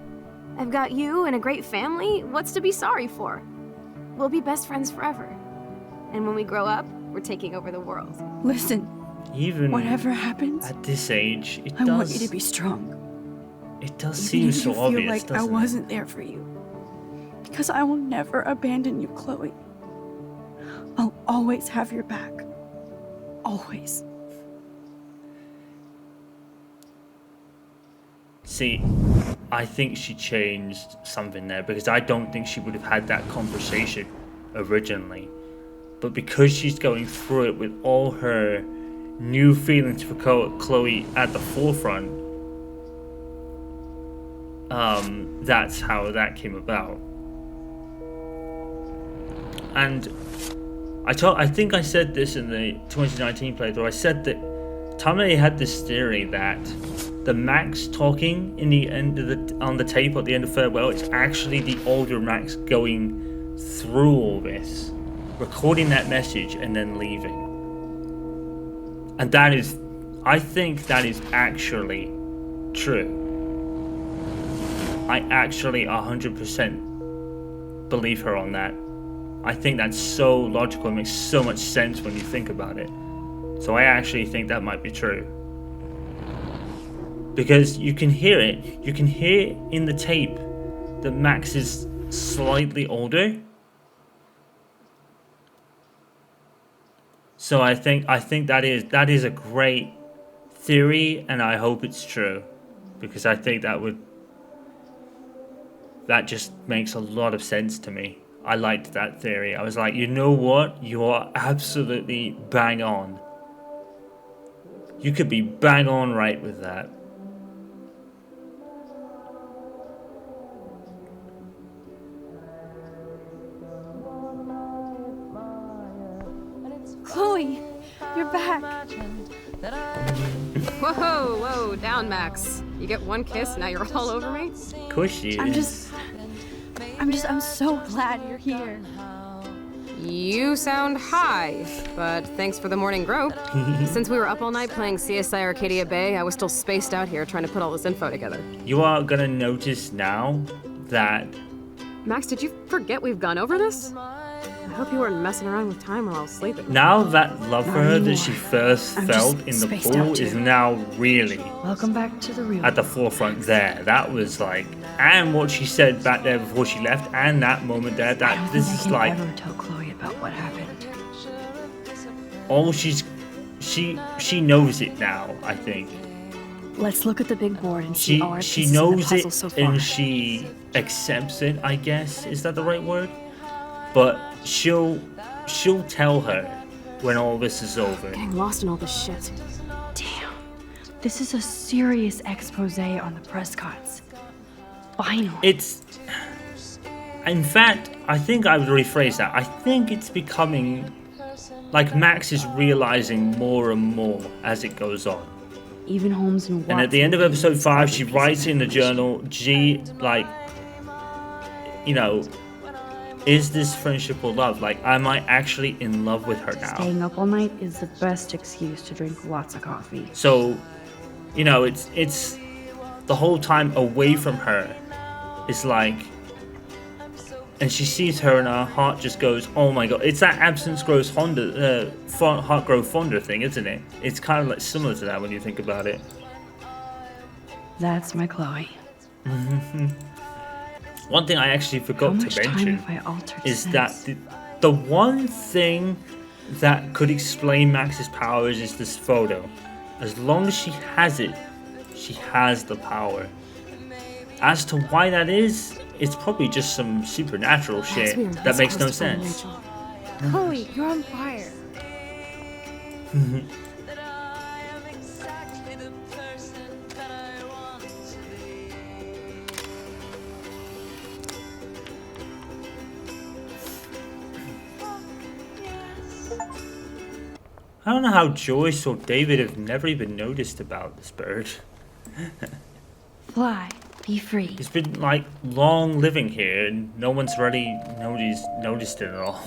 I've got you and a great family. What's to be sorry for? We'll be best friends forever. And when we grow up, we're taking over the world. Listen, even whatever happens, at this age, I want you to be strong. It does Even seem if so you feel obvious, like doesn't I wasn't there for you. because I will never abandon you, Chloe. I'll always have your back. Always. See, I think she changed something there because I don't think she would have had that conversation originally. But because she's going through it with all her new feelings for Chloe at the forefront, that's how that came about. And I think I said this in the 2019 playthrough. I said that Tamane had this theory that the Max talking in the end of on the tape at the end of Farewell, it's actually the older Max going through all this, recording that message and then leaving. And that is, I think that is actually true. I actually 100% believe her on that. I think that's so logical. It makes so much sense when you think about it. So I actually think that might be true. Because you can hear it. You can hear in the tape that Max is slightly older. So I think that is a great theory, and I hope it's true. Because I think that just makes a lot of sense to me. I liked that theory. I was like, you know what? You are absolutely bang on. You could be bang on right with that. Chloe, you're back. Whoa, whoa, down, Max. You get one kiss, now you're all over me? Of course she is. I'm so glad you're here. You sound high, but thanks for the morning grope. Since we were up all night playing CSI Arcadia Bay, I was still spaced out here trying to put all this info together. You are gonna notice now that... Max, did you forget we've gone over this? I hope you weren't messing around with time while I was sleeping. Now that love for her that she first felt in the pool is now really Welcome back to the real at the forefront there. That was like, and what she said back there before she left, and that moment there, that this is like... I don't think I can ever tell Chloe about what happened. All she knows it now, I think. Let's look at the big board and see all our She pieces of the knows puzzle it so far. and she accepts it, I guess. Is that the right word? But she'll tell her when all this is over. Getting lost in all this shit. Damn. This is a serious expose on the Prescotts. Finally. It's... In fact, I think I would rephrase that. I think it's becoming... Like Max is realizing more and more as it goes on. Even Holmes and Watson. And at the end of episode 5, she writes in the journal, like, you know... Is this friendship or love? Like, am I actually in love with her now? Staying up all night is the best excuse to drink lots of coffee. So, you know, it's the whole time away from her. It's like, and she sees her and her heart just goes, oh my god. It's that absence grows fonder, heart grow fonder thing, isn't it? It's kind of like similar to that when you think about it. That's my Chloe. One thing I actually forgot to mention is that the one thing that could explain Max's powers is this photo. As long as she has it, she has the power. As to why that is, it's probably just some supernatural shit that makes no sense. Chloe, you're on fire. I don't know how Joyce or David have never even noticed about this bird. Fly, be free. He's been like long living here and no one's really noticed it at all.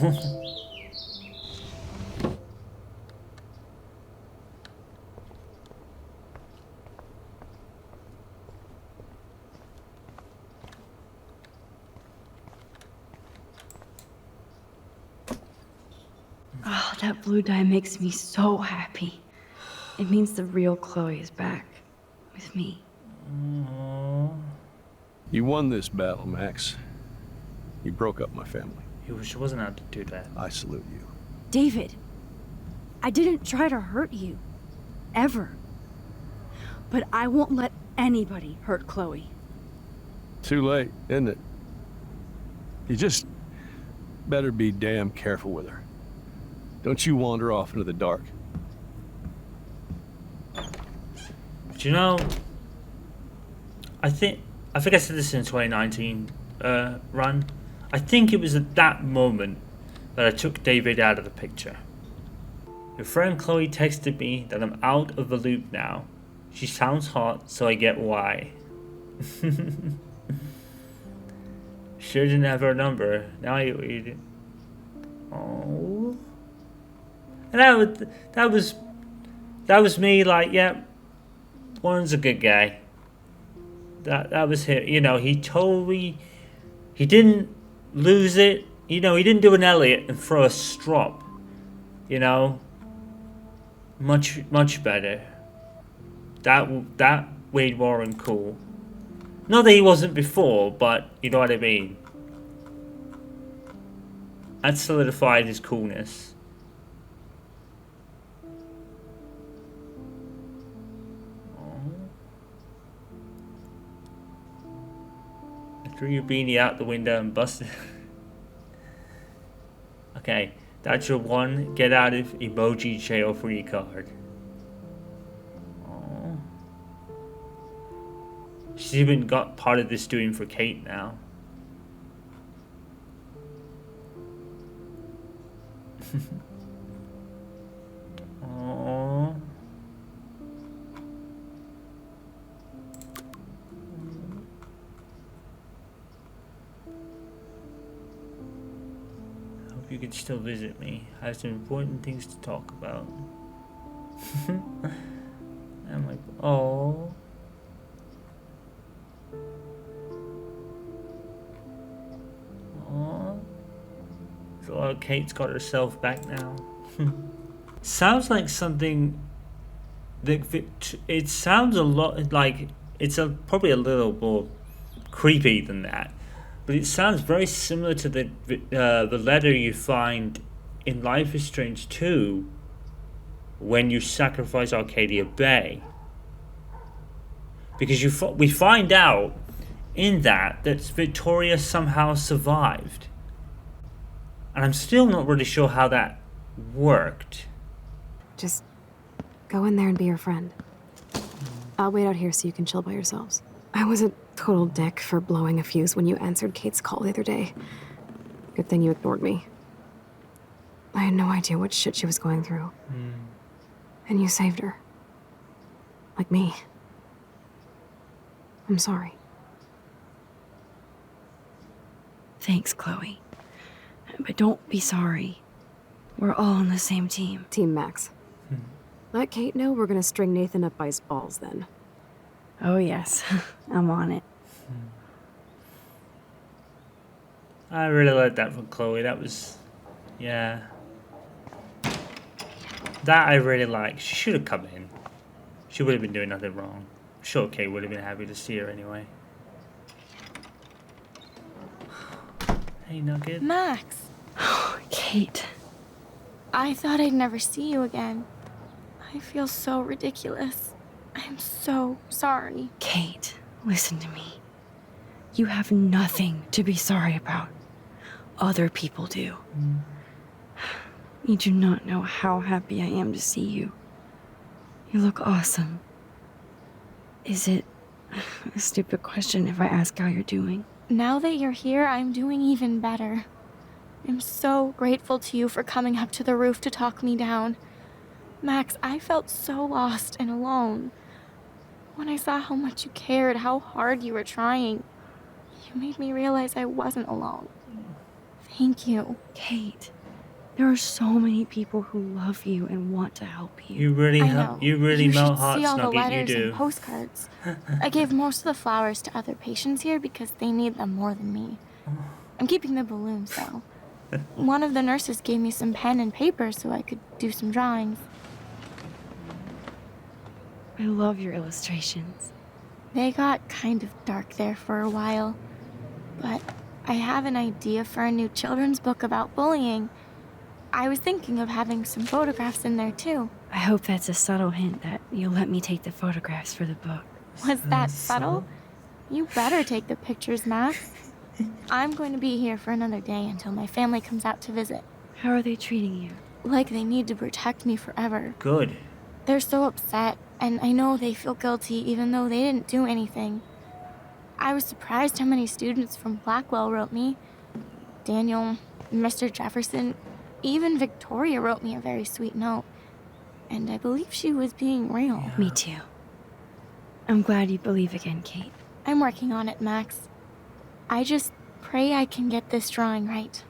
Oh, that blue dye makes me so happy. It means the real Chloe is back with me. You won this battle, Max. He broke up my family. She wasn't allowed to do that. I salute you. David, I didn't try to hurt you. Ever. But I won't let anybody hurt Chloe. Too late, isn't it? You just better be damn careful with her. Don't you wander off into the dark. But you know, I think I said this in 2019 run. I think it was at that moment that I took David out of the picture. Your friend Chloe texted me that I'm out of the loop now. She sounds hot, so I get why. Sure didn't have her number. Now you oh. And that was me. Like, yeah, Warren's a good guy. That was him. You know, he didn't lose it. You know, he didn't do an Elliot and throw a strop. You know, much better. That made Warren cool. Not that he wasn't before, but you know what I mean. That solidified his coolness. I threw your beanie out the window and busted. Okay, that's your one get out of emoji jail free card. Aww. She's even got part of this doing for Kate now. Aww. Hope you can still visit me. I have some important things to talk about. I'm like, oh. Aww. So Kate's got herself back now. Sounds like something that it sounds a lot like it's probably a little more creepy than that, but it sounds very similar to the letter you find in Life is Strange 2 when you sacrifice Arcadia Bay, because we find out in that Victoria somehow survived, and I'm still not really sure how that worked. Just go in there and be your friend. I'll wait out here so you can chill by yourselves. I was a total dick for blowing a fuse when you answered Kate's call the other day. Good thing you ignored me. I had no idea what shit she was going through. And you saved her. Like me. I'm sorry. Thanks, Chloe. But don't be sorry. We're all on the same team. Team Max. Let Kate know we're gonna string Nathan up by his balls then. Oh yes, I'm on it. I really liked that from Chloe. That was, yeah. That I really liked. She should have come in. She would have been doing nothing wrong. I'm sure Kate would have been happy to see her anyway. Hey, Nugget. Max. Kate. I thought I'd never see you again. I feel so ridiculous. I'm so sorry. Kate, listen to me. You have nothing to be sorry about. Other people do. You do not know how happy I am to see you. You look awesome. Is it a stupid question if I ask how you're doing? Now that you're here, I'm doing even better. I'm so grateful to you for coming up to the roof to talk me down. Max, I felt so lost and alone. When I saw how much you cared, how hard you were trying, you made me realize I wasn't alone. Thank you. Kate, there are so many people who love you and want to help you. You really help. You really melt hearts, see all the Nugget. You letters do. and postcards. I gave most of the flowers to other patients here because they need them more than me. I'm keeping the balloons though. One of the nurses gave me some pen and paper so I could do some drawings. I love your illustrations. They got kind of dark there for a while, but I have an idea for a new children's book about bullying. I was thinking of having some photographs in there too. I hope that's a subtle hint that you'll let me take the photographs for the book. Was that subtle? You better take the pictures, Max. I'm going to be here for another day until my family comes out to visit. How are they treating you? Like they need to protect me forever. Good. They're so upset, and I know they feel guilty even though they didn't do anything. I was surprised how many students from Blackwell wrote me. Daniel, Mr. Jefferson, even Victoria wrote me a very sweet note. And I believe she was being real. Yeah. Me too. I'm glad you believe again, Kate. I'm working on it, Max. I just pray I can get this drawing right.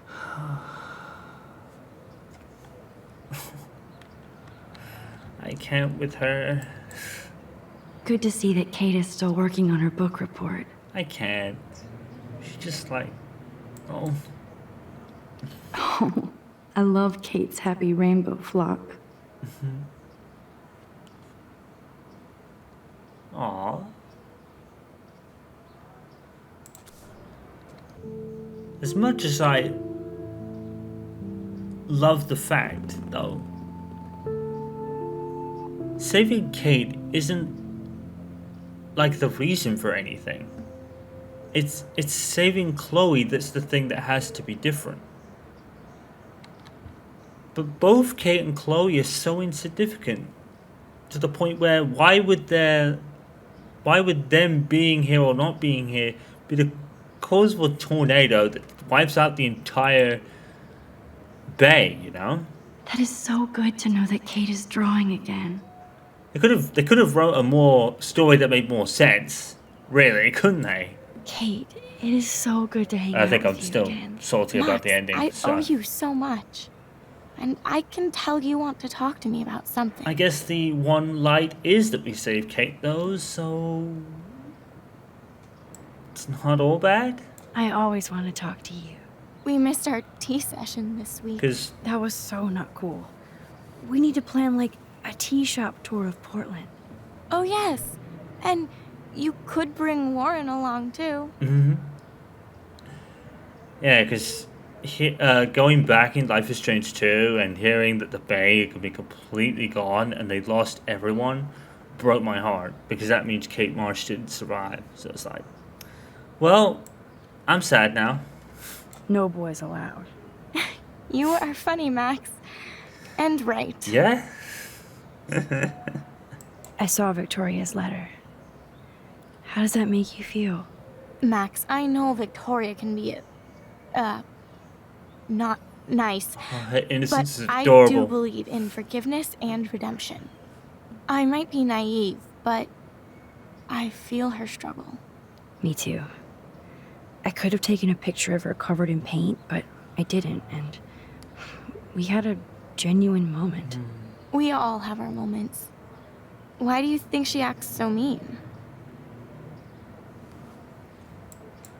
I can't with her. Good to see that Kate is still working on her book report. I can't. She's just like, oh. Oh, I love Kate's happy rainbow flock. Aww. As much as I love the fact, though, saving Kate isn't like the reason for anything. It's saving Chloe that's the thing that has to be different. But both Kate and Chloe are so insignificant to the point where why would them being here or not being here be the cause of a tornado that wipes out the entire bay, you know? That is so good to know that Kate is drawing again. They could have wrote a more story that made more sense, really, couldn't they? Kate, it is so good to hang out I think with I'm you still again. salty about the ending. I so. owe you so much. And I can tell you want to talk to me about something. I guess the one light is that we saved Kate, though, so it's not all bad. I always want to talk to you. We missed our tea session this week. That was so not cool. We need to plan like a tea shop tour of Portland. Oh yes, and you could bring Warren along too. Yeah, because going back in Life is Strange 2 and hearing that the bay could be completely gone and they lost everyone broke my heart, because that means Kate Marsh didn't survive. So it's like, well, I'm sad now. No boys allowed. You are funny, Max. And right. Yeah? I saw Victoria's letter. How does that make you feel? Max, I know Victoria can be not nice. Her innocence is but adorable. I do believe in forgiveness and redemption. I might be naive, but I feel her struggle. Me too. I could have taken a picture of her covered in paint, but I didn't, and we had a genuine moment. We all have our moments. Why do you think she acts so mean?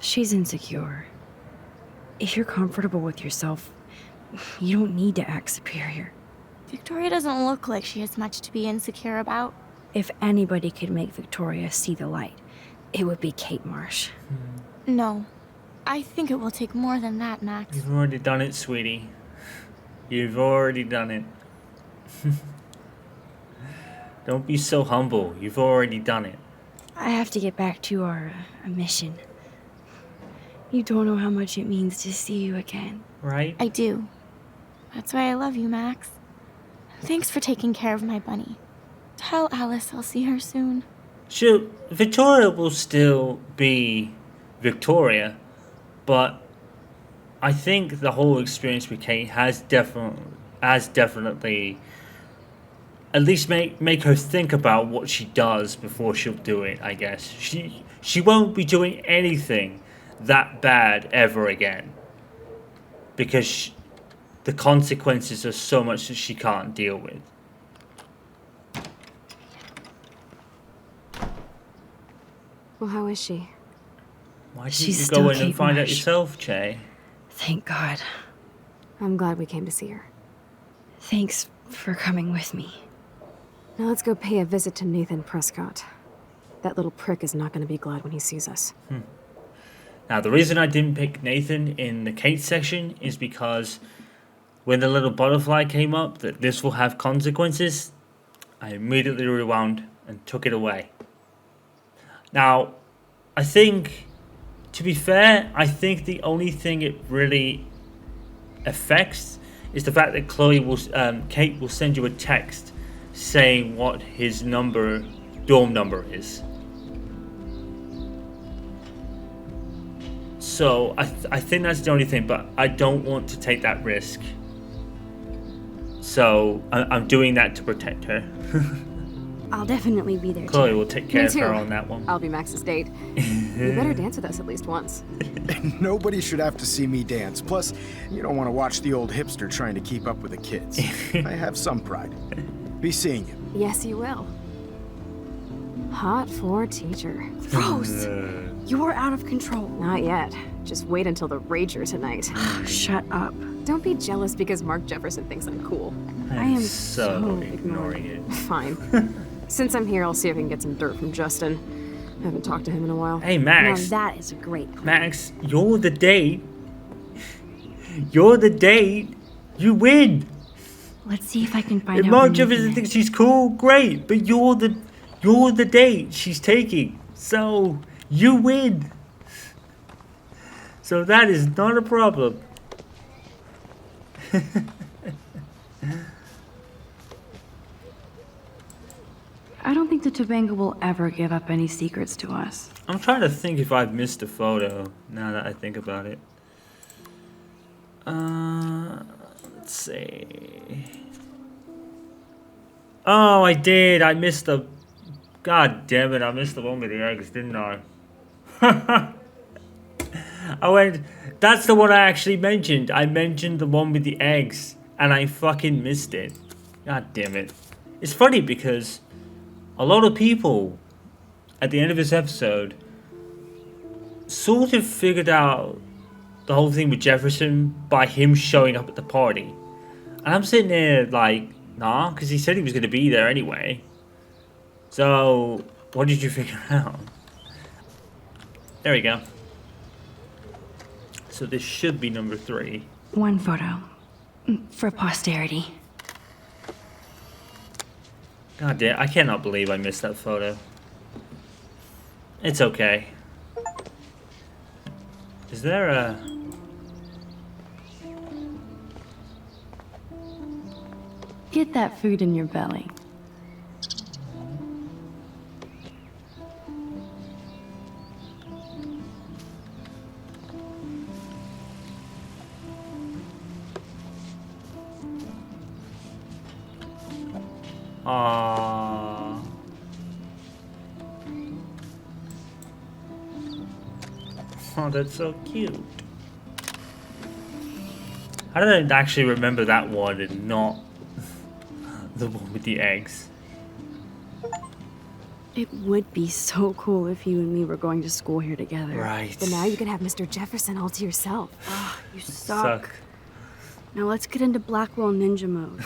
She's insecure. If you're comfortable with yourself, you don't need to act superior. Victoria doesn't look like she has much to be insecure about. If anybody could make Victoria see the light, it would be Kate Marsh. No. I think it will take more than that, Max. You've already done it, sweetie. You've already done it. Don't be so humble. You've already done it. I have to get back to our mission. You don't know how much it means to see you again. Right? I do. That's why I love you, Max. Thanks for taking care of my bunny. Tell Alice I'll see her soon. Sure, Victoria will still be Victoria, but I think the whole experience with Kate has definitely at least make her think about what she does before she'll do it, I guess. She won't be doing anything that bad ever again, because the consequences are so much that she can't deal with. Well, how is she? Why didn't you go in and find out yourself, Che? Thank God. I'm glad we came to see her. Thanks for coming with me. Now let's go pay a visit to Nathan Prescott. That little prick is not going to be glad when he sees us. Now, the reason I didn't pick Nathan in the Kate section is because when the little butterfly came up, that this will have consequences, I immediately rewound and took it away. Now, I think, to be fair, I think the only thing it really affects is the fact that Kate will send you a text saying what his dorm number is. So I think that's the only thing, but I don't want to take that risk. So I'm doing that to protect her. I'll definitely be there. Chloe too. will take care of her on that one. I'll be Max's date. You better dance with us at least once. Nobody should have to see me dance. Plus, you don't want to watch the old hipster trying to keep up with the kids. I have some pride. Be seeing you. Yes, you will. Hot for teacher. Gross! You're out of control. Not yet. Just wait until the rager tonight. Shut up. Don't be jealous because Mark Jefferson thinks I'm cool. I am so ignoring it. Fine. Since I'm here, I'll see if I can get some dirt from Justin. I haven't talked to him in a while. Hey, Max. Now that is a great plan. Max, you're the date. You're the date. You win. Let's see if I can find If out. Mark Jefferson thinks she's cool, great. But you're the date she's taking. So you win. So that is not a problem. I don't think the Tobanga will ever give up any secrets to us. I'm trying to think if I've missed a photo now that I think about it. Let's see. Oh, I did. I missed the... God damn it. I missed the one with the eggs, didn't I? I went... That's the one I actually mentioned. I mentioned the one with the eggs. And I fucking missed it. God damn it. It's funny because a lot of people at the end of this episode sort of figured out the whole thing with Jefferson by him showing up at the party. And I'm sitting there like, nah, because he said he was going to be there anyway. So, what did you figure out? There we go. So this should be number 3. One photo. For posterity. God damn, I cannot believe I missed that photo. It's okay. Is there a... Get that food in your belly. Aww. Oh, that's so cute. How did I actually remember that one and not the one with the eggs? It would be so cool if you and me were going to school here together. Right. But now you can have Mr. Jefferson all to yourself. Ah, you suck. Now let's get into Blackwell Ninja mode.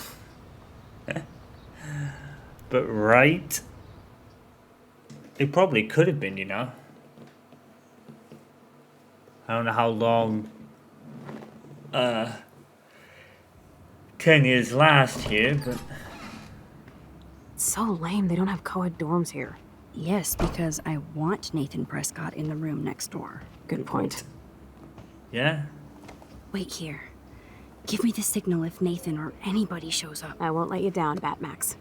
But right? It probably could have been, you know? I don't know how long 10 years last here, but... It's so lame they don't have co-ed dorms here. Yes, because I want Nathan Prescott in the room next door. Good point. Yeah? Wait here. Give me the signal if Nathan or anybody shows up. I won't let you down, Batmax.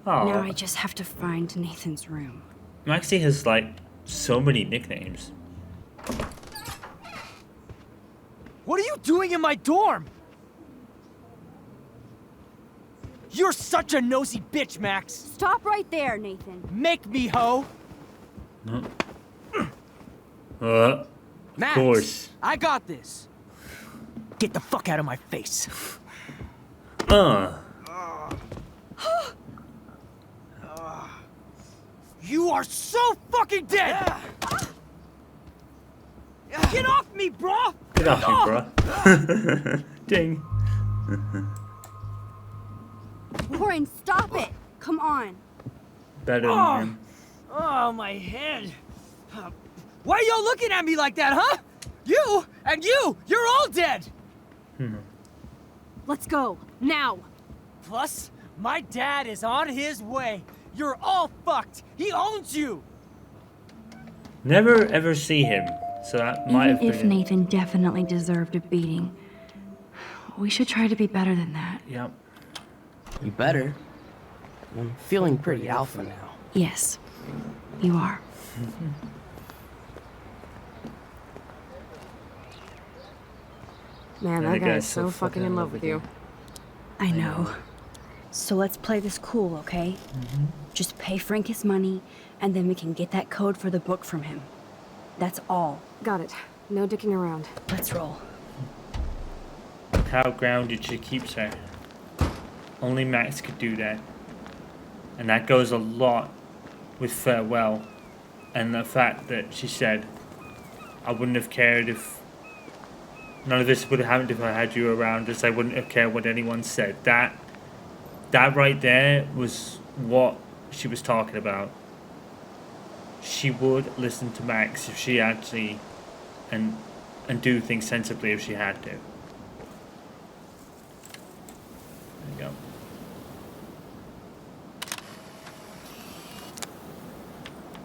Now I just have to find Nathan's room. Maxie has, like, so many nicknames. What are you doing in my dorm? You're such a nosy bitch, Max. Stop right there, Nathan. Make me, ho. Of Max, course. I got this. Get the fuck out of my face. You are so fucking dead. Get off me, bro. Get off me, bro. Ding. Warren, stop it. Come on. Better than him. Oh, my head. Why are y'all looking at me like that, huh? You and you're all dead! Let's go, now! Plus, my dad is on his way. You're all fucked. He owns you! Never ever see him, so that might have Even if been it. Nathan definitely deserved a beating, we should try to be better than that. Yep. You better. I'm feeling pretty alpha now. Yes, you are. Man, that guy is so fucking in love with you. I know. So let's play this cool, okay? Just pay Frank his money, and then we can get that code for the book from him. That's all. Got it. No dicking around. Let's roll. Look how grounded she keeps her. Only Max could do that. And that goes a lot with Farewell. And the fact that she said, I wouldn't have cared if... None of this would have happened if I had you around, as I wouldn't have cared what anyone said. That right there was what she was talking about. She would listen to Max if she actually... And do things sensibly if she had to. There you go.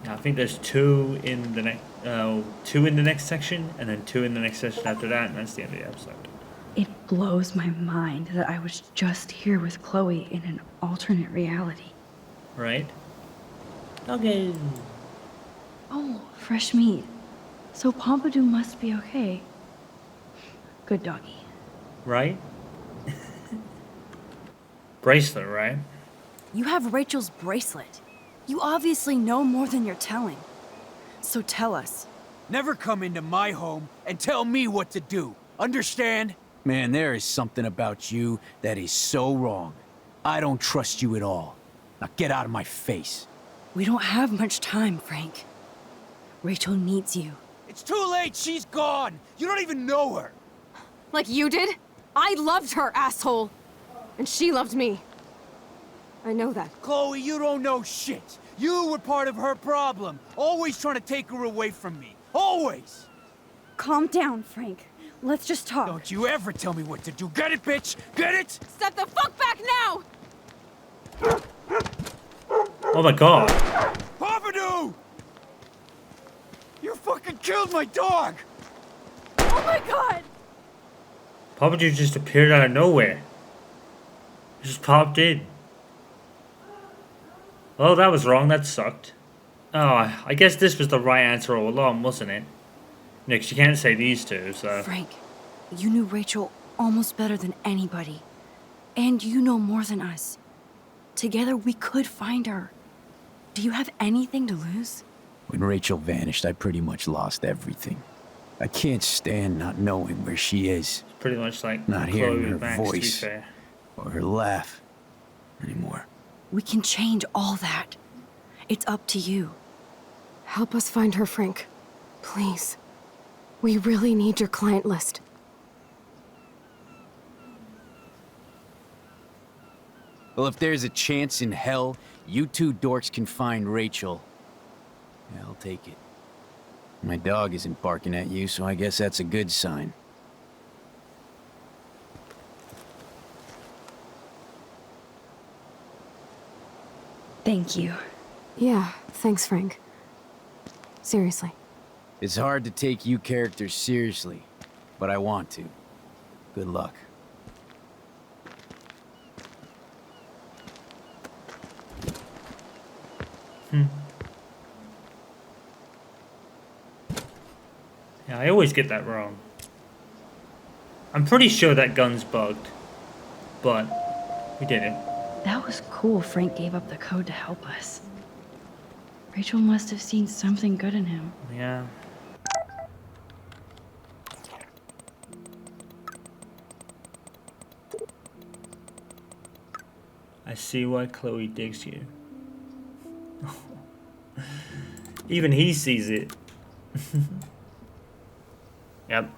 Now, I think there's two in the next section, and then two in the next section after that, and that's the end of the episode. It blows my mind that I was just here with Chloe in an alternate reality. Right? Okay. Oh, fresh meat. So Pompidou must be okay. Good doggy. Right? Bracelet, right? You have Rachel's bracelet. You obviously know more than you're telling. So tell us. Never come into my home and tell me what to do. Understand? Man, there is something about you that is so wrong. I don't trust you at all. Now get out of my face. We don't have much time, Frank. Rachel needs you. It's too late. She's gone. You don't even know her. Like you did? I loved her, asshole. And she loved me. I know that. Chloe, you don't know shit. You were part of her problem. Always trying to take her away from me. Always! Calm down, Frank. Let's just talk. Don't you ever tell me what to do. Get it, bitch? Get it? Step the fuck back now! Oh my god. Pompidou! You fucking killed my dog! Oh my god! Pompidou just appeared out of nowhere. Just popped in. Oh, that was wrong. That sucked. Oh, I guess this was the right answer all along, wasn't it? Nick, you can't say these two, so... Frank, you knew Rachel almost better than anybody. And you know more than us. Together, we could find her. Do you have anything to lose? When Rachel vanished, I pretty much lost everything. I can't stand not knowing where she is. Pretty much like not Chloe hearing her with Max, to be voice fair. or her laugh anymore. We can change all that. It's up to you. Help us find her, Frank. Please. We really need your client list. Well, if there's a chance in hell, you two dorks can find Rachel. Yeah, I'll take it. My dog isn't barking at you, so I guess that's a good sign. Thank you. Yeah, thanks, Frank. Seriously. It's hard to take you characters seriously, but I want to. Good luck. Yeah, I always get that wrong. I'm pretty sure that gun's bugged, but we did it. That was cool Frank gave up the code to help us. Rachel must have seen something good in him. Yeah. I see why Chloe digs you. Even he sees it. Yep,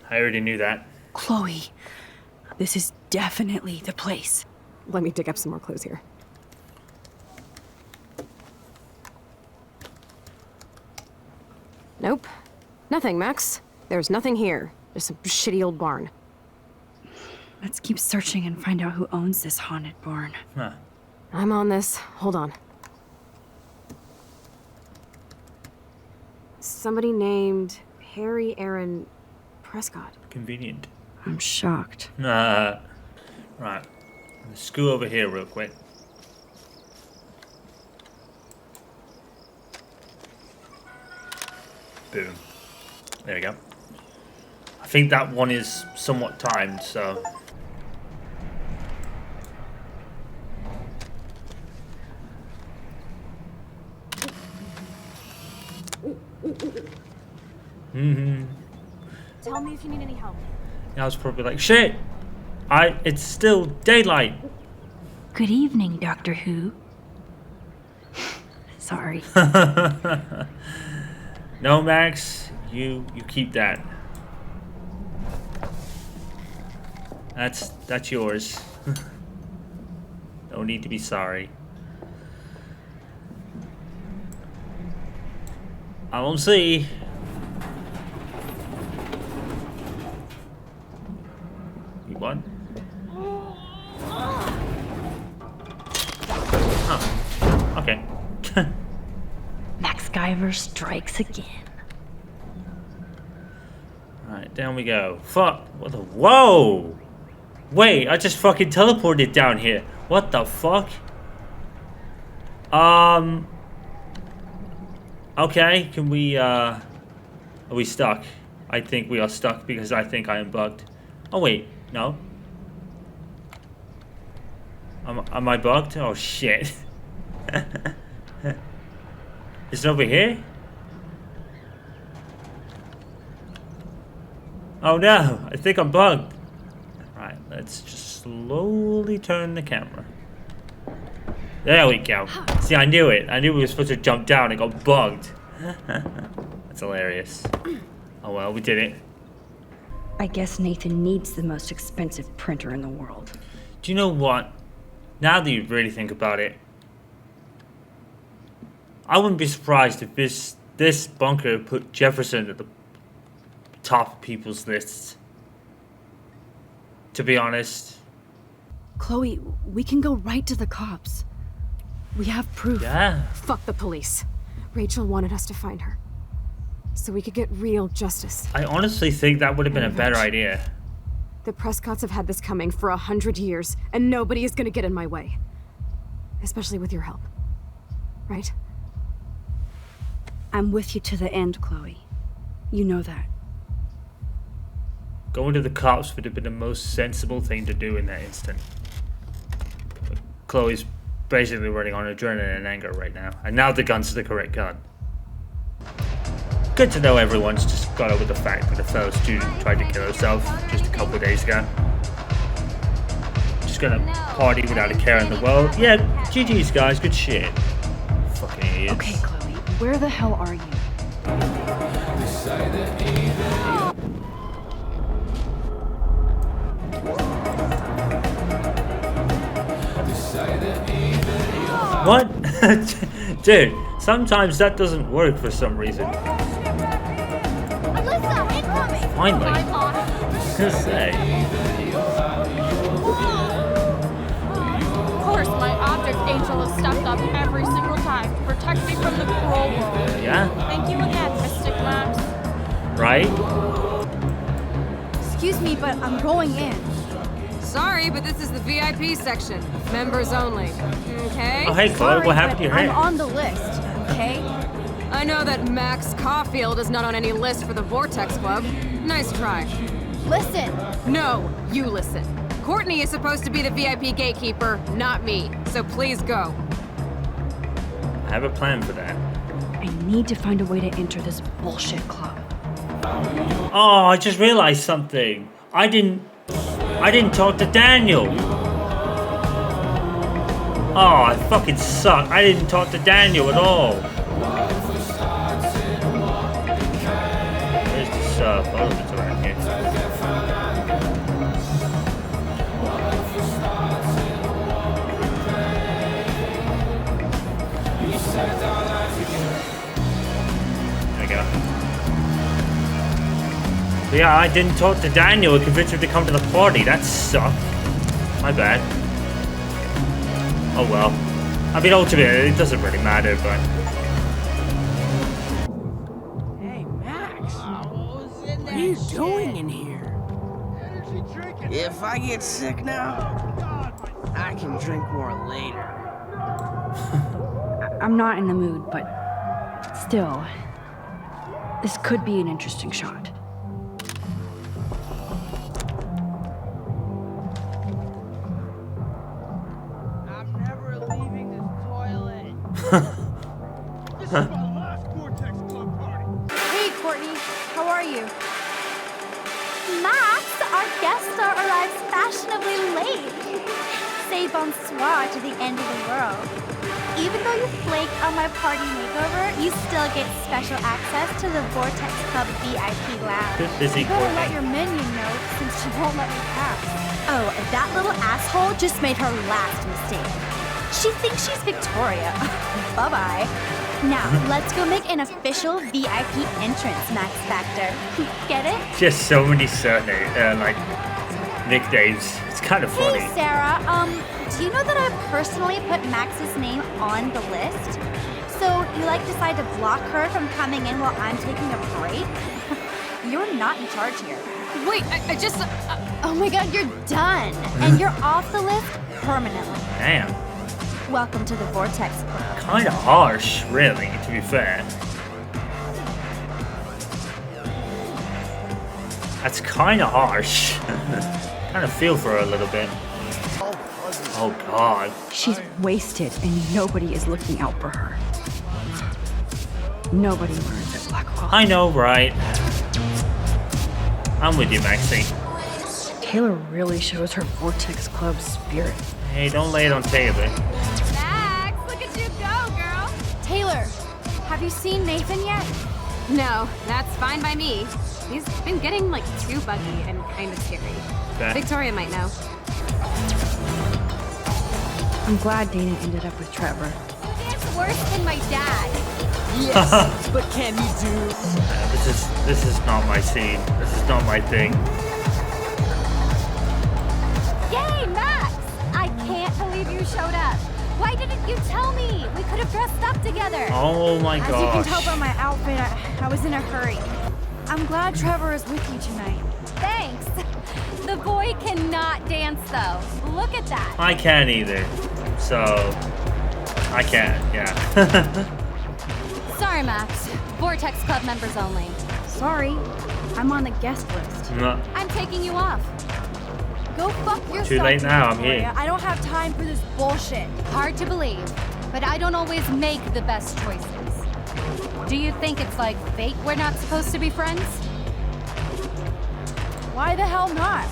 I already knew that. Chloe, this is definitely the place. Let me dig up some more clues here. Nope, Nothing, Max. There's nothing here. Just a shitty old barn. Let's keep searching and find out who owns this haunted barn. Huh. I'm on this. Hold on. Somebody named Harry Aaron Prescott. Convenient. I'm shocked. Right. Let's scoot over here real quick. Boom. There we go. I think that one is somewhat timed, so... Tell me if you need any help. I was probably like, shit! It's still daylight! Good evening, Doctor Who. Sorry. No, Max, you keep that. That's yours. No need to be sorry. I won't see. You won? Oh, okay. Max Guyver strikes again. Alright, down we go. Fuck. What the? Whoa! Wait, I just fucking teleported down here. What the fuck? Okay, can we, are we stuck? I think we are stuck because I think I am bugged. Oh, wait. No. Am I bugged? Oh, shit. Is it over here? Oh, no. I think I'm bugged. Right, let's just slowly turn the camera. There we go. See, I knew it. I knew we were supposed to jump down and got bugged. That's hilarious. Oh well, we did it. I guess Nathan needs the most expensive printer in the world. Do you know what? Now that you really think about it, I wouldn't be surprised if this bunker put Jefferson at the top of people's lists. To be honest. Chloe, we can go right to the cops. We have proof. Yeah. Fuck the police. Rachel wanted us to find her, so we could get real justice. I honestly think that would have been a better idea. The Prescotts have had this coming for 100 years, and nobody is gonna get in my way. Especially with your help. Right? I'm with you to the end, Chloe. You know that. Going to the cops would have been the most sensible thing to do in that instant. But Chloe's basically running on adrenaline and anger right now. And now the gun's the correct gun. Good to know everyone's just got over the fact that a fellow student tried to kill herself just a couple of days ago. Just gonna party without a care in the world. Yeah, GG's guys, good shit. Fucking idiots. Okay, Chloe, where the hell are you? What? Dude, sometimes that doesn't work for some reason. Finally. I was gonna say. Of course, my object angel is stepped up every single time to protect me from the cruel world. Yeah. Thank you again, Mystic Max. Right? Excuse me, but I'm going in. Sorry, but this is the VIP section. Members only. Okay? Oh, hey, Chloe, what happened to your hair? I'm on the list, okay? I know that Max Caulfield is not on any list for the Vortex Club. Nice try. Listen. No, you listen. Courtney is supposed to be the VIP gatekeeper, not me. So please go. I have a plan for that. I need to find a way to enter this bullshit club. Oh, I just realized something. I didn't talk to Daniel. Oh, I fucking suck. I didn't talk to Daniel at all. Where's the sub? Oh, it's around here. There we go. yeah, I didn't talk to Daniel and convince him to come to the party. That sucked. My bad. Oh well. I mean, ultimately, it doesn't really matter, but... Hey, Max. What are you doing in here? If I get sick now, I can drink more later. I'm not in the mood, but still, this could be an interesting shot. I'm never leaving this toilet. This is my last Vortex Club party. Hey, Courtney. How are you? Max, our guest star arrives fashionably late. Say bonsoir to the end of the world. Even though you flaked on my party makeover, you still get special access to the Vortex Club VIP lounge. Busy You better let Courtney. your minion know, since she won't let me pass. Oh, that little asshole just made her last mistake. She thinks she's Victoria. Bye-bye. Now, let's go make an official VIP entrance, Max Factor. Get it? Just so many surnames, like, nicknames. It's kind of funny. Hey, Sarah. Do you know that I personally put Max's name on the list? So you decide to block her from coming in while I'm taking a break? You're not in charge here. Wait, I just... Oh my god, you're done. And you're off the list permanently. Damn. Welcome to the Vortex Club. Kind of harsh, really, to be fair. That's kind of harsh. Kind of feel for her a little bit. Oh god. She's wasted and nobody is looking out for her. Nobody learns at Blackwell. I know, right? I'm with you, Maxie. Taylor really shows her Vortex Club spirit. Hey, don't lay it on Taylor. Max, look at you go, girl. Taylor, have you seen Nathan yet? No, that's fine by me. He's been getting too buggy and kind of scary. Okay. Victoria might know. I'm glad Dana ended up with Trevor. It's worse than my dad. Yes, but can you do? This is not my scene. This is not my thing. Yay, Max! I can't believe you showed up. Why didn't you tell me? We could have dressed up together. Oh my As gosh. you can tell by my outfit, I was in a hurry. I'm glad Trevor is with you tonight. Thanks. The boy cannot dance, though. Look at that. I can't either. So, I can't, yeah. Sorry, Max. Vortex Club members only. Sorry. I'm on the guest list. No. I'm taking you off. Go fuck yourself. Too late now, I'm Victoria. here. I don't have time for this bullshit. Hard to believe, but I don't always make the best choices. Do you think it's fate we're not supposed to be friends? Why the hell not?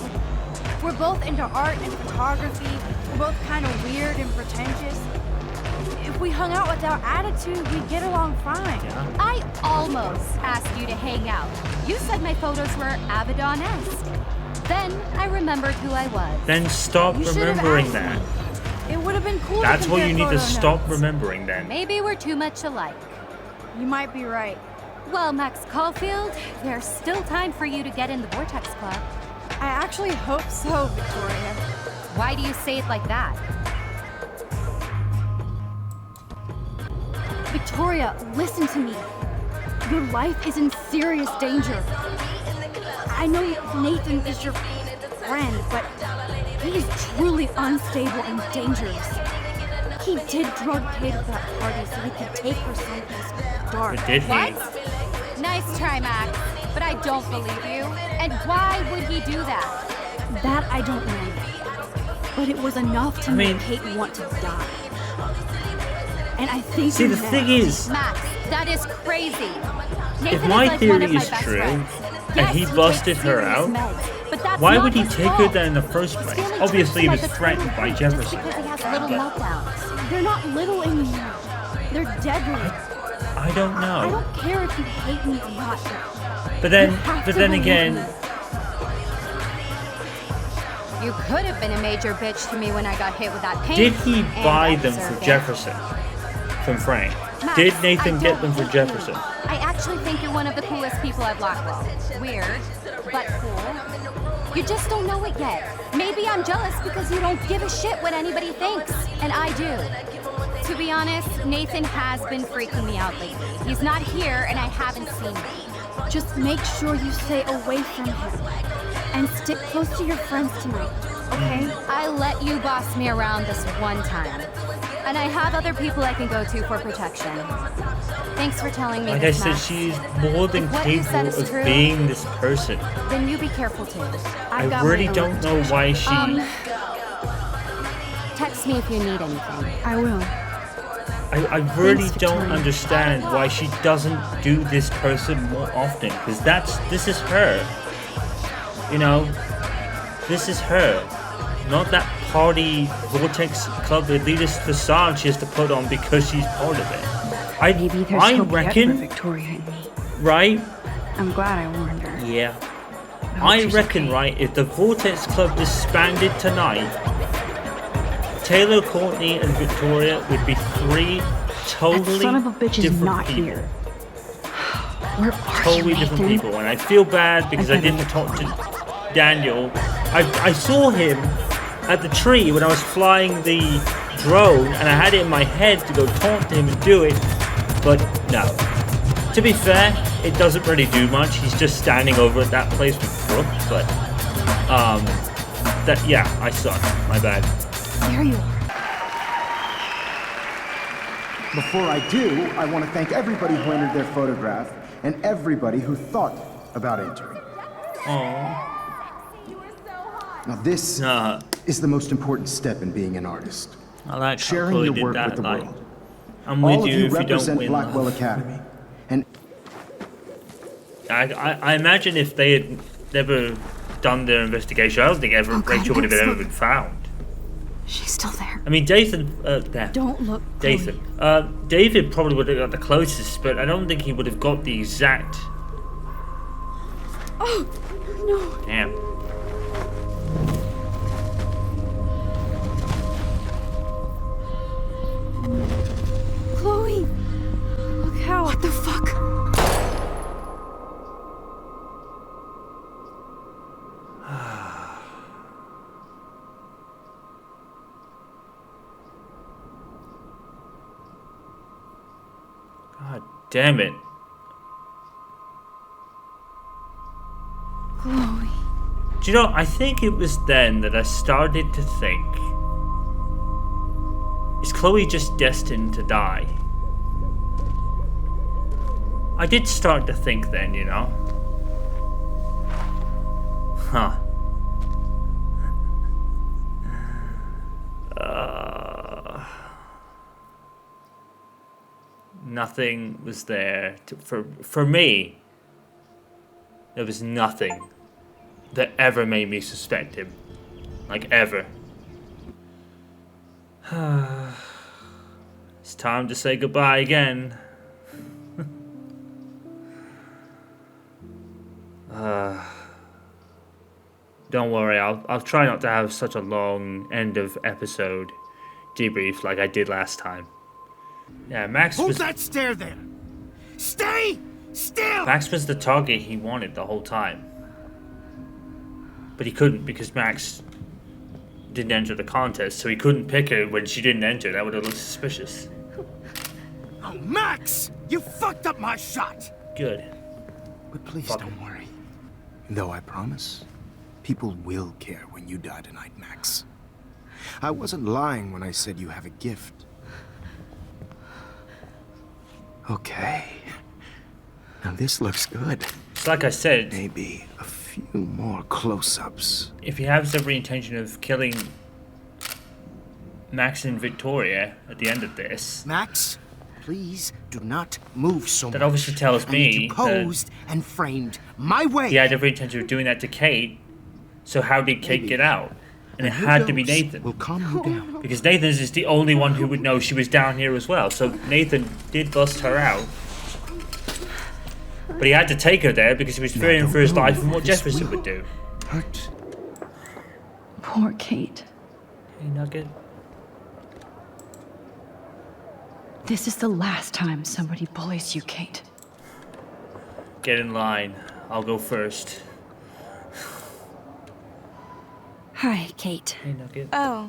We're both into art and photography. We're both kind of weird and pretentious. If we hung out without attitude, we'd get along fine. I almost asked you to hang out. You said my photos were Abaddon-esque. Then I remembered who I was. Then stop You should have remembering asked that. It would have been cool That's to what compare you need to photo stop notes. remembering then. Maybe we're too much alike. You might be right. Well, Max Caulfield, there's still time for you to get in the Vortex Club. I actually hope so, Victoria. Why do you say it like that? Victoria, listen to me. Your life is in serious danger. I know Nathan is your friend, but he is truly unstable and dangerous. He did drug Kate at that party so he could take her someplace dark. But did he? What? Nice try, Max, but I don't believe you. And why would he do that? That I don't know. But it was enough to make Kate want to die. And I think See, the thing is, Max, that is crazy. if Nathan my is one theory of my is best true, friends. and Yes, he takes busted her serious out, meds, but that's why not would he his take her fault. there in the first place? Obviously, he was threatened by Jefferson. Because he has little meltdowns. They're not little anymore. They're deadly. I don't I know. don't care if you hate me or not. But then, You have but to then believe again, me. You could have been a major bitch to me when I got hit with that paint. did he and buy I them deserved for it. Jefferson from Frank? Max, Did Nathan I get don't them for hate Jefferson? you. I actually think you're one of the coolest people at Blackwell. Weird, but cool. You just don't know it yet. Maybe I'm jealous because you don't give a shit what anybody thinks, and I do. To be honest, Nathan has been freaking me out lately. He's not here, and I haven't seen him. Just make sure you stay away from him. And stick close to your friends tonight, okay? I let you boss me around this one time. And I have other people I can go to for protection. Thanks for telling me like this, I said, Max. she's more than If what you said capable is of true, being this person. Then you be careful too. I really don't know why she... Text me if you need anything. I will. I really don't understand why she doesn't do this person more often, because this is her. You know, this is her. Not that party Vortex Club elitist facade she has to put on because she's part of it. Maybe there's I hope reckon, yet for Victoria and me. right? I'm glad I warned her. Yeah. I reckon, right, if the Vortex Club disbanded tonight, Taylor, Courtney, and Victoria would be three totally That son of a bitch is different not people. here. Where are Totally you, different Nathan? people, and I feel bad because I didn't talk to Daniel. I saw him at the tree when I was flying the drone, and I had it in my head to go talk to him and do it, but no. To be fair, it doesn't really do much. He's just standing over at that place with Brooke, but yeah, I suck. My bad. There you are. Before I do, I want to thank everybody who entered their photograph and everybody who thought about entering. Aww. Now this is the most important step in being an artist. I like sharing how Chloe your did work that, with the like, world. I'm All with of you you if you don't represent win. Blackwell Academy, and I imagine if they had never done their investigation, I don't think Rachel would have ever been found. She's still there. I mean, Dathan, there. Don't look, Dathan. David probably would have got the closest, but I don't think he would have got the exact. Oh, no. Damn. Chloe! Look how. What the fuck? God damn it. Chloe. Do you know, I think it was then that I started to think, is Chloe just destined to die? I did start to think then, you know. Huh. Nothing was there for me. There was nothing that ever made me suspect him, like ever. It's time to say goodbye again. Don't worry, I'll try not to have such a long end of episode debrief like I did last time. Yeah, Max Hold was that stare there! Stay still! Max was the target he wanted the whole time. But he couldn't because Max didn't enter the contest, so he couldn't pick her when she didn't enter. That would have looked suspicious. Oh, Max! You fucked up my shot! Good. But please don't worry. Though I promise, people will care when you die tonight, Max. I wasn't lying when I said you have a gift. Okay. Now this looks good. It's like I said, maybe a few more close-ups. If he has every intention of killing Max and Victoria at the end of this, Max, please do not move so much. That obviously tells I need me you posed and framed my way. he had every intention of doing that to Kate. So how did Kate get out? And it had to be Nathan. Will calm you down. Because Nathan is the only one who would know she was down here as well. So Nathan did bust her out. But he had to take her there because he was fearing for his life and what Jefferson would do. Hurt. Poor Kate. Hey, Nugget. This is the last time somebody bullies you, Kate. Get in line. I'll go first. Hi, Kate. Hey, Nugget. Oh.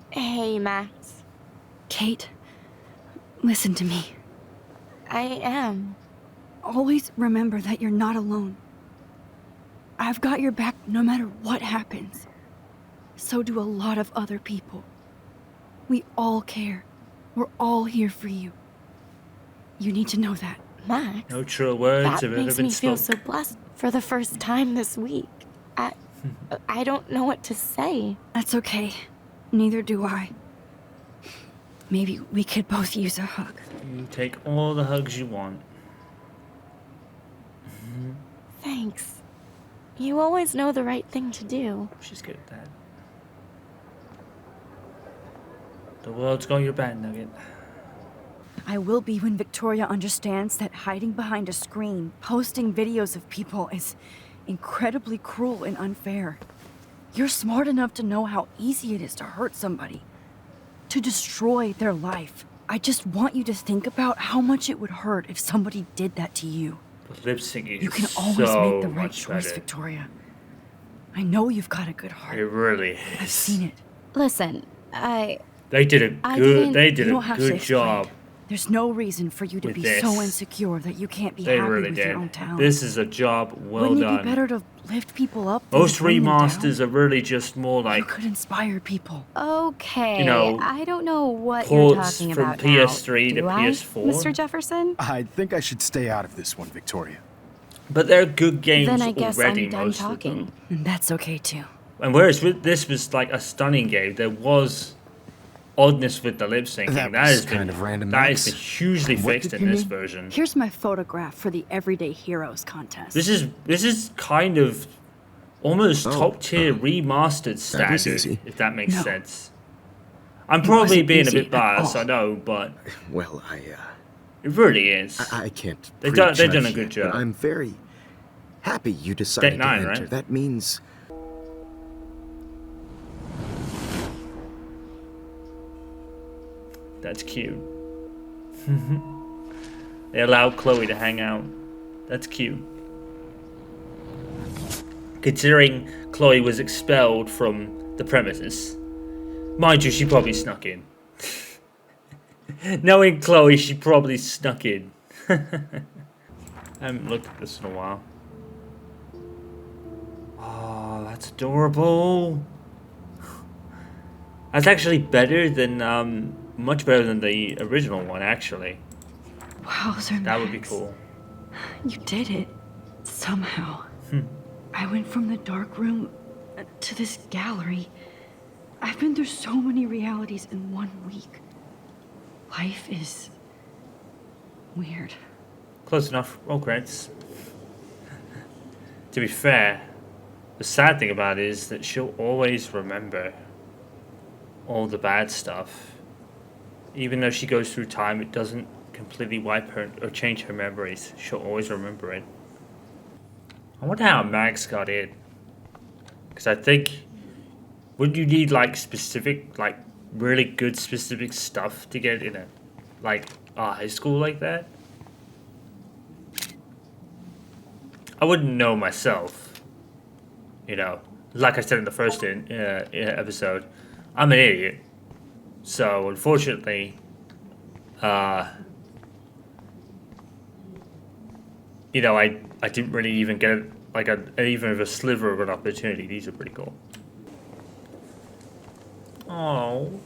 Hey, Max. Kate, listen to me. I am. Always remember that you're not alone. I've got your back no matter what happens. So do a lot of other people. We all care. We're all here for you. You need to know that. Max? No true words That have ever makes been me feel spoken. so blessed for the first time this week. I don't know what to say. That's okay. Neither do I. Maybe we could both use a hug. You take all the hugs you want. Thanks. You always know the right thing to do. She's good at that. The world's got your back, Nugget. I will be when Victoria understands that hiding behind a screen, posting videos of people is incredibly cruel and unfair. You're smart enough to know how easy it is to hurt somebody, to destroy their life. I just want you to think about how much it would hurt if somebody did that to you. The lip syncing You can is always so make the right much choice, better. Victoria. I know you've got a good heart. It really is. I've seen it. Listen, They did a good. They did You a don't have to good explain. job. There's no reason for you to with be this. so insecure that you can't be They happy really with did. your own talent. This is a job well Wouldn't done. it be better to lift people up than Most to bring them down? remasters are really just more like You could inspire people. Okay. You know, I don't know what you're ports talking from about PS3 now. to Do I, PS4. Mr. Jefferson? I think I should stay out of this one, Victoria. But they're good games Then I guess already, I'm done most talking. of them. That's okay too. And whereas this was like a stunning game, there was oddness with the lip syncing. That That was has been kind of random, That Max. has been hugely What fixed did in you this mean? version. Here's my photograph for the Everyday Heroes contest. This is kind of almost top tier remastered That was standard, easy. if that makes No. sense. I'm It probably wasn't being a easy bit at biased, all. I know, but Well, it really is. I can't. They've done prejudge a good yet, but job. I'm very happy you decided Deck 9, to enter. right? That means That's cute. They allowed Chloe to hang out. That's cute. Considering Chloe was expelled from the premises. Mind you, she probably snuck in. Knowing Chloe, she probably snuck in. I haven't looked at this in a while. Oh, that's adorable. That's actually better than, much better than the original one, actually. Wowzer, That would be Max. cool. You did it. Somehow. I went from the dark room to this gallery. I've been through so many realities in 1 week. Life is weird. Close enough. Roll credits. To be fair, the sad thing about it is that she'll always remember all the bad stuff. Even though she goes through time, it doesn't completely wipe her or change her memories. She'll always remember it. I wonder how Max got in. Because I think, would you need like specific, like really good specific stuff to get in a like a high school like that? I wouldn't know myself. You know, like I said in the first episode, I'm an idiot. So unfortunately, you know, I didn't really even get like even a sliver of an opportunity. These are pretty cool. Oh,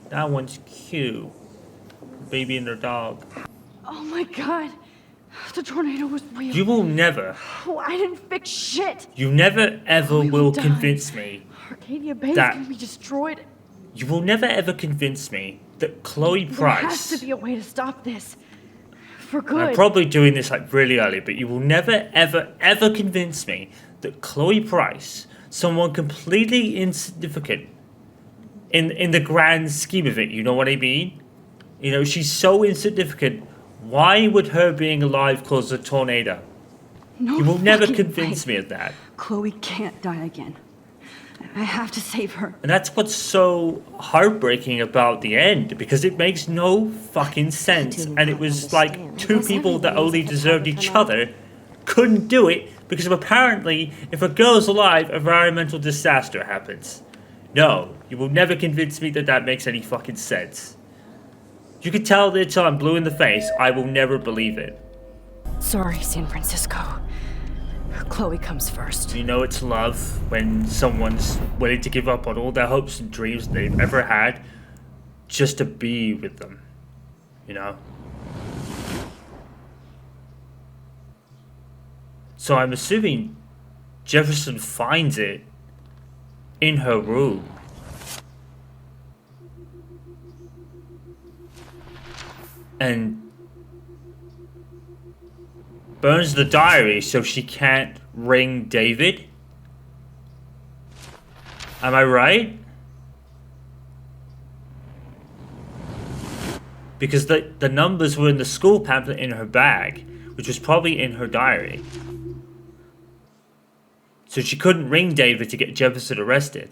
that one's cute. Baby and their dog. Oh my god. The tornado was real. You will never. Oh, I didn't fix shit. You never ever We will die. convince me. Arcadia Bay is That- gonna be destroyed. You will never ever convince me that Chloe There has Price. to be a way to stop this. For I'm good. probably doing this like really early, but you will never, ever, ever convince me that Chloe Price, someone completely insignificant in the grand scheme of it, you know what I mean? You know, she's so insignificant. Why would her being alive cause a tornado? No You will never fucking convince way. me of that. Chloe can't die again. I have to save her. And that's what's so heartbreaking about the end, because it makes no fucking sense. And it was like two people that only deserved each other couldn't do it because of apparently, if a girl's alive, environmental disaster happens. No, you will never convince me that that makes any fucking sense. You can tell it till I'm blue in the face. I will never believe it. Sorry, San Francisco. Chloe comes first. You know it's love when someone's willing to give up on all their hopes and dreams they've ever had just to be with them. You know? So I'm assuming Jefferson finds it in her room. And burns the diary so she can't ring David. Am I right? Because the numbers were in the school pamphlet in her bag, which was probably in her diary. So she couldn't ring David to get Jefferson arrested.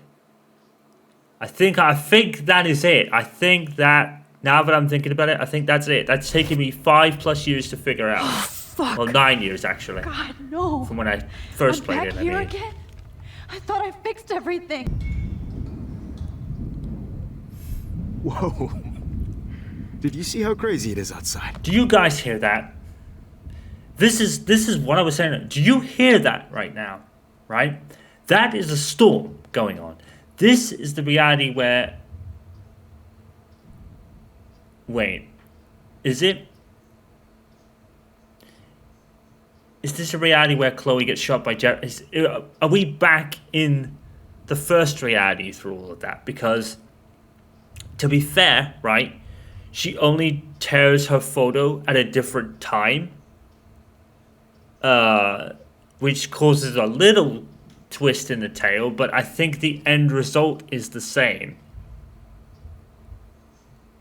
I think that is it. I think that, now that I'm thinking about it, I think that's it. That's taken me 5+ years to figure out. Oh, fuck. Well, 9 years actually. God, no. From when I first played it. Back here again? I thought I fixed everything. Whoa. Did you see how crazy it is outside? Do you guys hear that? This is what I was saying. Do you hear that right now? Right? That is a storm going on. This is the reality where... Wait. Is it? Is this a reality where Chloe gets shot by Jeff? Are we back in the first reality through all of that? Because, to be fair, right, she only tears her photo at a different time, which causes a little twist in the tale, but I think the end result is the same.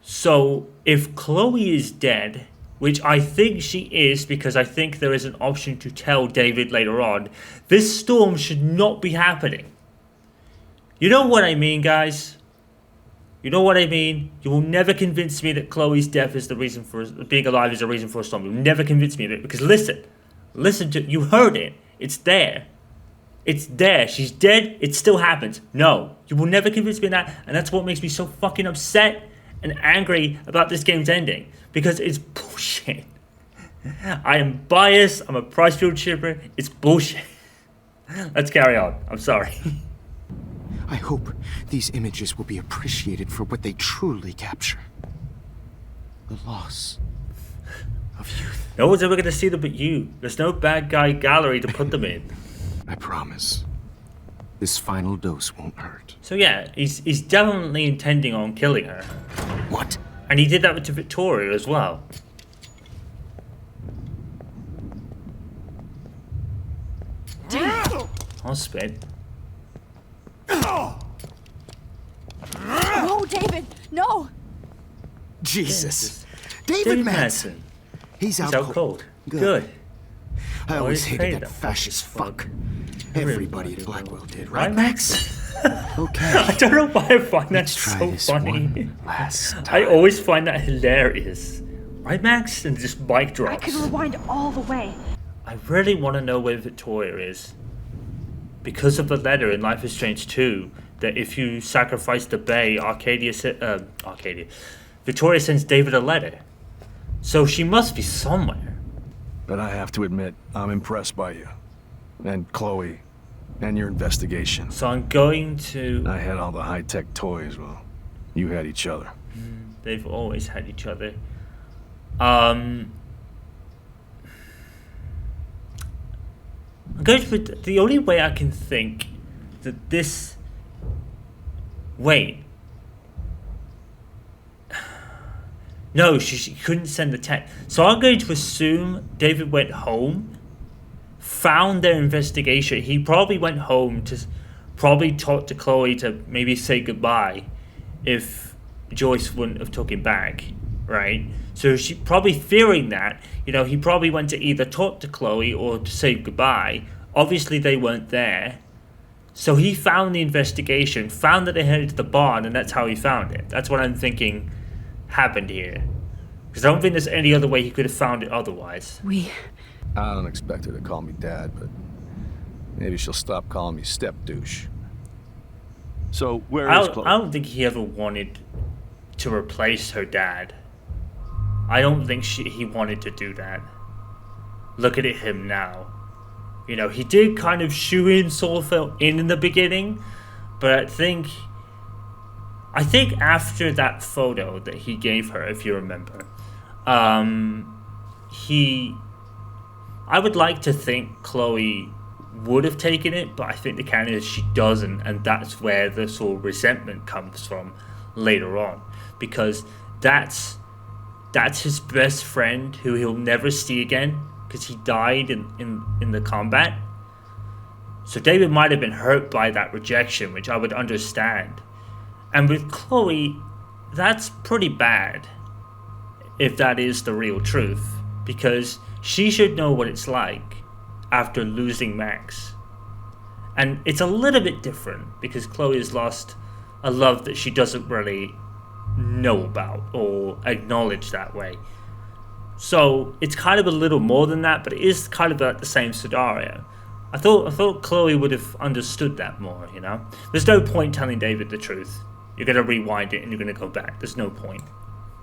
So, if Chloe is dead, which I think she is because I think there is an option to tell David later on, this storm should not be happening. You know what I mean, guys? You know what I mean? You will never convince me that Chloe's death is the reason for... being alive is the reason for a storm. You'll never convince me of it because listen to... You heard it. It's there. It's there. She's dead. It still happens. No. You will never convince me of that, and that's what makes me so fucking upset and angry about this game's ending. Because it's bullshit. I am biased. I'm a Pricefield shipper. It's bullshit. Let's carry on. I'm sorry. I hope these images will be appreciated for what they truly capture. The loss of youth. No one's ever going to see them but you. There's no bad guy gallery to put them in. I promise. This final dose won't hurt. So yeah, he's definitely intending on killing her. What? And he did that to Victoria as well. I'll spit. No, David, no! Jesus. David Madsen. He's out cold. Good. I always hated that fascist fuck. Everybody at Blackwell did, right, Max? Okay. I don't know why I find that so funny. I always find that hilarious. Right, Max? And just mic drops. I could rewind all the way. I really want to know where Victoria is. Because of the letter in Life is Strange 2, that if you sacrifice the bay, Victoria sends David a letter. So she must be somewhere. But I have to admit, I'm impressed by you. And Chloe. And your investigation. So I'm going to... I had all the high-tech toys, well, you had each other. They've always had each other. I'm going to... The only way I can think that this... Wait. No, she couldn't send the text. So I'm going to assume David went home, found their investigation. He probably went home to probably talk to Chloe to maybe say goodbye if Joyce wouldn't have took him back, right? So she probably fearing that, you know, he probably went to either talk to Chloe or to say goodbye. Obviously they weren't there. So he found the investigation, found that they headed to the barn, and that's how he found it. That's what I'm thinking happened here. Because I don't think there's any other way he could have found it otherwise. I don't expect her to call me dad, but maybe she'll stop calling me step douche. So where is Chloe? I don't think he ever wanted to replace her dad. I don't think he wanted to do that. Look at him now. You know, he did kind of shoe in Saul in the beginning, but I think after that photo that he gave her, if you remember, I would like to think Chloe would have taken it, but I think the canon is she doesn't, and that's where the sort of resentment comes from later on, because that's his best friend who he'll never see again because he died in the combat. So David might have been hurt by that rejection, which I would understand. And with Chloe, that's pretty bad if that is the real truth, because she should know what it's like after losing Max. And it's a little bit different because Chloe has lost a love that she doesn't really know about or acknowledge that way. So it's kind of a little more than that, but it is kind of like the same scenario. I thought Chloe would have understood that more, you know? There's no point telling David the truth. You're going to rewind it and you're going to go back. There's no point.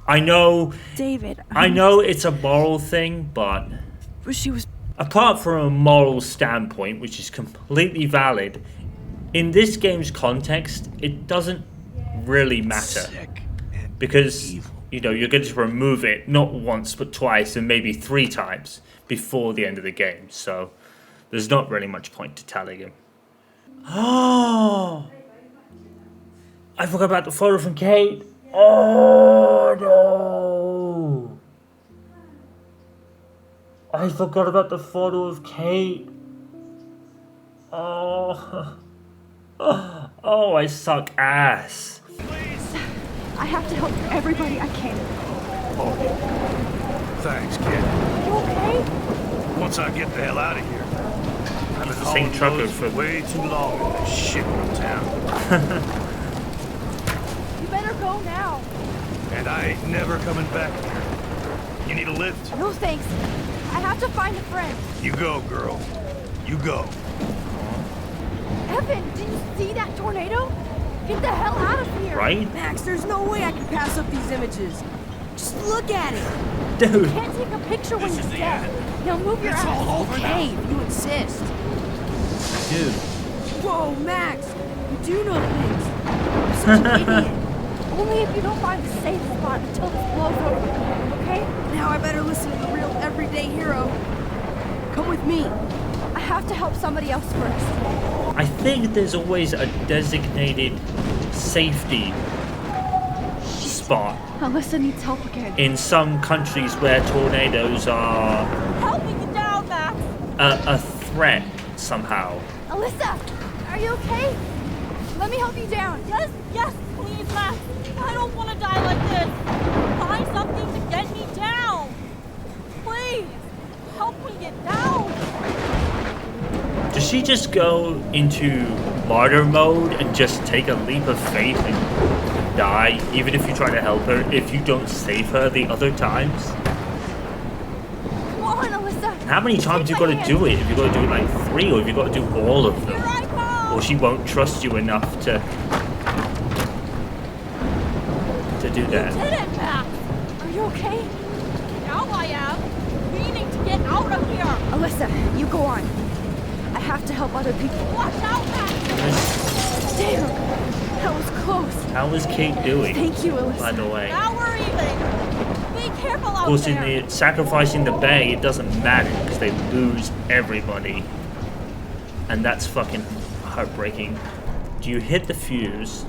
I know... David... I know it's a moral thing, but... She was... Apart from a moral standpoint, which is completely valid, in this game's context, it doesn't really matter. Because, you know, you're going to remove it not once but twice and maybe 3 times before the end of the game. So there's not really much point to telling him. Oh! I forgot about the photo from Kate. Oh no! I forgot about the photo of Kate. Oh. Oh, I suck ass. I have to help everybody I can. Oh. Thanks, kid. You okay? Once I get the hell out of here. I've been the same trucker for way too long in this shit town. You better go now. And I ain't never coming back here. You need a lift? No thanks. I have to find a friend. You go, girl. You go. Evan, did you see that tornado? Get the hell out of here! Right? Max, there's no way I can pass up these images. Just look at it. Dude. You can't take a picture when you're dead. Now move your ass. Okay, if you insist. Dude. Whoa, Max! You do know things. You're such an idiot. Only if you don't find a safe spot until this blows over, okay? Now I better listen to the real everyday hero. Come with me. I have to help somebody else first. I think there's always a designated safety spot. Alyssa needs help again. In some countries where tornadoes are... Help me get down, Max! a threat somehow. Alyssa, are you okay? Let me help you down. Yes, please, Max. I don't want to die like this. Find something to get me down. Please, help me get down. Does she just go into martyr mode and just take a leap of faith and die, even if you try to help her, if you don't save her the other times? Come on, Alyssa. How many times you got to do it? Have you got to do it like 3, or have you got to do all of them? Or she won't trust you enough to do that. You did it, Max. Are you okay? Now I am. We need to get out of here. Alyssa, you go on. I have to help other people. Watch out, Max. Damn, that was close. How is Kate doing? Thank you, Alyssa. By the way. Now we're even. Be careful out Of course, there. in the sacrificing the bay, it doesn't matter because they lose everybody, and that's fucking heartbreaking. Do you hit the fuse?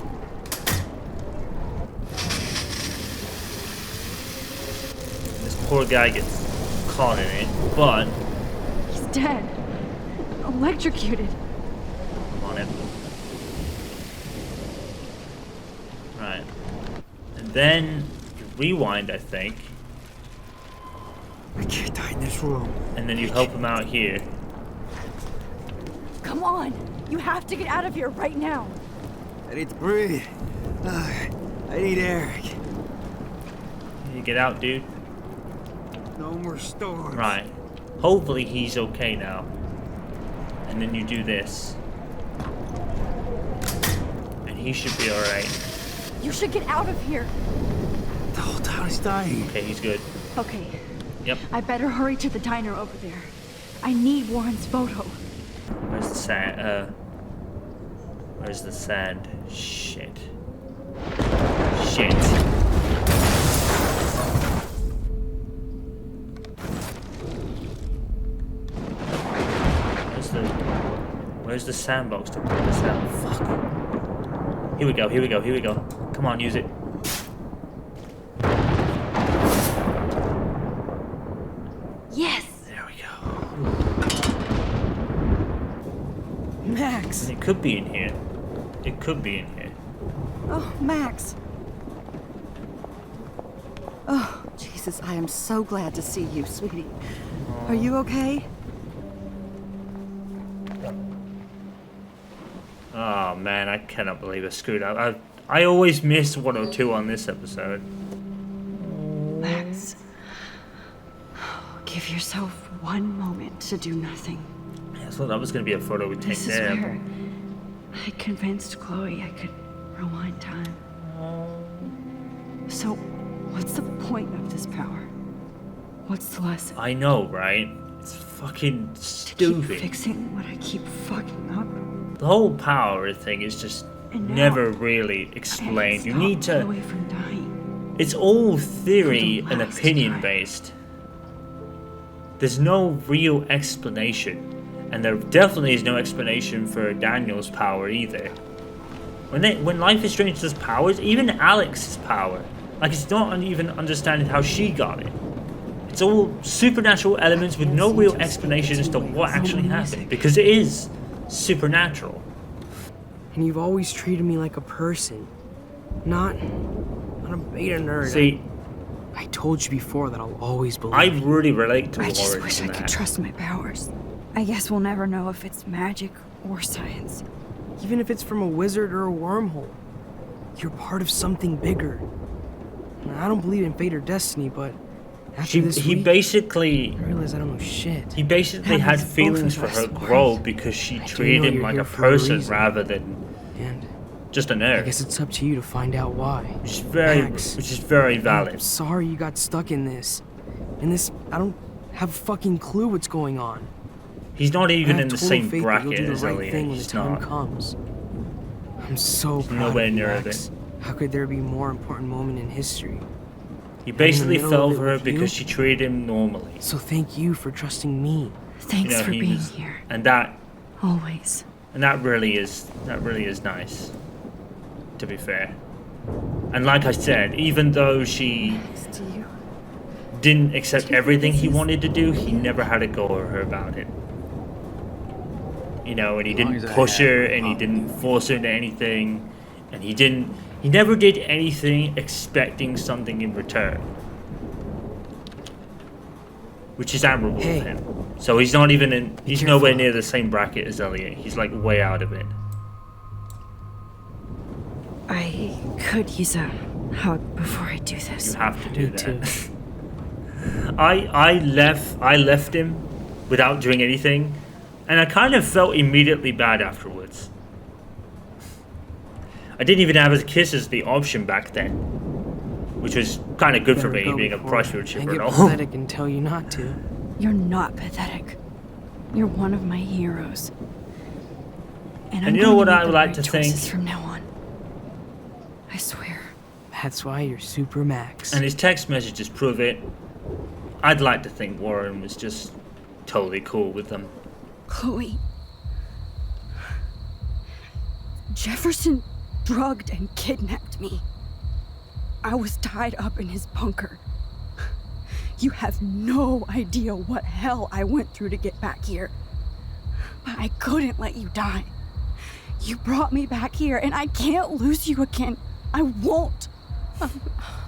This poor guy gets caught in it, but He's dead. Electrocuted. I'm on it. Right. And then you rewind, I think. I can't die in this room. And then you help him out here. Come on. You have to get out of here right now. I need to breathe. I need air. You get out, dude. No more storms. Right. Hopefully he's okay now. And then you do this. And he should be alright. You should get out of here. The whole town is dying. Okay, he's good. Okay. Yep. I better hurry to the diner over there. I need Warren's photo. Where's the sand? Where's the sand? Shit. Shit. Where's the sandbox to put this out? Fuck. Here we go, here we go, here we go. Come on, use it. Yes! There we go. Max! It could be in here. It could be in here. Oh, Max. Oh, Jesus, I am so glad to see you, sweetie. Are you okay? Oh man, I cannot believe I screwed up. I always miss 102 on this episode. Max, give yourself one moment to do nothing. Yeah, I thought that was going to be a photo we take This is there. where I convinced Chloe I could rewind time. So, what's the point of this power? What's the lesson? I know, right? It's fucking stupid. Keep fixing what I keep fucking up. The whole power thing is just never really explained. You need to. Chloe from dying. It's all theory and opinion based. There's no real explanation, and there definitely is no explanation for Daniel's power either. When Life is Strange does powers, even Alex's power, like it's not even understanding how she got it. It's all supernatural elements with no real explanation as to what actually happened, because it is supernatural. And you've always treated me like a person, not a beta nerd. See, I told you before that I'll always believe. I really relate to I just Lauren wish in I could that. trust my powers. I guess we'll never know if it's magic or science. Even if it's from a wizard or a wormhole, you're part of something bigger. I don't believe in fate or destiny, but after this He week, basically. I realize I don't know shit. He basically had Happens both feelings of for us, her right? grow because she I do treated know him you're like here a for a person reason. rather than And just a I nerd. guess it's up to you to find out why. Which is very valid. I'm sorry you got stuck in this. I don't have a fucking clue what's going on. He's not even I have in the total same faith that you'll bracket do the as right Elliot. thing when He's the time not. comes. I'm so proud Nowhere of you, near Max. it. How could there be a more important moment in history? He basically middle fell of it for her with you? because she treated him normally. So thank you for trusting me. Thanks for he being was- here. And that Always. really is nice. To be fair. And like I said, even though she didn't accept everything he wanted to do, he never had a go at her about it. You know, and he didn't push her, and he didn't force her into anything, and he never did anything expecting something in return. Which is admirable of him. So he's not even he's nowhere near the same bracket as Elliot. He's like way out of it. I could use a hug before I do this. You have to do that. I left him without doing anything, and I kind of felt immediately bad afterwards. I didn't even have a kiss as the option back then, which was kind of good for me, being a Pricefield I shipper get and all. pathetic and tell you not to. You're not pathetic. You're one of my heroes. And I'm you know going what to make I would the like right to choices think? from now on. I swear. That's why you're Super Max. And his text messages prove it. I'd like to think Warren was just totally cool with them. Chloe. Jefferson drugged and kidnapped me. I was tied up in his bunker. You have no idea what hell I went through to get back here. But I couldn't let you die. You brought me back here, and I can't lose you again. I won't.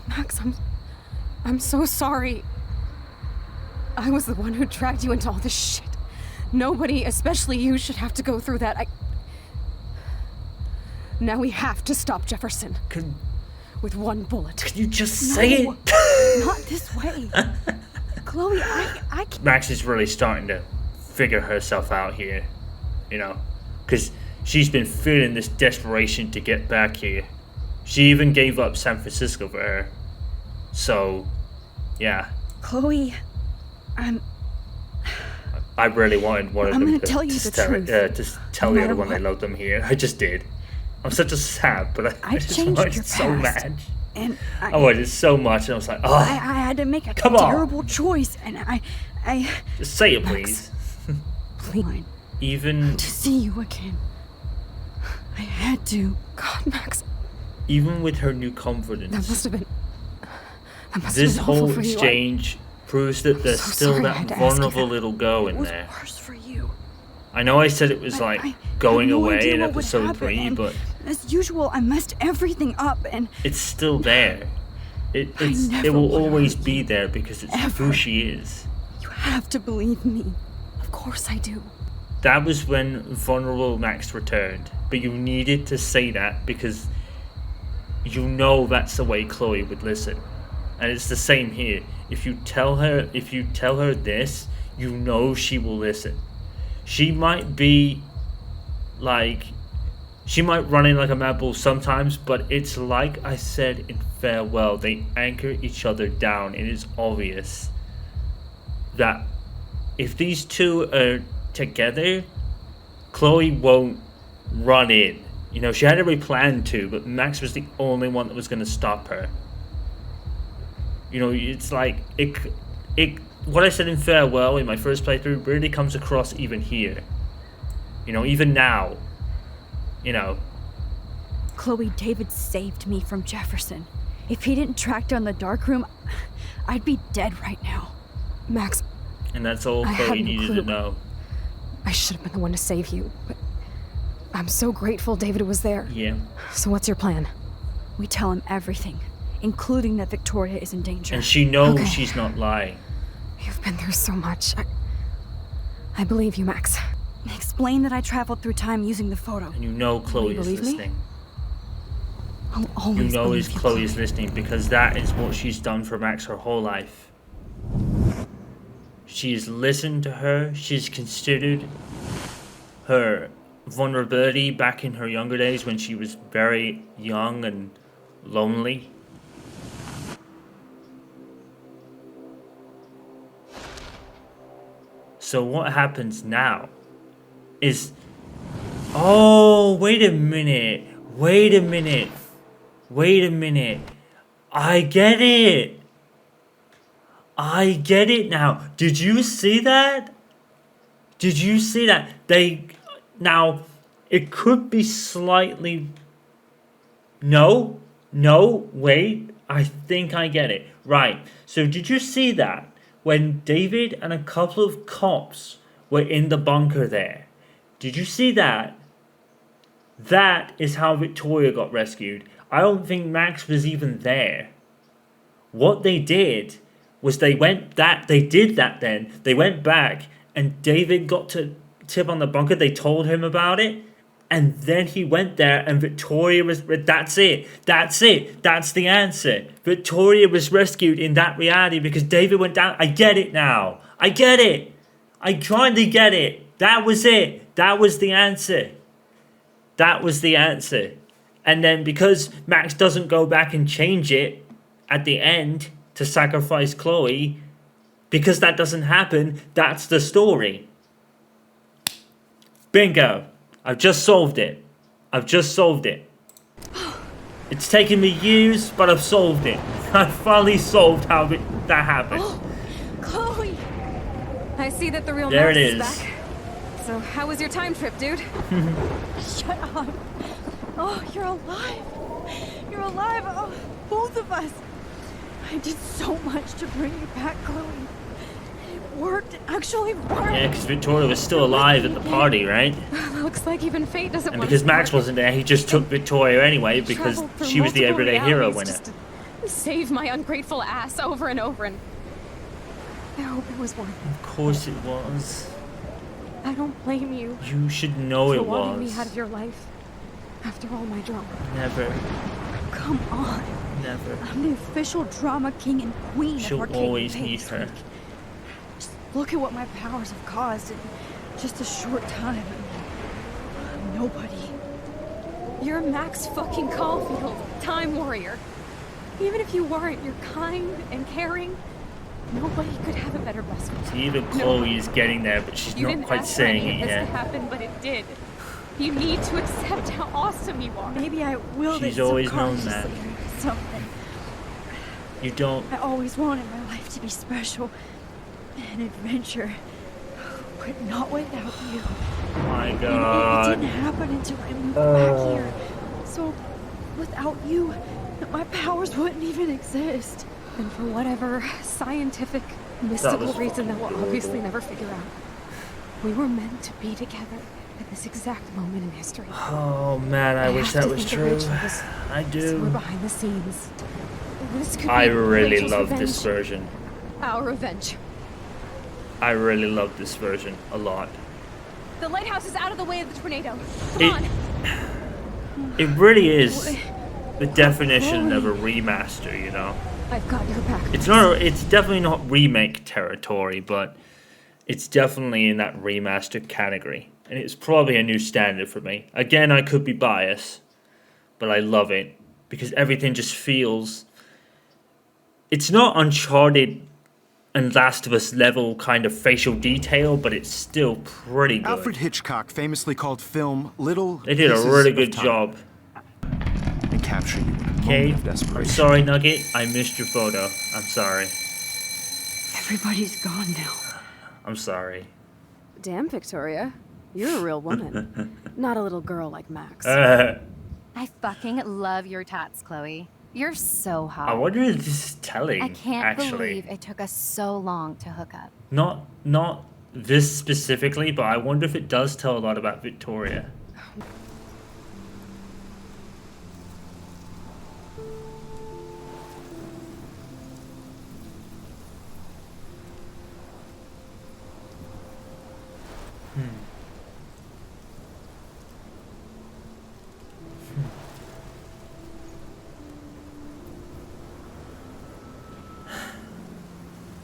Max, I'm so sorry. I was the one who dragged you into all this shit. Nobody, especially you, should have to go through that. Now we have to stop Jefferson. With one bullet. Can you just say it? Not this way. Chloe, I can't. Max is really starting to figure herself out here, you know, because she's been feeling this desperation to get back here. She even gave up San Francisco for her. So, yeah. Chloe, I really wanted one of them to tell you the truth. To tell the other one they loved them here. I just did. I'm such a sap, but I just wanted so mad. And I wanted so much, and I was like, oh. I had to make a terrible choice, and I just say it, please. Please. Even to see you again. I had to. God, Max. Even with her new confidence. That must have been. This whole exchange proves that there's still that vulnerable little girl in there. It was worse for you. I know I said it was like going away in episode 3, but as usual, I messed everything up, and it's still there. It will always be there because it's who she is. You have to believe me. Of course I do. That was when vulnerable Max returned, but you needed to say that because you know that's the way Chloe would listen. And it's the same here. If you tell her this, you know she will listen. She might be like, she might run in like a mad bull sometimes, but it's like I said in Farewell, they anchor each other down. It is obvious that if these two are together, Chloe won't run in. You know, she had every plan to, but Max was the only one that was going to stop her. You know, it's like, what I said in Farewell in my first playthrough really comes across even here. You know, even now. You know. Chloe, David saved me from Jefferson. If he didn't track down the darkroom, I'd be dead right now. Max. And that's all Chloe needed to know. I should have been the one to save you, but I'm so grateful David was there. Yeah. So what's your plan? We tell him everything, including that Victoria is in danger. And she knows she's not lying. You've been through so much. I believe you, Max. Explain that I traveled through time using the photo. And you know Chloe is listening. I'll always believe you, Chloe is listening because that is what she's done for Max her whole life. She's listened to her. She's considered her vulnerability back in her younger days when she was very young and lonely. So what happens now is... Oh, wait a minute. I get it. I get it now. Did you see that? Now, it could be slightly... No, wait. I think I get it. Right. So did you see that? When David and a couple of cops were in the bunker there. Did you see that? That is how Victoria got rescued. I don't think Max was even there. What they did was they went back and David got to tip on the bunker. They told him about it. And then he went there and Victoria was... That's it. That's the answer. Victoria was rescued in that reality because David went down. I get it now. I get it. I finally get it. That was it. That was the answer. And then because Max doesn't go back and change it at the end to sacrifice Chloe, because that doesn't happen, that's the story. Bingo. I've just solved it. It's taken me years, but I've solved it. I finally solved how that happened. Oh, Chloe! I see that the real there Max it is. back. So how was your time trip, dude? Shut up. Oh, you're alive. Oh, both of us. I did so much to bring you back, Chloe. It actually worked. Yeah, because Victoria was still alive at the party, right? Looks like even fate doesn't And want because us Max apart. wasn't there, he just took Victoria anyway because Traveled through she was the multiple everyday hero realities winner. just to save my ungrateful ass over and over, and I hope it was worth it. Of course it was. I don't blame you You should know for it wanting me was. out of your life. After all my drama. Never. Come on. Never. I'm the official drama king and queen of She'll Arcade always Cafe need this her. week. Just look at what my powers have caused in just a short time. Nobody. You're Max fucking Caulfield, Time Warrior. Even if you weren't, you're kind and caring. Nobody could have a better best friend. See, even Chloe is getting there, but she's not quite saying it This yet. to happen, but it did. You need to accept how awesome you are. Maybe I will. She's always known that. Something. You don't. I always wanted my life to be special, an adventure, but not without you. My And God. it didn't happen until I moved back here. So, without you, my powers wouldn't even exist. And for whatever scientific, mystical reason that we'll obviously never figure out, we were meant to be together at this exact moment in history. Oh man, I wish that was true. I We're do. behind the scenes. This could I be really Rachel's love revenge. this version. Our revenge. I really love this version a lot. The lighthouse is out of the way of the tornado. It, it really is the definition of a remaster, you know. I've got your back. It's not. It's definitely not remake territory, but it's definitely in that remastered category, and it's probably a new standard for me. Again, I could be biased, but I love it because everything just feels. It's not Uncharted and Last of Us level kind of facial detail, but it's still pretty good. Alfred Hitchcock famously called film little They did a pieces really of good time job. and capture you in a Okay, moment of I'm desperation. sorry, Nugget. I missed your photo. I'm sorry. Everybody's gone now. I'm sorry. Damn, Victoria. You're a real woman. Not a little girl like Max. I fucking love your tats, Chloe. You're so hot. I wonder if this is telling. I can't actually. believe it took us so long to hook up. Not this specifically, but I wonder if it does tell a lot about Victoria.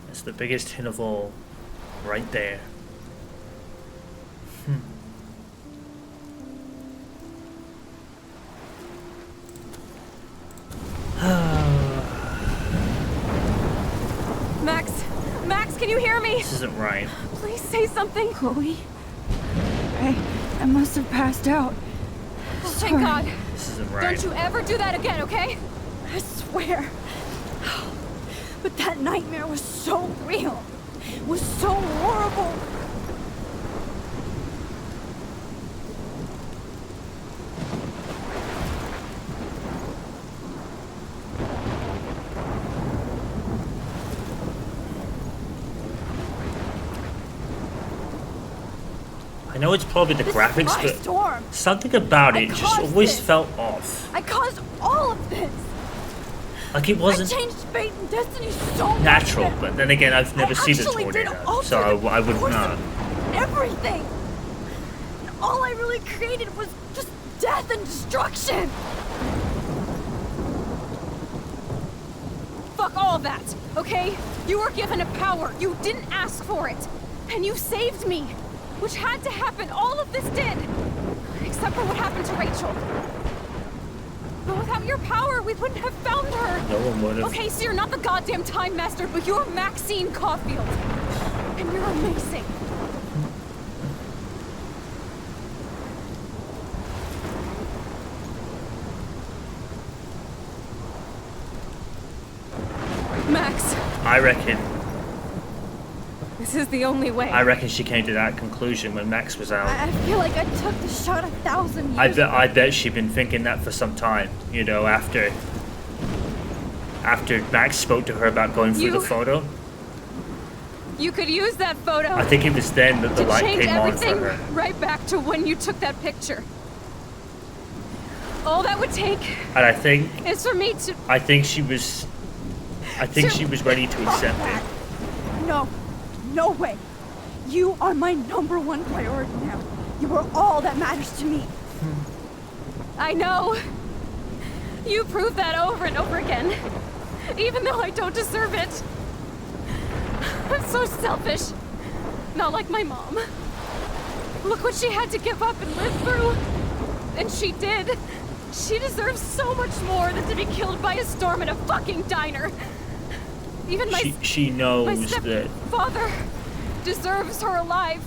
That's the biggest hint of all, right there. Max, can you hear me? This isn't right. Please say something. Chloe? I must have passed out. Oh, thank God. This isn't right. Don't you ever do that again, okay? I swear. But that nightmare was so real. It was so horrible. I know it's probably the graphics, my but storm. something about it just caused always this. felt off. I caused all of this. Like it wasn't I changed fate and destiny so much. natural, but then again, I've never seen a actually did tornado, alter so the I wouldn't course know. of everything. And all I really created was just death and destruction. Fuck all of that, okay? You were given a power. You didn't ask for it. And you saved me. Which had to happen. All of this did. Except for what happened to Rachel. But without your power, we wouldn't have found her. No one would have. Okay, so you're not the goddamn Time Master, but you're Maxine Caulfield. And you're amazing. Max, I reckon. this is the only way. I reckon she came to that conclusion when Max was out. I feel like I took the shot 1,000 years I bet she'd been thinking that for some time. You know, after Max spoke to her about going through the photo. You could use that photo. I think it was then that the to light change came on for everything her. right back to when you took that picture. All that would take And I think is for me to... I think she was ready to accept it. No, no way. You are my #1 priority now. You are all that matters to me. I know. You prove that over and over again, even though I don't deserve it. I'm so selfish. Not like my mom. Look what she had to give up and live through. And she did. She deserves so much more than to be killed by a storm in a fucking diner. Even my she knows that father deserves her alive.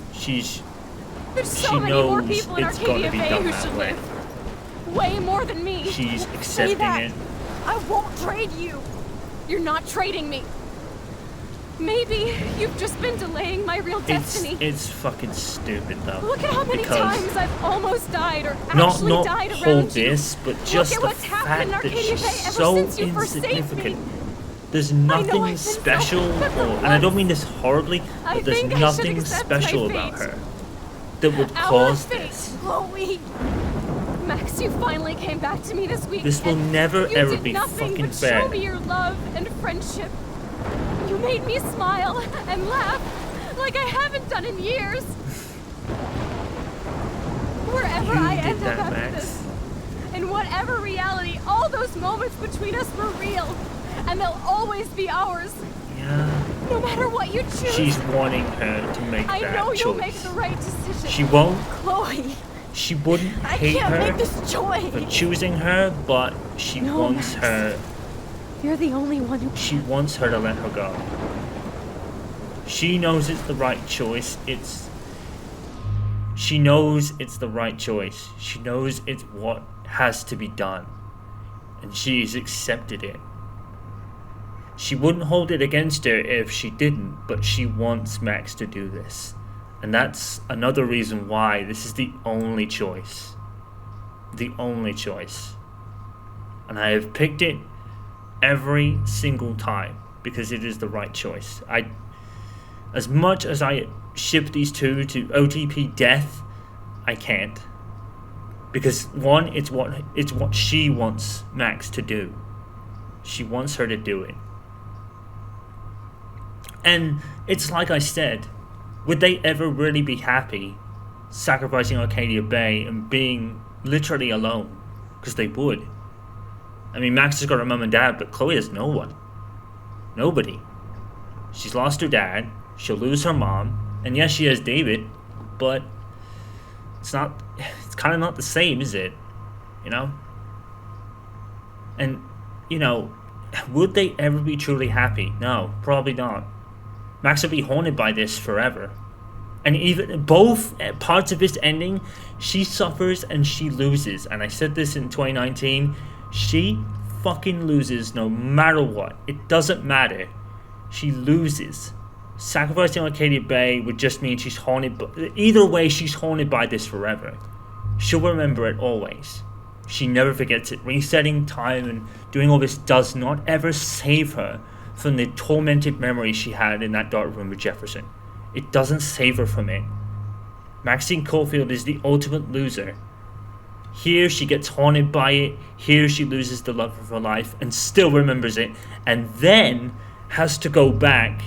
There's so she many more knows people in it's got to Arcadia be Bay done who that should way. live. Way more than me. She's Say accepting that. it. I won't trade you. You're not trading me. Maybe you've just been delaying my real destiny. It's fucking stupid though. Look at how many because times I've almost died or not actually died hold around this, you. but just Look at the what's happened in fact that Arcadia she's Bay ever so since you first saved me. insignificant. There's nothing special, and I don't mean this horribly, but there's nothing special about her that would cause this. Chloe. Max, you finally came back to me this week. This will and never you ever did be nothing fucking but fair. Show me your love and friendship. You made me smile and laugh like I haven't done in years. Wherever I end up after this, in whatever reality, all those moments between us were real, and they'll always be ours. Yeah. No matter what you choose. She's wanting her to make I that know choice. you'll make the right decision. She won't. Chloe. She wouldn't I hate can't her make this choice. for choosing her, but she wants Max. her. You're the only one who. She wants her to let her go. She knows it's the right choice. She knows it's the right choice. She knows it's what has to be done. And she's accepted it. She wouldn't hold it against her if she didn't, but she wants Max to do this. And that's another reason why this is the only choice. The only choice. And I have picked it every single time because it is the right choice. As much as I ship these two to OTP death, I can't. Because one, it's what she wants Max to do. She wants her to do it. And it's like I said, would they ever really be happy sacrificing Arcadia Bay and being literally alone? Because they would. I mean, Max has got her mum and dad, but Chloe has no one. Nobody. She's lost her dad. She'll lose her mom. And yes, she has David, but it's kind of not the same, is it? You know? And, you know, would they ever be truly happy? No, probably not. Max will be haunted by this forever. And even both parts of this ending, she suffers and she loses. And I said this in 2019, she fucking loses no matter what. It doesn't matter. She loses. Sacrificing Arcadia Bay would just mean she's haunted. Either way, she's haunted by this forever. She'll remember it always. She never forgets it. Resetting time and doing all this does not ever save her from the tormented memories she had in that dark room with Jefferson. It doesn't save her from it. Maxine Caulfield is the ultimate loser. Here she gets haunted by it. Here she loses the love of her life and still remembers it. And then has to go back,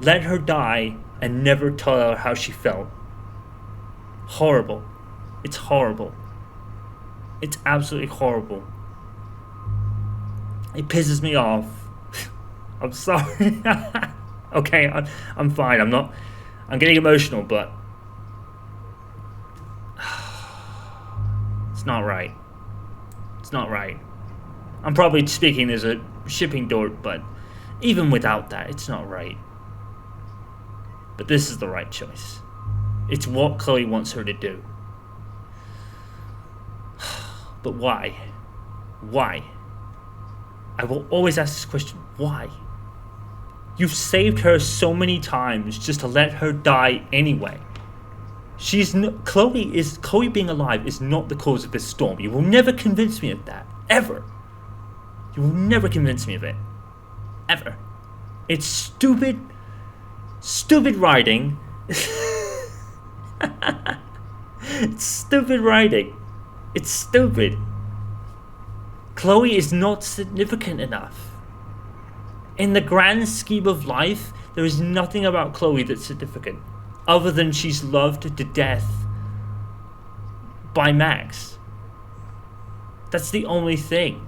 let her die, and never tell her how she felt. Horrible. It's horrible. It's absolutely horrible. It pisses me off. I'm sorry. Okay, I'm fine. I'm getting emotional, but it's not right. It's not right. I'm probably speaking as a shipping dork, but even without that, it's not right. But this is the right choice. It's what Chloe wants her to do. But why? Why? I will always ask this question. Why? You've saved her so many times just to let her die anyway. Chloe being alive is not the cause of this storm. You will never convince me of that. Ever. You will never convince me of it. Ever. It's stupid writing. It's stupid writing. It's stupid. Chloe is not significant enough. In the grand scheme of life, there is nothing about Chloe that's significant, other than she's loved to death by Max. That's the only thing.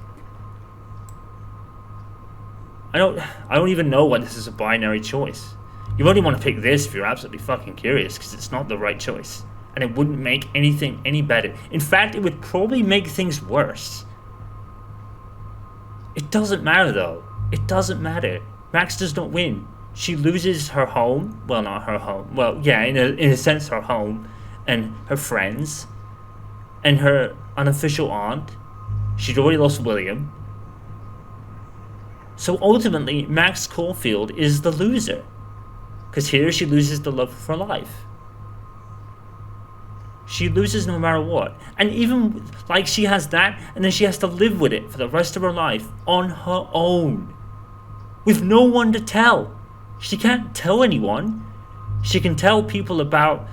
I don't even know why this is a binary choice. You only want to pick this if you're absolutely fucking curious, because it's not the right choice. And it wouldn't make anything any better. In fact, it would probably make things worse. It doesn't matter though. It doesn't matter. Max does not win. She loses her home. Well, not her home. Well, yeah, in a sense her home. And her friends. And her unofficial aunt. She'd already lost William. So ultimately, Max Caulfield is the loser. Because here she loses the love of her life. She loses no matter what. And even, like, she has that, and then she has to live with it for the rest of her life on her own. With no one to tell. She can't tell anyone. She can tell people about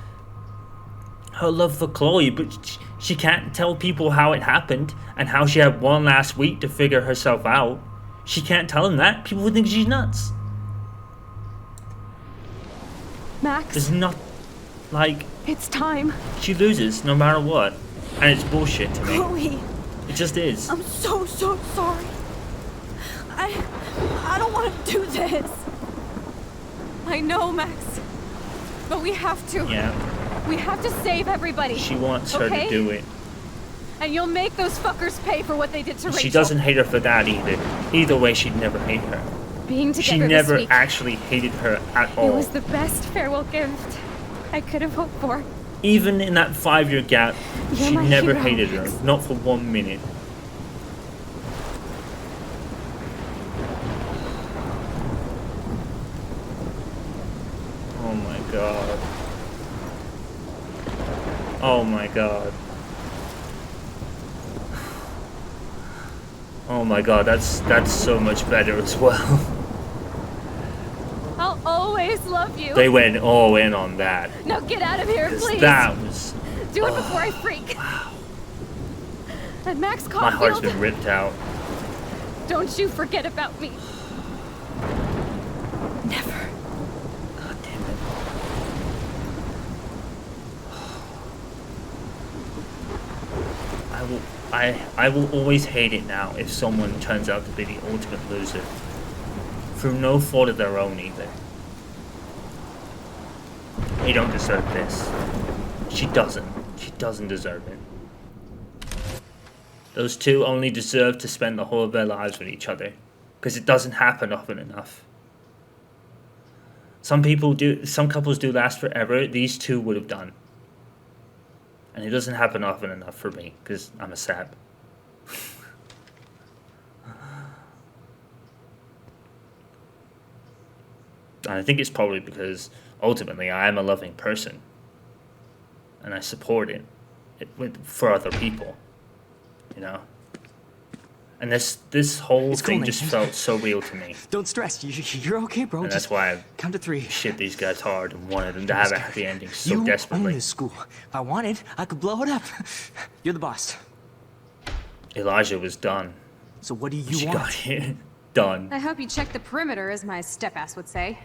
her love for Chloe, but she can't tell people how it happened and how she had one last week to figure herself out. She can't tell them that. People would think she's nuts. Max. There's not, like... It's time. She loses no matter what. And it's bullshit to me. Chloe. It just is. I'm so sorry. I don't want to do this. I know, Max. But we have to. Yeah. We have to save everybody. She wants her to do it. And you'll make those fuckers pay for what they did to Rachel. She doesn't hate her for that either. Either way, she'd never hate her. Being together She never this week, actually hated her at all. It was the best farewell gift I could have hoped for. Even in that 5-year gap, You're she my never hero, hated her. Max. Not for 1 minute. Oh my god. Oh my god. Oh my god, that's so much better as well. I'll always love you. They went all in on that. Now get out of here, please. That was... Do it before I freak. Wow. And Max Caulfield. My heart's been ripped out. Don't you forget about me. Never. God damn it. I will always hate it now if someone turns out to be the ultimate loser. Through no fault of their own either. They don't deserve this. She doesn't. She doesn't deserve it. Those two only deserve to spend the whole of their lives with each other. Because it doesn't happen often enough. Some couples do last forever. These two would have done. And it doesn't happen often enough for me, because I'm a sap. And I think it's probably because, ultimately, I am a loving person. And I support it for other people. You know? And this whole thing just felt so real to me. Don't stress. You're okay, bro. And that's why I count to 3. Shit these guys hard and wanted them to have a happy ending so desperately. You own this school. If I wanted, I could blow it up. You're the boss. Elijah was done. So what do you she want? Got here. Done. I hope you checked the perimeter, as my step-ass would say.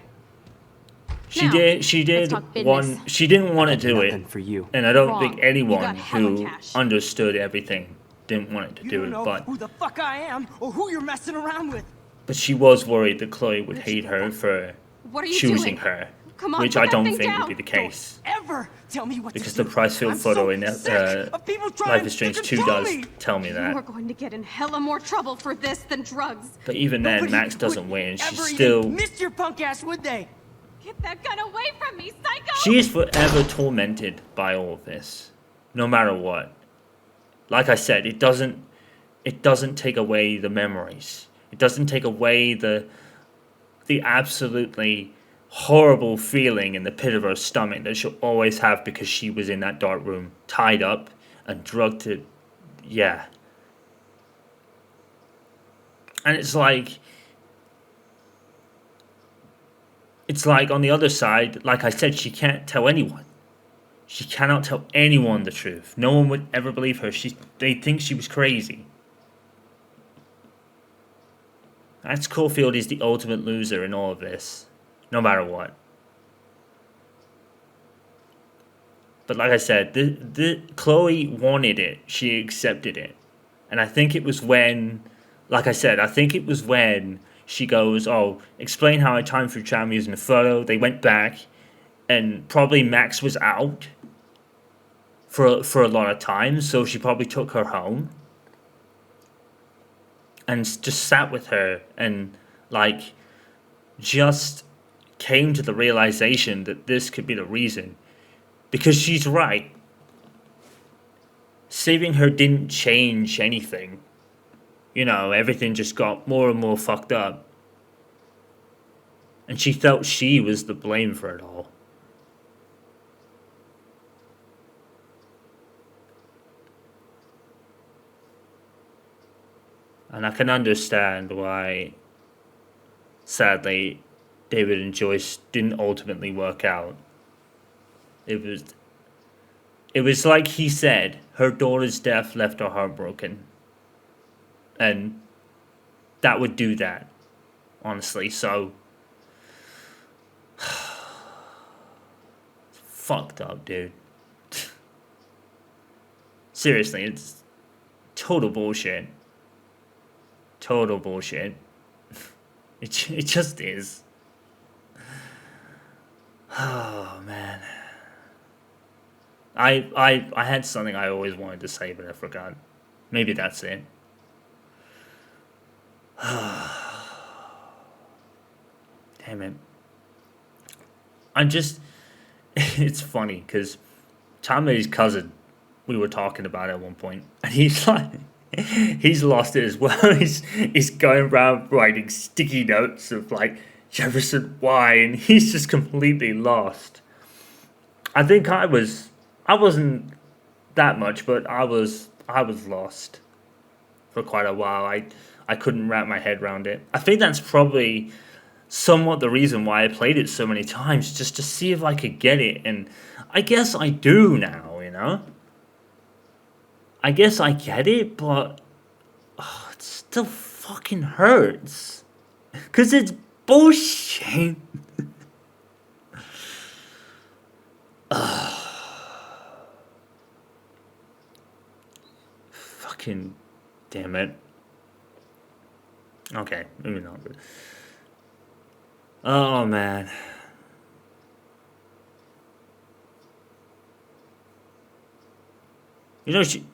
She did one. She didn't want to do it, for you. And I don't think anyone who understood everything didn't want it to do it. But who the fuck I am or who you're messing around with. But she was worried that Chloe would hate her for choosing her, Come on, which put I that don't thing think down. would be the case. Ever tell me what Because to the do. Pricefield I'm photo so in sick of people trying Life is Strange to 2 control does me. tell me that. You are going to get in hella more trouble for this than drugs. But even then, Nobody Max would doesn't win. She's ever still... even miss your punk ass, would they? Get that gun away from me, psycho! She is forever tormented by all of this. No matter what. Like I said, it doesn't take away the memories. It doesn't take away the absolutely horrible feeling in the pit of her stomach that she'll always have because she was in that dark room, tied up and drugged to... Yeah. And it's like on the other side, like I said, she can't tell anyone. She cannot tell anyone the truth. No one would ever believe her. They think she was crazy. Max Caulfield is the ultimate loser in all of this. No matter what. But like I said, Chloe wanted it. She accepted it. And I think it was when, like I said, I think it was when she goes, oh, explain how I time through time using the photo. They went back, and probably Max was out for a lot of time, so she probably took her home and just sat with her and, like, just came to the realization that this could be the reason. Because she's right. Saving her didn't change anything. You know, everything just got more and more fucked up. And she felt she was the blame for it all. And I can understand why, sadly, David and Joyce didn't ultimately work out. It was like he said, her daughter's death left her heartbroken. And that would do that, honestly. So, fucked up, dude. Seriously, it's total bullshit. Total bullshit. It just is. Oh, man. I had something I always wanted to say, but I forgot. Maybe that's it. Damn it. It's funny, because Tommy's cousin, we were talking about it at one point, and he's like, he's lost it as well. He's going around writing sticky notes of, like, Jefferson why, and he's just completely lost. I think I wasn't that much, but I was lost for quite a while. I couldn't wrap my head around it. I think that's probably somewhat the reason why I played it so many times, just to see if I could get it, and I guess I do now, you know? I guess I get it, but it still fucking hurts. 'Cause it's bullshit. Fucking damn it. Okay, maybe not. But oh man. You know, she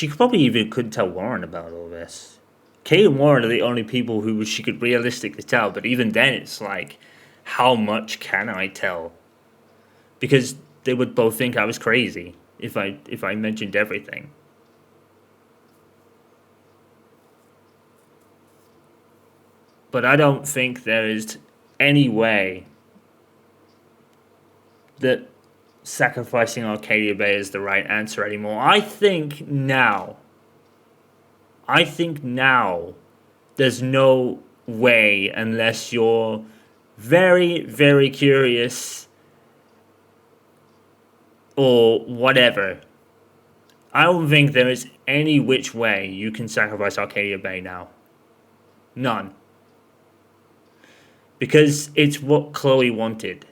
probably even couldn't tell Warren about all this. Kate and Warren are the only people who she could realistically tell, but even then it's like, how much can I tell? Because they would both think I was crazy if I mentioned everything. But I don't think there is any way that sacrificing Arcadia Bay is the right answer anymore. I think now there's no way, unless you're very, very curious or whatever. I don't think there is any which way you can sacrifice Arcadia Bay now. None. Because it's what Chloe wanted.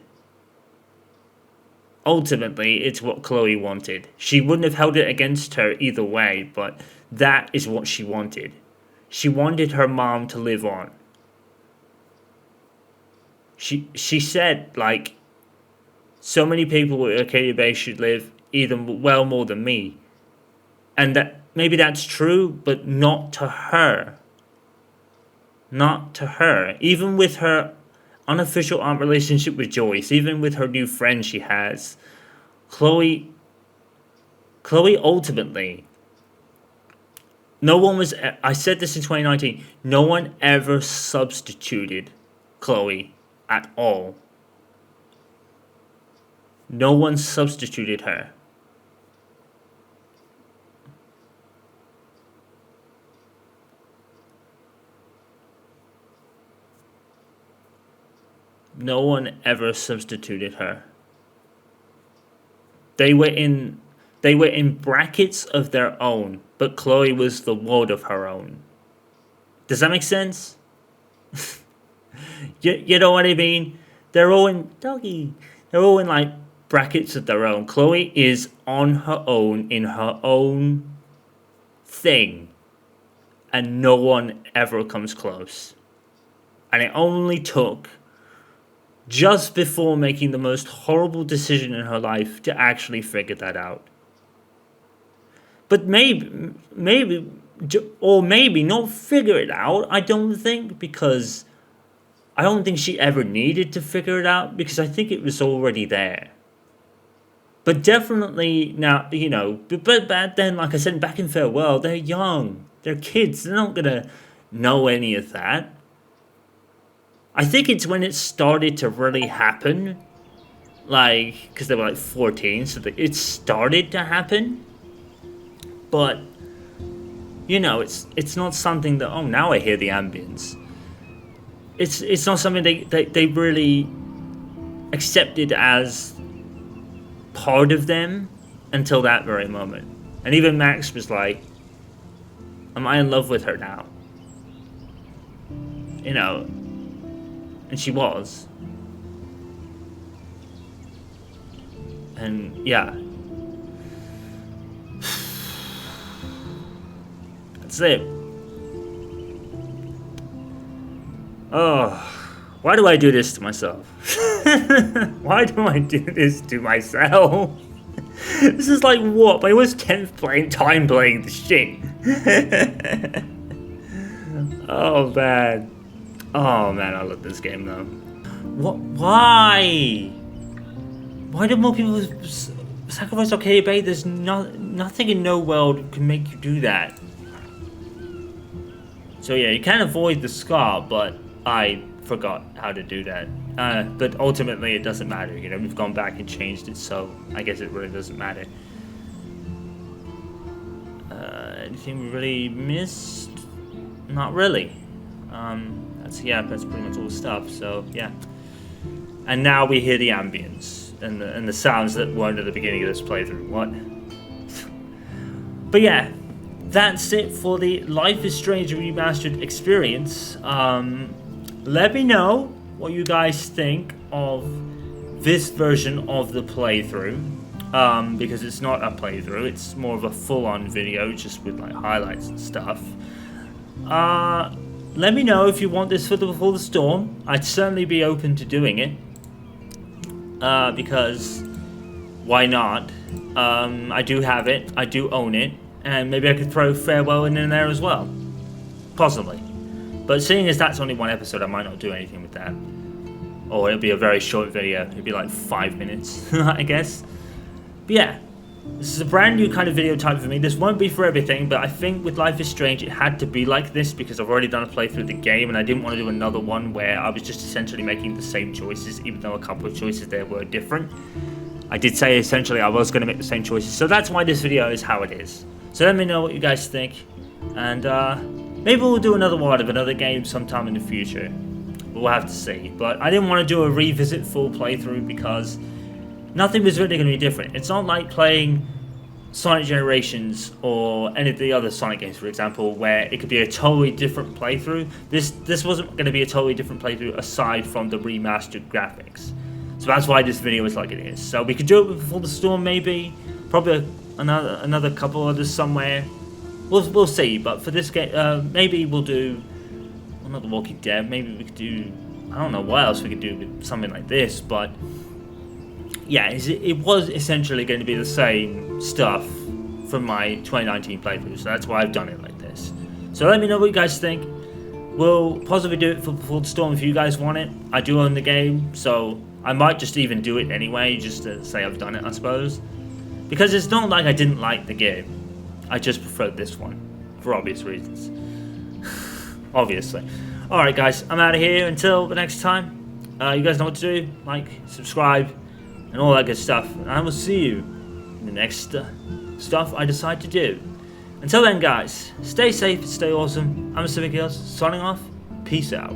Ultimately, it's what Chloe wanted. She wouldn't have held it against her either way, but that is what she wanted. She wanted her mom to live on. She said, like, so many people at Arcadia Bay should live even well more than me. And that maybe that's true, but not to her. Not to her. Even with her unofficial aunt relationship with Joyce, even with her new friend she has, Chloe ultimately, no one was, I said this in 2019, no one ever substituted Chloe at all. No one substituted her. No one ever substituted her. They were in brackets of their own, but Chloe was the world of her own. Does that make sense? you know what I mean? They're all in like brackets of their own. Chloe is on her own in her own thing. and no one ever comes close. And it only took just before making the most horrible decision in her life to actually figure that out. But maybe not figure it out, I don't think, because I don't think she ever needed to figure it out, because I think it was already there. But definitely now, you know, but back then, like I said, back in Farewell, they're young, they're kids, they're not gonna know any of that. I think it's when it started to really happen, like, because they were like 14, so it started to happen. But, you know, it's not something that, oh, now I hear the ambience. It's not something they really accepted as part of them until that very moment. And even Max was like, am I in love with her now? You know, and she was. And yeah. That's it. Oh, why do I do this to myself? Why do I do this to myself? This is like what? My worst 10th time playing the shit. Oh man. Oh man, I love this game though. What? Why? Why do more people sacrifice arcade bait? There's nothing in no world can make you do that. So yeah, you can avoid the scar, but I forgot how to do that. But ultimately, it doesn't matter. You know, we've gone back and changed it, so I guess it really doesn't matter. Anything we really missed? Not really. That's pretty much all the stuff. So yeah. And now we hear the ambience and the sounds that weren't at the beginning of this playthrough. What? But yeah. That's it for the Life is Strange remastered experience. Let me know what you guys think of this version of the playthrough, because it's not a playthrough, it's more of a full-on video just with like highlights and stuff. Let me know if you want this for Before the Storm. I'd certainly be open to doing it, because why not? I do have it, I do own it. And maybe I could throw Farewell in there as well. Possibly. But seeing as that's only one episode, I might not do anything with that. Or it'll be a very short video. It'll be like 5 minutes, I guess. But yeah. This is a brand new kind of video type for me. This won't be for everything, but I think with Life is Strange, it had to be like this because I've already done a playthrough of the game, and I didn't want to do another one where I was just essentially making the same choices, even though a couple of choices there were different. I did say essentially I was going to make the same choices, so that's why this video is how it is. So let me know what you guys think, and maybe we'll do another one of another game sometime in the future. We'll have to see. But I didn't want to do a revisit full playthrough because nothing was really going to be different. It's not like playing Sonic Generations or any of the other Sonic games, for example, where it could be a totally different playthrough. This wasn't going to be a totally different playthrough aside from the remastered graphics. So that's why this video is like it is. So we could do it before the storm, maybe. Probably another couple others somewhere. We'll see. But for this game, maybe we'll do another Walking Dead. Maybe we could do, I don't know what else we could do with something like this. But yeah, it was essentially going to be the same stuff from my 2019 playthrough. So that's why I've done it like this. So let me know what you guys think. We'll possibly do it for Before the Storm if you guys want it. I do own the game, so I might just even do it anyway, just to say I've done it, I suppose. Because it's not like I didn't like the game. I just preferred this one, for obvious reasons. Obviously. Alright guys, I'm out of here. Until the next time, you guys know what to do. Like, subscribe, and all that good stuff. And I will see you in the next stuff I decide to do. Until then guys, stay safe, stay awesome. I'm Civic Hills, signing off. Peace out.